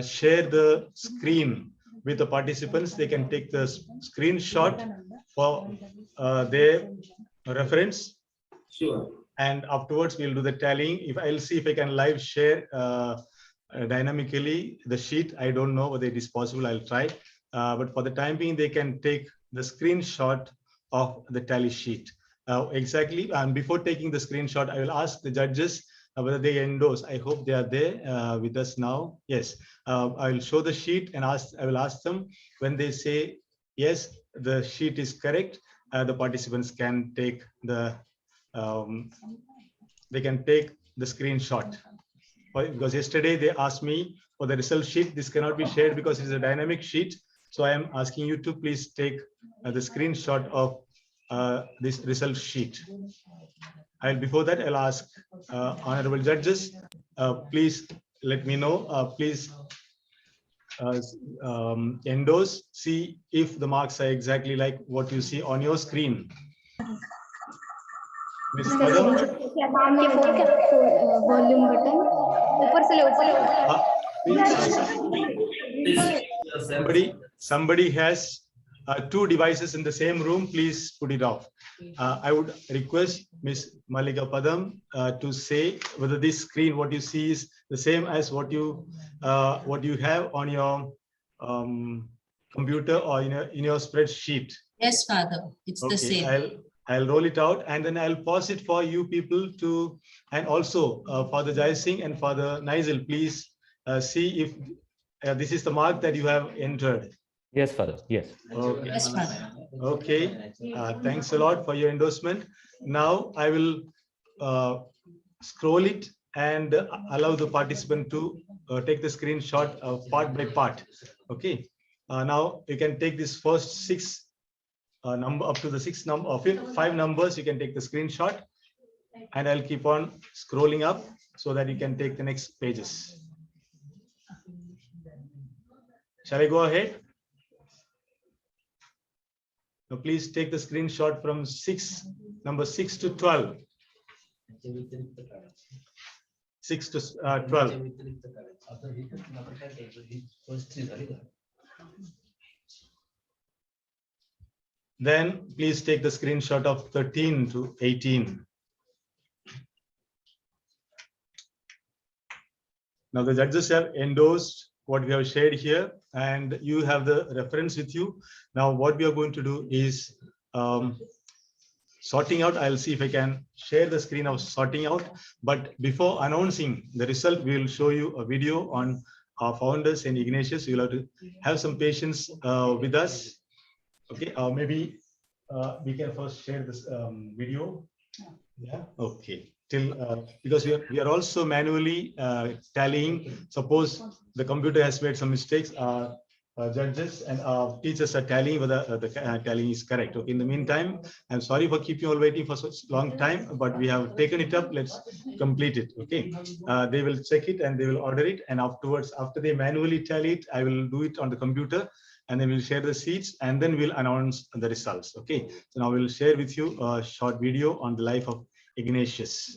S9: share the screen with the participants. They can take the screenshot for their reference.
S10: Sure.
S9: And afterwards we'll do the tallying. If I'll see if I can live share dynamically the sheet. I don't know whether it is possible. I'll try. But for the time being, they can take the screenshot of the tally sheet. Exactly. And before taking the screenshot, I will ask the judges whether they endorse. I hope they are there with us now. Yes. I will show the sheet and I will ask them. When they say yes, the sheet is correct, the participants can take the screenshot. Because yesterday they asked me for the result sheet. This cannot be shared because it is a dynamic sheet. So I am asking you to please take the screenshot of this result sheet. Before that, I'll ask honorable judges, please let me know, please endorse, see if the marks are exactly like what you see on your screen. Ms. Madam?
S20: Volume button ऊपर से ले
S9: Somebody has two devices in the same room. Please put it off. I would request Ms. Malika Padam to say whether this screen, what you see, is the same as what you have on your computer or in your spreadsheet.
S14: Yes, Father. It's the same.
S9: I'll roll it out and then I'll pause it for you people to, and also Father Jai Singh and Father Nigel, please see if this is the mark that you have entered.
S12: Yes, Father. Yes.
S9: Okay.
S14: Yes, Father.
S9: Okay. Thanks a lot for your endorsement. Now I will scroll it and allow the participant to take the screenshot part by part. Okay. Now you can take this first six number up to the five numbers. You can take the screenshot, and I'll keep on scrolling up so that you can take the next pages. Shall I go ahead? Now please take the screenshot from number 6 to 12. 6 to 12. Then please take the screenshot of 13 to 18. Now the judges have endorsed what we have shared here, and you have the reference with you. Now what we are going to do is sorting out. I'll see if I can share the screen of sorting out. But before announcing the result, we will show you a video on our founders and Ignatius. You'll have to have some patience with us. Okay, maybe we can first share this video. Yeah. Okay. Because we are also manually tallying. Suppose the computer has made some mistakes. Judges and teachers are tallying whether the tallying is correct. Okay. In the meantime, I'm sorry for keeping you all waiting for such long time, but we have taken it up. Let's complete it. Okay. They will check it and they will order it, and afterwards, after they manually tally it, I will do it on the computer, and then we'll share the seats, and then we'll announce the results. Okay. So now we'll share with you a short video on the life of Ignatius.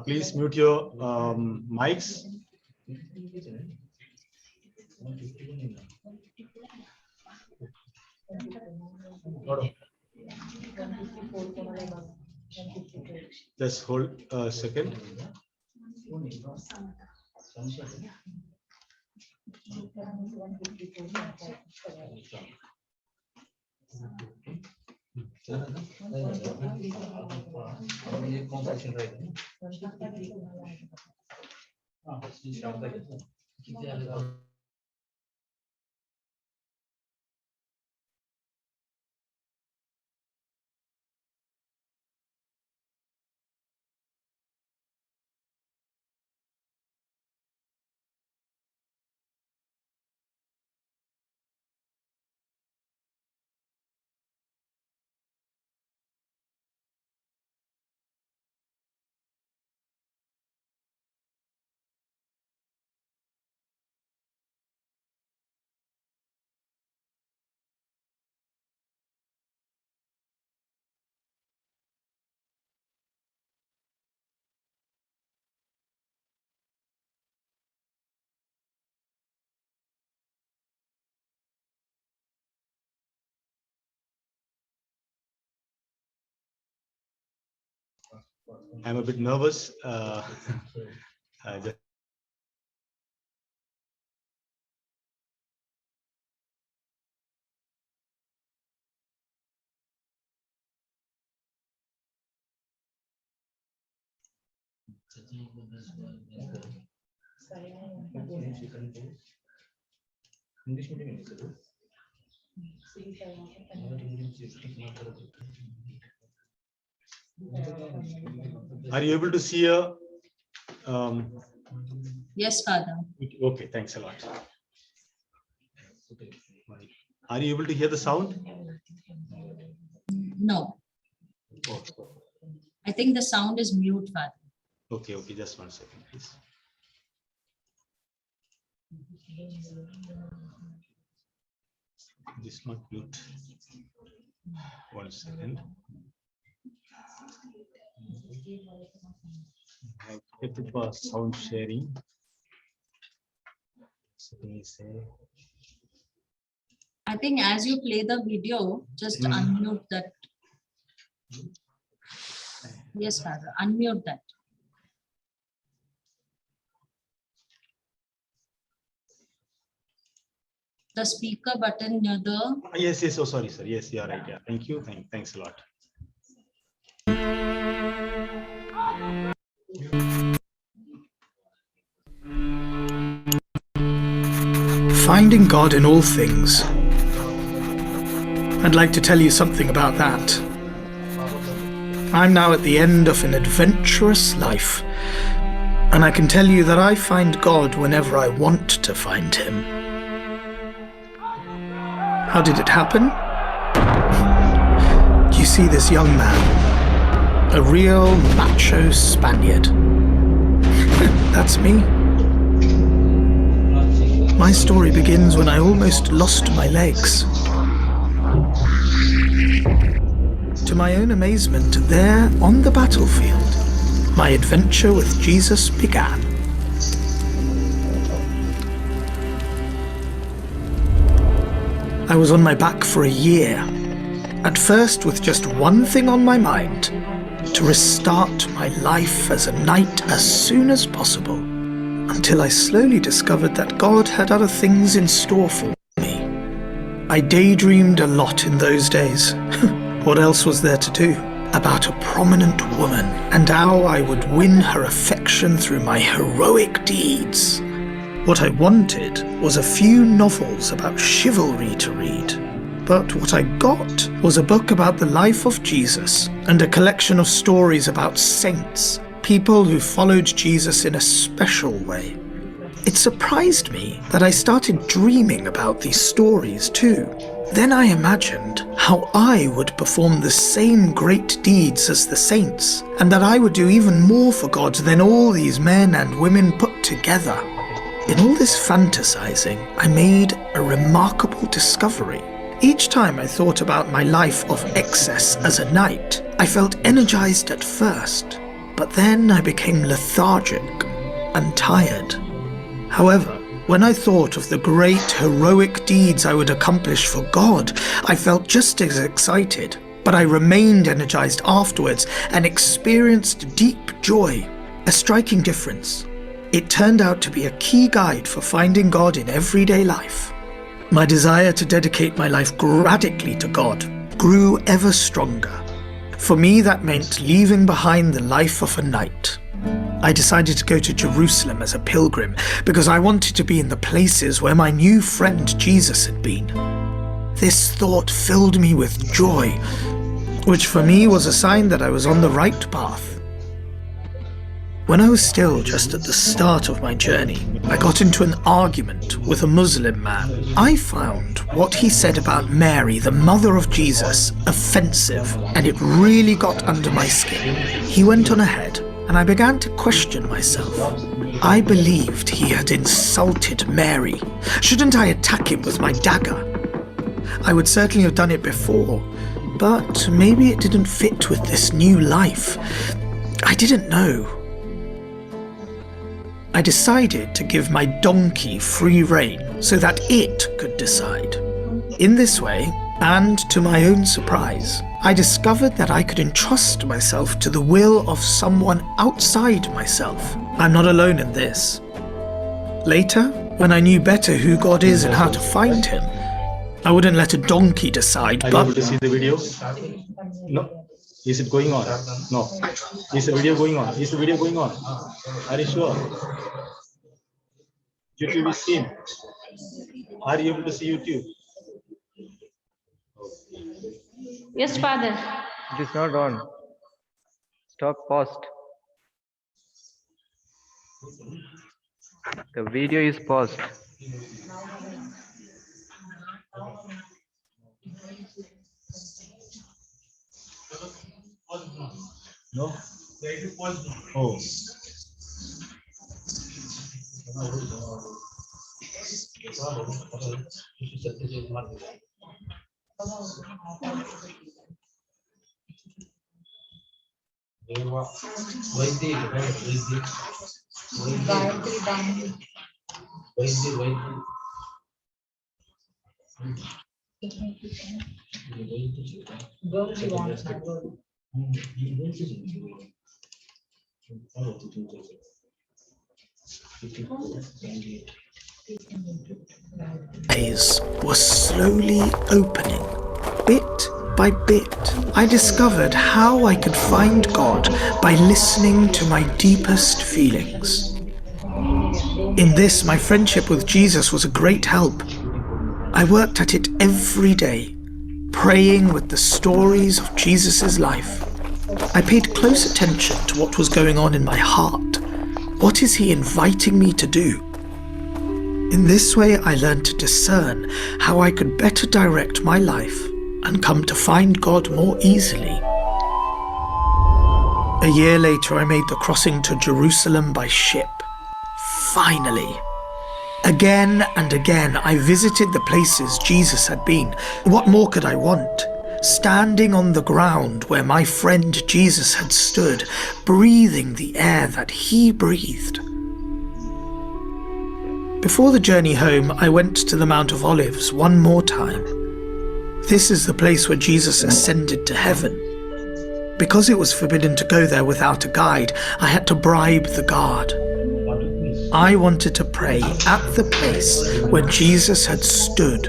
S9: Please mute your mics. Just hold a second. I'm a bit nervous. Are you able to see a?
S14: Yes, Father.
S9: Okay, thanks a lot. Are you able to hear the sound?
S14: No.
S9: Oh.
S14: I think the sound is mute, Father.
S9: Okay, just 1 second, please. This not mute. 1 second. I've kept it for sound sharing. So can you say?
S14: I think as you play the video, just unmute that. Yes, Father, unmute that. The speaker button near the.
S9: Yes. Oh, sorry, sir. Yes, you are right. Yeah. Thank you. Thanks a lot.
S3: Finding God in all things. I'd like to tell you something about that. I'm now at the end of an adventurous life, and I can tell you that I find God whenever I want to find Him. How did it happen? You see this young man, a real macho Spaniard. That's me. My story begins when I almost lost my legs. To my own amazement, there on the battlefield, my adventure with Jesus began. I was on my back for a year, at first with just one thing on my mind, to restart my life as a knight as soon as possible, until I slowly discovered that God had other things in store for me. I daydreamed a lot in those days. What else was there to do? About a prominent woman and how I would win her affection through my heroic deeds. What I wanted was a few novels about chivalry to read. But what I got was a book about the life of Jesus and a collection of stories about saints, people who followed Jesus in a special way. It surprised me that I started dreaming about these stories too. Then I imagined how I would perform the same great deeds as the saints, and that I would do even more for God than all these men and women put together. In all this fantasizing, I made a remarkable discovery. Each time I thought about my life of excess as a knight, I felt energized at first, but then I became lethargic and tired. However, When I thought of the great heroic deeds I would accomplish for God, I felt just as excited, but I remained energized afterwards and experienced deep joy, a striking difference. It turned out to be a key guide for finding God in everyday life. My desire to dedicate my life radically to God grew ever stronger. For me, that meant leaving behind the life of a knight. I decided to go to Jerusalem as a pilgrim because I wanted to be in the places where my new friend Jesus had been. This thought filled me with joy, which for me was a sign that I was on the right path. When I was still just at the start of my journey, I got into an argument with a Muslim man. I found what he said about Mary, the mother of Jesus, offensive, and it really got under my skin. He went on ahead, and I began to question myself. I believed he had insulted Mary. Shouldn't I attack him with my dagger? I would certainly have done it before, but maybe it didn't fit with this new life. I didn't know. I decided to give my donkey free rein so that it could decide. In this way, and to my own surprise, I discovered that I could entrust myself to the will of someone outside myself. I'm not alone in this. Later, when I knew better who God is and how to find him, I wouldn't let a donkey decide,
S9: Are
S3: but...
S9: you able to see the video? No. Is it going on? No. Is the video going on? Is the video going on? Are you sure? YouTube is seen. Are you able to see YouTube?
S6: Yes, Father.
S22: It is not on. Stop paused. The video is paused.
S9: No? Oh.
S3: eyes were slowly opening. Bit by bit, I discovered how I could find God by listening to my deepest feelings. In this, my friendship with Jesus was a great help. I worked at it every day, praying with the stories of Jesus' life. I paid close attention to what was going on in my heart. What is he inviting me to do? In this way, I learned to discern how I could better direct my life and come to find God more easily. A year later, I made the crossing to Jerusalem by ship. Finally. Again and again, I visited the places Jesus had been. What more could I want? Standing on the ground where my friend Jesus had stood, breathing the air that he breathed. Before the journey home, I went to the Mount of Olives one more time. This is the place where Jesus ascended to heaven. Because it was forbidden to go there without a guide, I had to bribe the guard. I wanted to pray at the place where Jesus had stood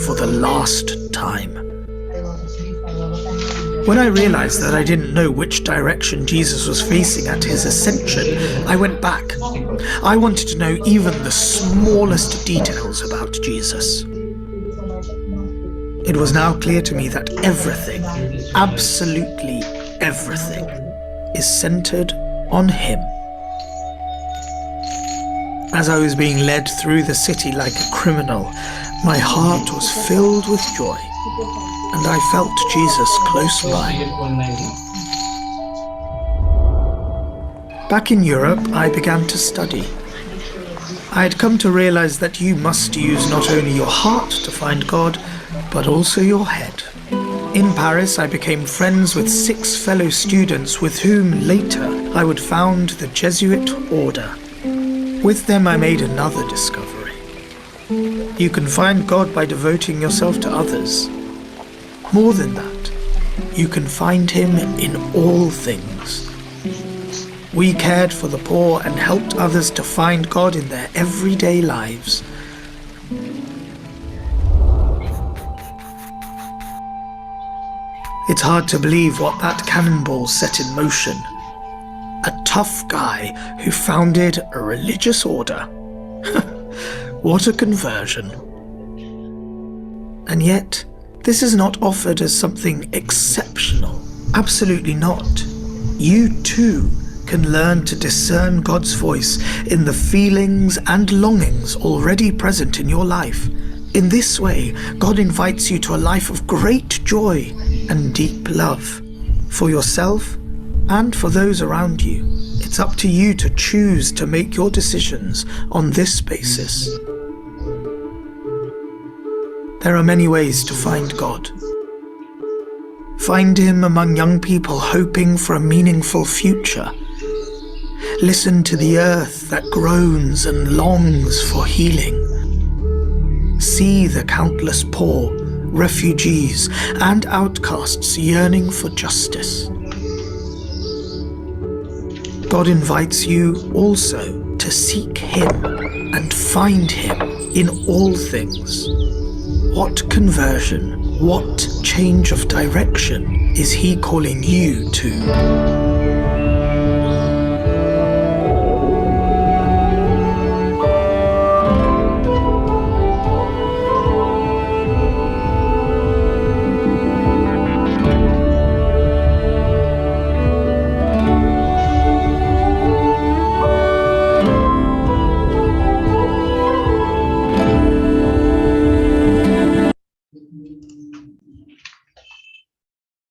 S3: for the last time. When I realized that I didn't know which direction Jesus was facing at his ascension, I went back. I wanted to know even the smallest details about Jesus. It was now clear to me that everything, absolutely everything, is centered on him. As I was being led through the city like a criminal, my heart was filled with joy, and I felt Jesus close by. Back in Europe, I began to study. I had come to realize that you must use not only your heart to find God, but also your head. In Paris, I became friends with 6 fellow students with whom later I would found the Jesuit order. With them, I made another discovery. You can find God by devoting yourself to others. More than that, you can find Him in all things. We cared for the poor and helped others to find God in their everyday lives. It's hard to believe what that cannonball set in motion. A tough guy who founded a religious order. What a conversion. And yet, this is not offered as something exceptional. Absolutely not. You too can learn to discern God's voice in the feelings and longings already present in your life. In this way, God invites you to a life of great joy and deep love for yourself and for those around you. It's up to you to choose to make your decisions on this basis. There are many ways to find God. Find Him among young people hoping for a meaningful future. Listen to the earth that groans and longs for healing. See the countless poor, refugees, and outcasts yearning for justice. God invites you also to seek Him and find Him in all things. What conversion, what change of direction is He calling you to?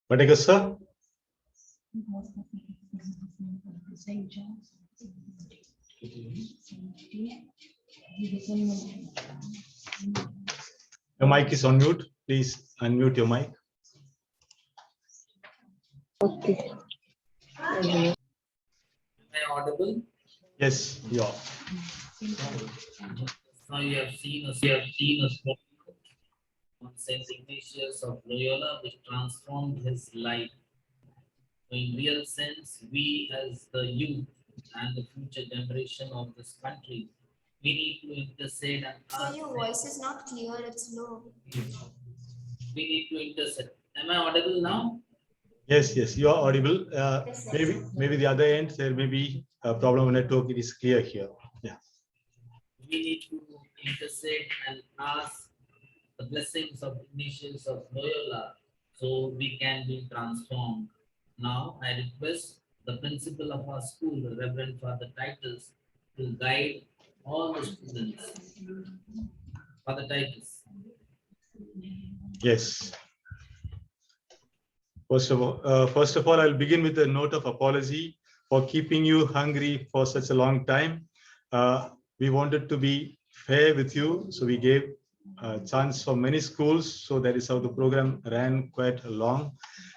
S9: But sir. Your mic is on mute. Please unmute your mic.
S10: Okay. Am I audible?
S9: Yes, you are.
S10: Now you have seen a on Saint Ignatius of Loyola, which transformed his life. So in real sense, we as the youth and the future generation of this country, we need to intercede and ask.
S2: Your voice is not clear, it's low.
S10: We need to intercede. Am I audible now?
S9: Yes, you are audible.
S2: Yes,
S9: Maybe the other end there may be a problem with network. It is clear here. Yeah.
S10: We need to intercede and ask the blessings of Ignatius of Loyola so we can be transformed. Now I request the principal of our school, the Reverend Father Titus, to guide all the students. Father Titus.
S9: Yes. First of all, I'll begin with a note of apology for keeping you hungry for such a long time. We wanted to be fair with you, so we gave a chance for many schools. So that is how the program ran quite long.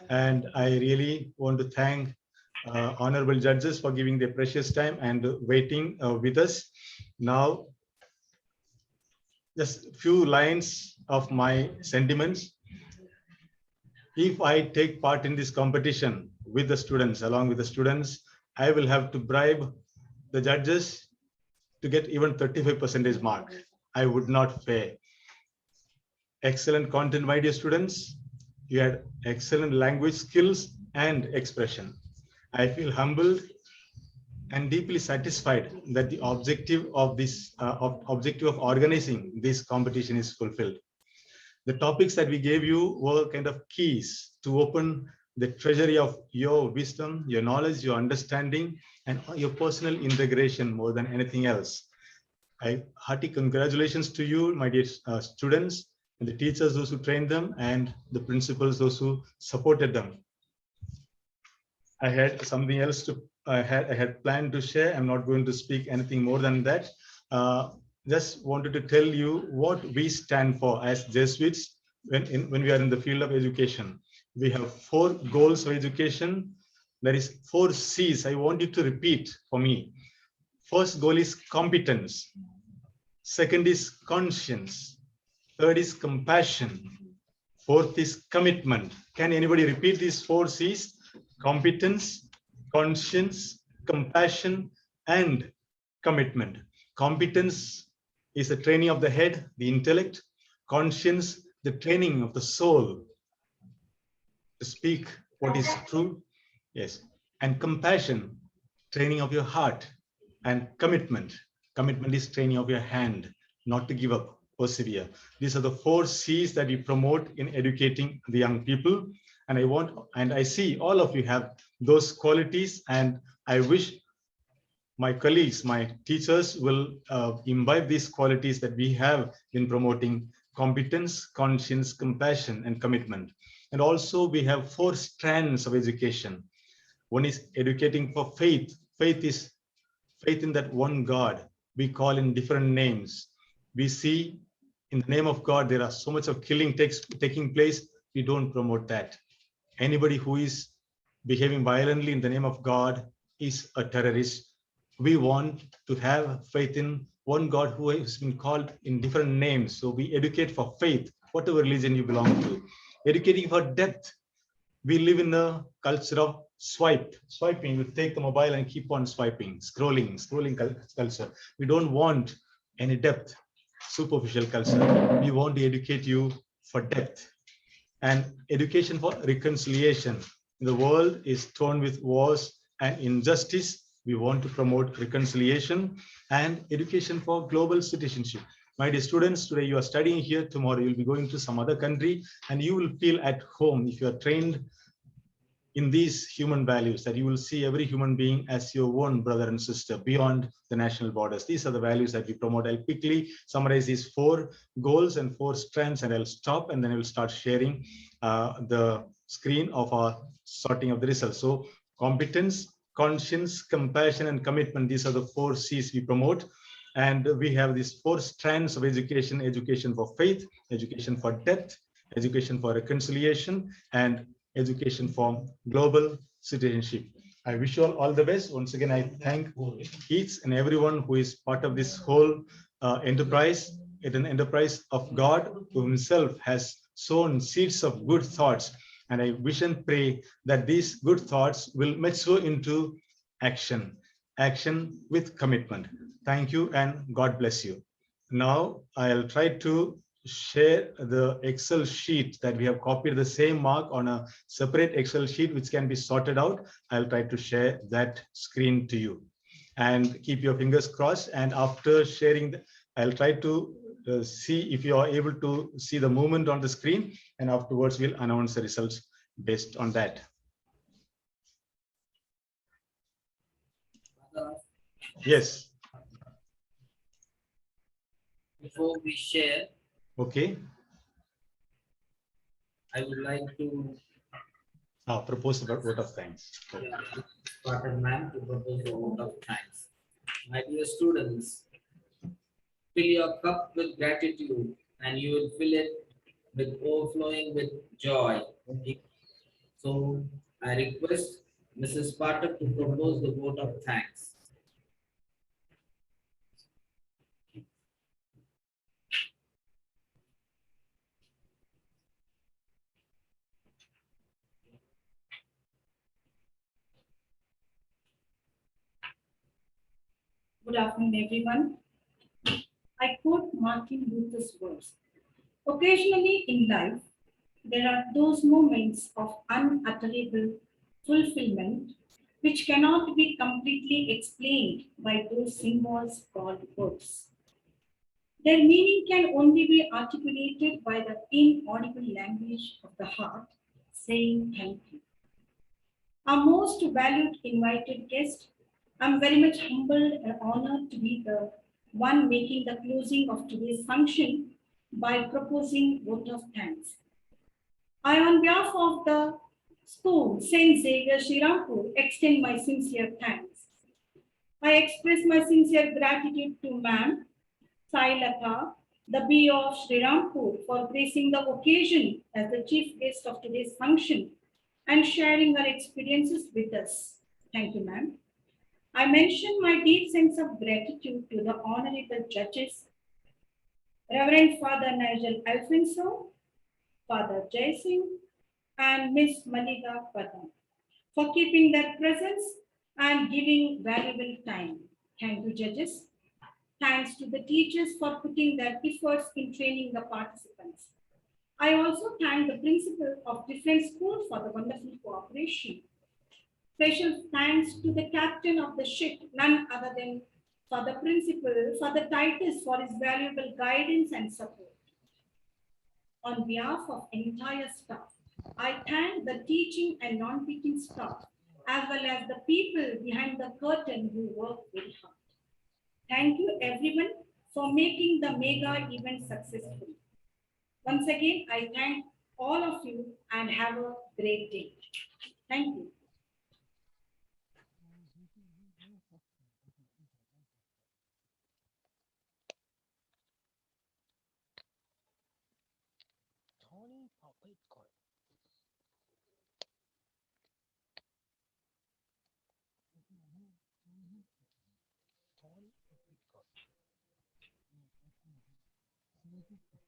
S9: And I really want to thank honorable judges for giving their precious time and waiting with us. Now, just a few lines of my sentiments. If I take part in this competition with the students, along with the students, I will have to bribe the judges to get even 35% mark. I would not fare. Excellent content, my dear students. You had excellent language skills and expression. I feel humbled and deeply satisfied that the objective of this objective of organizing this competition is fulfilled. The topics that we gave you were kind of keys to open the treasury of your wisdom, your knowledge, your understanding, and your personal integration more than anything else. Hearty congratulations to you, my dear students, and the teachers, those who trained them, and the principals, those who supported them. I had something else to I had planned to share. I'm not going to speak anything more than that. Just wanted to tell you what we stand for as Jesuits when we are in the field of education. We have 4 goals of education. There is 4 C's. I want you to repeat for me. First goal is competence. Second is conscience. Third is compassion. Fourth is commitment. Can anybody repeat these 4 C's? Competence, conscience, compassion, and commitment. Competence is the training of the head, the intellect. Conscience, the training of the soul to speak what is true. Yes. And compassion, training of your heart. And commitment. Commitment is training of your hand, not to give up, persevere. These are the 4 C's that we promote in educating the young people. And I see all of you have those qualities, and I wish my colleagues, my teachers will imbibe these qualities that we have in promoting competence, conscience, compassion, and commitment. And also we have 4 strands of education. One is educating for faith. Faith is faith in that one God. We call in different names. We see in the name of God, there are so much of killing taking place. We don't promote that. Anybody who is behaving violently in the name of God is a terrorist. We want to have faith in one God who has been called in different names. So we educate for faith, whatever religion you belong to. Educating for depth. We live in a culture of swiping. We take the mobile and keep on swiping, scrolling culture. We don't want any depth, superficial culture. We want to educate you for depth. And education for reconciliation. The world is torn with wars and injustice. We want to promote reconciliation and education for global citizenship. My dear students, today you are studying here, tomorrow you'll be going to some other country, and you will feel at home if you are trained in these human values, that you will see every human being as your own brother and sister beyond the national borders. These are the values that we promote. I'll quickly summarize these 4 goals and 4 strands, and I'll stop, and then I will start sharing the screen of our sorting of the results. So competence, conscience, compassion, and commitment. These are the 4 C's we promote. And we have these 4 strands of education: education for faith, education for depth, education for reconciliation, and education for global citizenship. I wish you all the best. Once again, I thank each and everyone who is part of this whole enterprise. It's an enterprise of God who himself has sown seeds of good thoughts. And I wish and pray that these good thoughts will mature into action with commitment. Thank you and God bless you. Now I'll try to share the Excel sheet that we have copied the same mark on a separate Excel sheet, which can be sorted out. I'll try to share that screen to you, and keep your fingers crossed. And after sharing, I'll try to see if you are able to see the movement on the screen, and afterwards we'll announce the results based on that. Yes.
S10: Before we share,
S9: okay,
S10: I would like to
S9: propose a vote of thanks.
S10: Spartan man to propose a vote of thanks. My dear students, fill your cup with gratitude and you will fill it with overflowing with joy. So I request Mrs. Patak to propose the vote of thanks.
S11: Good afternoon, everyone. I quote Martin Luther's words. Occasionally in life, there are those moments of unutterable fulfillment which cannot be completely explained by those symbols called words. Their meaning can only be articulated by the inaudible language of the heart, saying thank you. Our most valued invited guest, I'm very much humbled and honored to be the one making the closing of today's function by proposing vote of thanks. I, on behalf of the school, St. Xavier, Shrirampur, extend my sincere thanks. I express my sincere gratitude to Ma'am Sailata, the BO of Shrirampur, for gracing the occasion as the chief guest of today's function and sharing her experiences with us. Thank you, ma'am. I mention my deep sense of gratitude to the honorable judges, Reverend Father Nigel Alfonso, Father Jai Singh, and Miss Malika Patam for keeping their presence and giving valuable time. Thank you, judges. Thanks to the teachers for putting their efforts in training the participants. I also thank the principal of different schools for the wonderful cooperation. Special thanks to the captain of the ship, none other than for the principal, for the Titus, for his valuable guidance and support. On behalf of entire staff, I thank the teaching and non-teaching staff, as well as the people behind the curtain who work very hard. Thank you everyone for making the mega event successful. Once again, I thank all of you and have a great day. Thank you.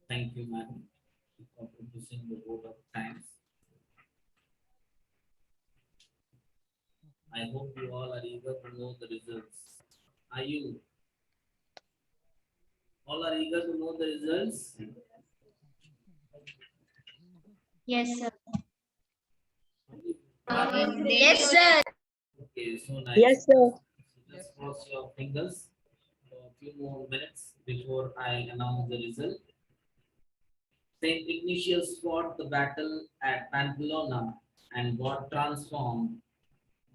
S10: Thank you, madam, for producing the vote of thanks. I hope you all are eager to know the results. Are you? All are eager to know the results?
S18: Yes, sir.
S10: Yes,
S18: sir.
S10: Okay, so nice.
S4: Yes, sir.
S10: So just cross your fingers for a few more minutes before I announce the result. Saint Ignatius fought the battle at Pamplona and got transformed.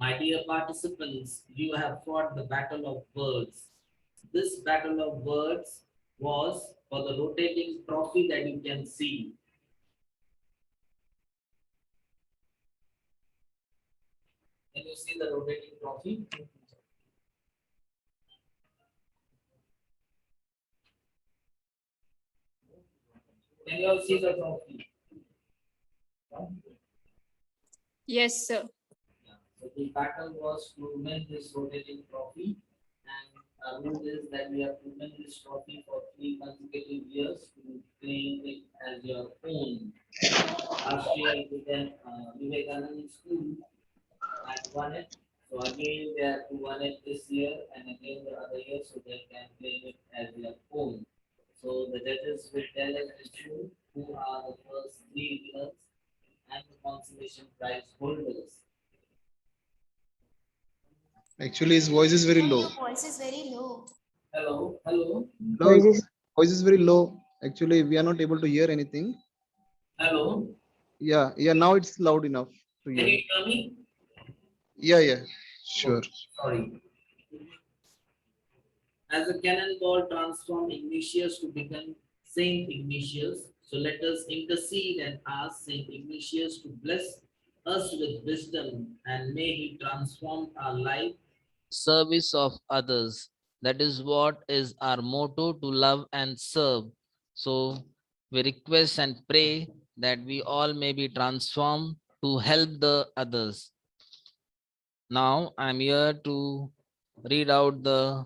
S10: My dear participants, you have fought the battle of words. This battle of words was for the rotating trophy that you can see. Can you see the rotating trophy? Can you all see the trophy?
S5: Yes, sir.
S10: So the battle was to win this rotating trophy, and our rule is that we have to win this trophy for 3 consecutive years to claim it as your own. Last year, Vivekananda School had won it, so again they have to win it this year and again the other year, so they can claim it as their own. So the judges will tell us the truth who are the first 3 winners and the consolation prize holders.
S15: Actually, his voice is very low.
S18: Your voice is very low.
S10: Hello, hello.
S15: No, his voice is very low. Actually, we are not able to hear anything.
S10: Hello.
S15: Yeah, now it's loud enough to
S10: Can
S15: hear.
S10: you hear me?
S15: Yeah, sure.
S10: Sorry. As a cannonball transformed Ignatius to become Saint Ignatius, so let us intercede and ask Saint Ignatius to bless us with wisdom, and may he transform our life.
S1: Service of others. That is what is our motto, to love and serve. So we request and pray that we all may be transformed to help the others. Now I'm here to read out the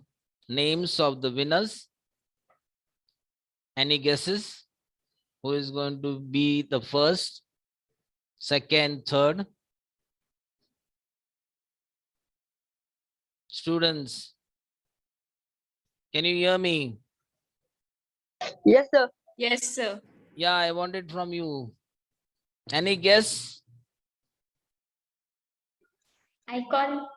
S1: names of the winners. Any guesses? Who is going to be the first, second, third? Students, can you hear me?
S4: Yes, sir.
S5: Yes, sir.
S1: Yeah, I want it from you. Any guess?
S18: I call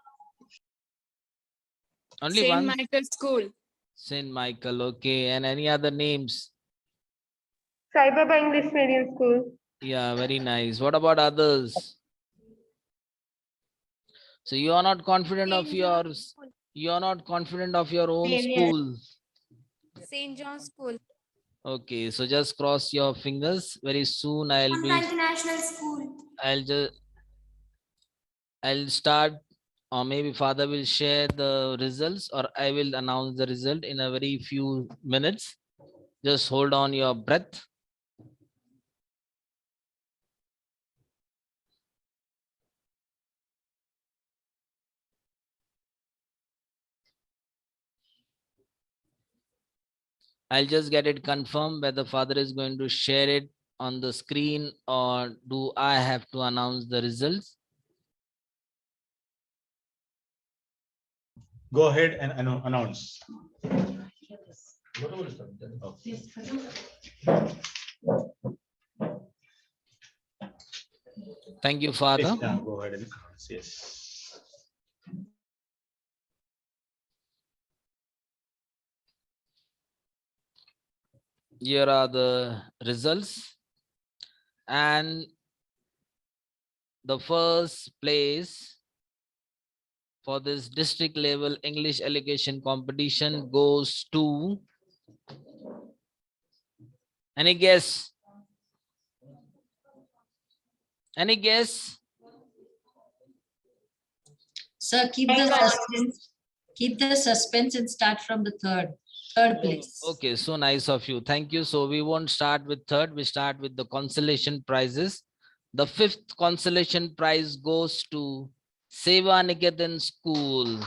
S1: Only
S5: Saint
S1: one?
S5: Michael School.
S1: Saint Michael, okay. And any other names?
S7: Sai Baba English Medium School.
S1: Yeah, very nice. What about others? So you are not confident of yours. You are not confident of your own
S18: Xavier.
S1: school.
S5: St. John's School.
S1: Okay, so just cross your fingers. Very soon
S18: International School.
S1: I'll start, or maybe father will share the results, or I will announce the result in a very few minutes. Just hold on your breath. I'll just get it confirmed whether father is going to share it on the screen or do I have to announce the results?
S9: Go ahead and announce.
S1: Thank you, father.
S9: Please, yeah, go ahead and announce. Yes.
S1: Here are the results. And the first place for this district level English elocution competition goes to, any guess? Any guess?
S14: Sir, keep the suspense. Keep the suspense and start from the third place.
S1: Okay, so nice of you. Thank you. So we won't start with third. We start with the consolation prizes. The fifth consolation prize goes to Seva Niketan School.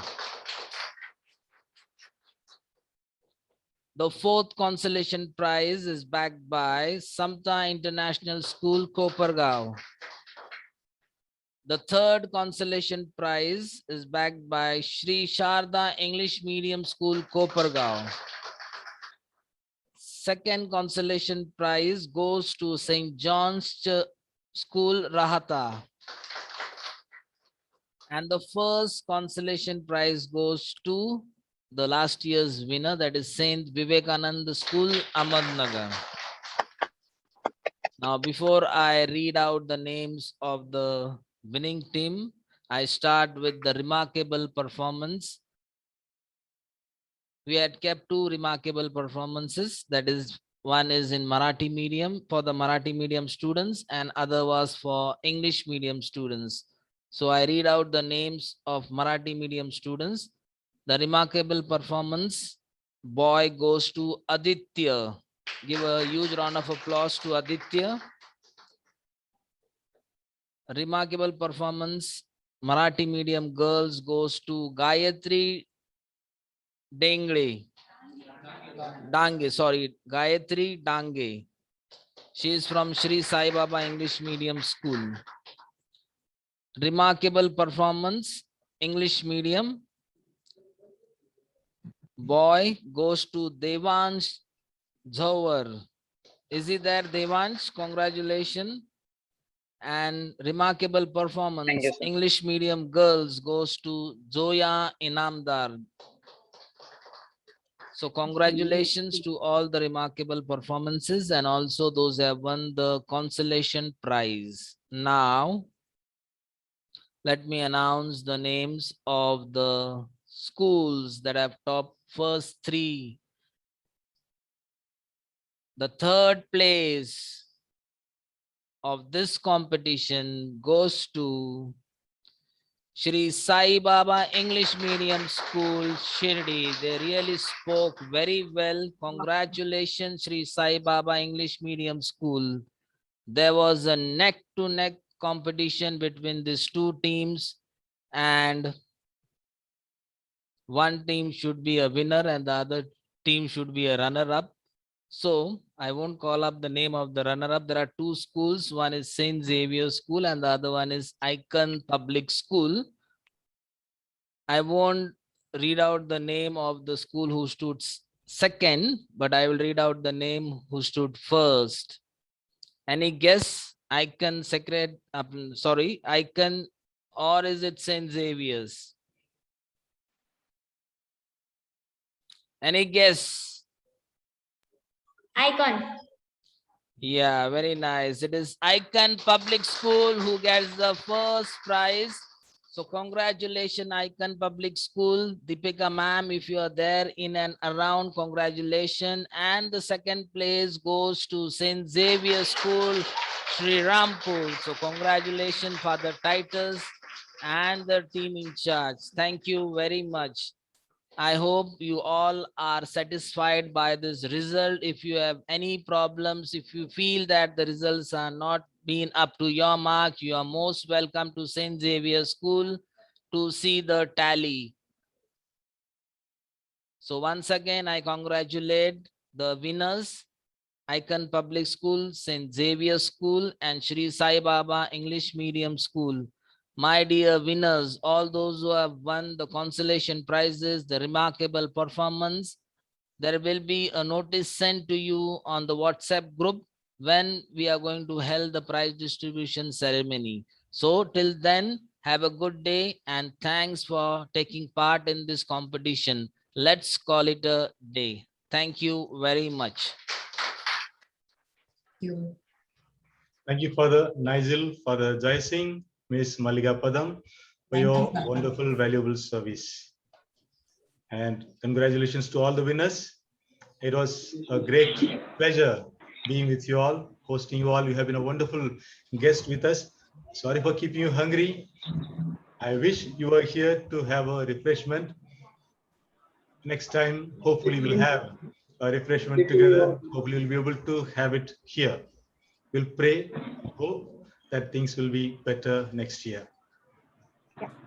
S1: The fourth consolation prize is backed by Samta International School, Kopargaon. The third consolation prize is backed by Shri Sharda English Medium School, Kopargaon. Second consolation prize goes to St. John's School, Rahata. And the first consolation prize goes to the last year's winner, that is Saint Vivekananda School, Ahmednagar. Now, before I read out the names of the winning team, I start with the remarkable performance. We had kept two remarkable performances, that is, one is in Marathi medium for the Marathi medium students and other was for English medium students. So I read out the names of Marathi medium students. The remarkable performance boy goes to Aditya. Give a huge round of applause to Aditya. Remarkable performance Marathi medium girls goes to Gayatri Dange, Gayatri Dange. She is from Sri Sai Baba English Medium School. Remarkable performance English medium boy goes to Devansh Jhawar. Is he there, Devansh? Congratulations. And remarkable performance English medium girls goes to Zoya Inamdar. So congratulations to all the remarkable performances and also those who have won the consolation prize. Now, let me announce the names of the schools that have topped first three. The third place of this competition goes to Shri Sai Baba English Medium School, Shirdi. They really spoke very well. Congratulations, Shri Sai Baba English Medium School. There was a neck-to-neck competition between these two teams and one team should be a winner and the other team should be a runner-up. So I won't call up the name of the runner-up. There are two schools. One is St. Xavier School and the other one is Icon Public School. I won't read out the name of the school who stood second, but I will read out the name who stood first. Any guess? Icon Secret, Icon, or is it St. Xavier's? Any guess?
S17: Icon.
S1: Yeah, very nice. It is Icon Public School who gets the first prize. So congratulations, Icon Public School. Deepika ma'am, if you are there in and around, congratulations. And the second place goes to St. Xavier School, Shrirampur. So congratulations, Father Titus and the team in charge. Thank you very much. I hope you all are satisfied by this result. If you have any problems, if you feel that the results are not being up to your mark, you are most welcome to St. Xavier School to see the tally. So once again, I congratulate the winners, Icon Public School, St. Xavier School, and Shri Sai Baba English Medium School. My dear winners, all those who have won the consolation prizes, the remarkable performance, there will be a notice sent to you on the WhatsApp group when we are going to hold the prize distribution ceremony. So till then, have a good day and thanks for taking part in this competition. Let's call it a day. Thank you very much.
S9: Thank you, Father Nigel, Father Jai Singh, Miss Malika Padam, for your wonderful, valuable service. And congratulations to all the winners. It was a great pleasure being with you all, hosting you all. You have been a wonderful guest with us. Sorry for keeping you hungry. I wish you were here to have a refreshment. Next time, hopefully we'll have a refreshment together. Hopefully we'll be able to have it here. We'll pray, hope that things will be better next year.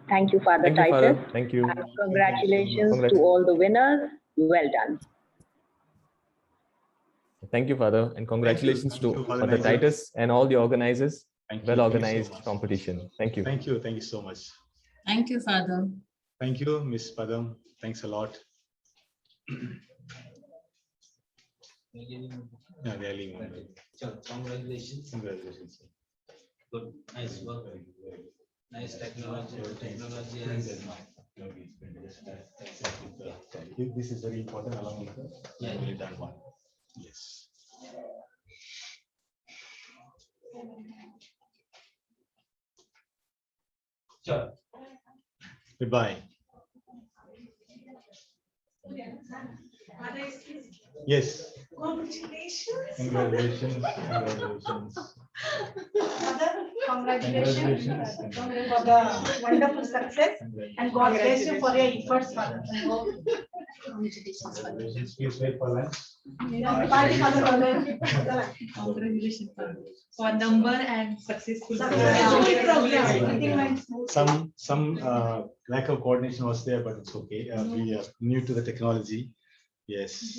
S19: Thank you, Father
S12: Thank you,
S19: Titus.
S12: Father. Thank you.
S19: And congratulations
S12: Congrats.
S19: to all the winners. Well done.
S12: Thank you, Father, and congratulations to Father Titus and all the organizers. Well organized competition. Thank you.
S9: Thank you. Thank you so much.
S14: Thank you, Father.
S9: Thank you, Miss Padam. Thanks a lot. Yeah, really.
S1: Congratulations.
S9: Congratulations.
S1: Good. Nice work. Nice technology. Technology has.
S9: This is very important along with the really done one. Yes.
S1: Sure.
S9: Goodbye. Yes.
S11: Congratulations.
S9: Congratulations. Congratulations.
S11: Congratulations for the wonderful success, and God bless you for your efforts, Father.
S9: Congratulations. Please wait for lunch.
S11: Congratulations for number and successful program.
S9: Some lack of coordination was there, but it's okay. We are new to the technology. Yes.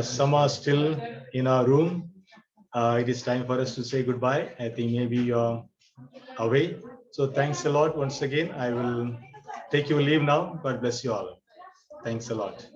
S9: Some are still in our room. It is time for us to say goodbye. I think maybe you're away. So thanks a lot once again. I will take your leave now. God bless you all. Thanks a lot.